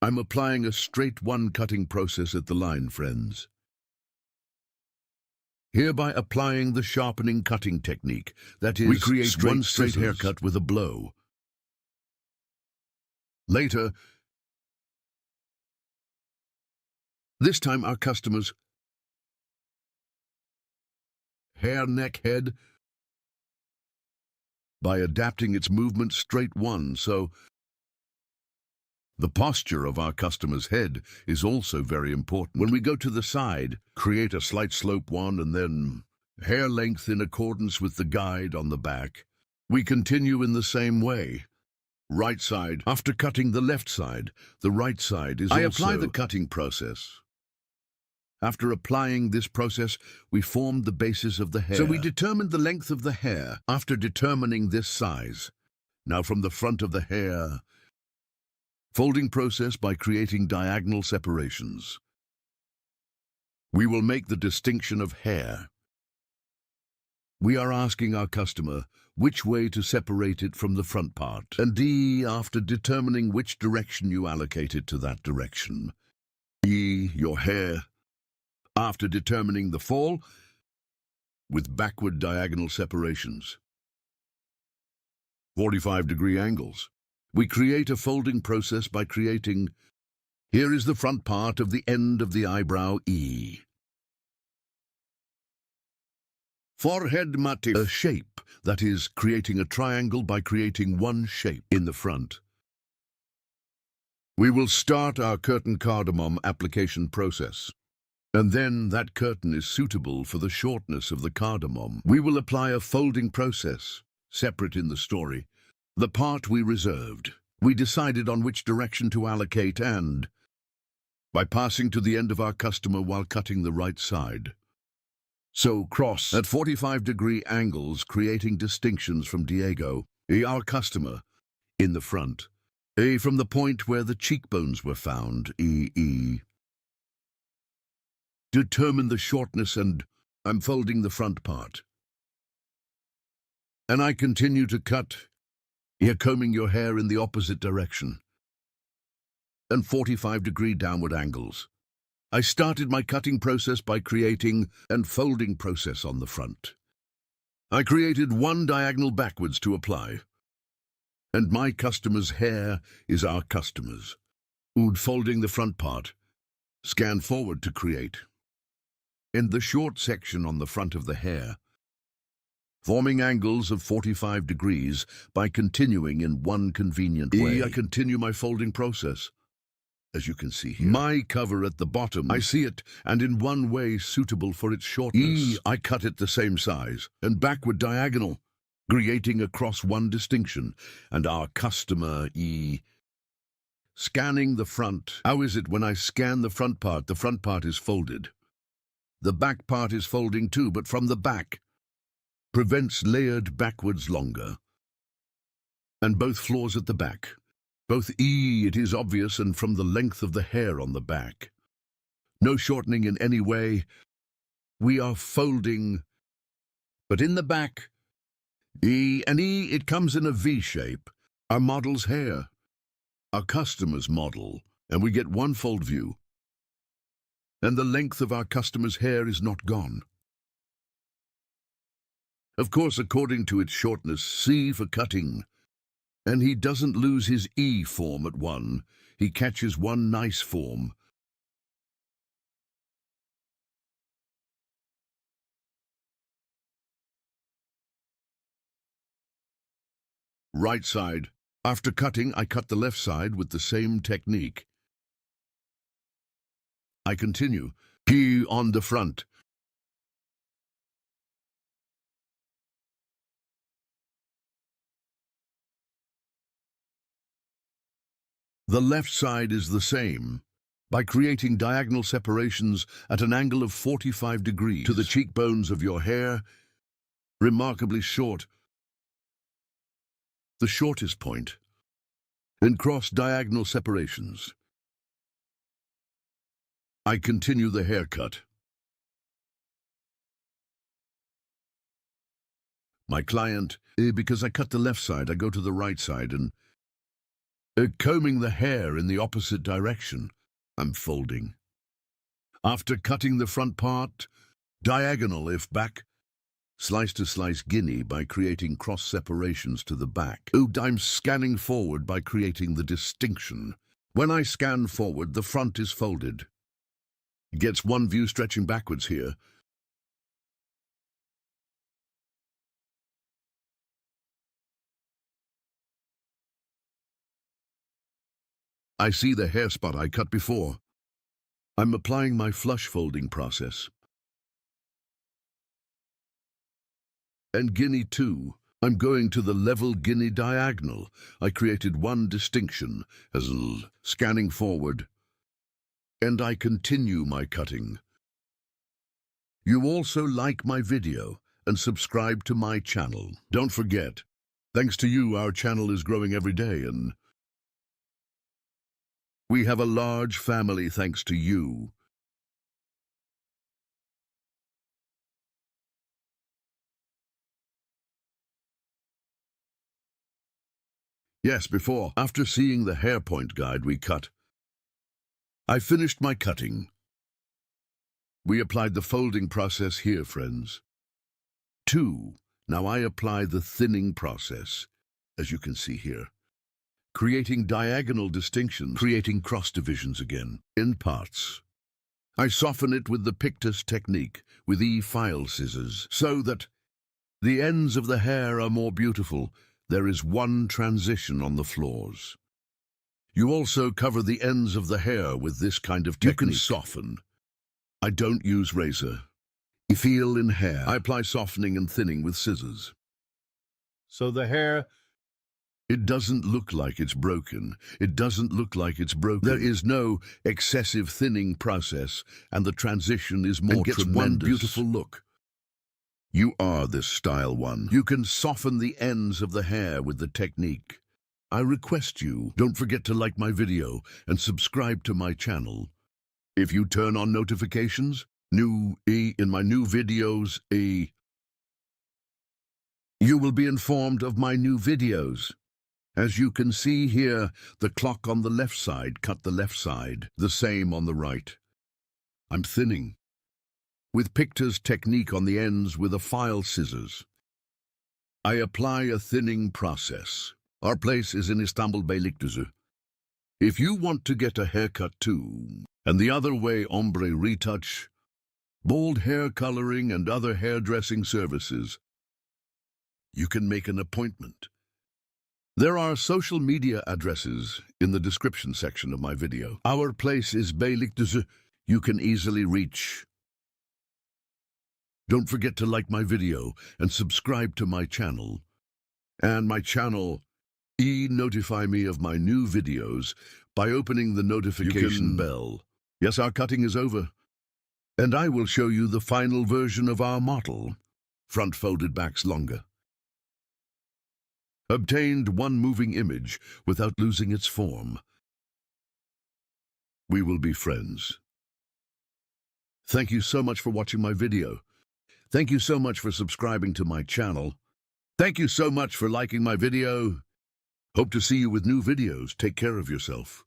S7: I'm applying a straight one cutting process at the line, friends. Hereby applying the sharpening cutting technique, that is, we create one straight haircut with a blow. Later, this time our customers' hair, neck, head, by adapting its movement straight one, so the posture of our customer's head is also very important. When we go to the side, create a slight slope one and then hair length in accordance with the guide on the back. We continue in the same way. Right side, after cutting the left side, the right side is I apply the cutting process. After applying this process, we formed the basis of the hair. So we determined the length of the hair after determining this size. Now from the front of the hair, folding process by creating diagonal separations. We will make the distinction of hair. We are asking our customer which way to separate it from the front part. And after determining which direction you allocate it to that direction. Your hair. After determining the fall, with backward diagonal separations. 45-degree angles. We create a folding process by creating. Here is the front part of the end of the eyebrow E. Forehead motif. A shape, that is, creating a triangle by creating one shape in the front. We will start our curtain cardamom application process. And then that curtain is suitable for the shortness of the cardamom. We will apply a folding process, separate in the story. The part we reserved. We decided on which direction to allocate and, by passing to the end of our customer while cutting the right side. So cross at 45-degree angles, creating distinctions from Diego, our customer, in the front. From the point where the cheekbones were found, E. Determine the shortness and I'm folding the front part. And I continue to cut, here combing your hair in the opposite direction. And 45-degree downward angles. I started my cutting process by creating and folding process on the front. I created one diagonal backwards to apply. And my customer's hair is our customer's. Folding the front part. Scan forward to create. In the short section on the front of the hair, forming angles of 45 degrees by continuing in one convenient way. I continue my folding process. As you can see here, my cover at the bottom, I see it, and in one way suitable for its shortness. I cut it the same size, and backward diagonal, creating across one distinction, and our customer, E. Scanning the front. How is it when I scan the front part is folded. The back part is folding too, but from the back. Prevents layered backwards longer. And both floors at the back. Both E, it is obvious, and from the length of the hair on the back. No shortening in any way. We are folding, but in the back, E, it comes in a V shape. Our model's hair, our customer's model, and we get one fold view. And the length of our customer's hair is not gone. Of course, according to its shortness, C for cutting. And he doesn't lose his E form at one. He catches one nice form. Right side. After cutting, I cut the left side with the same technique. I continue. P on the front. The left side is the same, by creating diagonal separations at an angle of 45 degrees to the cheekbones of your hair, remarkably short, the shortest point, and cross diagonal separations. I continue the haircut. My client, because I cut the left side, I go to the right side and combing the hair in the opposite direction. I'm folding. After cutting the front part, diagonal if back, slice to slice guinea by creating cross separations to the back. I'm scanning forward by creating the distinction. When I scan forward, the front is folded. It gets one view stretching backwards here. I see the hair spot I cut before. I'm applying my flush folding process. And guinea too. I'm going to the level guinea diagonal. I created one distinction as scanning forward. And I continue my cutting. You also like my video and subscribe to my channel. Don't forget, thanks to you, our channel is growing every day and we have a large family thanks to you. Yes, before. After seeing the hair point guide we cut, I finished my cutting. We applied the folding process here, friends. 2. Now I apply the thinning process, as you can see here. Creating diagonal distinctions, creating cross divisions again, in parts. I soften it with the pictus technique, with file scissors, so that the ends of the hair are more beautiful. There is one transition on the floors. You also cover the ends of the hair with this kind of technique. You can soften. I don't use razor. Feel in hair. I apply softening and thinning with scissors. So the hair, it doesn't look like it's broken. It doesn't look like it's broken. There is no excessive thinning process, and the transition is more tremendous. One beautiful look. You are this style one. You can soften the ends of the hair with the technique. I request you, don't forget to like my video and subscribe to my channel. If you turn on notifications, in my new videos, you will be informed of my new videos. As you can see here, the clock on the left side cut the left side, the same on the right. I'm thinning. With pictus technique on the ends with a file scissors. I apply a thinning process. Our place is in Istanbul Beylikdüzü. If you want to get a haircut too, and the other way ombre retouch, bold hair coloring and other hairdressing services, you can make an appointment. There are social media addresses in the description section of my video. Our place is Beylikdüzü. You can easily reach. Don't forget to like my video and subscribe to my channel. And my channel, notify me of my new videos by opening the notification bell. Yes, our cutting is over. And I will show you the final version of our model. Front folded backs longer. Obtained one moving image without losing its form. We will be friends. Thank you so much for watching my video. Thank you so much for subscribing to my channel. Thank you so much for liking my video. Hope to see you with new videos. Take care of yourself.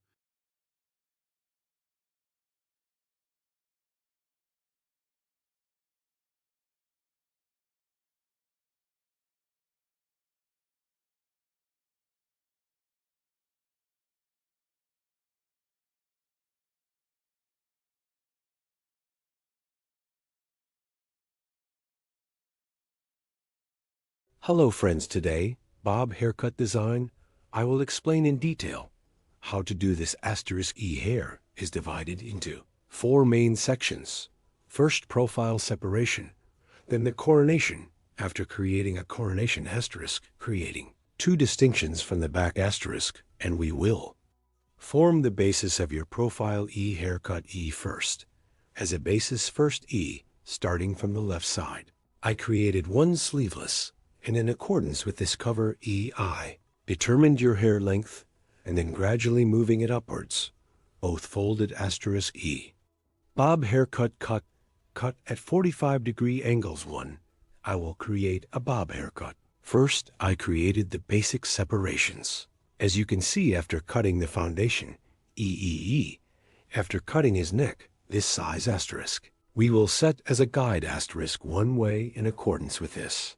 S1: Hello friends, today, Bob Haircut Design, I will explain in detail how to do this *E hair is divided into 4 main sections. First, profile separation, then the coronation, after creating a coronation asterisk, creating 2 distinctions from the back asterisk, and we will form the basis of your profile haircut first. As a basis, first starting from the left side. I created 1 sleeveless, and in accordance with this cover I determined your hair length, and then gradually moving it upwards, both folded *E. Bob haircut cut at 45-degree angles 1. I will create a bob haircut. First, I created the basic separations. As you can see, after cutting the foundation, after cutting his neck, this size asterisk, we will set as a guide asterisk 1 way in accordance with this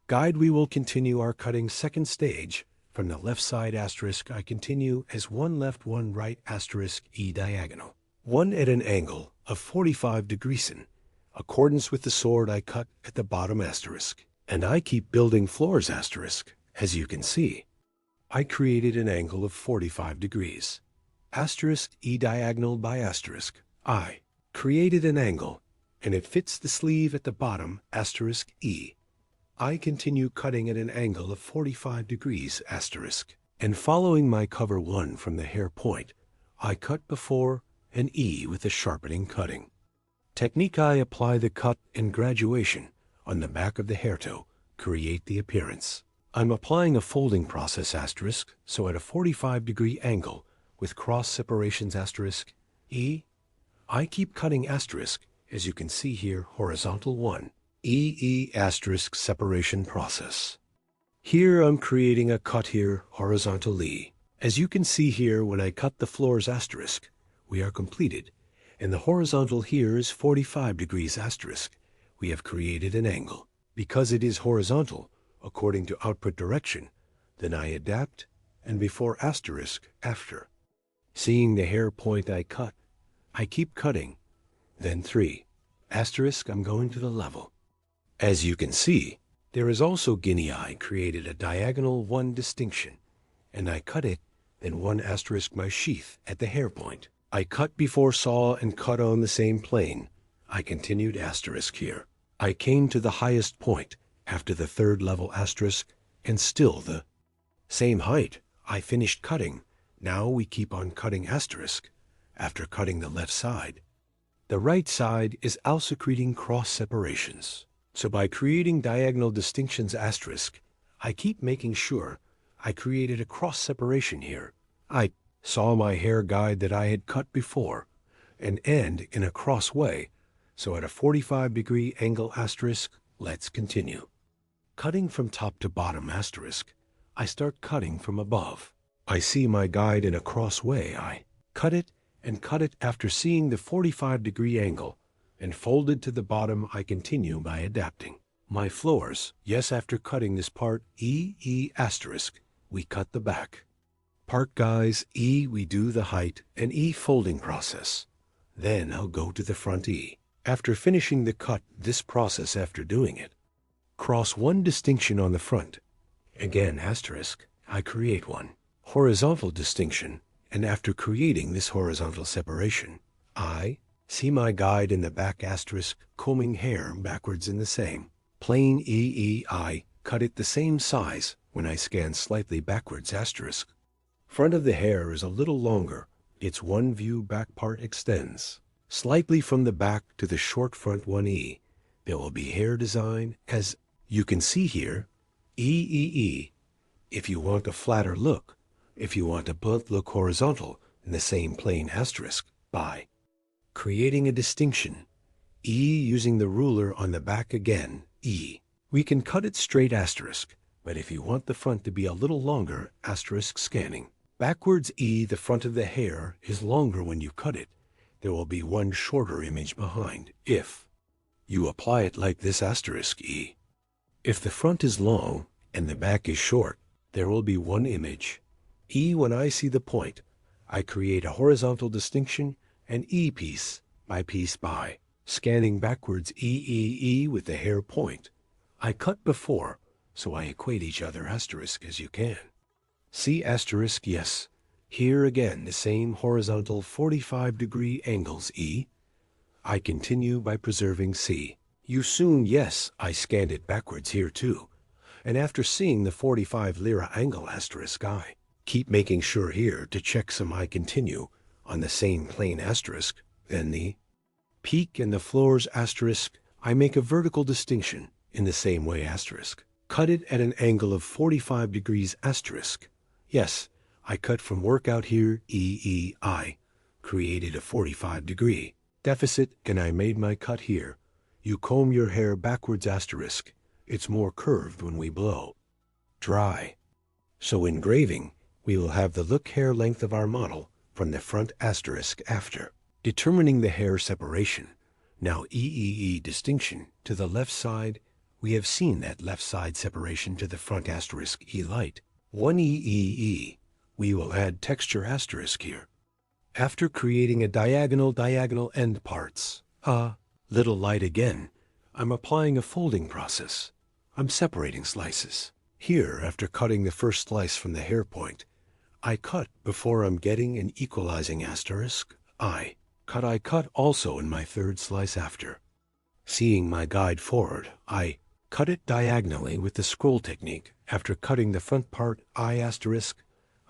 S1: guide. We will continue our cutting second stage. From the left side asterisk, I continue as 1 left 1 right asterisk diagonal, 1 at an angle of 45 degrees in accordance with the sword I cut at the bottom asterisk. And I keep building floors asterisk. As you can see, I created an angle of 45 degrees. Asterisk diagonal by asterisk. I created an angle, and it fits the sleeve at the bottom asterisk I continue cutting at an angle of 45 degrees asterisk, and following my cover 1 from the hair point, I cut before an with a sharpening cutting technique. I apply the cut and graduation on the back of the hair toe, create the appearance. I'm applying a folding process asterisk, so at a 45-degree angle with cross separations asterisk I keep cutting asterisk, as you can see here, horizontal 1. Asterisk separation process. Here I'm creating a cut here, horizontal As you can see here, when I cut the floors asterisk, we are completed, and the horizontal here is 45 degrees asterisk. We have created an angle. Because it is horizontal, according to output direction, then I adapt, and before asterisk, after. Seeing the hair point I cut, I keep cutting. Then 3. Asterisk, I'm going to the level. As you can see, there is also guinea eye created a diagonal 1 distinction, and I cut it, then 1 asterisk my sheath at the hair point. I cut before saw and cut on the same plane. I continued asterisk here. I came to the highest point after the 3rd level asterisk, and still the same height. I finished cutting. Now we keep on cutting asterisk after cutting the left side. The right side is also creating cross separations. So by creating diagonal distinctions asterisk, I keep making sure I created a cross separation here. I saw my hair guide that I had cut before and end in a cross way. So at a 45-degree angle asterisk, let's continue. Cutting from top to bottom asterisk, I start cutting from above. I see my guide in a cross way. I cut it and cut it after seeing the 45-degree angle, and folded to the bottom. I continue by adapting. My floors, yes, after cutting this part E asterisk, we cut the back. Part guys, E we do the height and E folding process. Then I'll go to the front E. After finishing the cut, this process after doing it. Cross 1 distinction on the front. Again asterisk, I create 1 horizontal distinction, and after creating this horizontal separation, I see my guide in the back asterisk combing hair backwards in the same plane I cut it the same size when I scan slightly backwards asterisk. Front of the hair is a little longer. Its 1 view back part extends slightly from the back to the short front 1E. There will be hair design as you can see here, E. If you want a flatter look, if you want a blunt look horizontal in the same plane asterisk, by creating a distinction, E using the ruler on the back again, E. We can cut it straight asterisk, but if you want the front to be a little longer, asterisk scanning. Backwards E, the front of the hair is longer when you cut it. There will be 1 shorter image behind, if you apply it like this asterisk E. If the front is long and the back is short, there will be 1 image. E when I see the point, I create a horizontal distinction and E piece by scanning backwards E with the hair point. I cut before, so I equate each other asterisk as you can. See asterisk, yes. Here again the same horizontal 45-degree angles E. I continue by preserving C. You soon, yes, I scanned it backwards here too. And after seeing the 45 lira angle asterisk, I keep making sure here to check some. I continue on the same plane asterisk. Then the peak and the floors asterisk, I make a vertical distinction in the same way asterisk. Cut it at an angle of 45 degrees asterisk. Yes, I cut from workout here I created a 45-degree deficit, and I made my cut here. You comb your hair backwards asterisk. It's more curved when we blow dry. So engraving, we will have the look hair length of our model from the front asterisk after. Determining the hair separation. Now E distinction to the left side. We have seen that left side separation to the front asterisk E light. 1 E. We will add texture asterisk here. After creating a diagonal end parts. Little light again. I'm applying a folding process. I'm separating slices. Here, after cutting the first slice from the hair point, I cut before I'm getting an equalizing asterisk. I cut also in my 3rd slice after. Seeing my guide forward, I cut it diagonally with the scroll technique. After cutting the front part I asterisk,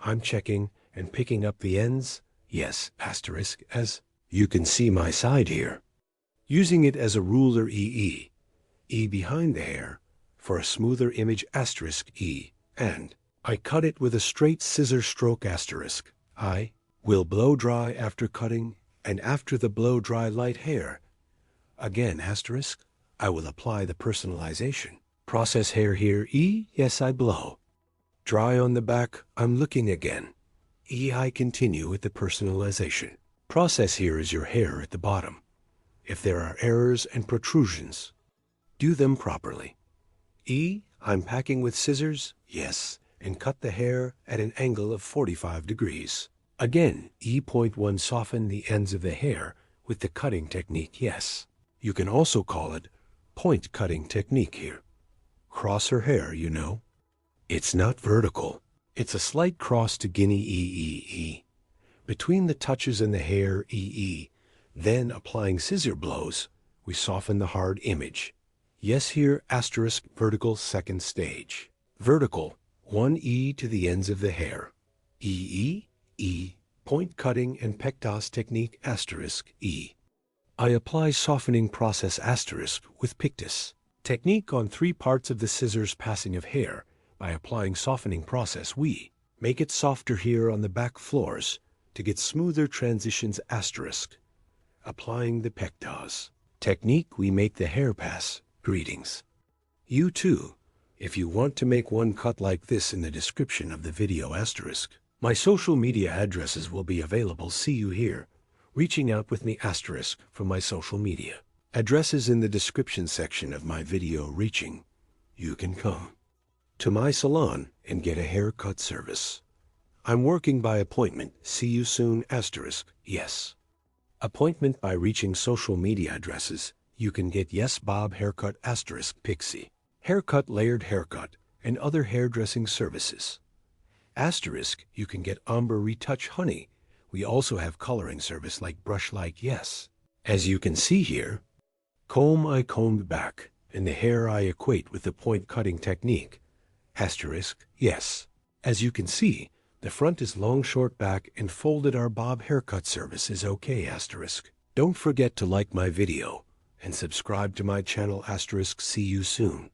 S1: I'm checking and picking up the ends, yes, asterisk, as you can see my side here. Using it as a ruler E behind the hair for a smoother image asterisk E, and I cut it with a straight scissor stroke asterisk. I will blow dry after cutting, and after the blow dry light hair, again asterisk, I will apply the personalization. Process hair here E, yes, I blow. Dry on the back, I'm looking again. E, I continue with the personalization. Process here is your hair at the bottom. If there are errors and protrusions, do them properly. E. I'm packing with scissors, yes, and cut the hair at an angle of 45 degrees. Again, E.1 soften the ends of the hair with the cutting technique, yes. You can also call it point cutting technique here. Cross her hair, you know. It's not vertical. It's a slight cross to Guinea E. Between the touches in the hair E. Then applying scissor blows, we soften the hard image. Yes, here asterisk vertical second stage. Vertical, 1 E to the ends of the hair. E, point cutting and pectas technique asterisk E. I apply softening process asterisk with pictus. Technique on 3 parts of the scissors passing of hair. By applying softening process, we make it softer here on the back floors to get smoother transitions asterisk. Applying the pectas. Technique, we make the hair pass. Greetings. You too, if you want to make one cut like this in the description of the video asterisk. My social media addresses will be available. See you here. Reaching out with me asterisk from my social media. Addresses in the description section of my video reaching. You can come to my salon and get a haircut service. I'm working by appointment. See you soon asterisk. Yes. Appointment by reaching social media addresses. You can get Yes Bob Haircut asterisk Pixie. Haircut, layered haircut, and other hairdressing services. Asterisk, you can get Amber Retouch Honey. We also have coloring service like Brush Like Yes. As you can see here, comb I combed back, and the hair I equate with the point cutting technique. Asterisk, yes. As you can see, the front is long short back and folded. Our Bob haircut service is okay asterisk. Don't forget to like my video and subscribe to my channel asterisk. See you soon.